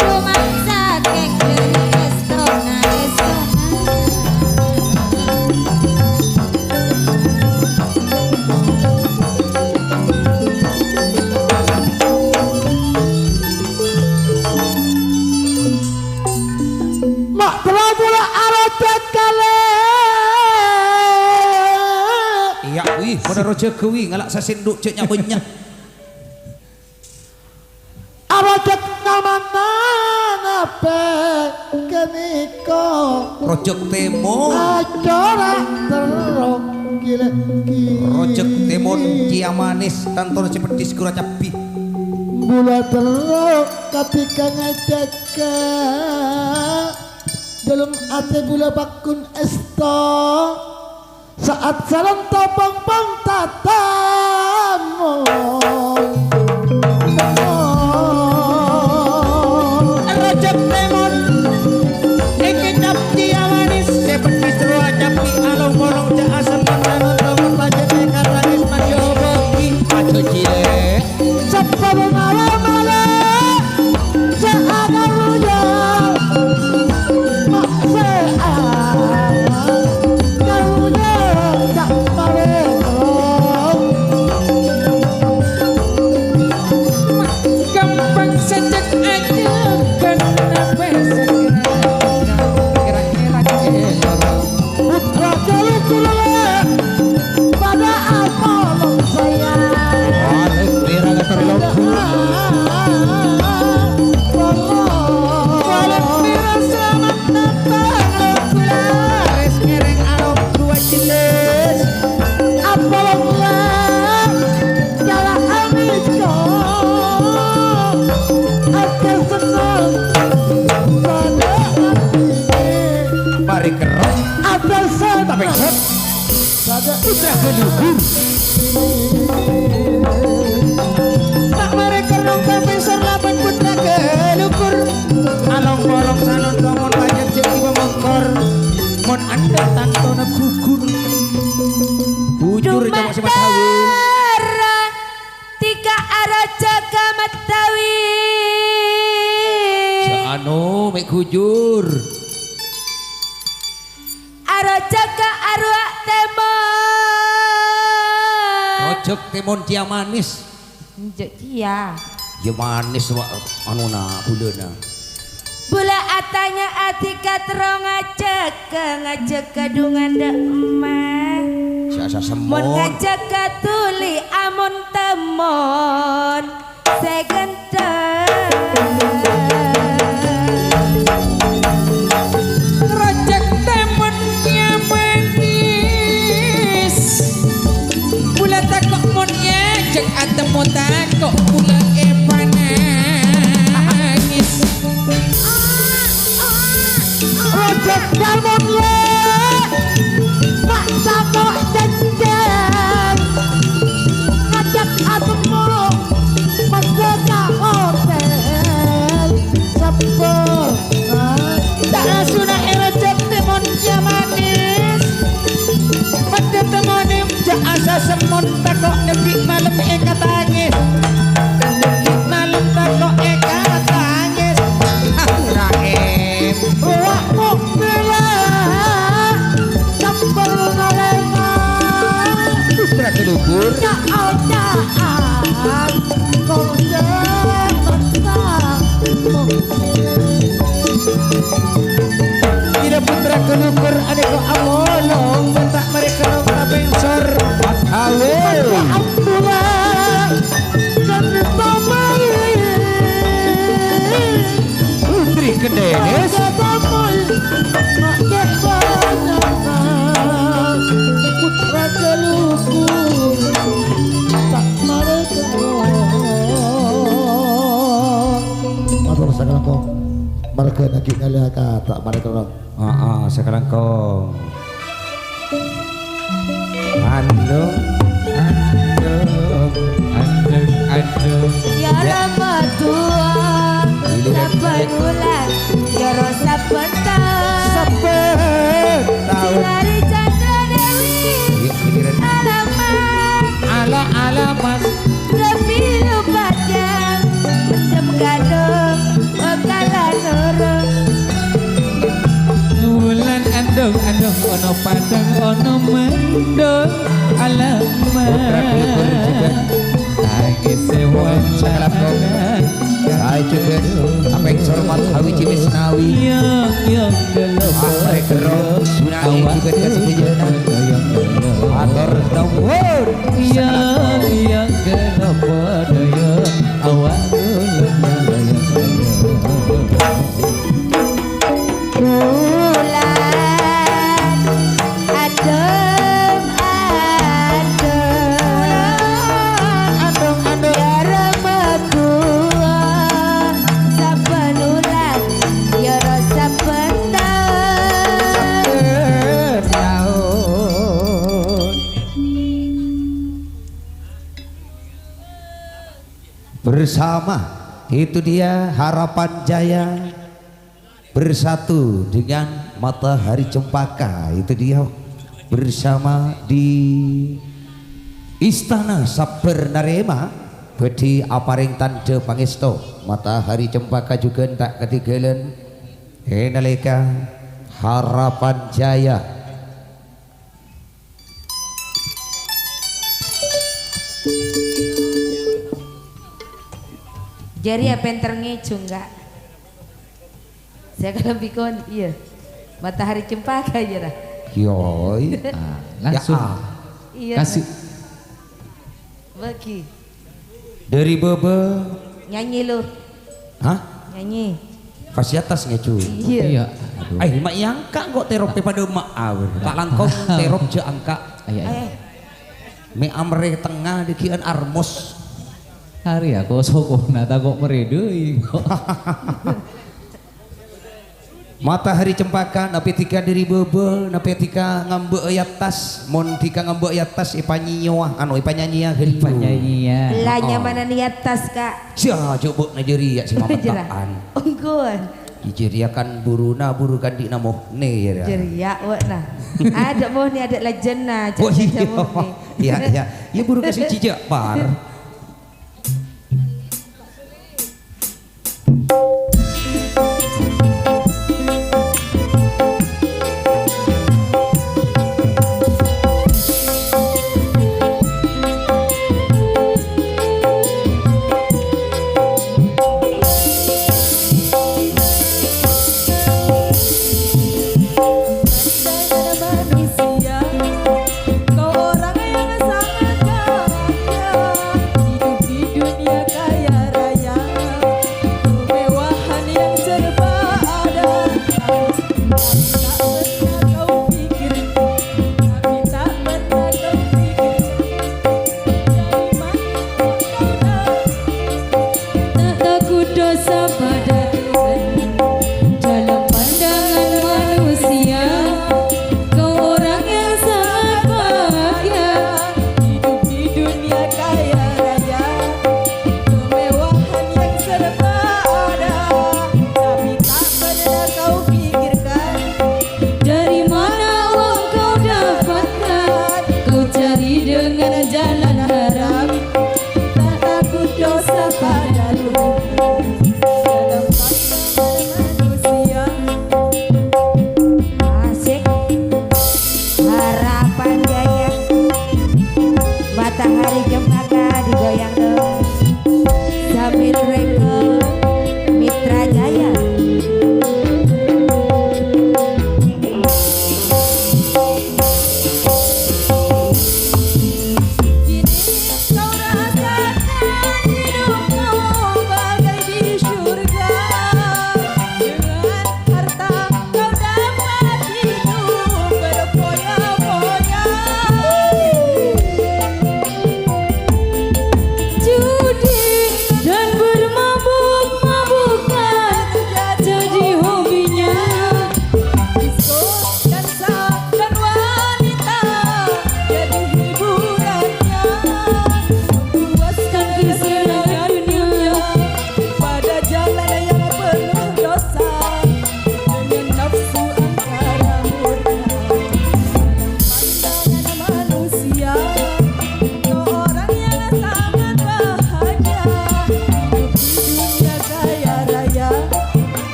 Rumah sakit dari estona. mak telah pula arah kale. Iya wih pada roja kewi ngalak sasenduk ceknya banyak. Arah namana nape keniko. Rojek temo Acara terok gila. Rojek temon ciamanis tantor seperti skura capi. Bula terok ketika ngajaka dalam ate bula bakun esto saat salam topang pang tatamu. Rojak lemon iki capti amanis seperti seruah capi along bolong ja asam tangan topang pajane katanis majoboki majo cile sapar malam-malam seakan hujan mak seakan hujan tak pareng Gampang saja aja kenapa segera kira-kira putra kelukulan pada apolong saya. Mari kerong tapi set putra kelukur. Tak mereka rong tapi serlapan putra kelukur. Along bolong salon tomon banyak jadi mengkor. Mon anda tantona gugur. Bujur jawa si Matawi. Tiga arah jaga Matawi. Anu mek gujur. Arah jaga arwah temon. Rojek temon ciamanis. Iya. Ya manis wak anuna buleuna. Bula atanya atika terong ngajak kadungan de emah. Siasa Mon semon. ngajak tuli amon temon segenten. Rojak temennya manis Bula takok monnya Cek atemu takok Bula nangis Rojak dalmon le mak tako jajan ngajak atemu masuk ke hotel sepuluh tak asuna rojak temon ya manis pada temonim ja asa semon takok nepi malam eka tangis malam takok eka tangis Rahim wak mukmila kelukur aneko amolong bentak mereka rapensor awe ambulan dan tomai putri kedenes putra kelukur tak mereka matur sakala kok mereka lagi ngalia kata mereka orang sekarang kau andung Ya Ramatua Saben bulan Ya Rosa Pentang tahun Lari Chandra Dewi Alamat alamat Lebih padang Mendem gadung Bekalan orang Bulan andong ono padang ono mendong alamat lagi sewan saya juga apa yang sormat hawi cimis nawi yang mereka sunai juga dikasih kejutan atur dawur yang kenapa daya awak bersama itu dia Harapan Jaya bersatu dengan Matahari Cempaka itu dia bersama di Istana Saber Narema bedi aparing tanda pangesto Matahari Cempaka juga tak ketinggalan nalika Harapan Jaya Jari apa yang terngecu enggak? Saya kalau bikon iya Matahari Cempaka aja lah yoi langsung iya kasih bagi dari bebe nyanyi lu hah nyanyi fasilitas ngecu iya mak yangka kok terop pada mak awet tak langkong terop je angka me amre tengah dikian armos hari aku sokong nata kok meredui Matahari Cempaka napi tika dari bebel napi tika ngambek ayat tas mon tika ngambek ayat tas ipanyiwa anu ipanyanya helu penyanyian belanya mana niat tas kak sia coba Nigeria si mametaan unggun Nigeria kan burukan di namoh ne ya jeria wak nah ada mau nih ada legend nah oh iya iya buru kasih cijak par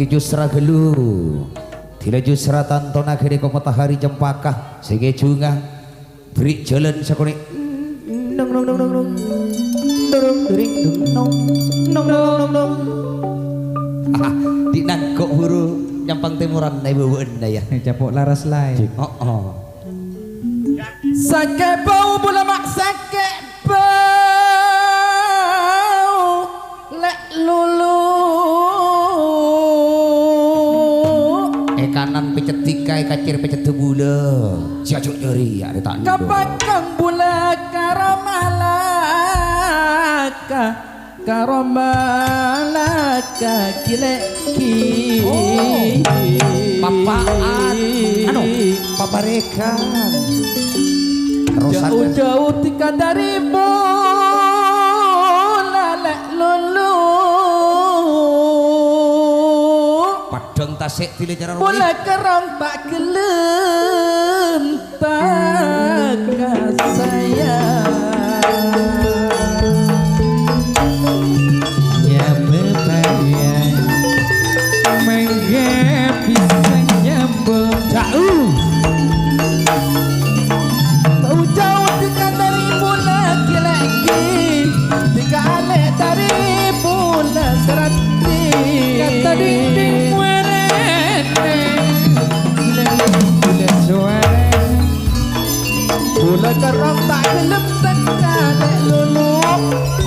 Ki Jusra gelu Tila Jusra tantona kene ko matahari jempaka sege junga beri jalan sakone nong nong nong nong nong dorong dering nong nong nong nong di nan kok huru nyampang timuran na ibubuan na ya Capok laras lain. oh Sake bau bola mak sake bau lek lulu kanan pecet tika kacir pecet bula siajuk nyeri ya di tangan kapakang bula karamalaka kileki papaan anu paparekan jauh-jauh tika dari bola lek lulu padang tasik pilih cara bola kerang tak gelem tak sayang Ya bebaya mengge bisa nyambung jauh jauh tika dari bola kileki tika alek dari bola serati kata dinding bulan suara bola kerang tak gelem tak kalek lulu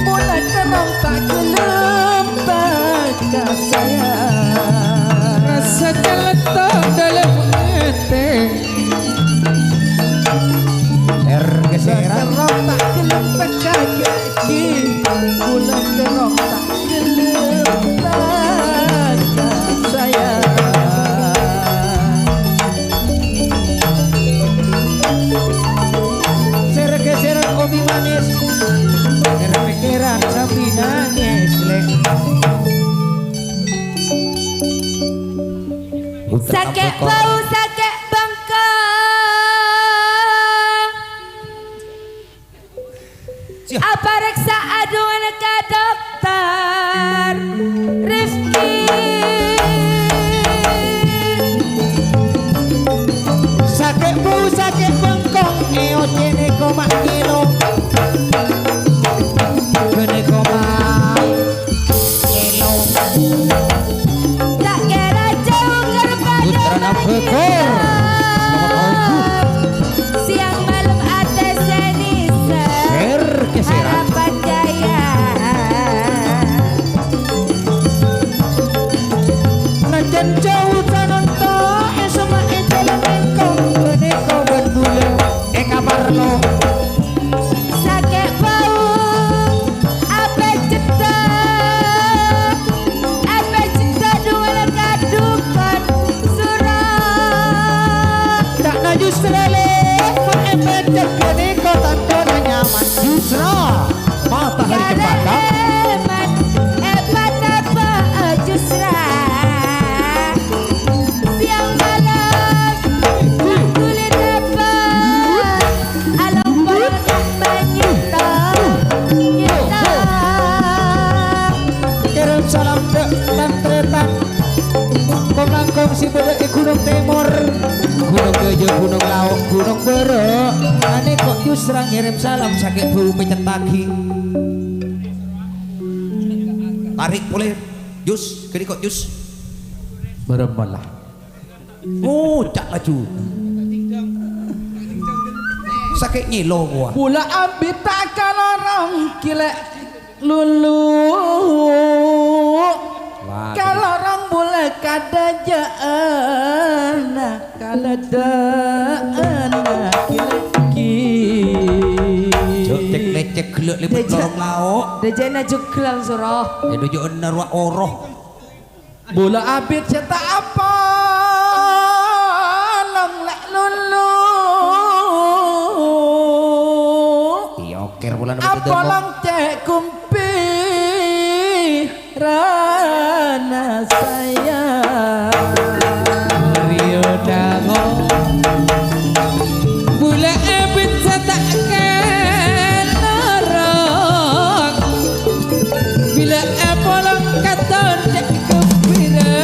bola kerang tak gelem tak sayang rasa jeletak dalam hati geseran kerang tak gelem tak kaki bola kerang tak gelem tak sayang geseran kopi manis pikiran sapi nangis lek Sake bau sake bengkong apa reksa aduan ke dokter Rifki sakit bau sakit bengkong eo jene koma kilo jene koma kilo tak kira jauh kepada Putra Bekor siang malam ada senisa geseran harapan jaya najan jauh tanon to sama jalan bengkong jene koma bulu kamar lo sakit bau apa cita dua kadukan surat tak na jusra le ember jene ko tanto na nyaman jusra matahari cempaka Kareman hebat apa jusra siang malam kulit apa alam bolong tak menyita nyita kirim salam ke tantretan kong langkong si bedek di gunung timur gunung gejo gunung lauk gunung bere ane kok jusra ngirim salam sakit bau penyetaki tarik boleh jus kini kok jus beremalah cak laju sakit ngilo gua bola ambil tak kalorong kilek lulu kalau orang boleh kada jana kalau dana kileki cek lecek gelek lipet dorong lauk dejana juklang surah edo jo enar wa oroh bola abit cetak apa long lek lulu iya oker bulan apa long cek kumpi rana sayang Rio Dango bola abit cetak kelorong bila apa long katon cek kumpira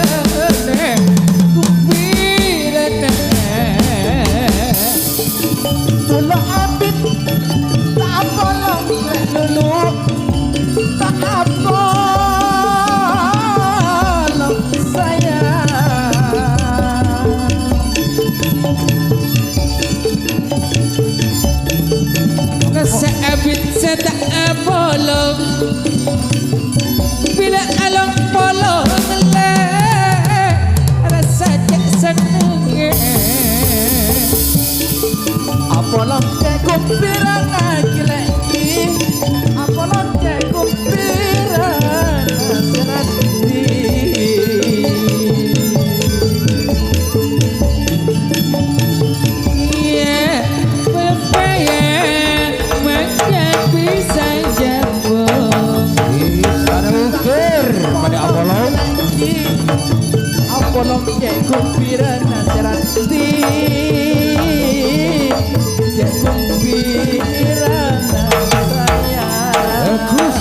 Apolong ke kumpiran lagi lagi Apolong ke kumpiran senati Iya pepaya Makan pisang jambu Sana ukir pada Apolong Apolong ke kumpiran senati ke kumpiran saya Bagus.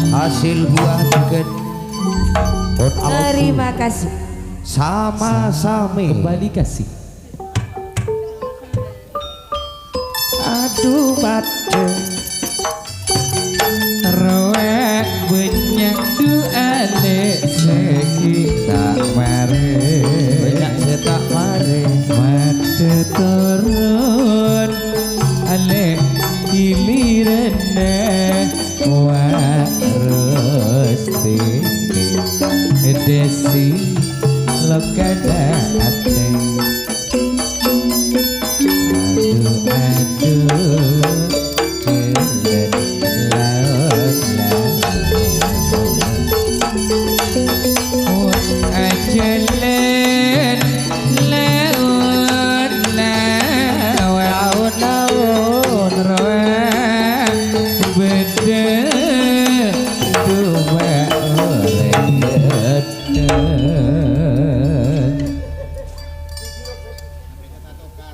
Hasil buah juga Terima kasih. sama-sama. Kembali kasih Aduh mate Rawak banyak duane sekitar mare banyak setak mare Mata turun ale gilirana warus tini desi lokada ate aduh jelet laut ajalan laut laut rawat beda dua orang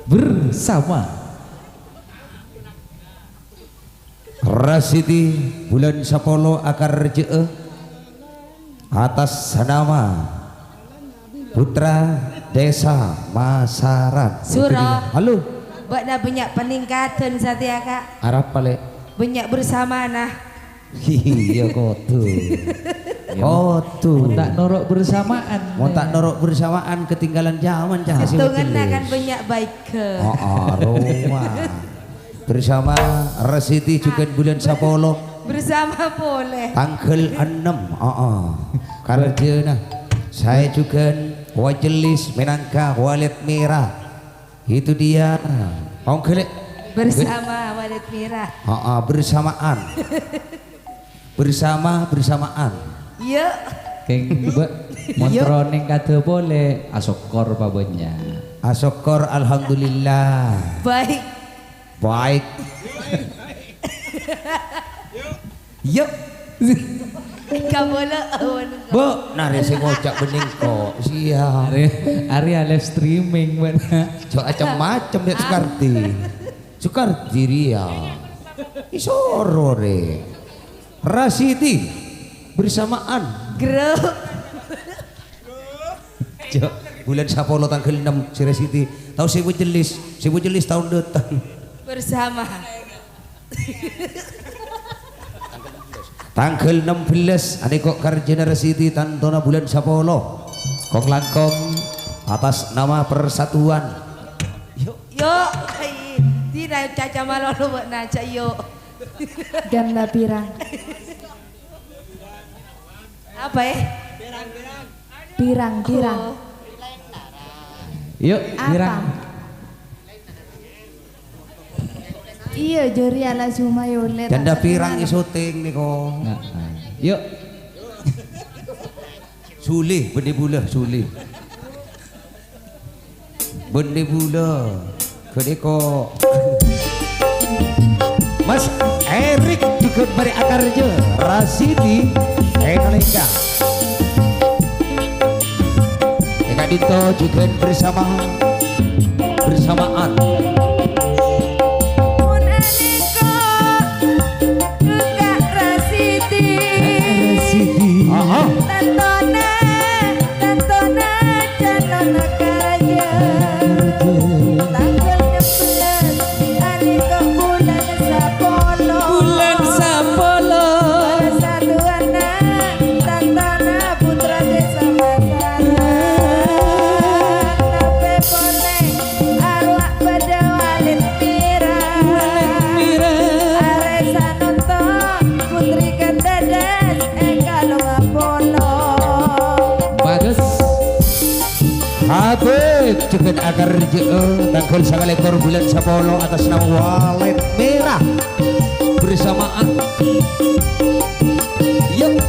bersama Rasidi bulan Sapolo akar jee atas nama putra desa Masaran. Surah. Halo Buat dah banyak peningkatan satia kak. Arab pale Banyak bersama nah. iya kotu kotu tak norok bersamaan mau tak norok bersamaan ketinggalan zaman cah si Hitungan Watilis. kan banyak baik ke. Roma bersama Rasidi juga bulan Sapolo Bersama boleh. tanggal 6 kerja nah saya juga wajelis menangka walet merah itu dia ongkelek Bersama Walet Mirah. bersamaan bersamaan Yuk. keng be montroning kata boleh asokor babanya asokor alhamdulillah Baik. baik yuk Kau boleh awan. bu nari saya ngocak bening kok siap area live streaming mana macam-macam ya Sukarti Ria Isorore Rasidi bersamaan Grup. bulan Sapolo tanggal 6 si Rasidi tahu si jelis tahun datang Bersama. tanggal 16 ane kok karjana Rasidi tantona bulan Sapolo kong langkong atas nama persatuan Yuk. Tidak caca malolo buat naca yuk. Ganda pirang, Apa pirang. Oh. yuk Apa? birang Iya jori ala sumayolet. janda pirang isoting nih kok yuk Suli benih bula Suli benih bula kedeko Mas Erik juga beri akarnya Rasidi Indonesia Eka Dito juga bersamaan Mun aneko Kekak Rasidi. Tantona calon karya. Tanggal 16 aneko bulan Sapolo. bulan Sapolo Persatuan Tantona putra desa Masaran. Nape boleh arwah pada Walet Mirah. Aresa nonton putri Kendadas Eka Longa Polo. bagus Habib cegat akar jeo tanggal sangal ekor bulan 10 atas nama Walet Merah bersamaan. Yuk.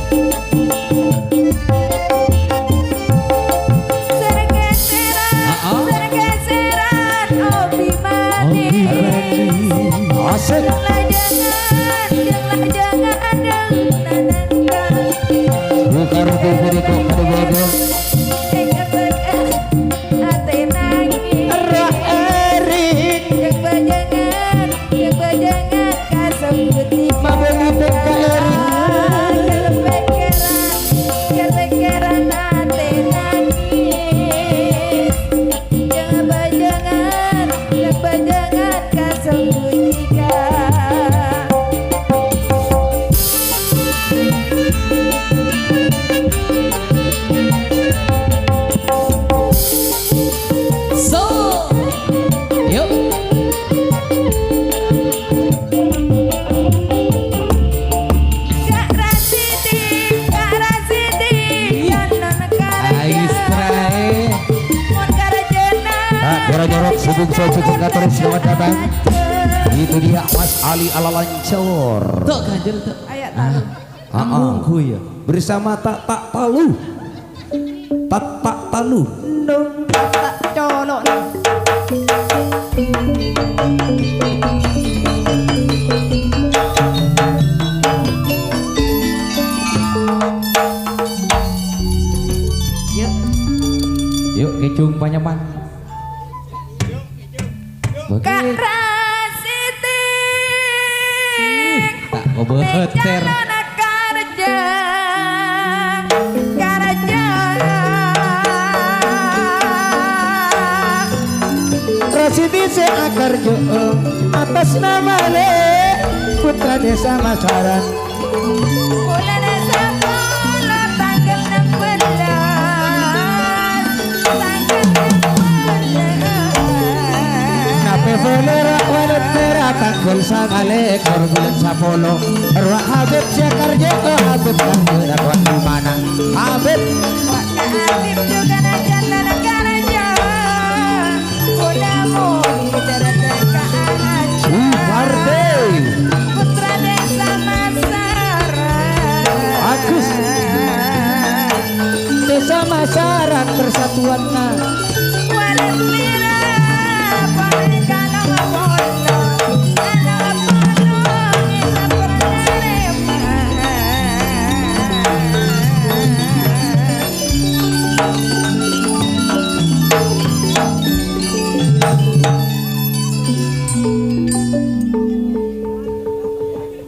Sergeseran obi manis. Asik. Jangan Bukan bubur kok pada bodoh. Jorok sibuk sibuk kantor selamat datang. Itu dia Mas Ali ala lancor. Tok ganjel tok. Ayo taruh. Angungku ya. Bersama tak talu. Tak talu. Nung tak colok. Yuk kecung panyaman. Kak Rasiti Tak ngobeter. Rasidi se akar jo atas nama le putra desa Masaran. Bulan desa Polo tanggal 16. Nape bolera walet merah tanggal sangale ekor bulan 10. Arwah Habib se akar jo Habib tanggal dakwah di mana Habib. Habib juga najan negara jauh. Udamu putra desa Masaran. Agus desa Masaran persatuan na. Walet merah paling kalang polo. Kalang polo kita pernah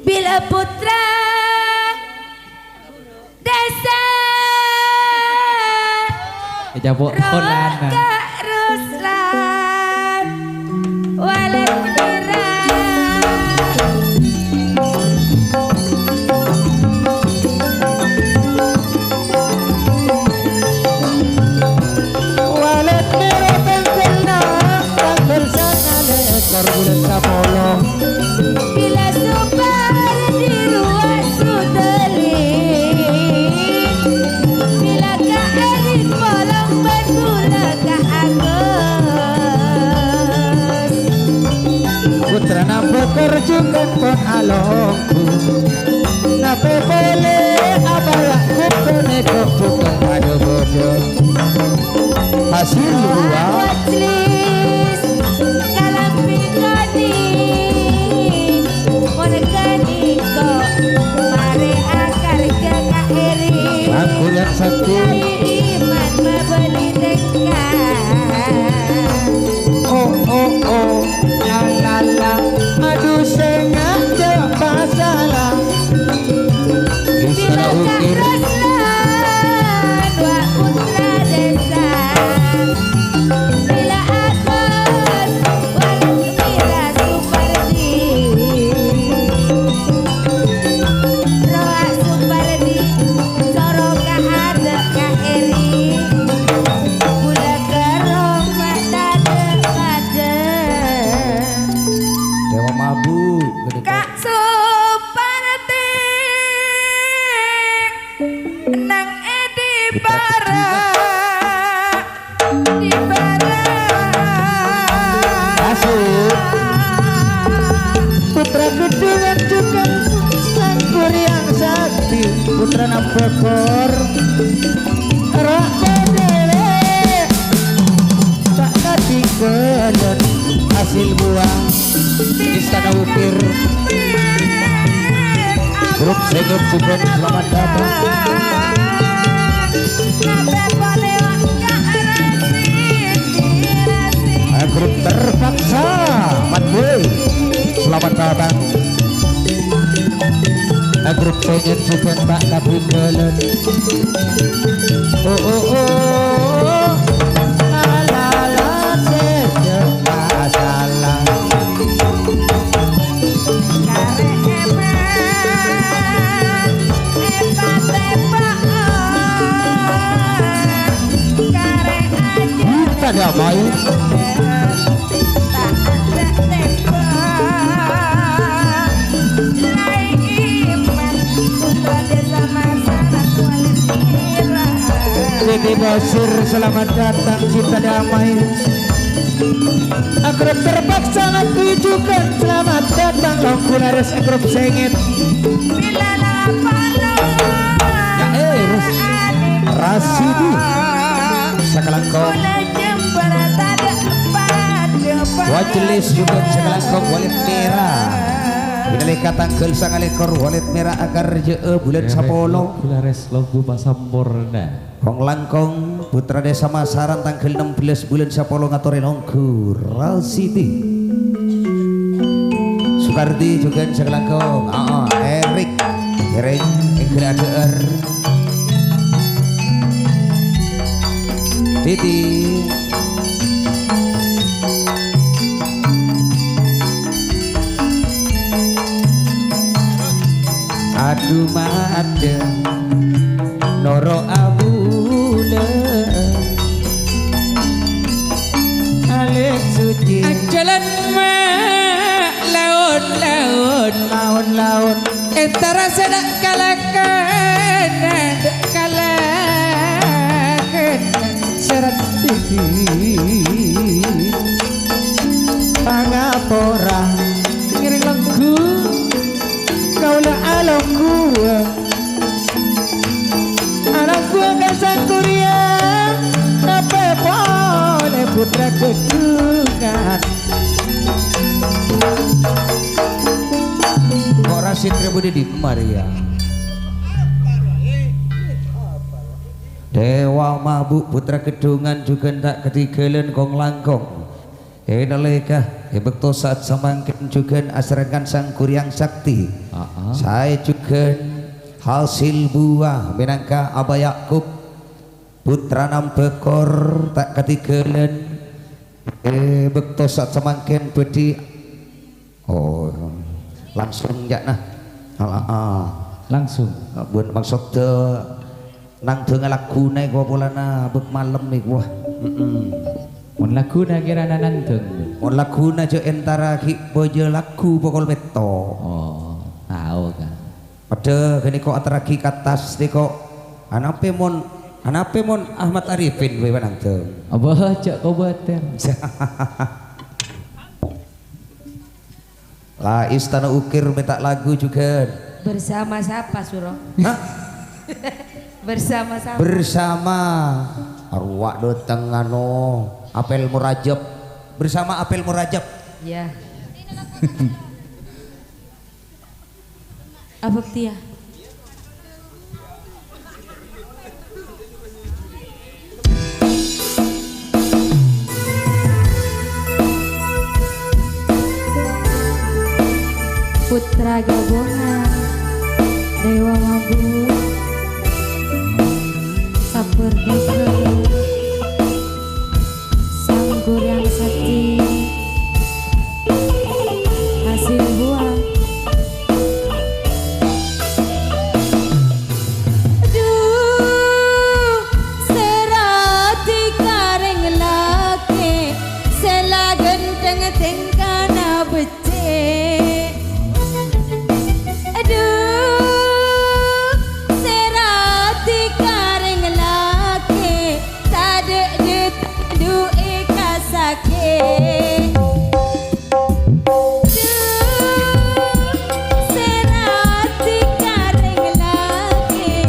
bila putra desa Jabok konana. Roga Ruslan walet Walet merah tanggal na tanggal sangale ekor bulan 10. bila super di ruas Sudeling. Bila Kak Erik bolong bergula Kak Agus. Putra nampo kerjukan pon alongku. Nape pele abala kupene bukan pada bodoh. Hasil luar Watlis dalam pikoni monekani kok mare akar ke Kak Erik. aku yang sakti. Iman membeli dekat. Oh la la la aduh sengaja masalah. Istana ukir. Ruslan, wak putra desa bekor rak bedele tak ketinggalan hasil buah Istana Ukir grup Seger Suben selamat datang grup terpaksa Matboy selamat datang grup Seger Suben Pak Kapinggalan oh la sejak masalah kita damai Dede Basir selamat datang cinta damai grup terpaksa tujukan selamat datang Kongkulares grup Sengit Rasidi Sakalangkong Wajelis juga Sakalangkong Walet Merah Binalika tanggal sangalekor Walet Merah agar jee bulan Sapolo Kulares logo pasampurna Kong Langkong Putra Desa Masaran tanggal 16 bulan Sapolo ngatorin ongkur Rasidi Sukardi juga Sakalangkong Erik Kering Engger Titi Aduh made Noro abune Alik suci Jalan laun Entara sedak kalakan Serat tinggi Pangapora Ngiring lagu Kaulah alongku Anakku kasang kuria Nape boleh putra kedungan Kok Rasid Rebudi di Maria Dewa mabuk putra kedungan juga tak ketinggalan Kong Langkong nalika bekto saat samangkin juga asrakan sang kuryang sakti saya juga hasil buah minangka Aba Yakub putra Nampekor tak ketinggalan bekto saat samangkin bedi langsung ya nah langsung buat maksud nang dengan lagu naik gua polana bek malam nih gua mun lagu na kira nananteng mun lagu na jo entara ki bojo lagu pokol beto tahu kan pada gini kok antara ki katas nih kok anape mon Ahmad Arifin we nanteng abah cak kau bater lah Istana Ukir minta lagu juga bersama siapa Suro? Bersama siapa? Bersama arwah do tengano apel murajab bersama apel murajab ya apa Tia? Putra gabungan Dewa mabuk seperti sanggur yang sakti hasil buah aduh serati kareng laki sela genteng tengkana becek aduh serati kareng laki tade du ikasake serati kareng laki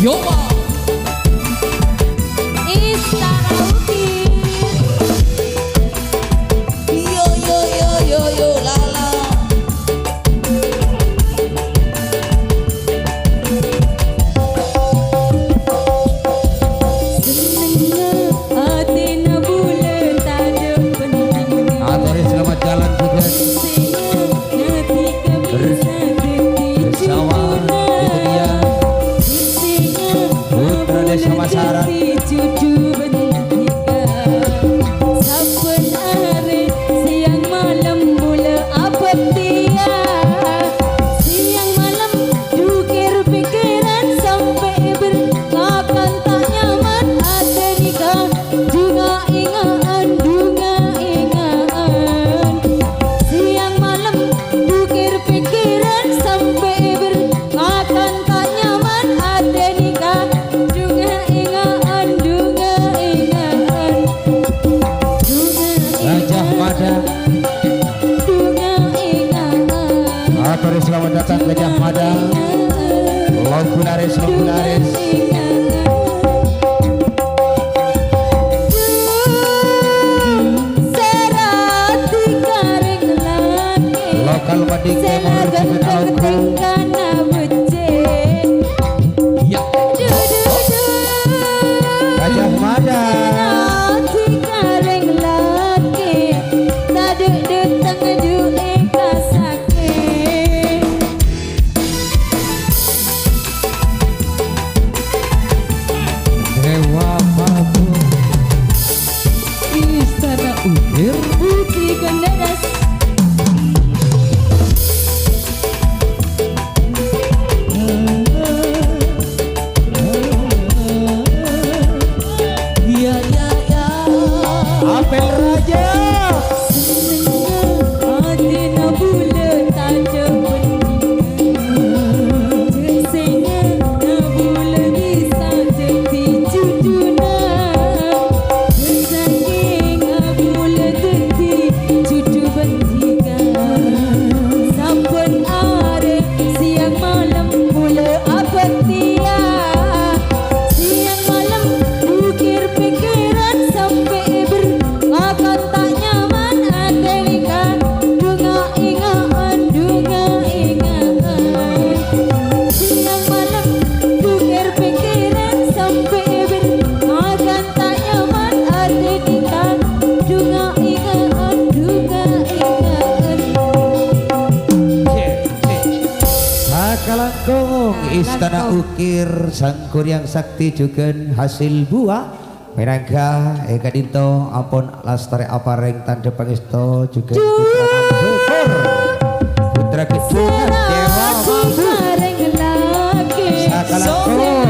Yo Pak. Istana Ukir. Yo lala. Senengnya hati na bulan tak ada pentingnya. Atori selamat jalan juga bersama itu dia Putra Desa Masaran. Siang malam mula apa dia. Siang malam jukir pikiran sampai berlakan tak nyaman. Ada nikah juga ingaan, juga ingaan. Siang malam jukir pikiran sampai berlakan tak nyaman. Ada nikah juga ingaan, juga ingaan. Gajah Mada. Atori selamat datang Gajah Mada. Logularis. Lokal Mading Timur Jepit Alku. Ya. Gajah Mada. Dewa Paku. Istana Ukir. Putri Gandaras. Ya. Apel Raja. Hati na bulan tak ada pentingnya. Sesenya na bulan bisa jadi judunan. Saking na bulan jadi judu bantikan. Sampun are siang malam mula apa dia. Siang malam ukir pikiran sampai berlakan tak nyaman. Ada nikah dunga ingaan, dunga ingaan. Siang malam ukir pikiran sampai berlakan tak nyaman. Ada nikah dunga ingaan, dunga ingaan. Sakalangkung Istana Ukir Sangkuryang Sakti juga hasil buah Minangka Eka Dinto ampun lastare apareng tanda pangesto juga putra Nambukur putra kidungan Dewa Mambu Sakalangkung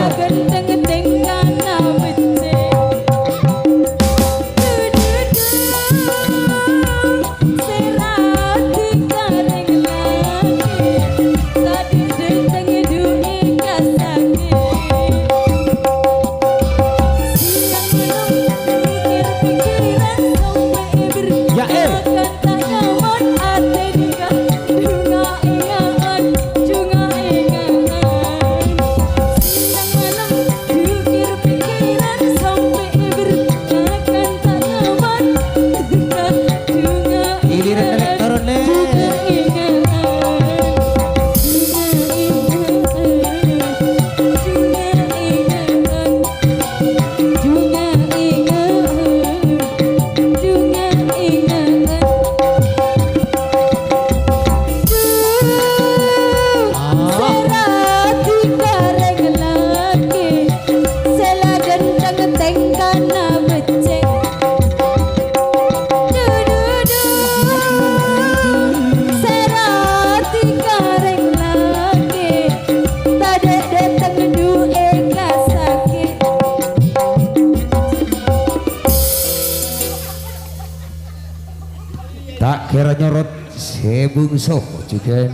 tak kira nyorot sebungso juga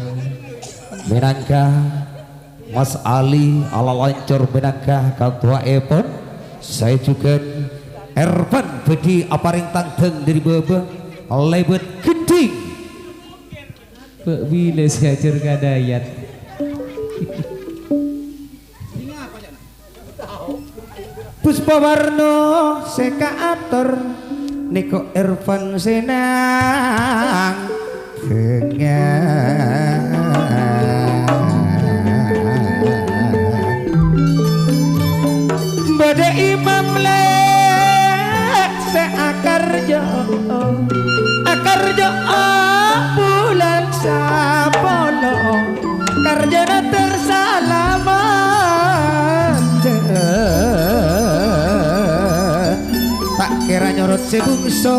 minangka Mas Ali ala lancur minangka katua epon saya juga Erpan bedi aparing tangteng dari bawah lebet geding Pak Bila siajar kadayat Puspawarna seka atur Niko Irfan senang dengan Bade imam lek seakarjo akarjo bulan sapolo karjana tersalaman tak kira nyorot sebungso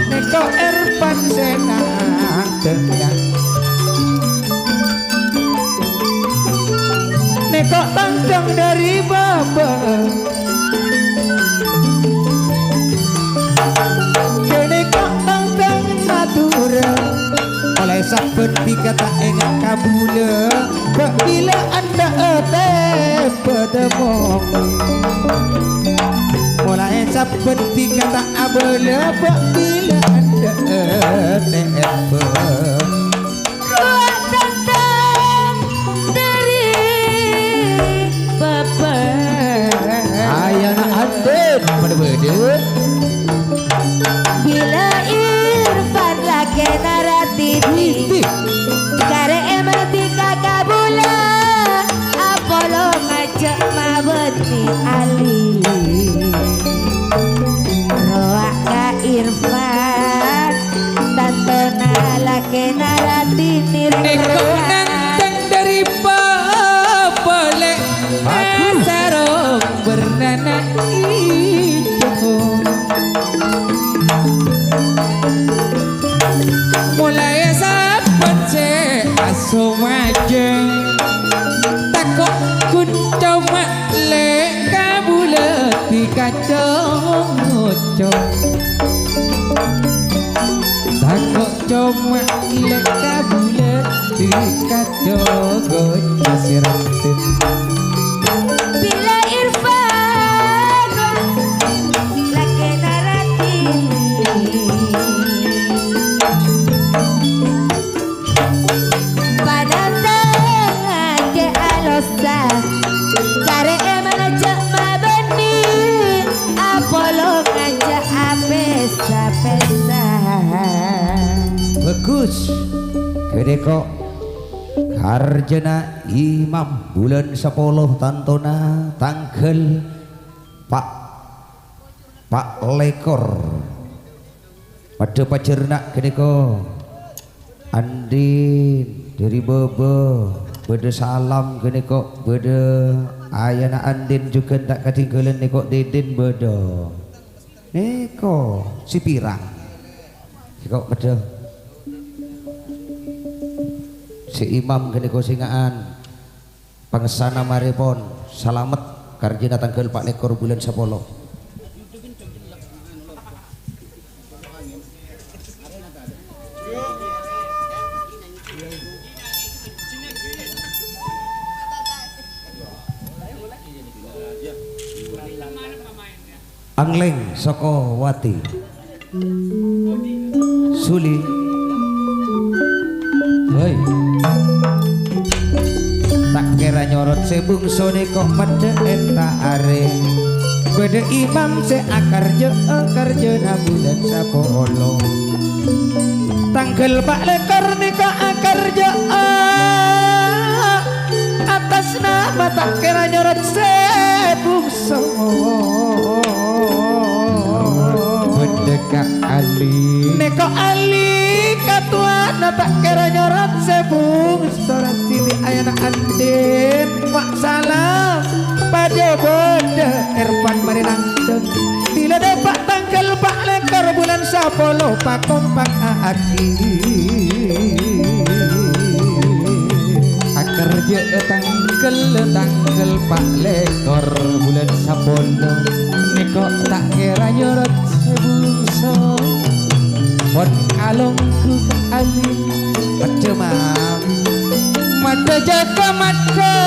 Neko Irfan senang dengan Neko tanggang dari baba Neko tanggang natura oleh saben dikata enggak kabula bila anda pedemong mulai saben dikata abala bila anda ayana aden pada beda Bila Irfan lagi naratiti Kare emati kakabula Apolo ngajak mabeti Ali Roak ka Irfan Tantona lagi naratini Neko nantang dari boleh sarung bernana hijau mulai sahabat se aso majeng takok kunco makle kabule di kacang ngocok takok cuma le kabule di kacang ngocok siratin Bila Irfan lagi naratini Kare emang ngajak mabeni Apolo ngajak apesa-pesa bagus gede kok Karjana imam bulan 10 tantona tanggal Pak lekor pada pacernak gede kok Andin dari Bobo beda salam gini kok beda ayana Andin juga tak ketinggalan nih kok Deden beda nih kok si pirang kok beda si imam gini kok singaan pengesana maripon salamet karjina tanggal Pak lekor bulan 10 Angleng Soko Wati Suli hei tak kira nyorot sebungso kok mede enta are beda imam se akarjo na bulan 10 tanggal Pak lekor nika akarjo atas nama tak kira nyorot sebungso Bendeka Ali Neko Ali katuana tak kira nyorot sebung sorat sini ayana Andin Wak salam pada bode Irfan marinangceng bila depak tanggal Pak lekor bulan 10 pakompak aki kerja tanggal Pak lekor bulan 10 Neko tak kira nyorot sebungso Mon kalongku ke Ali Mada mam Mada jaga mada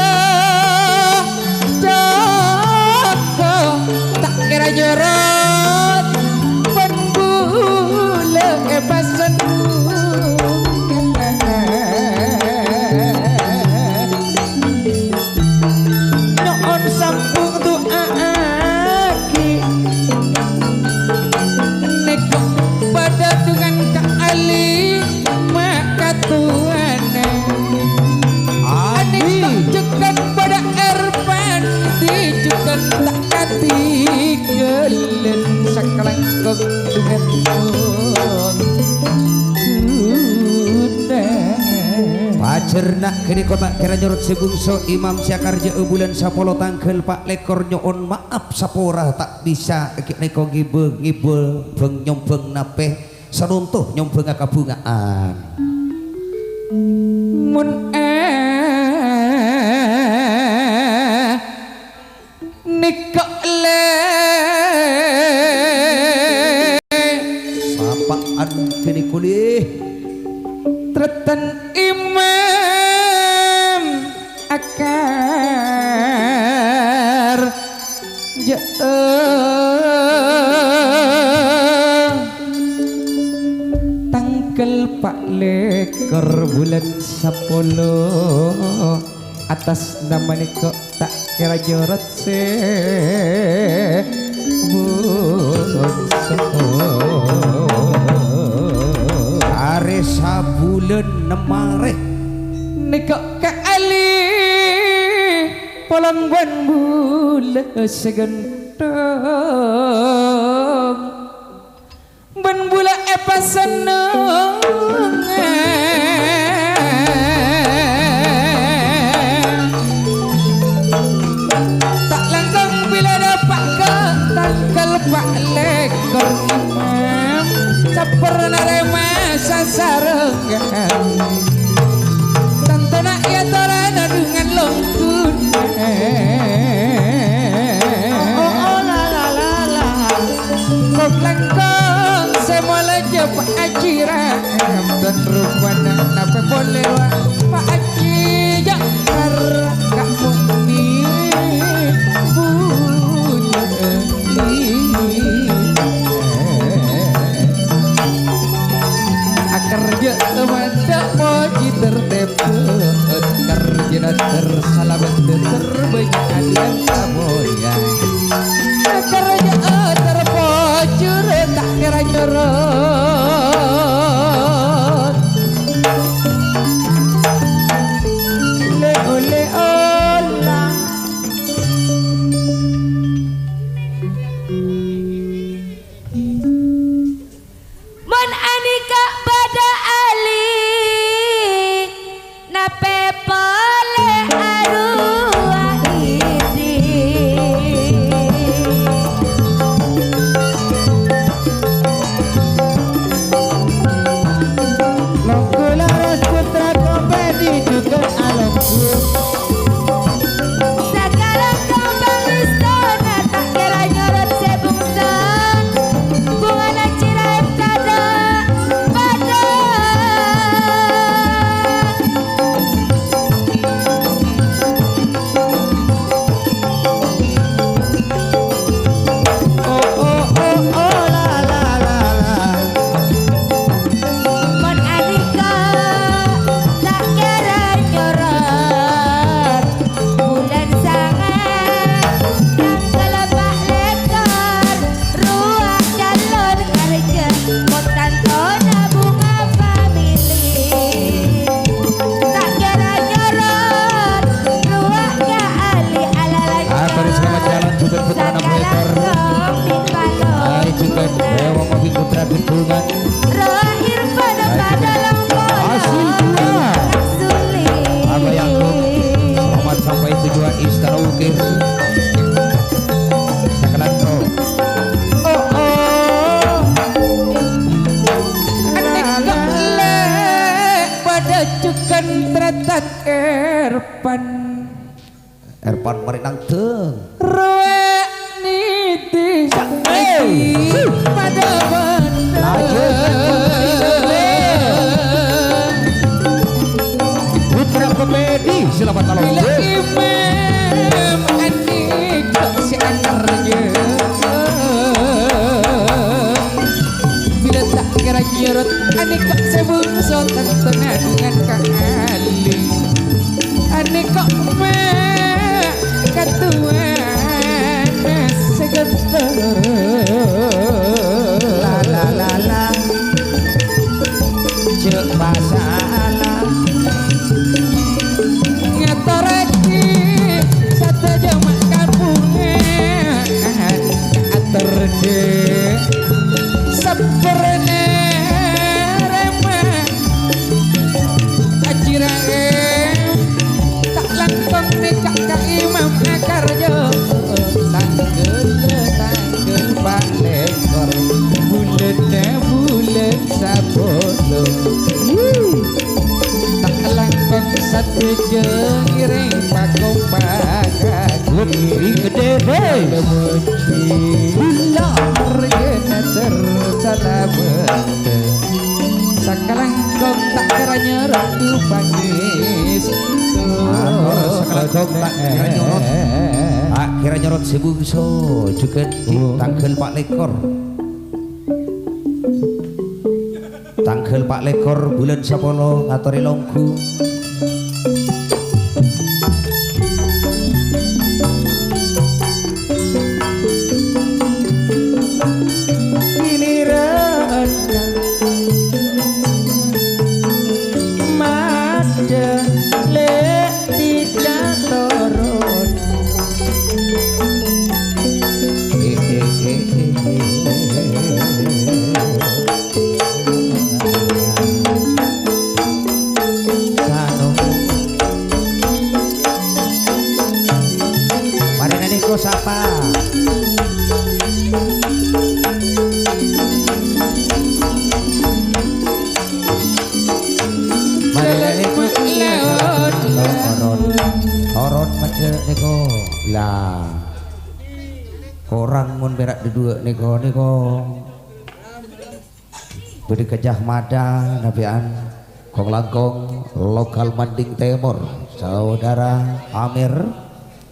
Jaga tak kira nyorot Pembule ebasanmu Noon sampai langkung dengan Pajernak kini kota kira nyorot sebungso Imam Syakarja bulan sapolo tangkel pak lekor nyoon maaf sapora tak bisa neko ngibeng beng nyombeng napeh seruntuh nyombeng kabungaan mun nikok le sapaan kini kulih tretan imam akar tangkel pak lekor bulan sapolo atas nama niko tak kira jorot se are sabulan nemare niko kali polong ban bulan segentong ban bulan apa seneng tak langkung bila dapat ke tanggal pak lekor imam caper narema sasarengan tantona ya torana dengan longkun oh la la la la kok langkung semula jepang aciran dan rupanya nape boleh wa pak aci jakar kak muni kerja mata moji tertepet kerja tersalamat terbanyak yang taboyan kerja terpojur tak kira nyorot leo lah Mon anika pada ali nape pole arua idi Longkularas putra komedi juga alongku sekarang kau bang istana tak kira nyorot sebungsan bunga nacirai kada pada mon anika tak kira nyorot bulan sangat tanggal pak lekor ruang calon kerja montan tona bunga family tak kira nyorot ruangnya ali ala lagi baru selamat jalan juga putra 6 meter hai juga dewa mobil putra bentungan rohir pada dalam asli dua sulit apa yang selamat sampai tujuan istana ukir sakalan bro anik le pada cukan tretat erpan Erpan marinang teng roe niti pada putra komedi selamat malam bila imam anik si anarnya bila tak kira nyerot anik kok sebungso tentena dengan kali anik kok katuan segeter la la la la cek masalah ngatoreki satu jam kampungan atur deh seperne remeh ajirae tak langkong nekak ka imam akarjo tanggel Pak Lekor bulan sabolo tak langkong satu jengiring pakong pagagi gede boy ular gena tersana bende sakalangkong tak keranya ratu pangis sakalangkong tak kira nyorot tak kira nyorot si bungso juga tanggal Pak Lekor tanggal Pak Lekor bulan sapolo ngatori longku Sapa Horon macam niko lah orang mun berak dua niko beri kejah mada nabian kong langkong lokal Manding Timur saudara Amir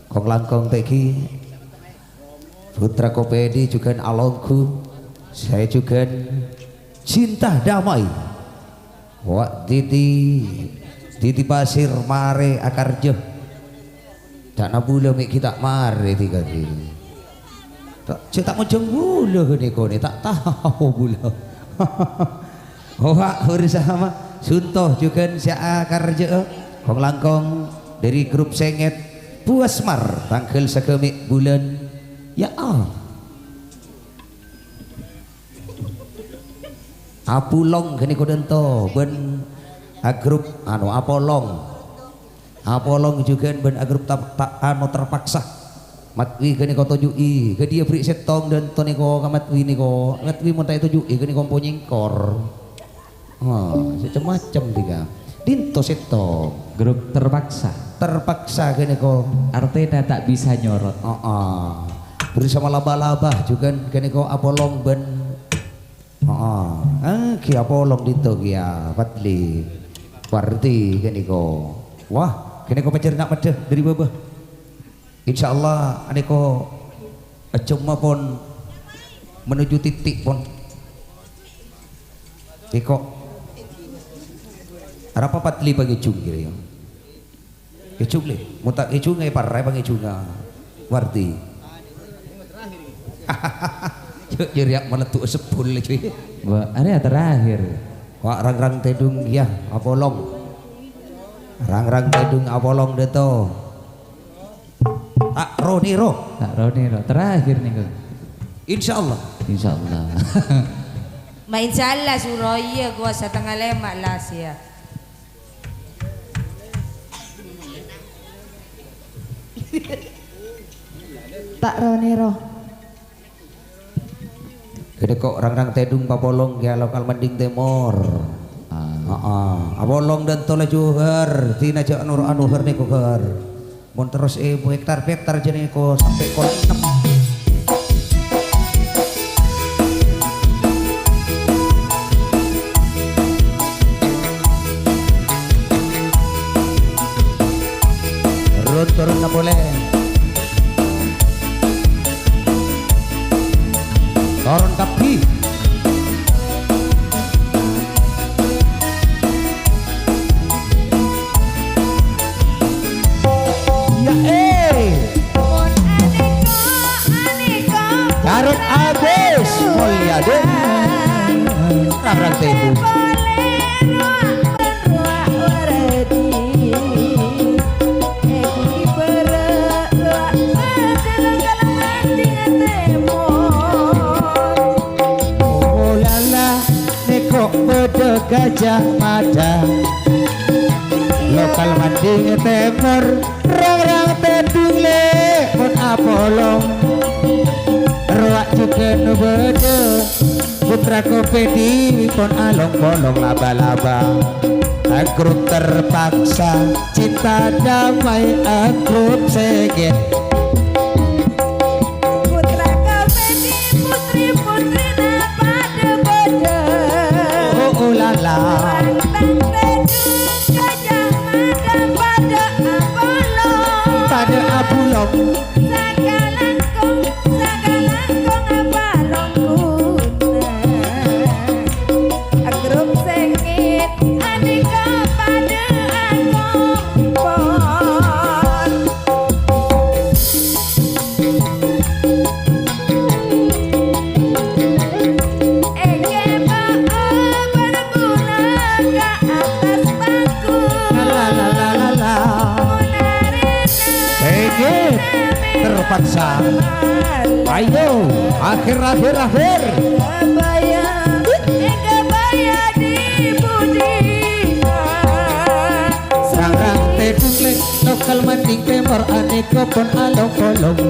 kong langkong teki putra Kopedi juga alongku saya juga cinta damai wak titi pasir mare akarjo tak na bula mik kita mare tiga kali tak macam bula niko ni tak tahu bula wak bersama suntoh juga si akarjo kong langkong dari grup Senget Puasmar tanggal sekemik bulan ya Apulong kini kodento ben agrup Apolong juga ben agrup tak terpaksa matwi kini kau tujui ke dia beri setong dan to niko kamatwi niko matwi montai tujui kini kompo nyingkor macam-macam tiga dinto setong grup terpaksa gini kok artinya tak bisa nyorot bersama laba-laba juga gini kok Apolong ben ki Apolong dito kia patli parti gini kok wah gini kok pacar nak macam dari babah insyaallah ane kok cuma pun menuju titik pun kok apa patli bagi cung kira ya Icung le, mutak icung ay parai bang icung warti. Jeriak meletup sepul cuy. Wah, ada terakhir. Wah rang-rang tedung ya Apolong. Rang-rang tedung Apolong deto. Tak Roniro. Terakhir nih kok. Insyaallah. Ma insyaallah Suraya gua setengah lemak lah sia. Tak Roniro. Gede kok rang-rang tedung Papolong ya lokal Manding Timur. Apolong dan tole juhar tina jak anuhar niko har. Mun terus hektar jadi ko sampai ko 6. Turun na boleh. Turun kapi. Karut habis mulia deh. Rang-rang tebu. Gajah Mada lokal mandi temur rang-rang tedung le pun Apollo ruak juga nubede putra kopedi pun along bolong laba-laba aku terpaksa cinta damai aku segen Putra komedi putri-putri pada bode oh lala Banteng tedung Gajah Mada pada Apollo pada Apollo Sagalangkung Apollo Agrup sengit aneka pada agong pon Ege ba'a berguna ke atas bangku la Ege terpaksa ayo akhir Kebaya di budiman sarang tedung le lokal mending temor aneka pun along-along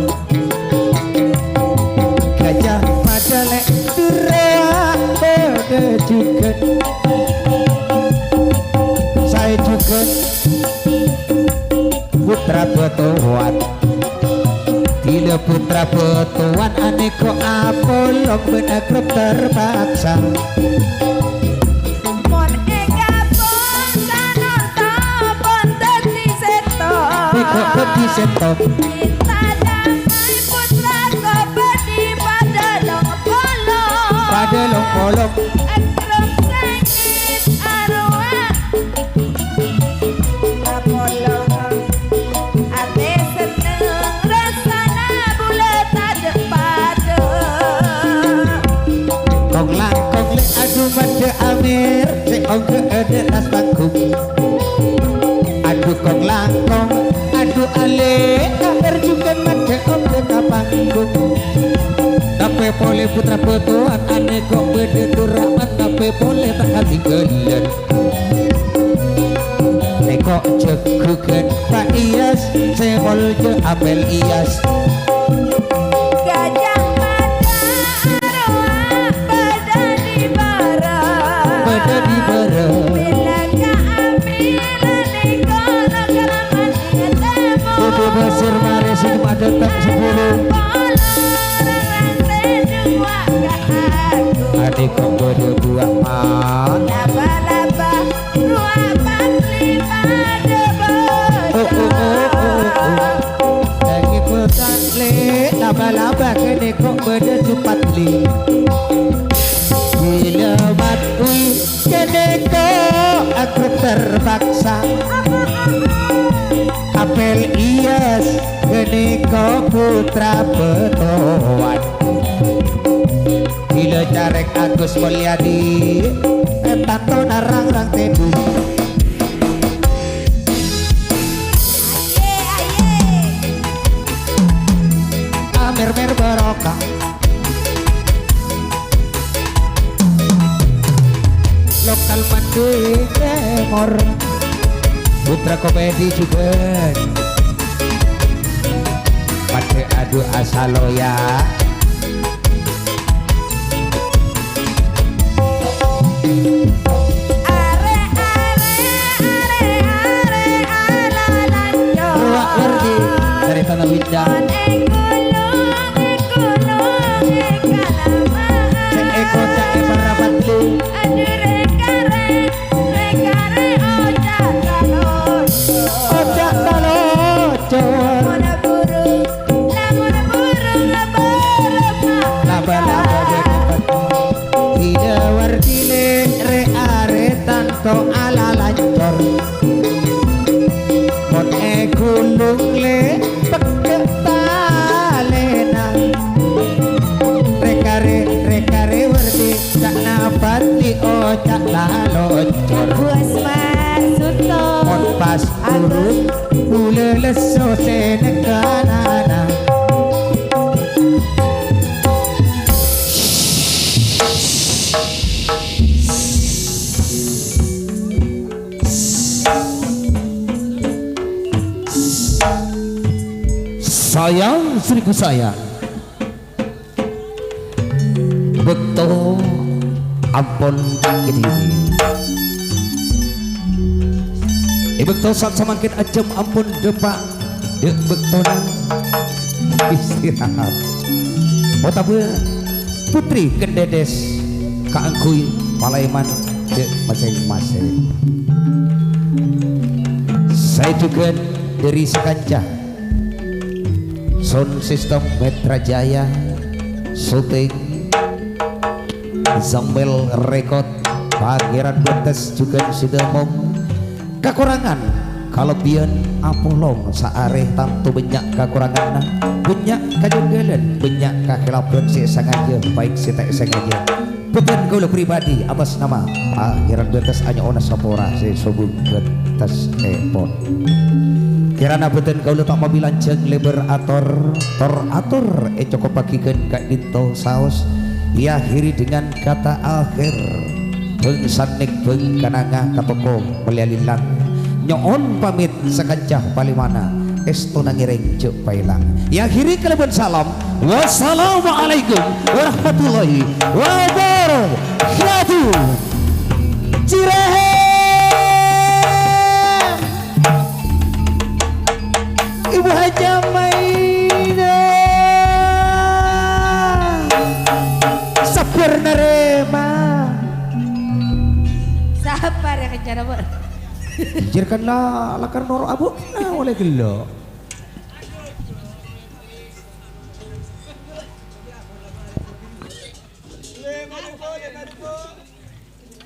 Gajah Mada le durea bode juga saya juga putra betuan Bila putra betuan aneka Apollo benagrep terpaksa Mon ega pon sanonto pon dadi seto Kok bedi seto Cinta damai putra kebedi pada long polo pada long-long Agrom sengit arwah Apollo Ate seneng rasana bulet ada pada kong langkong le adu made amir se ongke ede tas bangkung adu kong langkong adu ale air juga made ongke na panggung tapi pole putra betuan aneka bede duraman tapi pole tak hati geler neko ceguken Pak Iyas semol je apel Iyas Gajah Mada arwah pada di barang pada di bareng Bila keambilan ikono keramat ingetemu Kudu besir mare sing pada tak sepuluh Rarang tedung waka aku adik kok bodo buang mat Laba-laba ruang patli pada lagi petak le laba-laba kene kok bodo cepat li bila batui kene kok aku terpaksa apel Iyas kene kok putra betuan bila carek Agus Mulyadi tato narang-rang tedu Amer-mer barokah lokal mandi temor putra komedi juga pada adu asaloya ruak werdi dari tanah Widang seeko cae barabat lu ojak talocor laba-laba dekat tidak wardile re are tanto ala lancor mon gulung le peke talena rekare wardi cak nabati ojak lalocor Buas Masuto mon pas turun bule leso senekanana istriku sayang. Bekto ampun ini. Bekto saat semakin ajem ampun depak. Dek bekto istirahat. Otabe putri kendedes kaangkui palaiman dek masing-masing. Saya juga dari Sekancah sound system Metra Jaya syuting Zambel record Pangeran Betes juga sudah mau kekurangan kelebihan apolong saareh tamtu banyak kekurangan banyak kejanggalan banyak kekhilafan si sengaja baik si tak sengaja bukan kau pribadi atas nama Pangeran Betes hanya ona sapora si sobung Betes epon kirana beten kau tak mau bilanceng lebar atur cukup bagikan kak dinto saus diakhiri dengan kata akhir beng sanik beng kananga katoko melialilang nyoon pamit Sekancah palimana estu nangireng cuk pailang diakhiri kelebihan salam wassalamualaikum warahmatullahi wabarakatuh. Cirehe Ibu Haja Maida sabar narema Sabar ya kejar apa? Jirkanlah lakar noro abu nah oleh gelo